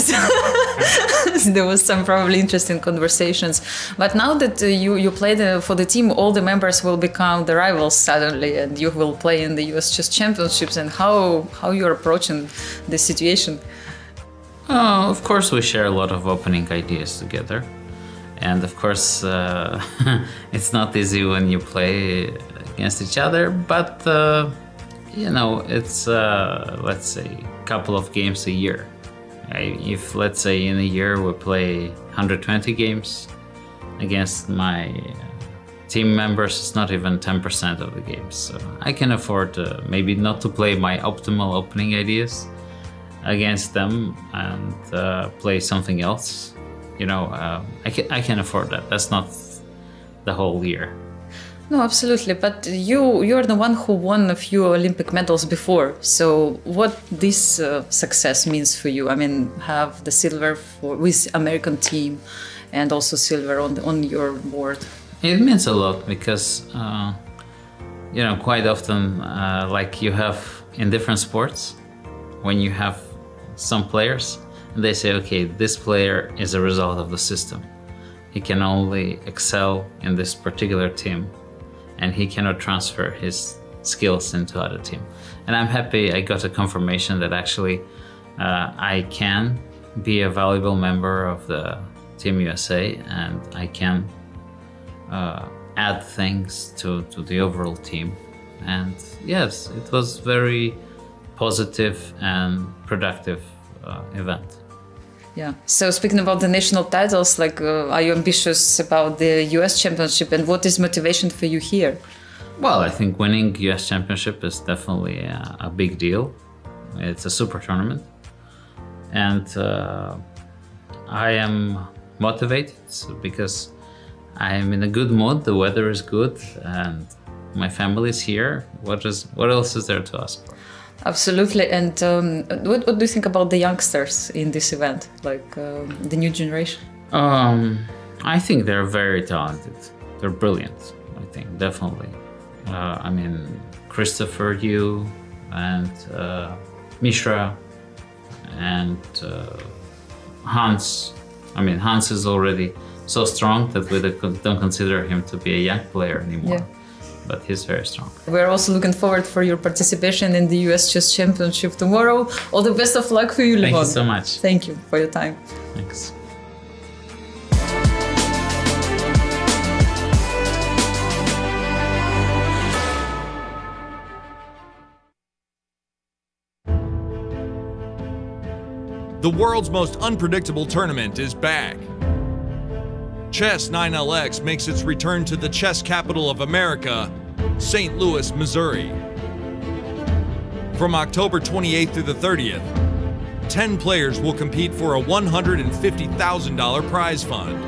There was some probably interesting conversations. But now that you played for the team, all the members will become the rivals suddenly, and you will play in the US Chess Championships. And how you're approaching the situation? Of course, we share a lot of opening ideas together. And of course, it's not easy when you play against each other, but it's let's say a couple of games a year. If let's say in a year we play 120 games against my team members, it's not even 10% of the games. So I can afford maybe not to play my optimal opening ideas against them and play something else. I can afford that. That's not the whole year. No, absolutely. But you're the one who won a few Olympic medals before. So what this success means for you? I mean, have the silver with American team and also silver on your board. It means a lot because, quite often, like you have in different sports, when you have some players, and they say, okay, this player is a result of the system. He can only excel in this particular team, and he cannot transfer his skills into other team. And I'm happy I got a confirmation that actually I can be a valuable member of the Team USA, and I can add things to the overall team. And yes, it was very positive and productive event. Yeah. So speaking about the national titles, are you ambitious about the US Championship, and what is motivation for you here? Well, I think winning US Championship is definitely a big deal. It's a super tournament, and I am motivated because I am in a good mood. The weather is good, and my family is here. What else is there to ask for? Absolutely. And what do you think about the youngsters in this event, the new generation? I think they're very talented. They're brilliant, I think, definitely. Christopher Yu and Mishra and Hans. Hans is already so strong that we don't consider him to be a young player anymore. Yeah. But he's very strong. We're also looking forward for your participation in the US Chess Championship tomorrow. All the best of luck for you, Levon. Thank you so much. Thank you for your time. Thanks. The world's most unpredictable tournament is back. Chess 9LX makes its return to the chess capital of America, St. Louis, Missouri. From October 28th through the 30th, 10 players will compete for a $150,000 prize fund.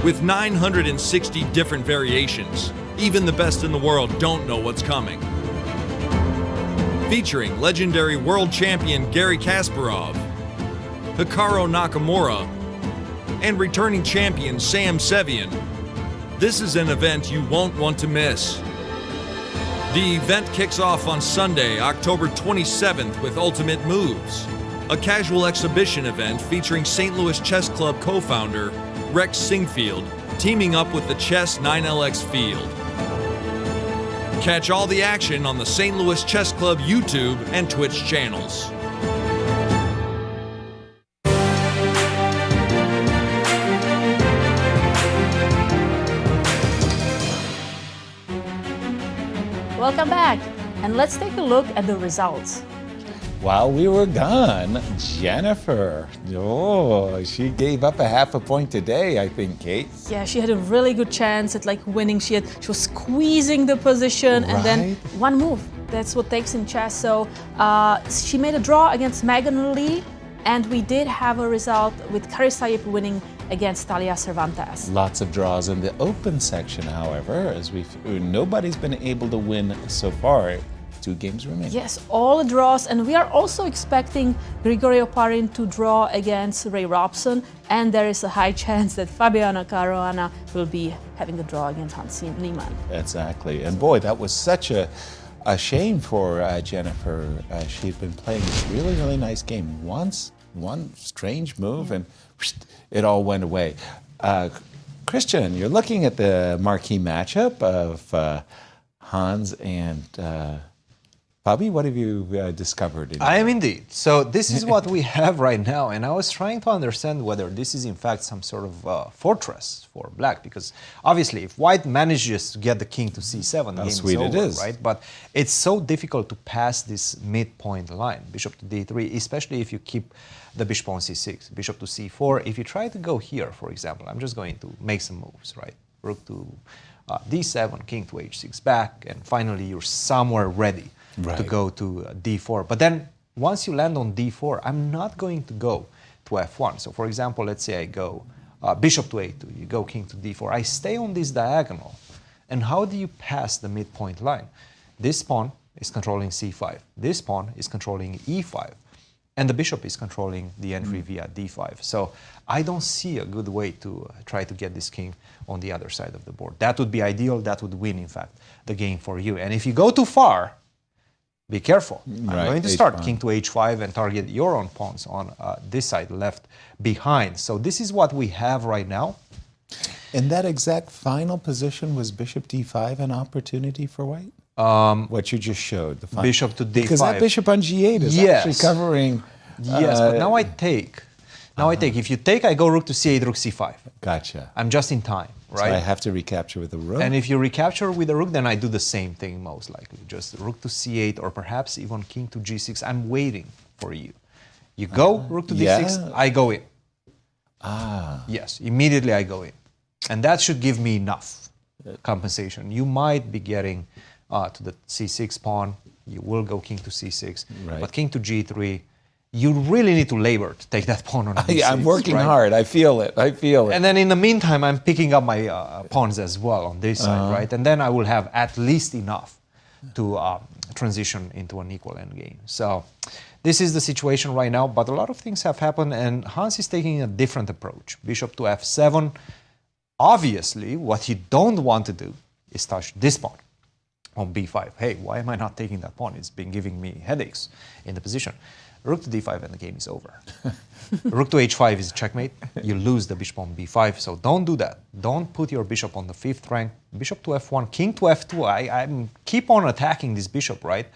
With 960 different variations, even the best in the world don't know what's coming. Featuring legendary world champion Garry Kasparov, Hikaru Nakamura, and returning champion Sam Sevian, this is an event you won't want to miss. The event kicks off on Sunday, October 27th with Ultimate Moves, a casual exhibition event featuring St. Louis Chess Club co-founder Rex Singfield teaming up with the Chess 9LX field. Catch all the action on the St. Louis Chess Club YouTube and Twitch channels. Welcome back, and let's take a look at the results. While we were gone, Jennifer, she gave up a half a point today, I think, Kate. Yeah, she had a really good chance at winning. She was squeezing the position, and then one move, That's what takes in chess. So she made a draw against Megan Lee, and we did have a result with Karisayip winning against Talia Cervantes. Lots of draws in the open section, however, as nobody's been able to win so far. 2 games remaining. Yes, all draws, and we are also expecting Grigoriy Oparin to draw against Ray Robson, and there is a high chance that Fabiano Caruana will be having a draw against Hans Niemann. Exactly, and boy, that was such a shame for Jennifer. She'd been playing this really, really nice game. Once, one strange move, and it all went away. Cristian, you're looking at the marquee matchup of Hans and Fabi, what have you discovered? I am indeed. So this is what we have right now, and I was trying to understand whether this is in fact some sort of fortress for black, because obviously if white manages to get the king to c7, the game sweet is over, it is. right? But it's so difficult to pass this midpoint line, bishop to d3, especially if you keep the bishop on c6, bishop to c4. If you try to go here, for example, I'm just going to make some moves, right? Rook to d7, king to h6 back, and finally you're somewhere ready to go to d4. But then once you land on d4, I'm not going to go to f1. So for example, let's say I go bishop to a2, you go king to d4. I stay on this diagonal. And how do you pass the midpoint line? This pawn is controlling c5. This pawn is controlling e5. And the bishop is controlling the entry via d5. So I don't see a good way to try to get this king on the other side of the board. That would be ideal. That would win, in fact, the game for you. And if you go too far, be careful. I'm going to start king to h5 and target your own pawns on this side left behind. So this is what we have right now. In that exact final position, was bishop d5 an opportunity for white? What you just showed. The bishop to d5. Because that bishop on g8 is actually covering... Yes, but now I take. Now I take. If you take, I go rook to c8, rook c5. Gotcha. I'm just in time, right? So I have to recapture with the rook. And if you recapture with the rook, then I do the same thing most likely. Just rook to c8 or perhaps even king to g6. I'm waiting for you. You go rook to d6, I go in. Yes, immediately I go in. And that should give me enough compensation. You might be getting to the c6 pawn. You will go king to c6. But king to g3, you really need to labor to take that pawn on d6. I'm working hard. I feel it. I feel it. And then in the meantime, I'm picking up my pawns as well on this side, right? And then I will have at least enough to transition into an equal endgame. So this is the situation right now, but a lot of things have happened, and Hans is taking a different approach. Bishop to f7. Obviously, what you don't want to do is touch this pawn on b5. Hey, why am I not taking that pawn? It's been giving me headaches in the position. Rook to d5 and the game is over. Rook to h5 is checkmate. You lose the bishop on b5, so don't do that. Don't put your bishop on the 5th rank. Bishop to f1, king to f2. I keep on attacking this bishop, right?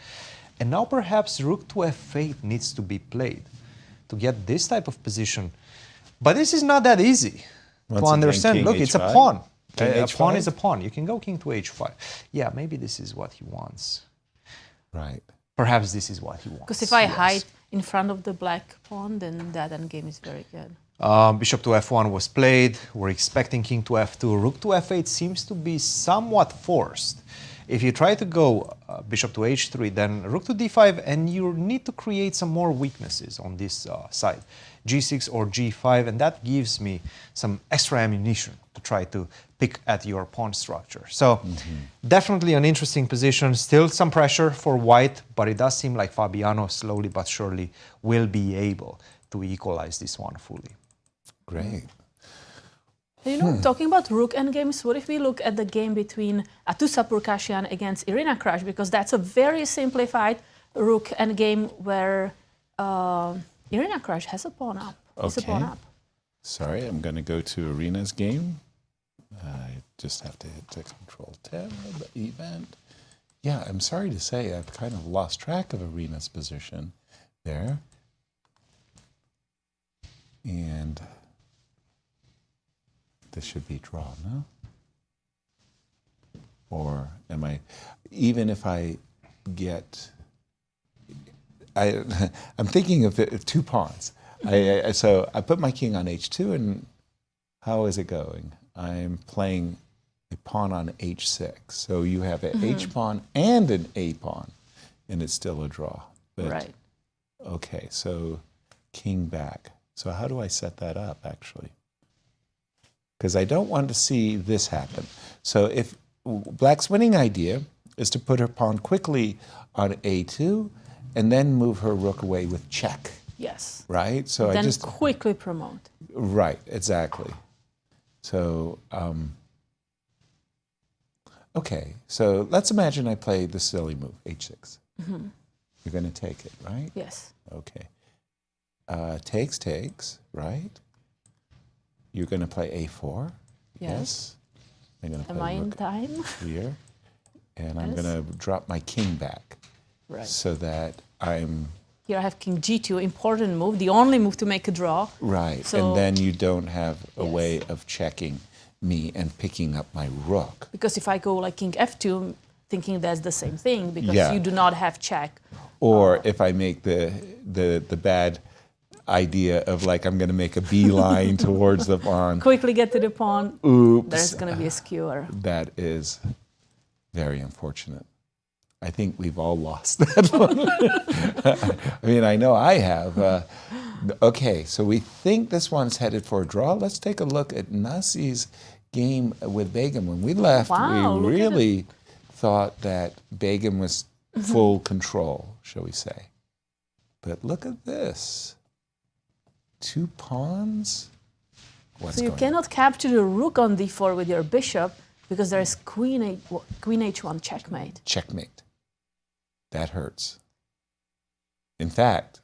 And now perhaps rook to f8 needs to be played to get this type of position. But this is not that easy to understand. Look, it's a pawn. A pawn is a pawn. You can go king to h5. Yeah, maybe this is what he wants. Right. Perhaps this is what he wants. Because if I hide in front of the black pawn, then that endgame is very good. Bishop to f1 was played. We're expecting king to f2. Rook to f8 seems to be somewhat forced. If you try to go bishop to h3, then rook to d5, and you need to create some more weaknesses on this side. g6 or g5, and that gives me some extra ammunition to try to pick at your pawn structure. So definitely an interesting position, still some pressure for white, but it does seem like Fabiano slowly but surely will be able to equalize this one fully. Great. You know, talking about rook endgames, what if we look at the game between Atousa Pourkashiyan against Irina Krush, because that's a very simplified rook endgame where Irina Krush has a pawn up. It's a pawn up. Sorry, I'm going to go to Irina's game. I just have to hit the control tab, event. Yeah, I'm sorry to say I've kind of lost track of Irina's position there. And this should be draw, no? Or am I, even if I get, I'm thinking of 2 pawns. So I put my king on h2, and how is it going? I'm playing a pawn on h6. So you have an h pawn and an a pawn. and it's still a draw. But, Right. Okay, so king back. So how do I set that up, actually? Because I don't want to see this happen. So if Black's winning idea is to put her pawn quickly on a2 and then move her rook away with check, Yes. right? So Then I just... quickly promote. Right, exactly. So, okay, so let's imagine I play the silly move, h6. You're going to take it, right? Yes. Okay. Takes, right? You're going to play a4. Yes. I'm going to Am play I in rook time? here. And I'm Yes. going to drop my king back. Right. So that I'm... Here I have king g2, important move, the only move to make a draw. Right, So- and then you don't have a Yes. way of checking me and picking up my rook. Because if I go like king f2, thinking that's the same thing, because Yeah. you do not have check. Or if I make the bad idea of like I'm going to make a beeline towards the pawn. Quickly get to the pawn. Oops. There's going to be a skewer. That is very unfortunate. I think we've all lost that one. I mean, I know I have. Okay, so we think this one's headed for a draw. Let's take a look at Nasi's game with Begim. When we left, Wow, we look at really thought that Begim was full control, shall we say. But look at this. 2 pawns? What's So you going cannot capture the rook on d4 with your bishop because there is queen h1 checkmate. Checkmate. That hurts. In fact,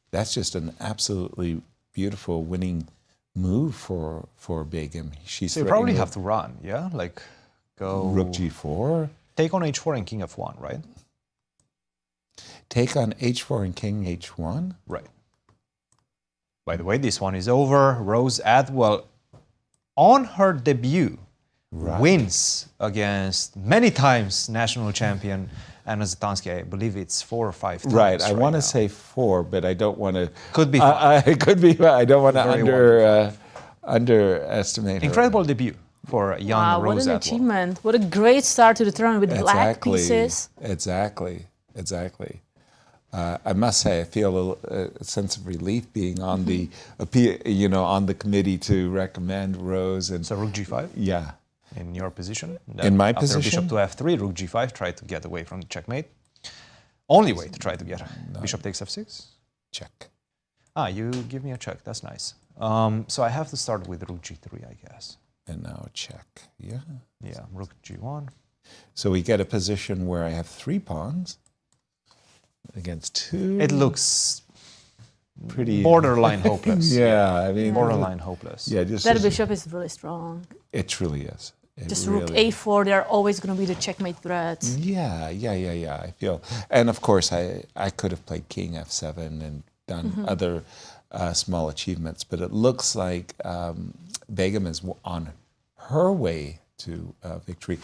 that's just an absolutely beautiful winning move for Begim. She's So you probably have to run, yeah? Like go... rook g4. Take on h4 and king f1, right? Take on h4 and king h1. Right. By the way, this one is over. Rose Atwell, on her debut, wins against many times national champion Anastasiya. I believe it's 4 or 5 times. Right. I want to say 4, but I don't want to. Could be it could be. I don't want to Very underestimate her. incredible debut for a young Wow, what Rose an Atwell. achievement. What a great start to the tournament with black pieces. Exactly. I must say, I feel a sense of relief being on the, on the committee to recommend Rose and. So rook g5? Yeah. In your position? In my after position? Bishop to f3, rook g5, try to get away from the checkmate. Only way to try to get bishop takes f6. Check. You give me a check. That's nice. So I have to start with rook g3, I guess. And now a check. Yeah. Yeah, rook g1. So we get a position where I have 3 pawns against 2. It looks pretty borderline hopeless. Yeah, I mean borderline hopeless. Yeah, just That bishop is really strong. It truly is. Just rook a4, they're always going to be the checkmate threats. Yeah. I feel, and of course, I could have played king f7 and done other small achievements, but it looks like Begim is on her way to victory.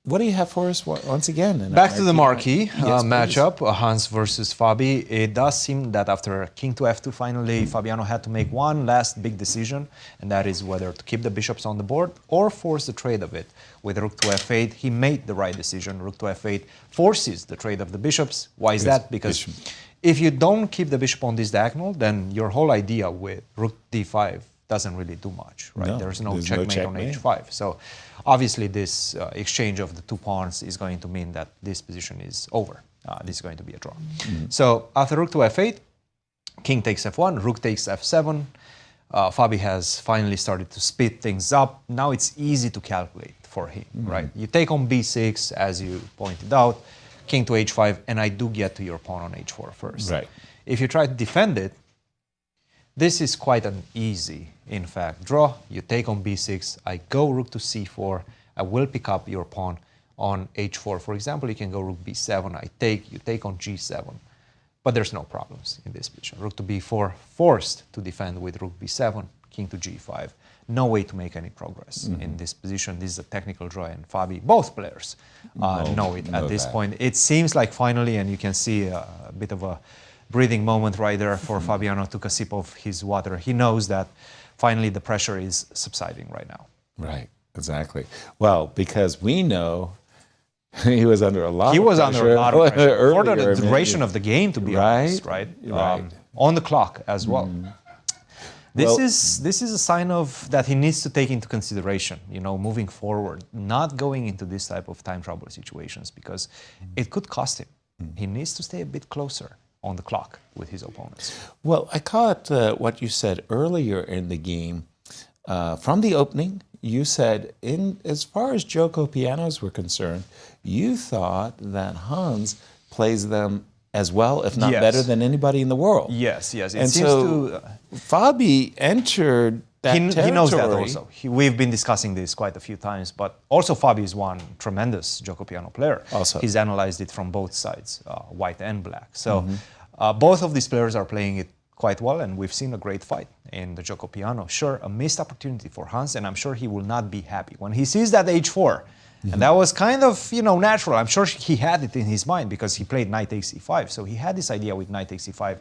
What do you have for us once again? Back to the marquee Yes, matchup, Hans versus Fabi. It does seem that after king to f2, finally Fabiano had to make one last big decision, and that is whether to keep the bishops on the board or force the trade of it. With rook to f8, he made the right decision. Rook to f8 forces the trade of the bishops. Why is that? Because if you don't keep the bishop on this diagonal, then your whole idea with rook d5 doesn't really do much, right? No, there's no there's checkmate no on checkmate. h5. So obviously this exchange of the 2 pawns is going to mean that this position is over. This is going to be a draw. So after rook to f8, king takes f1, rook takes f7. Fabi has finally started to speed things up. Now it's easy to calculate for him, right? You take on b6, as you pointed out, king to h5, and I do get to your pawn on h4 first. Right. If you try to defend it, this is quite an easy, in fact, draw. You take on b6, I go rook to c4, I will pick up your pawn on h4. For example, you can go rook b7, you take on g7. But there's no problems in this position. Rook to b4, forced to defend with rook b7, king to g5. No way to make any progress in this position. This is a technical draw, and Fabi, both players know it at this point. It seems like finally, and you can see a bit of a breathing moment right there for Fabiano. Took a sip of his water. He knows that finally the pressure is subsiding right now. Right, exactly. Well, because we know He was under a lot He of was pressure. under a lot of pressure for the Earlier, duration of the game, to be honest, right? On the clock as well. This is a sign of that he needs to take into consideration, moving forward, not going into this type of time trouble situations because it could cost him. He needs to stay a bit closer on the clock with his opponents. Well, I caught what you said earlier in the game. From the opening, you said, as far as Joko pianos were concerned, you thought that Hans plays them as well, if not better than anybody in the world. Yes. It and seems so Fabi entered that territory. He knows that also. We've been discussing this quite a few times, but also Fabi is one tremendous Joko piano player. Also. He's analyzed it from both sides, white and black. So both of these players are playing it quite well, and we've seen a great fight in the Joko piano. Sure, a missed opportunity for Hans, and I'm sure he will not be happy. When he sees that h4, and that was kind of, natural. I'm sure he had it in his mind because he played knight takes c5. So he had this idea with knight takes c5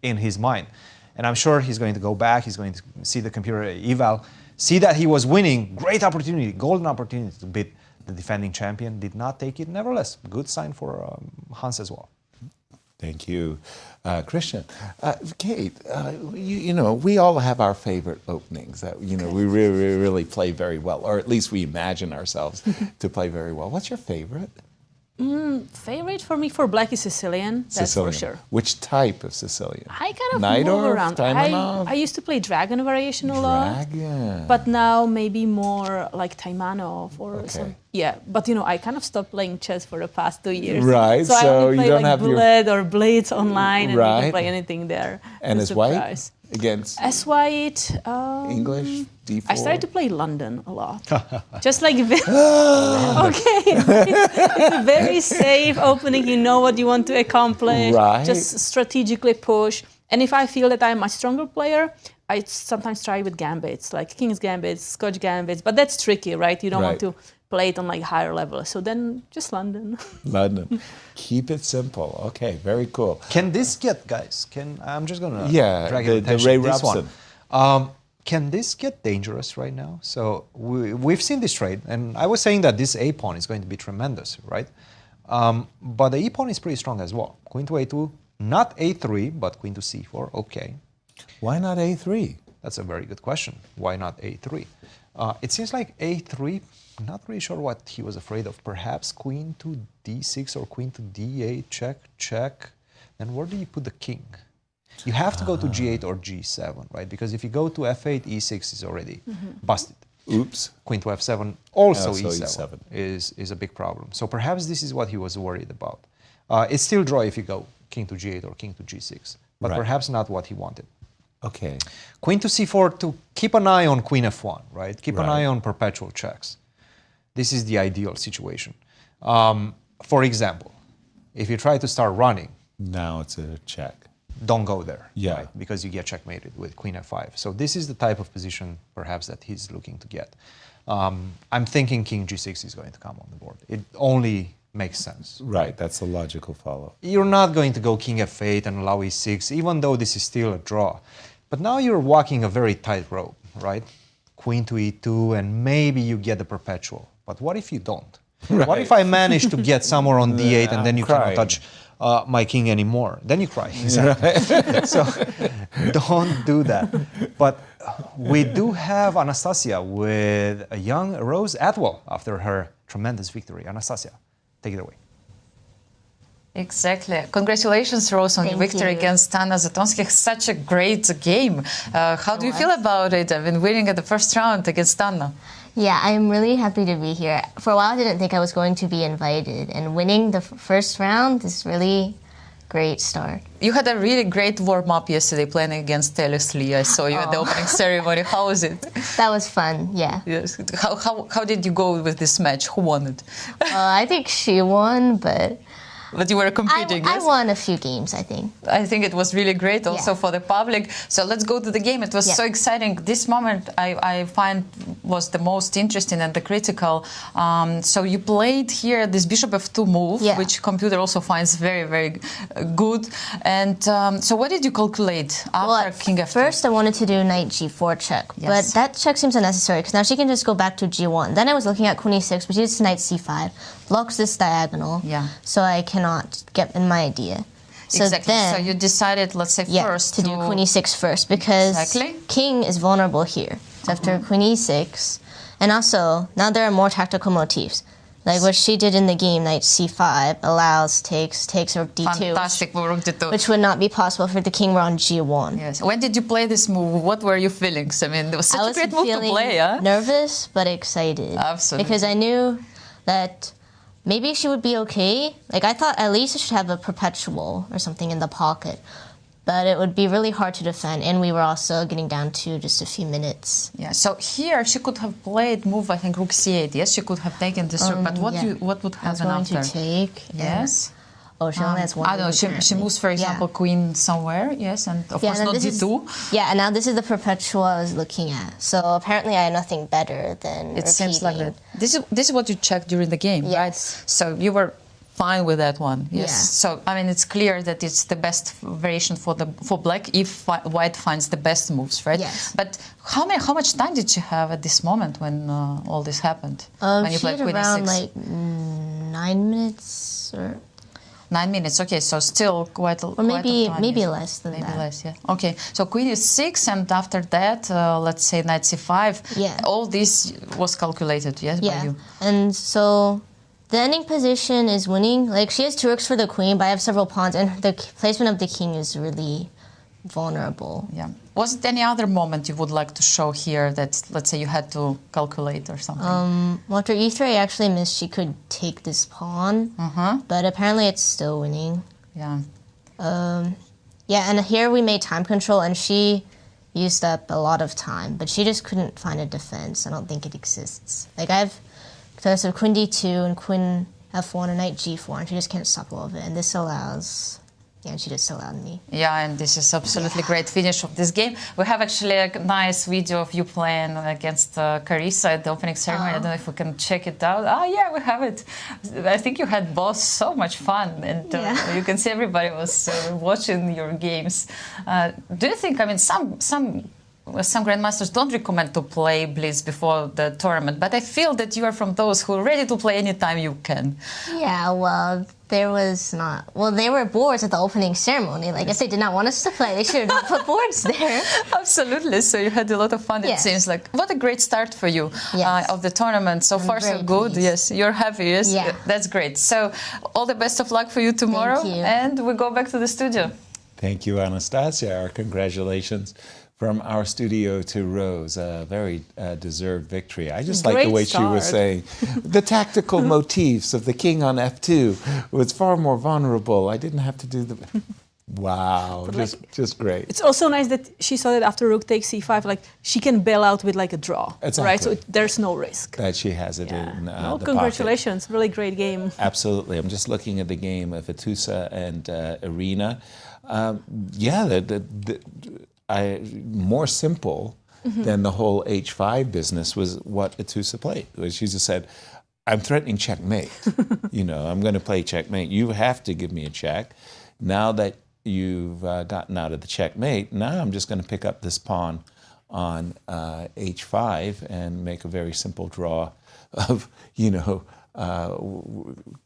in his mind. And I'm sure he's going to go back. He's going to see the computer eval, see that he was winning. Great opportunity, golden opportunity to beat the defending champion. Did not take it. Nevertheless, good sign for Hans as well. Thank you, Cristian. Kate, we all have our favorite openings that, we really play very well, or at least we imagine ourselves to play very well. What's your favorite? Favorite for me for black is Sicilian, that's for sure. Which type of Sicilian? I kind of move around. I used to play dragon variation a lot. But now maybe more like Taimanov or some. Yeah, but I kind of stopped playing chess for the past 2 years. Right, so I only play you don't have Bullet or Blades online, and you can play anything there. And as white? Against? As white. English? D4? I started to play London a lot. Just like okay, it's a very safe opening. You know what you want to accomplish. Right. Just strategically push. And if I feel that I'm a much stronger player, I sometimes try with gambits, like King's Gambits, Scotch Gambits. But that's tricky, right? You don't want to play it on higher level. So then just London. London. Keep it simple. Okay, very cool. Can this get, guys? I'm just going to drag the attention Ray to this Robson. one. Can this get dangerous right now? So we've seen this trade, and I was saying that this A pawn is going to be tremendous, right? But the E pawn is pretty strong as well. Queen to A2, not A3, but queen to C4. Okay. Why not A3? That's a very good question. Why not A3? It seems like A3. Not really sure what he was afraid of. Perhaps queen to D6 or queen to D8. Check. Then where do you put the king? You have to go to G8 or G7, right? Because if you go to F8, E6 is already busted. Oops. Queen to F7, also E7 is a big problem. So perhaps this is what he was worried about. It's still draw if you go king to G8 or king to G6, but perhaps not what he wanted. Okay. Queen to C4 to keep an eye on queen F1, right? Keep an eye on perpetual checks. This is the ideal situation. For example, if you try to start running. Now it's a check. Don't go there, right? Because you get checkmated with queen F5. So this is the type of position perhaps that he's looking to get. I'm thinking king G6 is going to come on the board. It only makes sense. Right, that's a logical follow. You're not going to go king F8 and allow E6, even though this is still a draw. But now you're walking a very tight rope, right? Queen to E2, and maybe you get the perpetual. But what if you don't? Right. What if I manage to get somewhere on D8 and then you cannot touch my king anymore? Then you cry. Exactly. So don't do that. But we do have Anastasiya with a young Rose Atwell after her tremendous victory. Anastasiya, take it away. Exactly. Congratulations, Rose, on your victory against Anna Zatonsky. Such a great game. How do you feel about it? I've been winning at the first round against Anna. Yeah, I'm really happy to be here. For a while, I didn't think I was going to be invited, and winning the first round is really great start. You had a really great warm-up yesterday playing against Teles Lee. I saw you at the opening ceremony. How was it? That was fun, yeah. Yes. How did you go with this match? Who won it? I think she won, but but you were competing. I won a few games, I think. I think it was really great also for the public. So let's go to the game. It was so exciting. This moment I find was the most interesting and the critical. So you played here this bishop f2 move, which computer also finds very, very good. And so what did you calculate after king f2? First I wanted to do knight g4 check, but that check seems unnecessary because now she can just go back to g1. Then I was looking at queen e6, but she just knight c5, blocks this diagonal, so I cannot get in my idea. So exactly. then, so you decided, let's say, first to do queen e6 first because king is vulnerable here. So after queen e6, and also now there are more tactical motifs. Like what she did in the game, knight c5 allows takes rook d2. Fantastic, rook d2. Which would not be possible if the king were on g1. Yes. When did you play this move? What were your feelings? I mean, it was such a great move to play, nervous but excited. Absolutely. Because I knew that maybe she would be okay. Like I thought at least I should have a perpetual or something in the pocket. But it would be really hard to defend, and we were also getting down to just a few minutes. Yeah, so here she could have played move, I think, rook c8. Yes, she could have taken this rook, but what would happen after? I was going to take. Yes. Oh, she only has one. I don't know, she moves, for example, queen somewhere, yes, and of course not d2. And now this is the perpetual I was looking at. So apparently I had nothing better than It seems like that. This is what you checked during the game, right? So you were fine with that one, yes. So I mean, it's clear that it's the best variation for black if white finds the best moves, right? Yes. But how much time did you have at this moment when all this happened? When you she had around like 9 minutes or 9 minutes. Okay, so still quite a time, maybe less than that. Maybe less, yeah. Okay, so queen is 6, and after that, let's say knight c5. Yeah. All this was calculated, yes, by you. And so the ending position is winning. Like she has 2 rooks for the queen, but I have several pawns, and the placement of the king is really vulnerable. Yeah. Was it any other moment you would like to show here that, let's say, you had to calculate or something? Well, after e3, I actually missed. She could take this pawn, but apparently it's still winning. Yeah. And here we made time control, and she used up a lot of time, but she just couldn't find a defense. I don't think it exists. Like I have so queen d2 and queen f1 and knight g4, and she just can't stop all of it. And this allows, and she just allowed me. Yeah, and this is absolutely great finish of this game. We have actually a nice video of you playing against Carissa at the opening ceremony. I don't know if we can check it out. Yeah, we have it. I think you had both so much fun, and you can see everybody was watching your games. Do you think, I mean, some grandmasters don't recommend to play Blitz before the tournament, but I feel that you are from those who are ready to play anytime you can. Yeah, well, there was not. Well, there were boards at the opening ceremony. Like, if they did not want us to play, they should have not put boards there. Absolutely. So you had a lot of fun, it seems like. What a great start for you of the tournament. So far, so good. Pleased. Yes, you're happy. Yes, that's great. So all the best of luck for you tomorrow. Thank you. And we go back to the studio. Thank you, Anastasiya. Our congratulations from our studio to Rose, a very deserved victory. I just like the way she was saying the tactical motifs of the king on f2 was far more vulnerable. I didn't have to do the... Wow, just great. It's also nice that she saw that after rook takes c5, like she can bail out with like a draw, right? So there's no risk. That she has it in the congratulations, pocket. Really great game. Absolutely. I'm just looking at the game of Atousa and Irina. More simple than the whole h5 business was what Atousa played. She just said, I'm threatening checkmate. I'm going to play checkmate. You have to give me a check. Now that you've gotten out of the checkmate, now I'm just going to pick up this pawn on h5 and make a very simple draw of,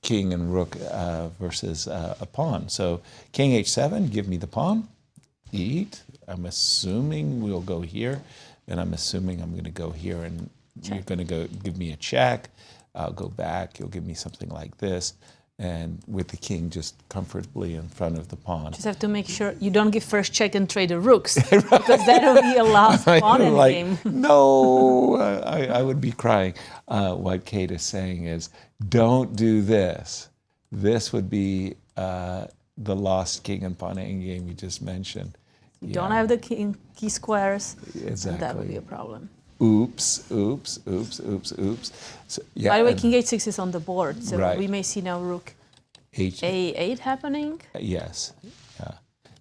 king and rook versus a pawn. So king h7, give me the pawn. E8. I'm assuming we'll go here, and I'm assuming I'm going to go here, and you're going to go give me a check. I'll go back. You'll give me something like this, and with the king just comfortably in front of the pawn. Just have to make sure you don't give first check and trade the rooks, because that'll be a last pawn in the game. No, I would be crying. What Kate is saying is, don't do this. This would be the lost king and pawn endgame you just mentioned. Don't have the key squares. Exactly. And that would be a problem. Oops. So, By the way, king h6 is on the board, so right. we may see now rook A8 happening. Yes. Yeah.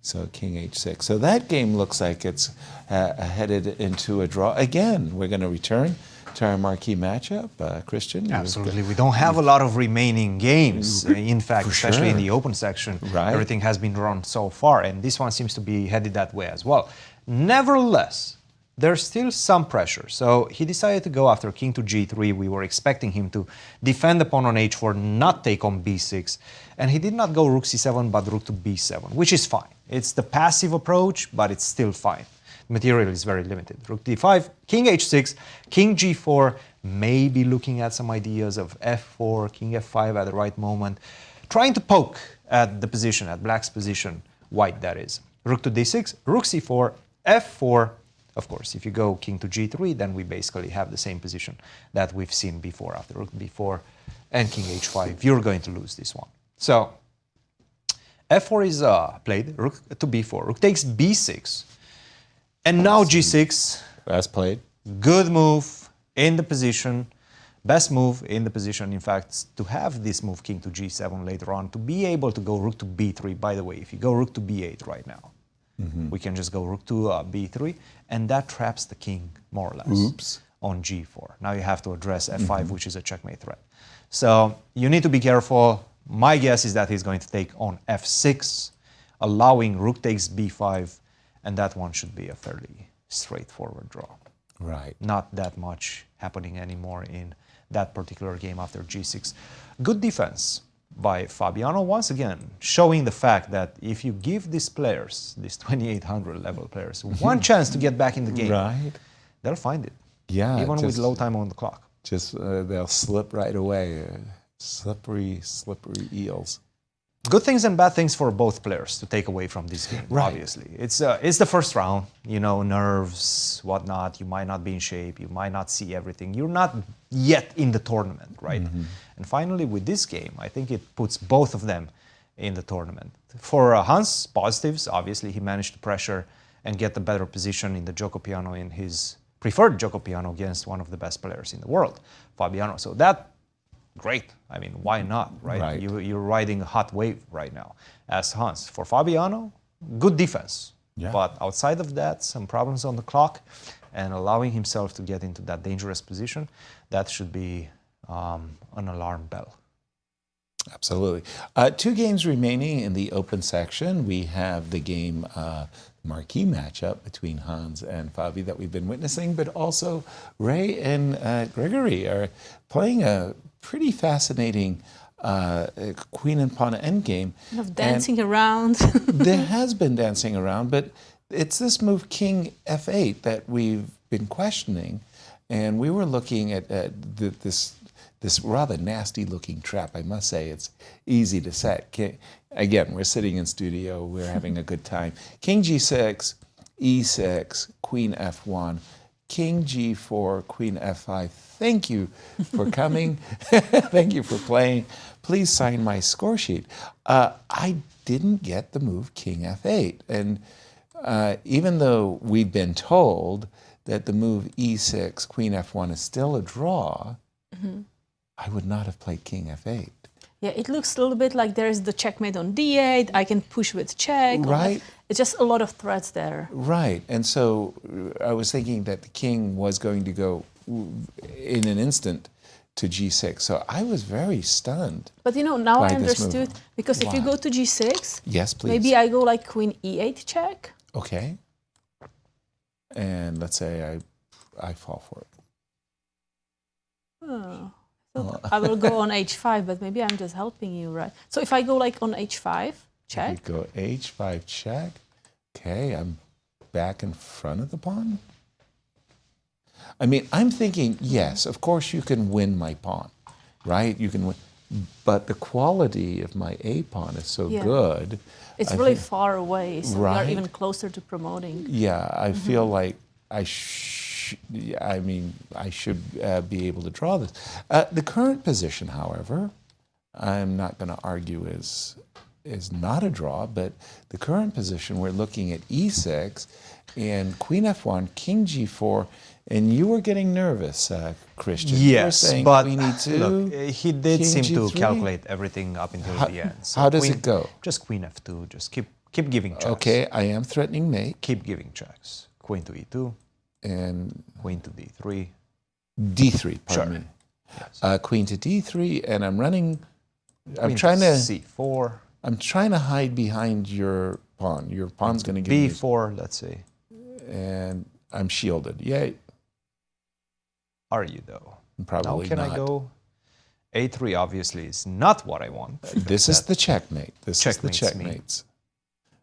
So king h6. So that game looks like it's headed into a draw. Again, we're going to return to our marquee matchup. Cristian? Absolutely. We don't have a lot of remaining games. In fact, especially in sure. the open section, Right. everything has been drawn so far, and this one seems to be headed that way as well. Nevertheless, there's still some pressure. So he decided to go after king to g3. We were expecting him to defend the pawn on h4, not take on b6. And he did not go rook c7, but rook to b7, which is fine. It's the passive approach, but it's still fine. The material is very limited. Rook d5, king h6, king g4, maybe looking at some ideas of f4, king f5 at the right moment, trying to poke at the position, at black's position, white that is. Rook to d6, rook c4, f4. Of course, if you go king to g3, then we basically have the same position that we've seen before. After rook b4 and king h5, you're going to lose this one. So f4 is played, rook to b4, rook takes b6, and now g6. As played. Good move in the position, best move in the position, in fact, to have this move king to g7 later on, to be able to go rook to b3. By the way, if you go rook to b8 right now, we can just go rook to b3, and that traps the king, more or less, on g4. Now you have to address f5, which is a checkmate threat. So you need to be careful. My guess is that he's going to take on f6, allowing rook takes b5, and that one should be a fairly straightforward draw. Right. Not that much happening anymore in that particular game after g6. Good defense by Fabiano, once again, showing the fact that if you give these players, these 2800 level players, one chance to get back in the game, Right. they'll find it. Yeah. Even with low time on the clock. Just they'll slip right away. Slippery eels. Good things and bad things for both players to take away from this game, Right. obviously. It's the first round, you know, nerves, whatnot. You might not be in shape. You might not see everything. You're not yet in the tournament, right? And finally, with this game, I think it puts both of them in the tournament. For Hans, positives, obviously, he managed to pressure and get the better position in the Gioco Piano, in his preferred Gioco Piano against one of the best players in the world, Fabiano. So that, great. I mean, why not, right? Right. You're riding a hot wave right now as Hans. For Fabiano, good defense. Yeah. But outside of that, some problems on the clock and allowing himself to get into that dangerous position, that should be an alarm bell. Absolutely. 2 games remaining in the open section. We have the game marquee matchup between Hans and Fabi that we've been witnessing, but also Ray and Grigoriy are playing a pretty fascinating queen and pawn endgame. Of dancing around. There has been dancing around, but it's this move king f8 that we've been questioning, and we were looking at this rather nasty looking trap. I must say, it's easy to set. Again, we're sitting in studio, we're having a good time. King g6, e6, queen f1, king g4, queen f5. Thank you for coming. Thank you for playing. Please sign my score sheet. I didn't get the move king f8. And even though we've been told that the move e6, queen f1 is still a draw, I would not have played king f8. Yeah, it looks a little bit like there is the checkmate on d8. I can push with check. Right. It's just a lot of threats there. Right. And so I was thinking that the king was going to go in an instant to g6. So I was very stunned. But you know, now by I this understood, move. because if you Why? go to g6, Yes, please. maybe I go like queen e8 check. Okay. And let's say I fall for it. Oh. So I will go on h5, but maybe I'm just helping you, right? So if I go like on h5, check. You go h5 check. Okay, I'm back in front of the pawn. I mean, I'm thinking, yes, of course you can win my pawn, right? You can win. But the quality of my a pawn is so good. It's I really think- far away, so we Right. are even closer to promoting. Yeah, I feel like I should be able to draw this. The current position, however, I'm not going to argue is is not a draw, but the current position, we're looking at e6 and queen f1, king g4, and you were getting nervous, Cristian. You were Yes, saying but queen e2, look, he did king seem to g3? calculate everything up until the end. So how does queen- it go? Just queen f2. Just keep giving checks. Okay, I am threatening mate. Keep giving checks. Queen to e2. And Queen to d3. d3, pardon Sure. me. Yes. Queen to d3, and I'm running. I'm Queen trying to. c4. I'm trying to hide behind your pawn. Your pawn's going to give me. b4, let's say. And I'm shielded. Yay. Are you though? Probably now can not. I go? a3 obviously is not what I want. This is the checkmate. This is the Checkmates me. checkmates.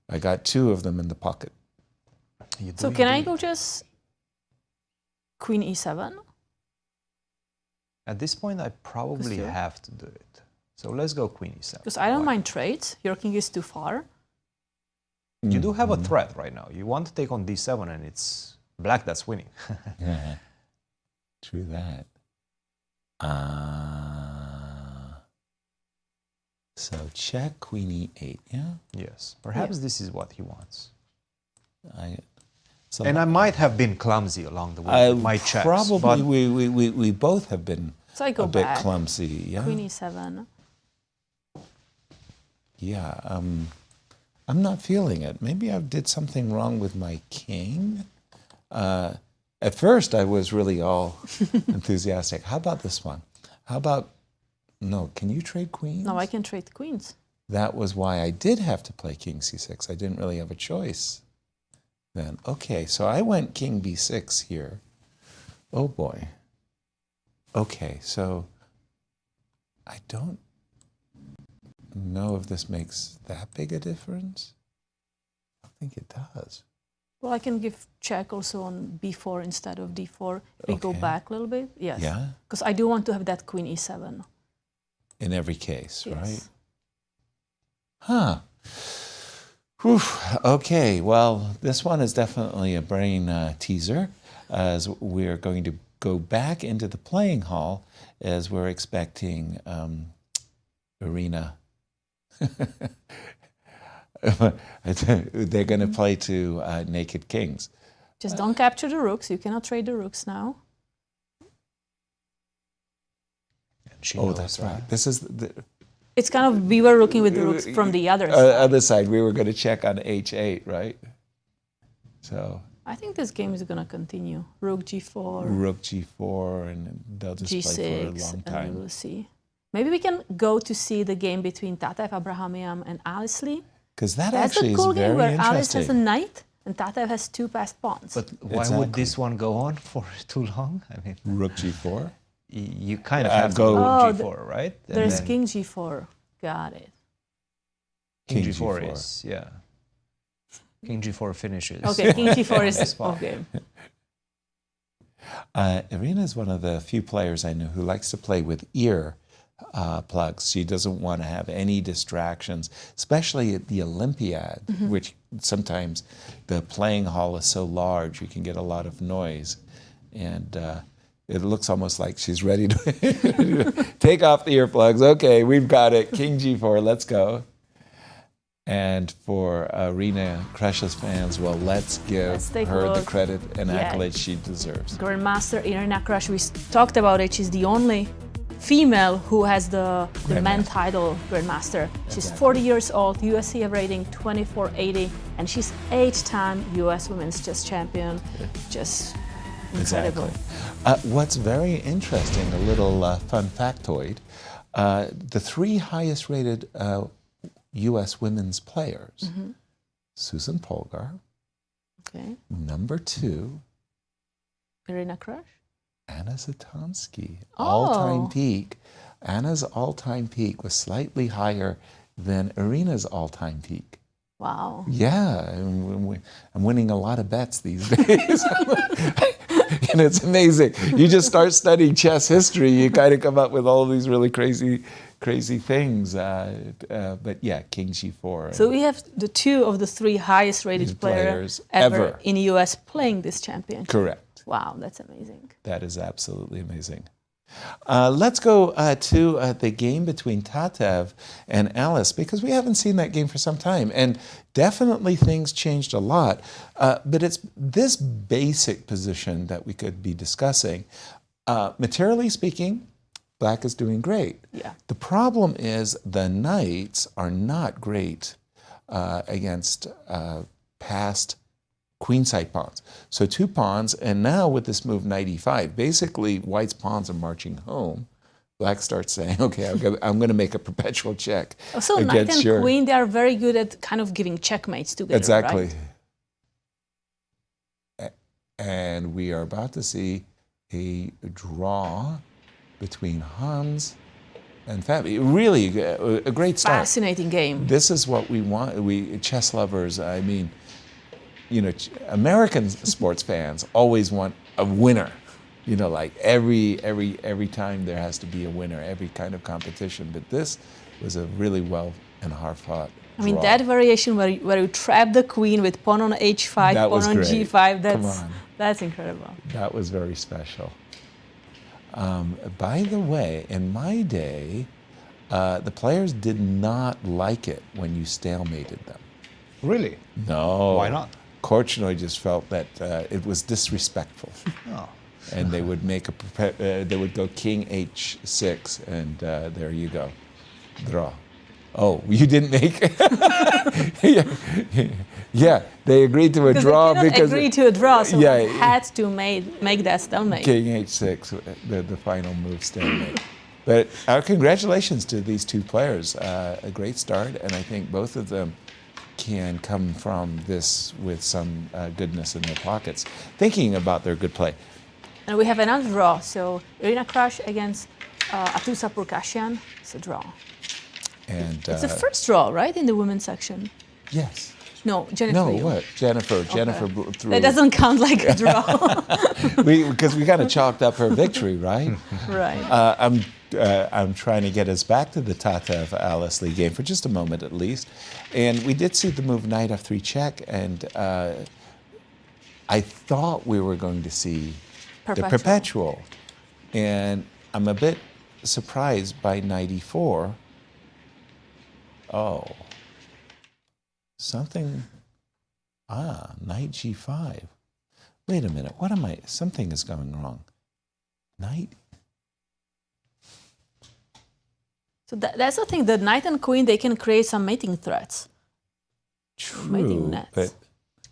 I got 2 of them in the pocket. You do So can I indeed. go just queen e7? At this point, I probably Because have to do it. So let's go queen e7. Because I don't Why? mind trades. Your king is too far. You do have a Mhm. threat right now. You want to take on d7, and it's black that's winning. Yeah. True that. So check queen e8. Yeah. Yes, perhaps this is what he wants. So And I might have been clumsy along the way with my checks. probably but we both have been So I go a bit back. clumsy. Yeah. Queen e7. Yeah. I'm not feeling it. Maybe I did something wrong with my king. At first, I was really all enthusiastic. How about this one? How about, no, can you trade queens? No, I can trade queens. That was why I did have to play king c6. I didn't really have a choice then. Okay, so I went king b6 here. Oh boy. Okay, so I don't know if this makes that big a difference. I think it does. Well, I can give check also on b4 instead of d4. We go Okay. back a little bit. Yes. Yeah? Because I do want to have that queen e7. In every case, Yes. right? Huh. Whew. Okay, well, this one is definitely a brain teaser, as we're going to go back into the playing hall as we're expecting Arena. They're going to play to Naked Kings. Just don't capture the rooks. You cannot trade the rooks now. Oh, that's right. This is the It's kind of, we were looking with the rooks from the other side. other side. We were going to check on h8, right? So I think this game is going to continue. Rook g4, rook g4, and they'll just play for a g6, long and time. we will see. Maybe we can go to see the game between Tatev, Abrahamyan, and Alice Lee. Because that That's actually a cool is game very where interesting. Alice has a knight and Tatev has 2 passed pawns. But why would this one go on for too long? I mean, rook g4. You kind of have go to Oh, go g4, right? And There's then king g4. Got it. king King g4 G4. is, yeah. King g4 finishes. Okay, king g4 is this pawn. okay. Irina is one of the few players I know who likes to play with ear plugs. She doesn't want to have any distractions, especially at the Olympiad, which sometimes the playing hall is so large you can get a lot of noise. And it looks almost like she's ready to take off the earplugs. Okay, we've got it. King g4, let's go. And for Irina Krush's fans, well, let's give take a her the look. credit and Yeah. accolades she deserves. Grandmaster Irina Krush, we talked about it. She's the only female who has the men title Grandmaster. She's 40 years old, USCF rating 2480, and she's 8-time US Women's Chess Champion. Just incredible. Exactly. What's very interesting, a little fun factoid, the 3 highest rated U.S. women's players, Susan Polgar, Okay. number 2, Irina Krush. Anna Zatomsky, Oh. all-time peak. Anna's all-time peak was slightly higher than Irina's all-time peak. Wow. Yeah, I'm winning a lot of bets these days. And it's amazing. You just start studying chess history, you kind of come up with all these really crazy things. But yeah, King G4. So we have the 2 of the 3 highest rated players ever in the US playing this championship. Correct. Wow, that's amazing. That is absolutely amazing. Let's go to the game between Tatev and Alice, because we haven't seen that game for some time. And definitely things changed a lot. But it's this basic position that we could be discussing. Materially speaking, Black is doing great. Yeah. The problem is the knights are not great against past queenside pawns. So 2 pawns, and now with this move knight e5, basically White's pawns are marching home. Black starts saying, okay, I'm going to make a perpetual check. Also, knight and queen, they are very good at kind of giving checkmates together, exactly. Right? And we are about to see a draw between Hans and Fabi. Really a great start. Fascinating game. This is what we want. We chess lovers, I mean, you know, American sports fans always want a winner. You know, like every time there has to be a winner, every kind of competition. But this was a really well and hard fought I mean, draw. that variation where you trap the queen with pawn on h5, That pawn was on great. g5, that's incredible. That was very special. By the way, in my day, the players did not like it when you stalemated them. Really? No. Why not? Korchnoi just felt that it was disrespectful. Oh. And they would make they would go king h6, and there you go, draw. Oh, you didn't make yeah, they agreed to a draw they because agree to a draw, so yeah, they had to make that stalemate. king h6, the final move stalemate. But our congratulations to these two players. A great start, and I think both of them can come from this with some goodness in their pockets, thinking about their good play. And we have another draw. So Irina Krush against Atousa Pourkashiyan. It's a draw. And it's the first draw, right, in the women's section? Yes. No, Jennifer. No, you. what? Jennifer threw. That doesn't count like a draw. Because we kind of chalked up her victory, right? Right. I'm trying to get us back to the Tatev Alice Lee game for just a moment at least. And we did see the move knight f3 check, and I thought we were going to see the perpetual. And I'm a bit surprised by knight e4. Oh. Something, knight g5. Wait a minute, what am I, something is going wrong. Knight. So that's the thing, the knight and queen, they can create some mating threats. True, mating nets. but...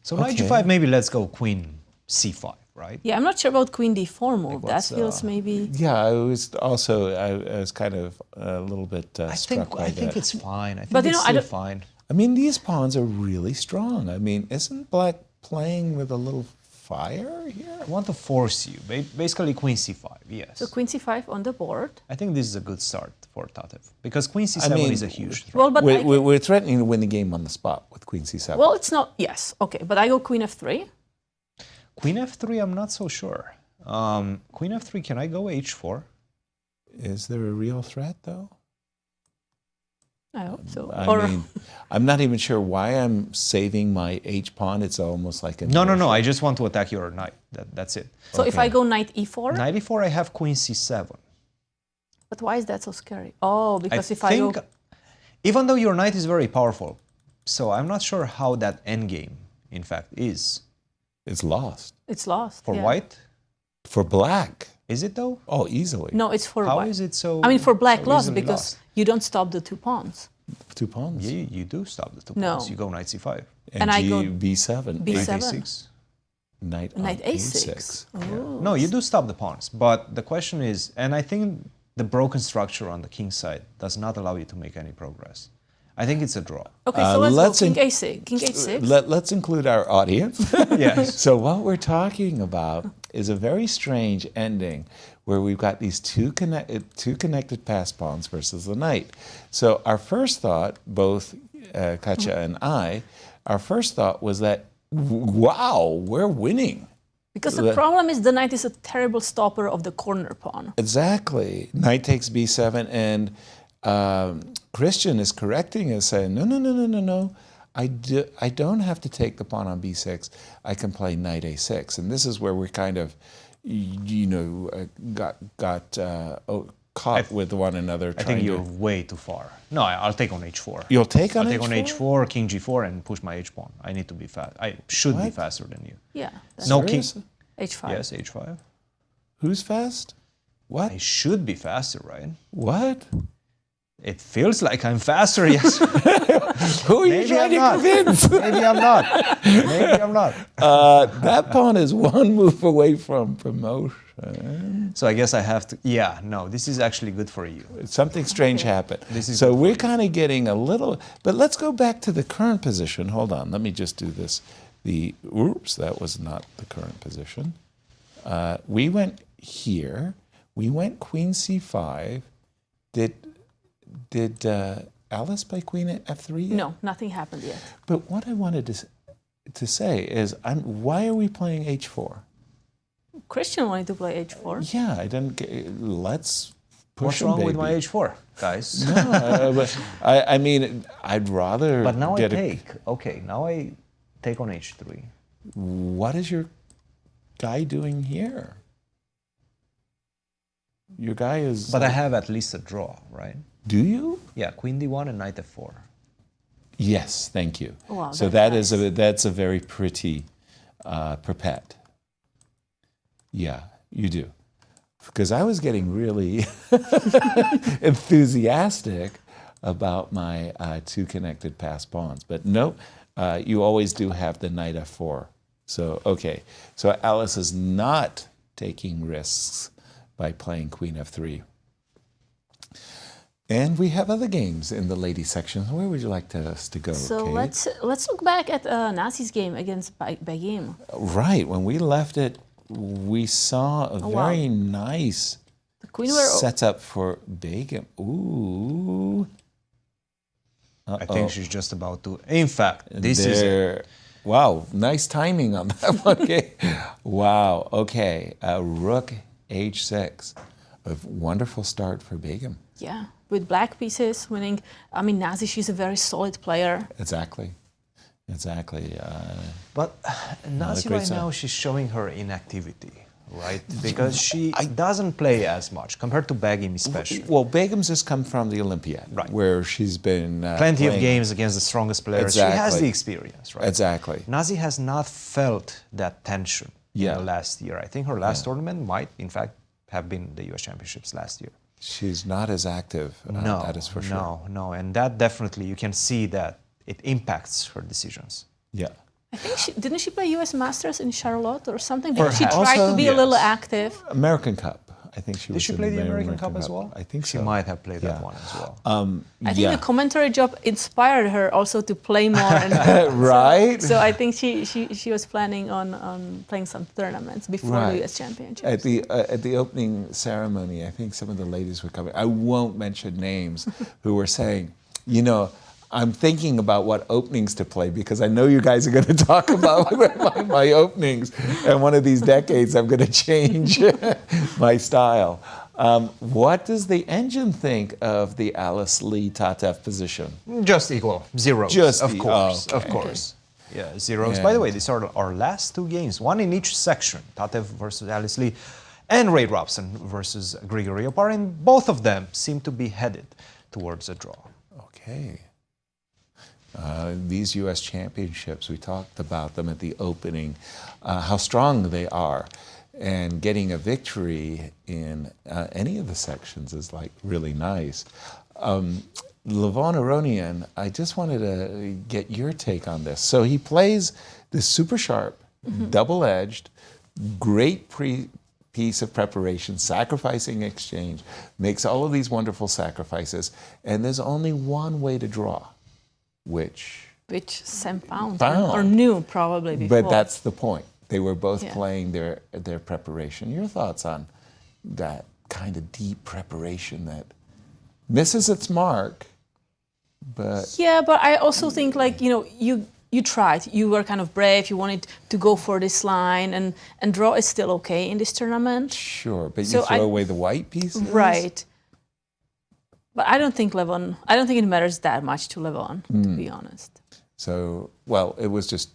So knight g5, maybe let's go queen c5, right? Yeah, I'm not sure about queen d4 move. That feels maybe... Yeah, I was also, I was kind of a little bit struck by that. I think it's fine. I think But it's still fine. I mean, these pawns are really strong. I mean, isn't Black playing with a little fire here? I want to force you. Basically, queen c5, yes. So queen c5 on the board. I think this is a good start for Tatev, because queen c7 is a huge threat. Well, but we're threatening to win the game on the spot with queen c7. Well, it's not, yes, okay, but I go queen f3. Queen f3, I'm not so sure. Queen f3, can I go h4? Is there a real threat, though? I hope so. I mean, I'm not even sure why I'm saving my h-pawn. It's almost like a... No, I just want to attack your knight. That's it. So if I go knight e4? Knight e4, I have queen c7. But why is that so scary? Oh, because I go... Even though your knight is very powerful, so I'm not sure how that endgame, in fact, is. It's lost. It's lost, For white? For Black. Is it though? Oh, easily. No, it's for How white. is it so... I mean, for Black so lost easily because lost? you don't stop the 2 pawns. 2 pawns? Yeah, you do stop the 2 No. pawns. You go knight c5. And I go b7. b7. Knight a6. Knight a6. Yeah. No, you do stop the pawns. But the question is, and I think the broken structure on the king side does not allow you to make any progress. I think it's a draw. Okay, so let's go king a6. King h6. Let's include our audience. Yes. So what we're talking about is a very strange ending where we've got these two connected pass pawns versus the knight. So our first thought, both Katja and I, our first thought was that, wow, we're winning. Because the problem is the knight is a terrible stopper of the corner pawn. Exactly. Knight takes b7, and Cristian is correcting us, saying, no. I don't have to take the pawn on b6. I can play knight a6. And this is where we're kind of, caught with one another. I think you're way too far. No, I'll take on h4. You'll take on I'll h4? take on h4, king g4, and push my h pawn. I need to be fast. I should be faster than you. Yeah. No king. h5. Yes, h5. Who's fast? What? I should be faster, right? What? It feels like I'm faster, yes. Who are you trying to convince? Maybe I'm not. Maybe I'm not. That pawn is one move away from promotion. So I guess I have to. Yeah, no, this is actually good for you. Something strange happened. So we're kind of getting a little. But let's go back to the current position. Hold on. Let me just do this. Oops, that was not the current position. We went here. We went queen c5. Did Alice play queen at f3 yet? No, nothing happened yet. But what I wanted to say is, why are we playing h4? Cristian wanted to play h4. Yeah, I didn't. Let's push What's him, wrong baby. with my h4, guys? No, but I mean, I'd rather. But now I get take. Okay, now I take on h3. What is your guy doing here? Your guy is. But I have at least a draw, right? Do you? Yeah, queen d1 and knight f4. Yes, thank you. Wow, so that's that's a very pretty perpet. Yeah, you do. Because I was getting really enthusiastic about my two connected passed pawns. But nope, you always do have the knight f4. So, okay. So Alice is not taking risks by playing queen f3. And we have other games in the ladies section. Where would you like us to go, So Kate? let's look back at Nazi's game against Begim. Right. When we left it, we saw a very nice The queen setup for Begim. Ooh. I think she's just about to. In fact, this is it. Wow, nice timing on that one. Okay. Wow. Okay. Rook h6. A wonderful start for Begim. Yeah, with black pieces winning. I mean, Nazi, she's a very solid player. Exactly. But Nazi right now, she's showing her inactivity, right? Because she doesn't play as much compared to Begim especially. Well, Begim's just come from the Olympiad, right, where she's been plenty of games against the strongest players. Exactly. She has the experience, right? Exactly. Nazi has not felt that tension last year. I think her last tournament might, in fact, have been the U.S. Championships last year. She's not as active, no, that is for sure. No, and that definitely, you can see that it impacts her decisions. Yeah. I think didn't she play U.S. Masters in Charlotte or something? Perhaps. She tried Also, to be a little active. American Cup. I think she Did was she in play the American Cup as well? I think she so. might have played that one as well. I think the commentary job inspired her also to play more. And right. So I think she was planning on playing some tournaments before the U.S. Championships. At the opening ceremony, I think some of the ladies were coming. I won't mention names, who were saying, I'm thinking about what openings to play because I know you guys are going to talk about my openings, and one of these decades I'm going to change my style. What does the engine think of the Alice Lee Tatev position? Just equal, zeros. Of course. Okay. Yeah, zeros. By the way, these are our last two games, one in each section. Tatev versus Alice Lee, and Ray Robson versus Grigoriy Oparin. Both of them seem to be headed towards a draw. Okay. These U.S. championships, we talked about them at the opening, how strong they are. And getting a victory in any of the sections is like really nice. Levon Aronian, I just wanted to get your take on this. So he plays this super sharp, double-edged, great piece of preparation, sacrificing exchange, makes all of these wonderful sacrifices, and there's only one way to draw. Which Sam found or knew probably before. But that's the point. They were both playing their preparation. Your thoughts on that kind of deep preparation that misses its mark, but... Yeah, but I also think you tried. You were kind of brave. You wanted to go for this line, and draw is still okay in this tournament. Sure, but you throw away the white pieces? Right. But I don't think it matters that much to Levon, to be honest. So, well, it was just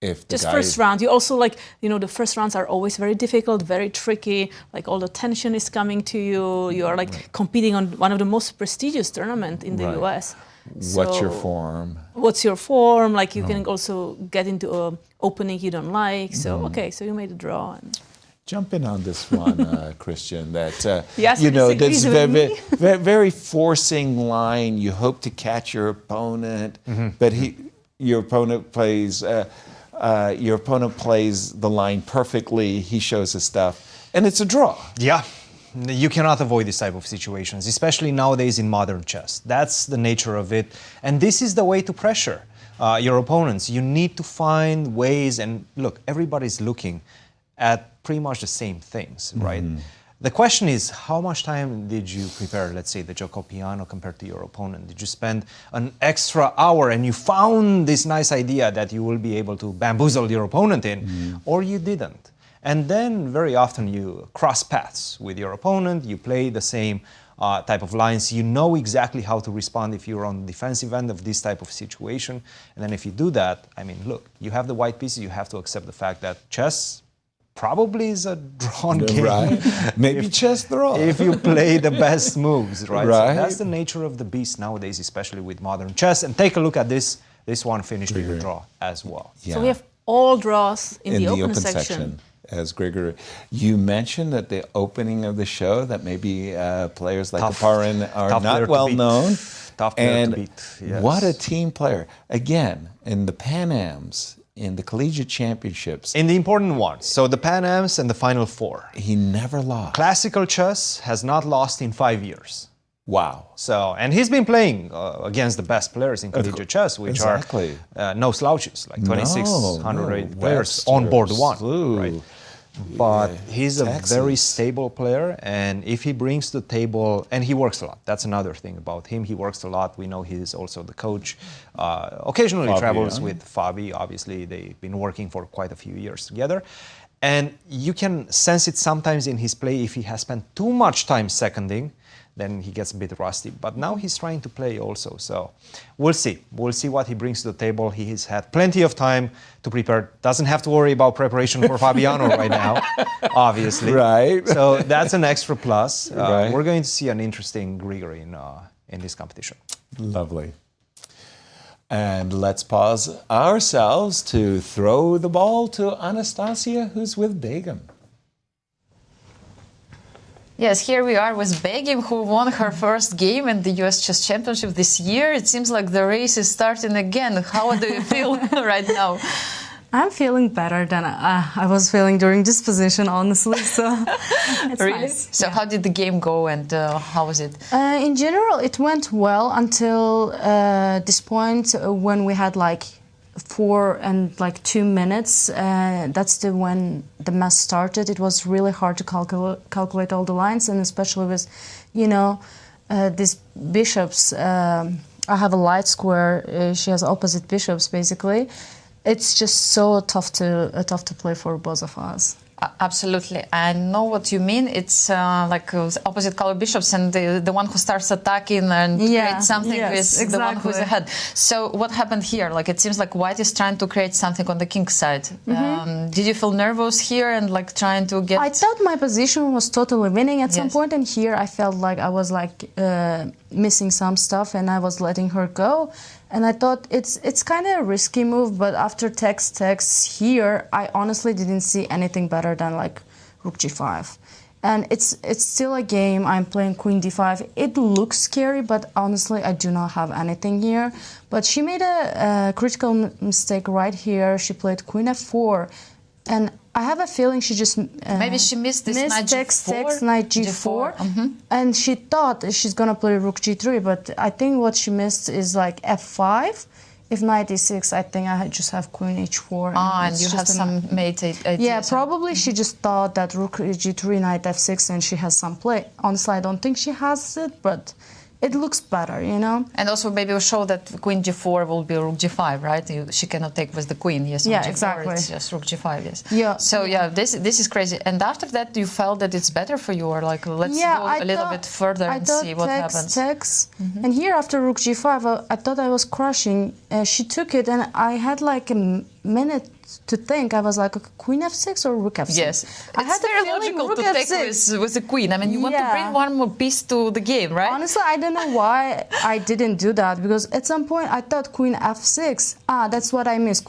if the just guy first round. You also the first rounds are always very difficult, very tricky. Like all the tension is coming to you. You are competing on one of the most prestigious tournaments in the US. What's your form? What's your form? Like you can also get into an opening you don't like. So so you made a draw. Jump in on this one, Cristian. That yes, that's very forcing line. You hope to catch your opponent, but your opponent plays the line perfectly. He shows his stuff, and it's a draw. Yeah. You cannot avoid this type of situations, especially nowadays in modern chess. That's the nature of it. And this is the way to pressure your opponents. You need to find ways, and look, everybody's looking at pretty much the same things, right? The question is, how much time did you prepare, let's say, the gioco piano compared to your opponent? Did you spend an extra hour and you found this nice idea that you will be able to bamboozle your opponent in, or you didn't? And then very often you cross paths with your opponent, you play the same type of lines, you know exactly how to respond if you're on the defensive end of this type of situation. And then if you do that, I mean, look, you have the white pieces, you have to accept the fact that chess probably is a drawn game. Right. Maybe chess draw. If you play the best moves, right? So that's the nature of the beast nowadays, especially with modern chess. And take a look at this. This one finished with a draw as well. Yeah. So we have all draws in the open section. As Grigoriy, you mentioned at the opening of the show that maybe players like Oparin are not well known. Tough player to beat. Yes. What a team player. Again, in the Pan Ams, in the collegiate championships. In the important ones. So the Pan Ams and the Final Four. He never lost. Classical chess has not lost in 5 years. Wow. So, and he's been playing against the best players in collegiate chess, which are no slouches, like 2,600 players on board one. Right? But he's a very stable player, and if he brings to the table, and he works a lot. That's another thing about him. He works a lot. We know he's also the coach. Occasionally Fabiano. travels with Fabi. Obviously, they've been working for quite a few years together. And you can sense it sometimes in his play. If he has spent too much time seconding, then he gets a bit rusty. But now he's trying to play also. So we'll see. We'll see what he brings to the table. He has had plenty of time to prepare. Doesn't have to worry about preparation for Fabiano right now, obviously. Right. So that's an extra plus. We're going to see an interesting Grigoriy in this competition. Lovely. And let's pause ourselves to throw the ball to Anastasiya, who's with Begim. Yes, here we are with Begim, who won her first game in the US Chess Championship this year. It seems like the race is starting again. How do you feel right now? I'm feeling better than I was feeling during this position, honestly. So it's really nice. So how did the game go, and how was it? In general, it went well until this point when we had like 4 and like 2 minutes. That's when the mess started. It was really hard to calculate all the lines, and especially with, these bishops. I have a light square. She has opposite bishops, basically. It's just so tough to play for both of us. Absolutely, I know what you mean. It's like opposite color bishops, and the one who starts attacking and creates something is the one who's ahead. So what happened here? Like it seems like White is trying to create something on the king side. Did you feel nervous here and like trying to get? I thought my position was totally winning at some point, and here I felt like I was like missing some stuff, and I was letting her go. And I thought it's kind of a risky move, but after text here, I honestly didn't see anything better than like rook g5. And it's still a game. I'm playing queen d5. It looks scary, but honestly, I do not have anything here. But she made a critical mistake right here. She played queen f4, and I have a feeling she just maybe she missed this knight g4, knight g4, and she thought she's gonna play rook g3. But I think what she missed is like f5. If knight e6, I think I just have queen h4. And you have some mate ideas. Yeah, probably she just thought that rook g3, knight f6, and she has some play. Honestly, I don't think she has it, but it looks better, And also maybe we'll show that queen g4 will be rook g5, right? She cannot take with the queen, yes. Yeah, G4, exactly. It's just rook g5, yes. Yeah. So yeah, this is crazy. And after that, you felt that it's better for you, or like let's go a little bit further and see what happens. And here after rook g5, I thought I was crushing. She took it, and I had like minute to think. I was like, okay, queen f6 or rook f6? Yes, I it's very logical to take with the queen. I mean, you want to bring one more piece to the game, right? Honestly, I don't know why I didn't do that, because at some point I thought queen f6. That's what I missed.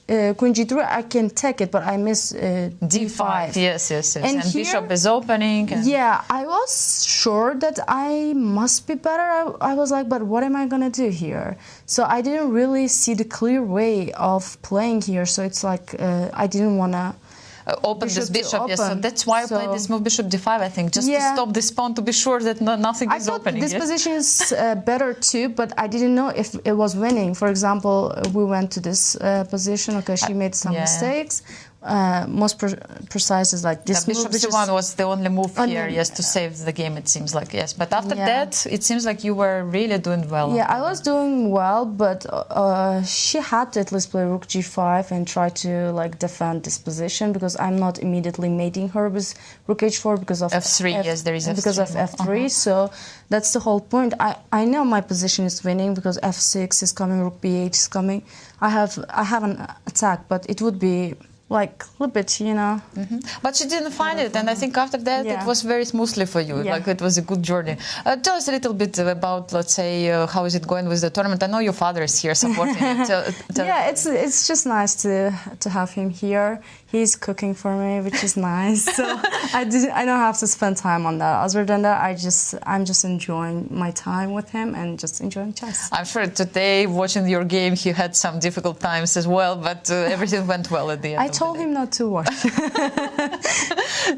Queen g3, I can take it, but I miss d5. Yes. And here, bishop is opening. And yeah, I was sure that I must be better. I was like, but what am I gonna do here? So I didn't really see the clear way of playing here. So it's like I didn't wanna open this bishop. Yes, so that's why I played this move bishop d5. I think just to stop this pawn, to be sure that nothing is opening. This position is better too, but I didn't know if it was winning. For example, we went to this position. Okay, she made some mistakes. Most precise is like this move. Bishop c1 was the only move here, yes, to save the game, it seems like, yes. But after that, it seems like you were really doing well. Yeah, I was doing well, but she had to at least play rook g5 and try to like defend this position, because I'm not immediately mating her with rook h4 because of f3. Yes, there is f3. Because of f3, so that's the whole point. I know my position is winning because f6 is coming, rook b8 is coming. I have an attack, but it would be like a little bit, you know. But she didn't find it, and I think after that it was very smoothly for you. Like it was a good journey. Tell us a little bit about, let's say, how is it going with the tournament? I know your father is here supporting it. Yeah, it's just nice to have him here. He's cooking for me, which is nice. So I don't have to spend time on that. Other than that, I'm just enjoying my time with him and just enjoying chess. I'm sure today, watching your game, he had some difficult times as well, but everything went well at the end. I told him not to watch.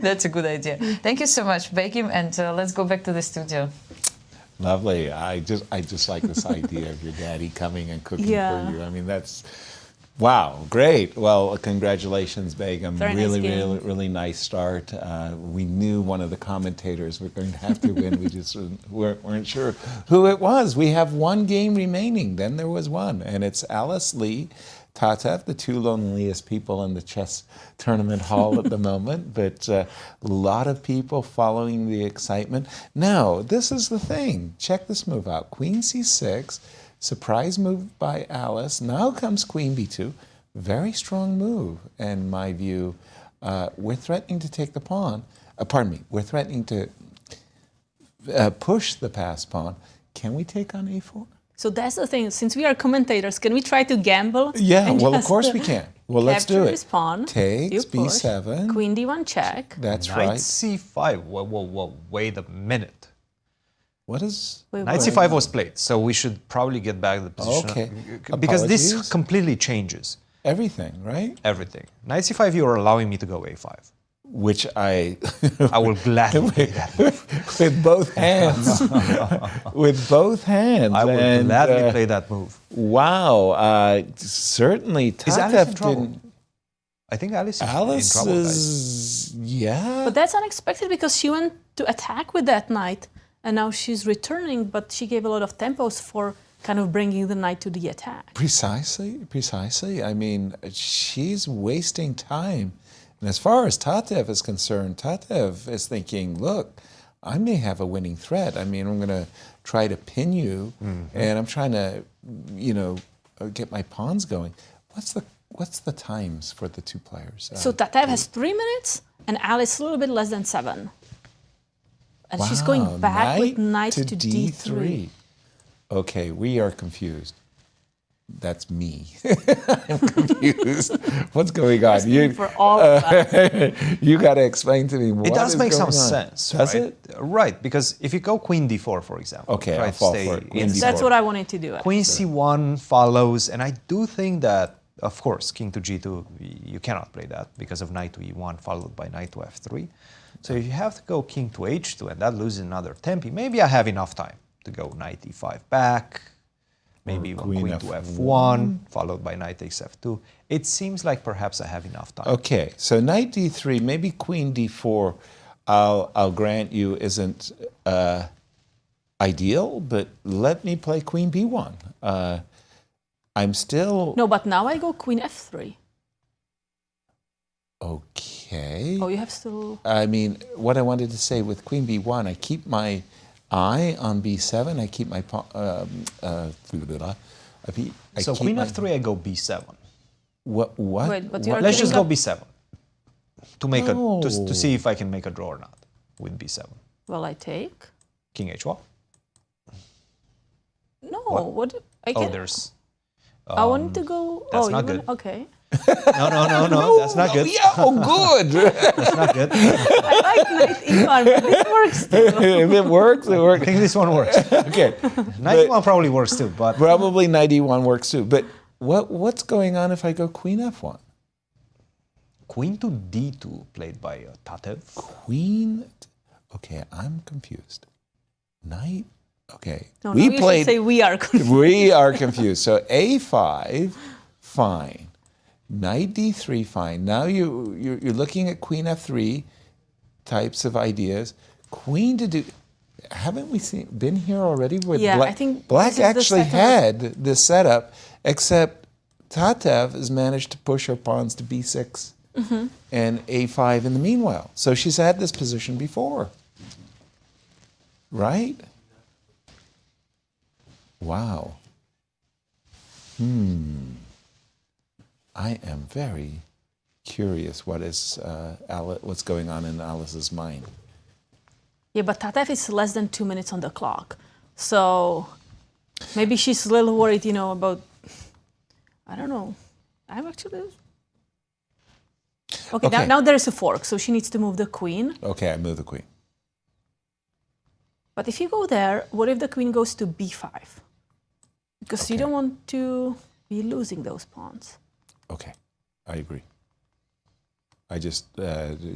That's a good idea. Thank you so much, Begim, and let's go back to the studio. Lovely. I just like this idea of your daddy coming and cooking for you. I mean, that's wow, great. Well, congratulations, Begim. Really nice start. We knew one of the commentators were going to have to win. We just weren't sure who it was. We have one game remaining. Then there was one, and it's Alice Lee, Tatev, the two loneliest people in the chess tournament hall at the moment, but a lot of people following the excitement. Now, this is the thing. Check this move out. Queen c6, surprise move by Alice. Now comes queen b2. Very strong move, in my view. We're threatening to take the pawn. Pardon me. We're threatening to push the passed pawn. Can we take on a4? So that's the thing. Since we are commentators, can we try to gamble? Yeah, well, of course we can. Well, let's do it. Capture his pawn. Takes b7. Queen d1 check. That's Knight right. c5. Whoa, wait a minute. What is... Knight c5 was played, so we should probably get back to the position. Okay. Because this completely changes. Everything, right? Everything. Knight c5, you're allowing me to go a5. Which I will gladly play that move. With both hands. With both hands. I will gladly play that move. Wow. Certainly Tatev didn't... I think Alice is Alice in trouble, is... Yeah. But that's unexpected because she went to attack with that knight and now she's returning, but she gave a lot of tempos for kind of bringing the knight to the attack. Precisely. I mean, she's wasting time. And as far as Tatev is concerned, Tatev is thinking, look, I may have a winning threat. I mean, I'm going to try to pin you, and I'm trying to, get my pawns going. What's the times for the two players? So Tatev has 3 minutes, and Alice a little bit less than 7. And she's going back with knight to d3. Okay, we are confused. That's me. I'm confused. What's going on? For all of us. You got to explain to me what it does is make going some on. sense. Does it? Right, because if you go queen d4, for example. Okay, I'll fall for it. Queen d4. That's what I wanted to do. Queen c1 follows, and I do think that, of course, king to g2, you cannot play that because of knight to e1 followed by knight to f3. So if you have to go king to h2, and that loses another tempi, maybe I have enough time to go knight e5 back, maybe queen to f1, followed by knight takes f2. It seems like perhaps I have enough time. Okay, so knight d3, maybe queen d4, I'll grant you isn't ideal, but let me play queen b1. I'm still... No, but now I go queen f3. Okay. Oh, you have still... I mean, what I wanted to say with queen b1, I keep my eye on b7, I keep my pawn... So queen f3, I go b7. What? Wait, but you're Let's just giving go up- b7 to make No. to see if I can make a draw or not with b7. Well, I take. King h1. No, What? what? I Oh, can. there's. I wanted to go. that's oh, not you good. Okay. No, that's not good. Yeah, oh, good. That's not good. I like knight e1, but this works too. If it works, it I works. think this one works. Okay. Knight e1 probably works too, but Probably knight e1 works too. But what's going on if I go queen f1? queen to d2 played by Tatev. Queen. Okay, I'm confused. Knight. Okay. No, we should say we are confused. We are confused. So a5, fine. Knight d3, fine. Now you're looking at queen f3 types of ideas. Queen to do. Haven't we been here already? With Yeah, Black, I think Black this is the actually second- had this setup, except Tatev has managed to push her pawns to b6 and a5 in the meanwhile. So she's had this position before. Right? Wow. I am very curious what's going on in Alice's mind. Yeah, but Tatev is less than 2 minutes on the clock. So maybe she's a little worried, about, I don't know. I'm actually... Okay, Okay. Now there's a fork, so she needs to move the queen. Okay, I move the queen. But if you go there, what if the queen goes to b5? Because you don't want to be losing those pawns. Okay, I agree. I just,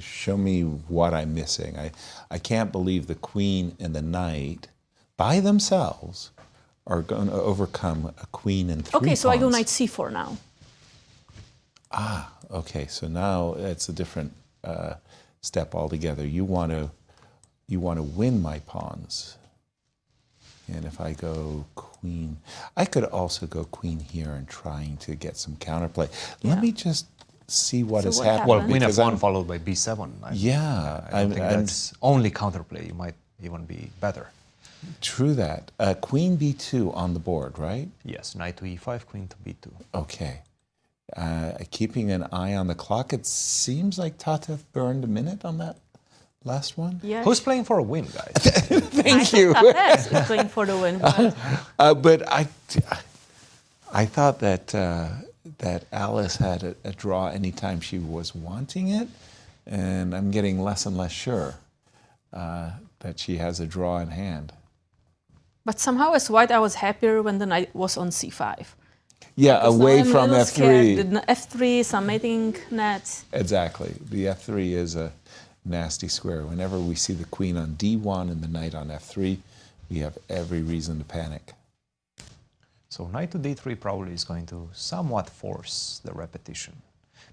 show me what I'm missing. I can't believe the queen and the knight by themselves are going to overcome a queen and three Okay, so I go pawns. knight c4 now. Ah, okay. So now it's a different step altogether. You want to win my pawns. And if I go queen, I could also go queen here and trying to get some counterplay. Let me just see what has happened. Well, queen because f1 I'm- followed by b7. Yeah, I don't think that's only counterplay. You might even be better. True that. Queen b2 on the board, right? Yes, knight to e5, queen to b2. Okay. Keeping an eye on the clock, it seems like Tatev burned a minute on that last one. Yeah. Who's playing for a win, guys? Thank you. Tatev is going for the win. But But I thought that that Alice had a draw anytime she was wanting it, and I'm getting less and less sure that she has a draw in hand. But somehow as white, I was happier when the knight was on c5. Yeah, Because now away I'm a from little scared. f3. The f3, some mating net. Exactly. The f3 is a nasty square. Whenever we see the queen on d1 and the knight on f3, we have every reason to panic. So knight to d3 probably is going to somewhat force the repetition.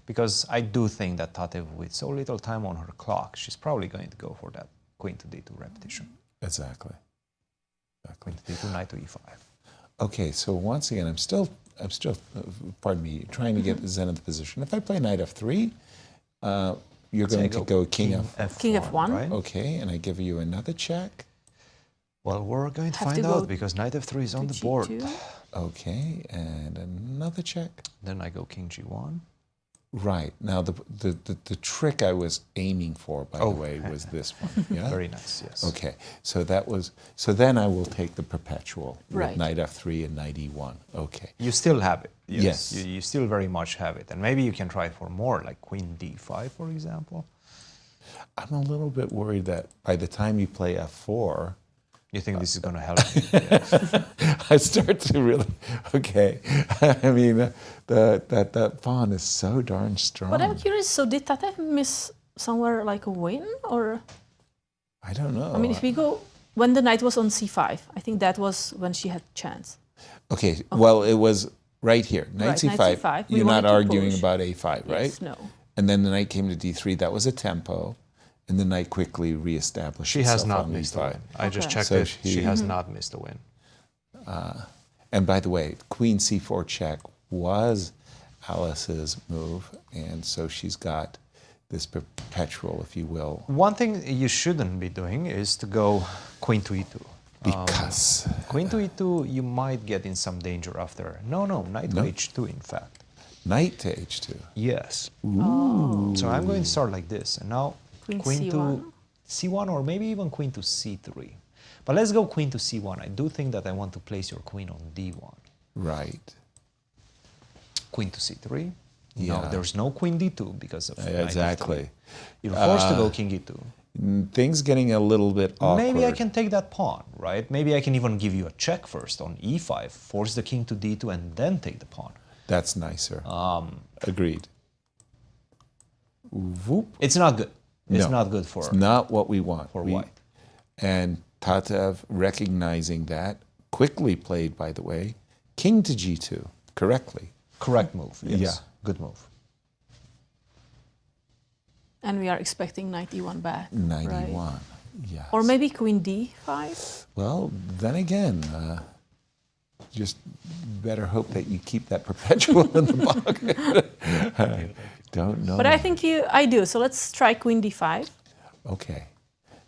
Because I do think that Tatev, with so little time on her clock, she's probably going to go for that queen to d2 repetition. Exactly. Queen to d2, knight to e5. Okay, so once again, I'm still, pardon me, trying to get Zen in the position. If I play knight f3, you're going to go king f. King f1. Right? Okay, and I give you another check. Well, we're going to Have to find go out because knight f3 is on to the board. G2. Okay, and another check. Then I go king g1. Right. Now, the trick I was aiming for, by the way, was this one. Yeah? Very nice, yes. Okay, so that was, so then I will take the perpetual with Right. knight f3 and knight e1. Okay. You still have it. Yes. You still very much have it. And maybe you can try for more, like queen d5, for example. I'm a little bit worried that by the time you play f4, You think this is going to help you? I start to really, okay. I mean, that pawn is so darn strong. But I'm curious, so did Tatev miss somewhere like a win? Or, I don't know. I mean, if we go, when the knight was on c5, I think that was when she had chance. Okay, well, it was right here. Knight Right, c5. knight c5. We You're not wanted to arguing push. about a5, right? Yes, no. And then the knight came to d3. That was a tempo. And the knight quickly reestablished She has itself not on missed a e5. win. I just Okay. checked So it. She has Mm-hmm. not missed a win. And by the way, queen c4 check was Alice's move. And so she's got this perpetual, if you will. One thing you shouldn't be doing is to go queen to e2. Because Queen to e2, you might get in some danger after. No, knight to h2, in fact. Knight to h2. Yes. Ooh. So I'm going to start like this, and now Queen to c1, or maybe even queen to c3. But let's go queen to c1. I do think that I want to place your queen on d1. Right. Queen to c3. Yeah. No, there's no queen d2 because of knight Exactly. f3. You're forced to go king e2. Things getting a little bit awkward. Maybe I can take that pawn, right? Maybe I can even give you a check first on e5, force the king to d2, and then take the pawn. That's nicer. Agreed. Whoop. It's not good. It's No, not good for It's not what we want. for white. And Tatev, recognizing that, quickly played, by the way, king to g2, correctly. Correct move. Yes. Yeah. Good move. And we are expecting knight e1 back. Knight right? e1, yes. Or maybe queen d5? Well, then again, just better hope that you keep that perpetual in the pocket. Don't know. But I think I do. So let's try queen d5. Okay.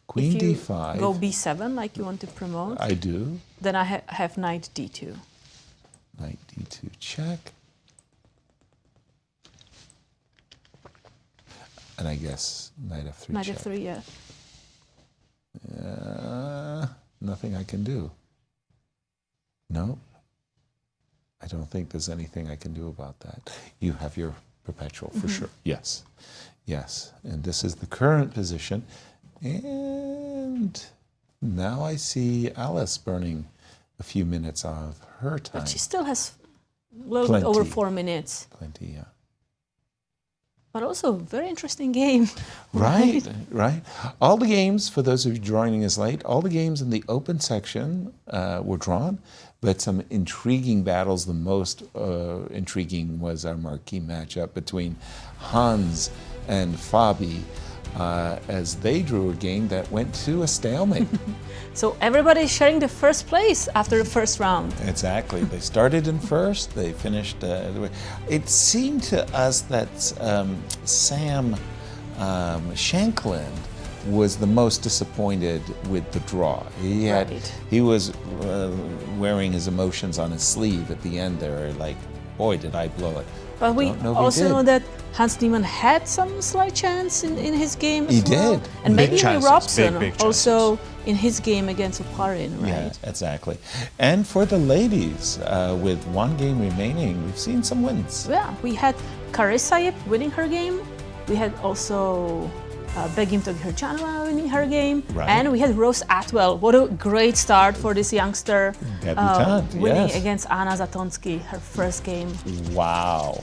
Queen If you d5. go b7 like you want to promote. I do. Then I have knight d2. Knight d2 check. And I guess knight f3 Knight check. f3, yeah. Nothing I can do. No. I don't think there's anything I can do about that. You have your perpetual for sure. Yes. Yes. And this is the current position. And now I see Alice burning a few minutes of her time. But she still has a little bit over 4 minutes. Plenty, yeah. But also, very interesting game. Right, right. All the games, for those of you joining us late, all the games in the open section were drawn, but some intriguing battles. The most intriguing was our marquee matchup between Hans and Fabi, as they drew a game that went to a stalemate. So everybody is sharing the first place after the first round. Exactly. They started in first, they finished. It seemed to us that Sam Shankland was the most disappointed with the draw. He was wearing his emotions on his sleeve at the end there, like, boy, did I blow it. But we also know that Hans Niemann had some slight chance in his game as well. He did. And Big maybe chances, Robson big also in his game against Oparin, right? Yeah, exactly. And for the ladies, with one game remaining, we've seen some wins. Yeah, we had Karisayep winning her game. We had also Begim Togirjanova winning her game. Right. And we had Rose Atwell. What a great start for this youngster. Debutante, winning yes. against Anna Zatonsky, her first game. Wow.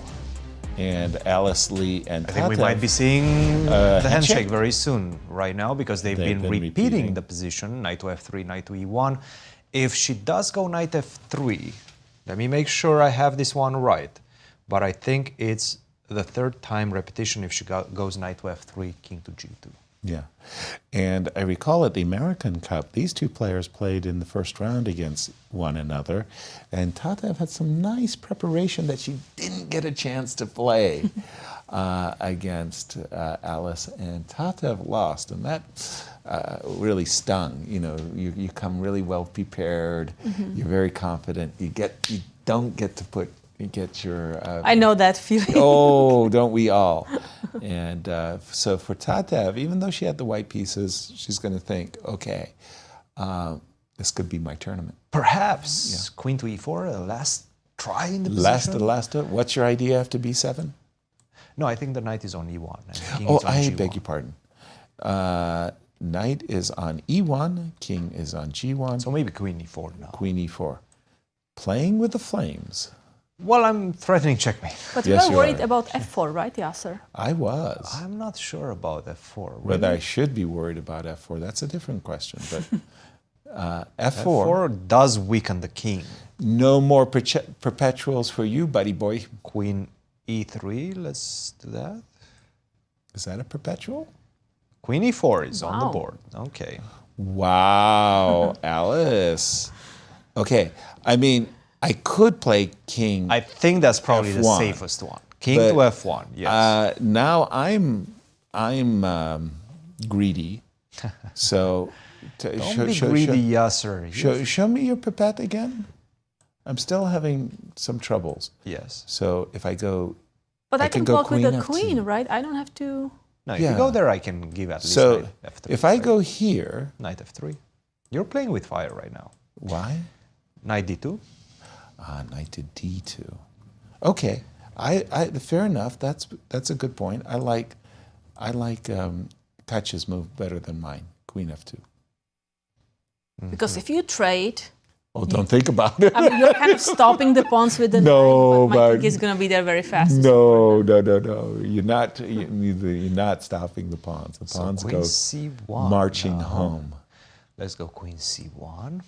And Alice Lee and I think we Tatev, might be seeing the handshake handshake very soon right now, because they've been repeating the position, knight to f3, knight to e1. If she does go knight f3, let me make sure I have this one right, but I think it's the third time repetition if she goes knight to f3, king to g2. Yeah. And I recall at the American Cup, these two players played in the first round against one another, and Tatev had some nice preparation that she didn't get a chance to play against Alice, and Tatev lost, and that really stung. You know, you come really well prepared, you're very confident, you don't get to put your... I know that feeling. Oh, don't we all? And so for Tatev, even though she had the white pieces, she's going to think, okay, this could be my tournament. Perhaps queen to e4, the last try in the position. Last. What's your idea after b7? No, I think the knight is on e1. And king Oh, is on I G1. beg your pardon. Knight is on e1, king is on g1. So maybe queen e4 now. Queen e4. Playing with the flames. Well, I'm threatening checkmate. But Yes, you you were worried are. about f4, right, Yasser? I was. I'm not sure about f4. Whether I should be worried about f4, that's a different question. But f4. f4 does weaken the king. No more perpetuals for you, buddy boy. Queen e3, let's do that. Is that a perpetual? Queen e4 is on the board. Okay. Wow, Alice. Okay, I mean, I could play king. I think that's probably the F1, safest one. King but, to f1, yes. Now I'm greedy. So Don't be greedy, Yasser. Show me your pipette again. I'm still having some troubles. Yes. So if I go But I can go block with the F2. queen, right? I don't have to... No, if Yeah. you go there, I can give at least So knight F3. if I right? go here, Knight F3. You're playing with fire right now. why? Knight D2. Knight to D2. Okay, fair enough. That's a good point. I like Kach's move better than mine. Queen F2. Because if you trade... Oh, don't think about it. I mean, you're kind of stopping the pawns with the No, knight, but my but- king is going to be there very fast. No. You're not stopping the pawns. The So pawns queen go C1 marching now. home. Let's go queen C1.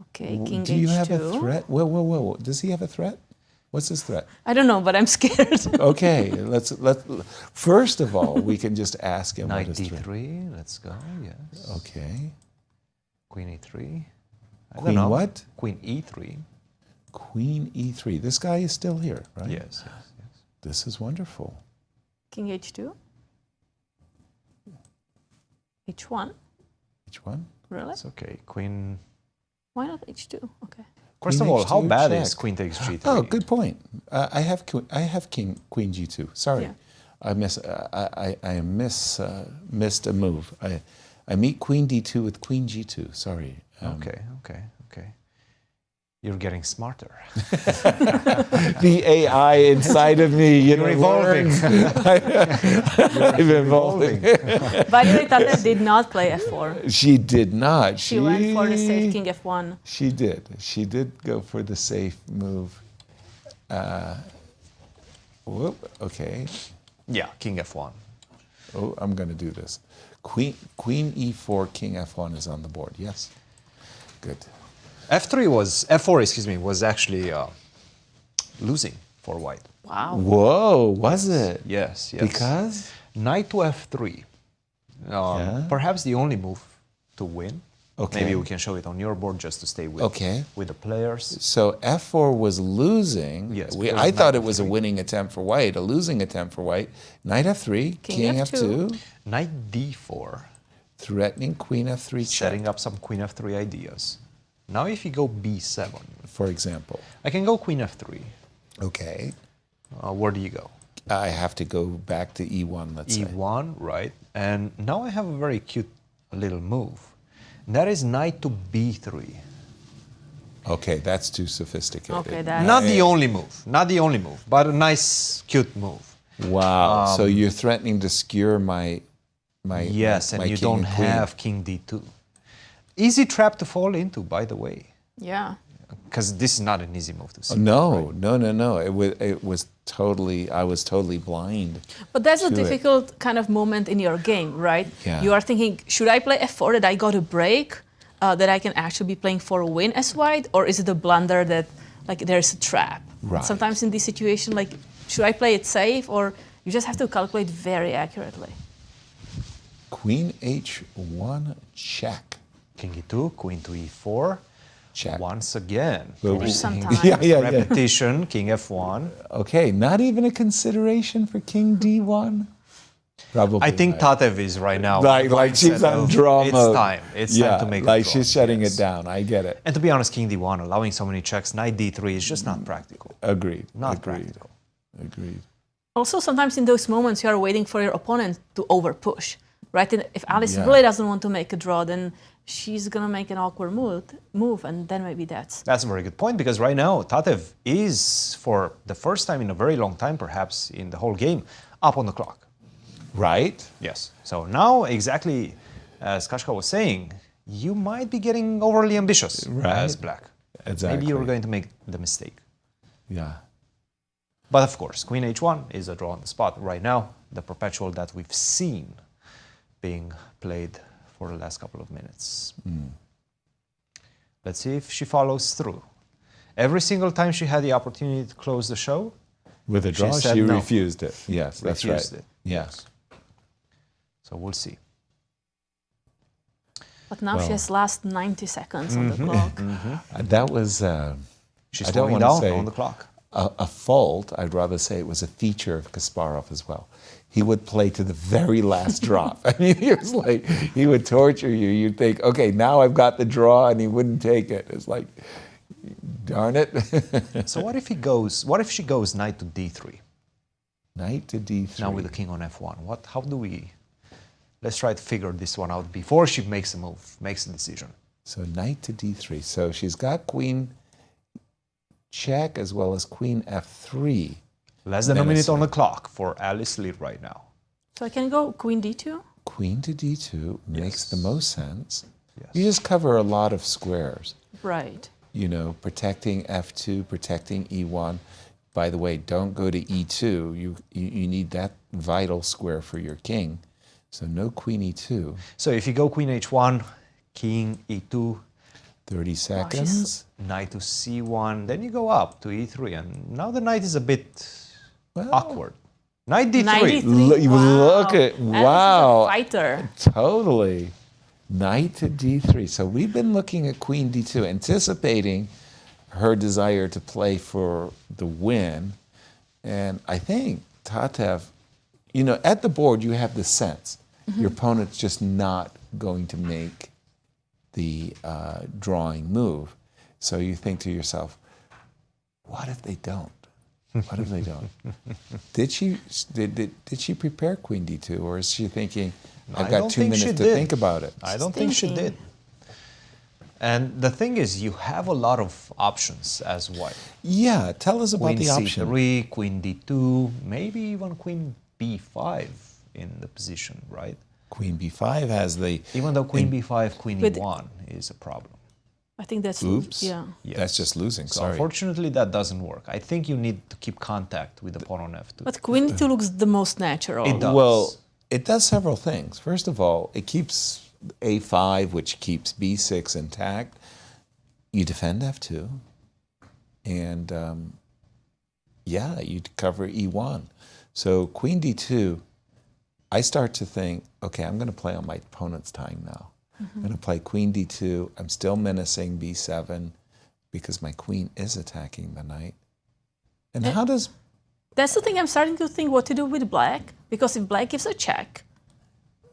Okay, king Do you H2. have a threat? Whoa. Does he have a threat? What's his threat? I don't know, but I'm scared. Okay, let's first of all, we can just ask him Knight what his threat. D3. Let's go. Yes. Okay. Queen E3. I Queen don't know. what? Queen E3. Queen E3. This guy is still here, right? Yes. This is wonderful. King H2. H1. H1? Really? It's okay. Queen. Why not H2? Okay. First Queen of all, how H2 bad check. is Queen takes G3? Oh, good point. I have Queen G2. Sorry, Yeah. I missed a move. I meet Queen D2 with Queen G2. Sorry. Okay. You're getting smarter. The AI inside of me, You're evolving. I'm evolving. By the way, Tatev did not play F4. She did not. She went for the safe King F1. She did. She did go for the safe move. Okay. Yeah, King F1. Oh, I'm going to do this. Queen E4, King F1 is on the board. Yes. Good. F4 was actually losing for white. Wow. Whoa, was it? Yes. Because? Knight to F3. Perhaps the only move to win. Okay. Maybe we can show it on your board just to stay with the players. So F4 was losing. Yes, I thought it was a winning attempt for white, a losing attempt for white. Knight F3, King F2. Knight D4. Threatening Queen F3 check. Setting up some Queen F3 ideas. Now if you go B7. For example. I can go Queen F3. Okay. Where do you go? I have to go back to E1, let's say. E1, right. And now I have a very cute little move. That is Knight to B3. Okay, that's too sophisticated. Okay, that's... Not the only move, but a nice, cute move. Wow, so you're threatening to skewer my Yes, and you king don't and queen. have King D2. Easy trap to fall into, by the way. Yeah. Because this is not an easy move to see. No. It was totally, I was totally blind. But that's a to it. difficult kind of moment in your game, right? Yeah. You are thinking, should I play F4 that I got a break, that I can actually be playing for a win as white, or is it a blunder that like there's a trap? Right. Sometimes in this situation, like, should I play it safe, or you just have to calculate very accurately? Queen H1 check. King E2, Queen to E4. Check. Once again. For some time. Yeah. Repetition, King F1. Okay, not even a consideration for King D1? Probably. I think not. Tatev is right now. Like she's on draw It's mode. time. It's time to make a like draw. she's shutting Yes. it down. I get it. And to be honest, King D1, allowing so many checks, Knight D3 is just not practical. Agreed. Not Agreed. practical. Agreed. Also, sometimes in those moments, you are waiting for your opponent to over-push, right? And if Alice Yeah. really doesn't want to make a draw, then she's going to make an awkward move, and then maybe that's... That's a very good point, because right now, Tatev is, for the first time in a very long time, perhaps, in the whole game, up on the clock. Right? Yes. So now, exactly as Kashka was saying, you might be getting overly ambitious as black. Exactly. Maybe you're going to make the mistake. Yeah. But of course, Queen H1 is a draw on the spot. Right now, the perpetual that we've seen being played for the last couple of minutes. Let's see if she follows through. Every single time she had the opportunity to close the show, With a draw, said she no. refused it. Yes, that's Refused right. it. Yes. So we'll see. But now she Well. has last 90 seconds on the clock. That was, She's I don't slowing want to down say on the clock. a fault. I'd rather say it was a feature of Kasparov as well. He would play to the very last drop. I mean, he was like, he would torture you. You'd think, okay, now I've got the draw, and he wouldn't take it. It's like, darn it. So what if he goes? What if she goes Knight to D3? Knight to d3. Now with the king on f1. How do we... Let's try to figure this one out before she makes a move, makes a decision. So knight to d3. So she's got queen check as well as queen f3. Less than a minute on the clock for Alice lead right now. So I can go queen d2? Queen to d2 makes the most sense. Yes. You just cover a lot of squares. Right. You know, protecting f2, protecting e1. By the way, don't go to e2. You need that vital square for your king. So no queen e2. So if you go queen h1, king e2, 30 seconds. Knight to c1, then you go up to e3, and now the knight is a bit awkward. Knight d3. Knight d3. Look at, wow. Alice is a fighter. Totally. Knight to d3. So we've been looking at queen d2, anticipating her desire to play for the win. And I think Tatev, you know, at the board you have the sense. Your opponent's just not going to make the drawing move. So you think to yourself, what if they don't? What if they don't? Did she prepare queen d2, or is she thinking, I've got 2 minutes to think about it? I don't think she did. And the thing is, you have a lot of options as white. Yeah, tell us about Queen the option. c3, queen d2, maybe even queen b5 in the position, right? Queen b5 has the... Even though queen b5, queen e1 is a problem. I think that's... Oops. Yeah. Yes. That's just losing, So sorry. unfortunately, that doesn't work. I think you need to keep contact with the pawn on f2. But queen d2 looks the most natural. It does. Well, it does several things. First of all, it keeps a5, which keeps b6 intact. You defend f2. And, yeah, you cover e1. So queen d2, I start to think, okay, I'm going to play on my opponent's time now. I'm going to play queen d2. I'm still menacing b7 because my queen is attacking the knight. And how does... That's the thing I'm starting to think what to do with black. Because if black gives a check,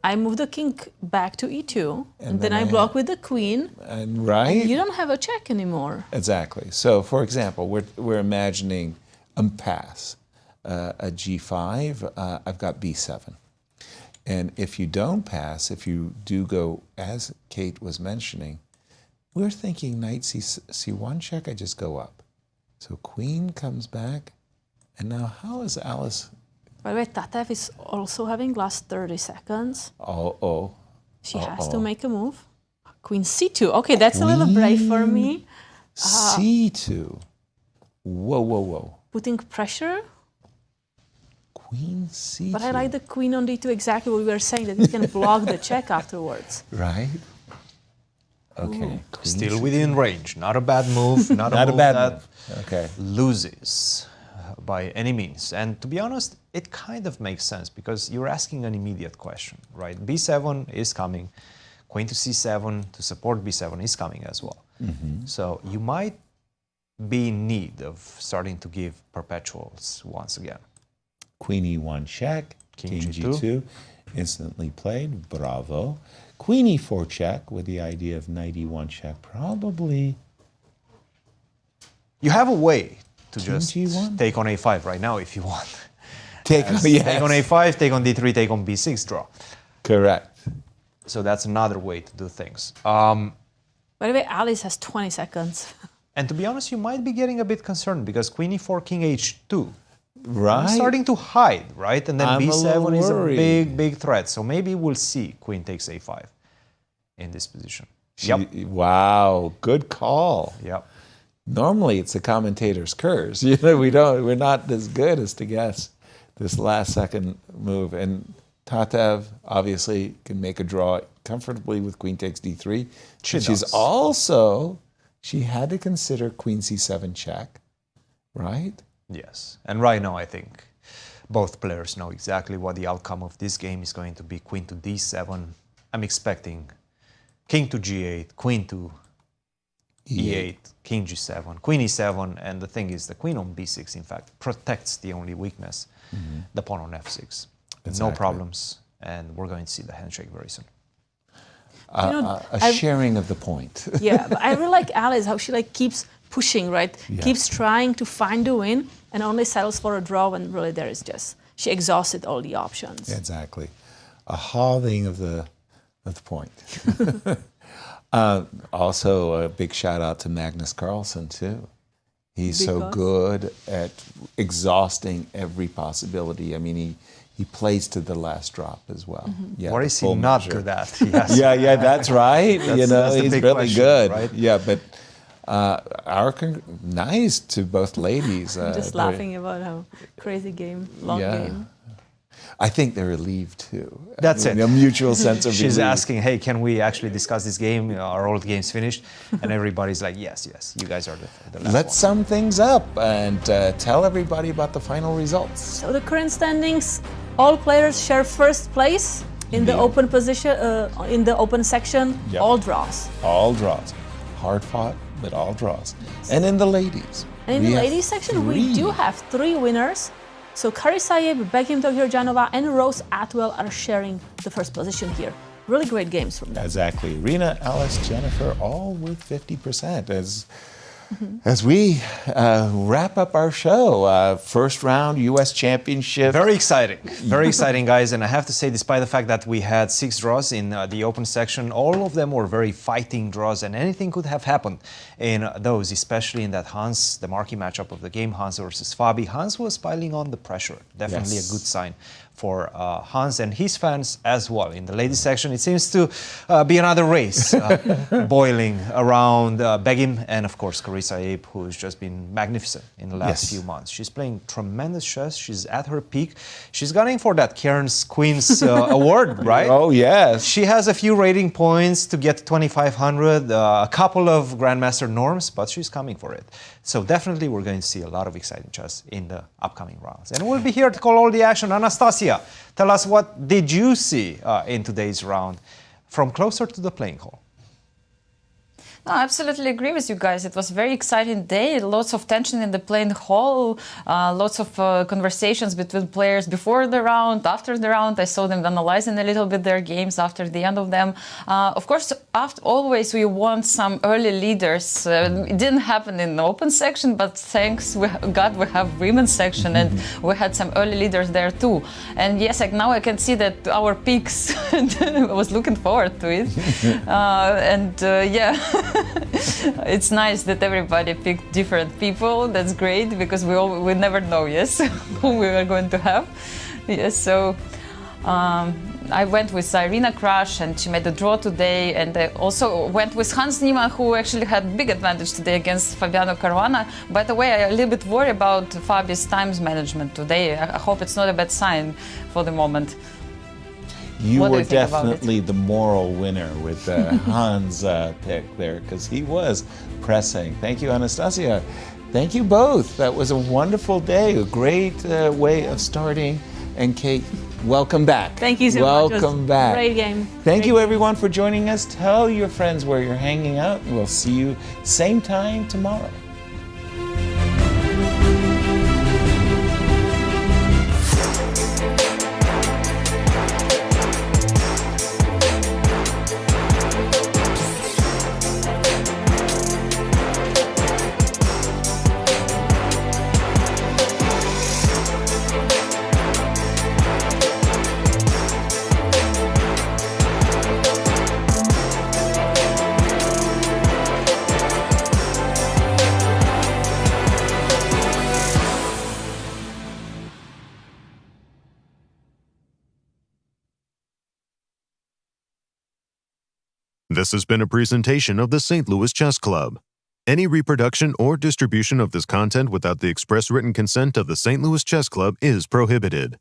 I move the king back to e2. And then I block with the queen. And right? And you don't have a check anymore. Exactly. So, for example, we're imagining pass. A g5, I've got b7. And if you don't pass, if you do go, as Kate was mentioning, we're thinking knight c1 check, I just go up. So queen comes back. And now how is Alice? By the way, Tatev is also having last 30 seconds. She has to make a move. Queen c2. Okay, that's a little brave for me. c2. Whoa. Putting pressure. Queen c2. But I like the queen on d2, exactly what we were saying, that you can block the check afterwards. Right. Okay. Still within range. Not a bad move. Not a bad move. Okay. Loses by any means. And to be honest, it kind of makes sense because you're asking an immediate question, right? b7 is coming. Queen to c7 to support b7 is coming as well. So you might be in need of starting to give perpetuals once again. Queen e1 check, king g2. g2, instantly played, bravo. Queen e4 check with the idea of knight e1 check, probably. You have a way to King just g1? take on a5 right now if you want. Take on a5, take on d3, take on b6 draw. Correct. So that's another way to do things. By the way, Alice has 20 seconds. And to be honest, you might be getting a bit concerned because queen e4, king h2. Right. I'm starting to hide, right? And then I'm b7 is a worried. big threat. So maybe we'll see queen takes a5 in this position. Wow, good call. Yep. Normally it's the commentator's curse. You know, we're not as good as to guess this last second move. And Tatev obviously can make a draw comfortably with queen takes d3. She had to consider queen c7 check, right? Yes. And right now I think both players know exactly what the outcome of this game is going to be. Queen to d7. I'm expecting king to g8, queen to e8, king g7, queen e7, and the thing is the queen on b6, in fact, protects the only weakness, the pawn on f6. No problems, and we're going to see the handshake very soon. A sharing of the point. Yeah, but I really like Alice, how she keeps pushing, right? Yeah. Keeps trying to find a win and only settles for a draw when really there is just... she exhausted all the options. Exactly. A halving of the point. Also, a big shout out to Magnus Carlsen, too. He's so good at exhausting every possibility. I mean, he plays to the last drop as well. Yeah, what is he not good at? Yes. yeah, that's right. That's he's big really question, good. right? Yeah, but nice to both ladies. I'm just laughing about how crazy game, long game. I think they're relieved too. That's it. A mutual sense of She's relief. asking, hey, can we actually discuss this game? Are all the games finished? And everybody's like, yes, you guys are the last Let's sum things up and tell everybody about the final results. So the current standings, all players share first place in the open position, in the open section, all draws. All draws. Hard fought, but all draws. And in the ladies. And in the ladies section, we do have 3 winners. So Karisayeb, Begim Togirjanova, and Rose Atwell are sharing the first position here. Really great games from them. Exactly. Rena, Alice, Jennifer, all with 50% as we wrap up our show. First round U.S. Championship. Very exciting, guys. And I have to say, despite the fact that we had 6 draws in the open section, all of them were very fighting draws, and anything could have happened in those, especially in that Hans, the marquee matchup of the game, Hans versus Fabi. Hans was piling on the pressure. Definitely a good sign for Hans and his fans as well. In the ladies section, it seems to be another race boiling around Begim and, of course, Karisayeb, who's just been magnificent in the last few months. She's playing tremendous chess. She's at her peak. She's gunning for that Cairns Queen's award, right? Oh, yes. She has a few rating points to get to 2,500, a couple of Grandmaster norms, but she's coming for it. So definitely we're going to see a lot of exciting chess in the upcoming rounds. And we'll be here to call all the action. Anastasiya, tell us, what did you see in today's round from closer to the playing hall? No, I absolutely agree with you guys. It was a very exciting day. Lots of tension in the playing hall. Lots of conversations between players before the round, after the round. I saw them analyzing a little bit their games after the end of them. Of course, always we want some early leaders. It didn't happen in the open section, but thanks God we have women's section, and we had some early leaders there too. And yes, now I can see that our peaks. I was looking forward to it. It's nice that everybody picked different people. That's great, because we never know, who we are going to have. Yes, so I went with Irina Crush, and she made the draw today, and I also went with Hans Niemann, who actually had big advantage today against Fabiano Caruana. By the way, I'm a little bit worried about Fabi's times management today. I hope it's not a bad sign for the moment. You were definitely the moral winner with Hans' pick there, because he was pressing. Thank you, Anastasiya. Thank you both. That was a wonderful day, a great way of starting. And Kate, welcome back. Thank you so much. much. Welcome back. Great game. Thank you, everyone, for joining us. Tell your friends where you're hanging out, and we'll see you same time tomorrow. This has been a presentation of the St. Louis Chess Club. Any reproduction or distribution of this content without the express written consent of the St. Louis Chess Club is prohibited.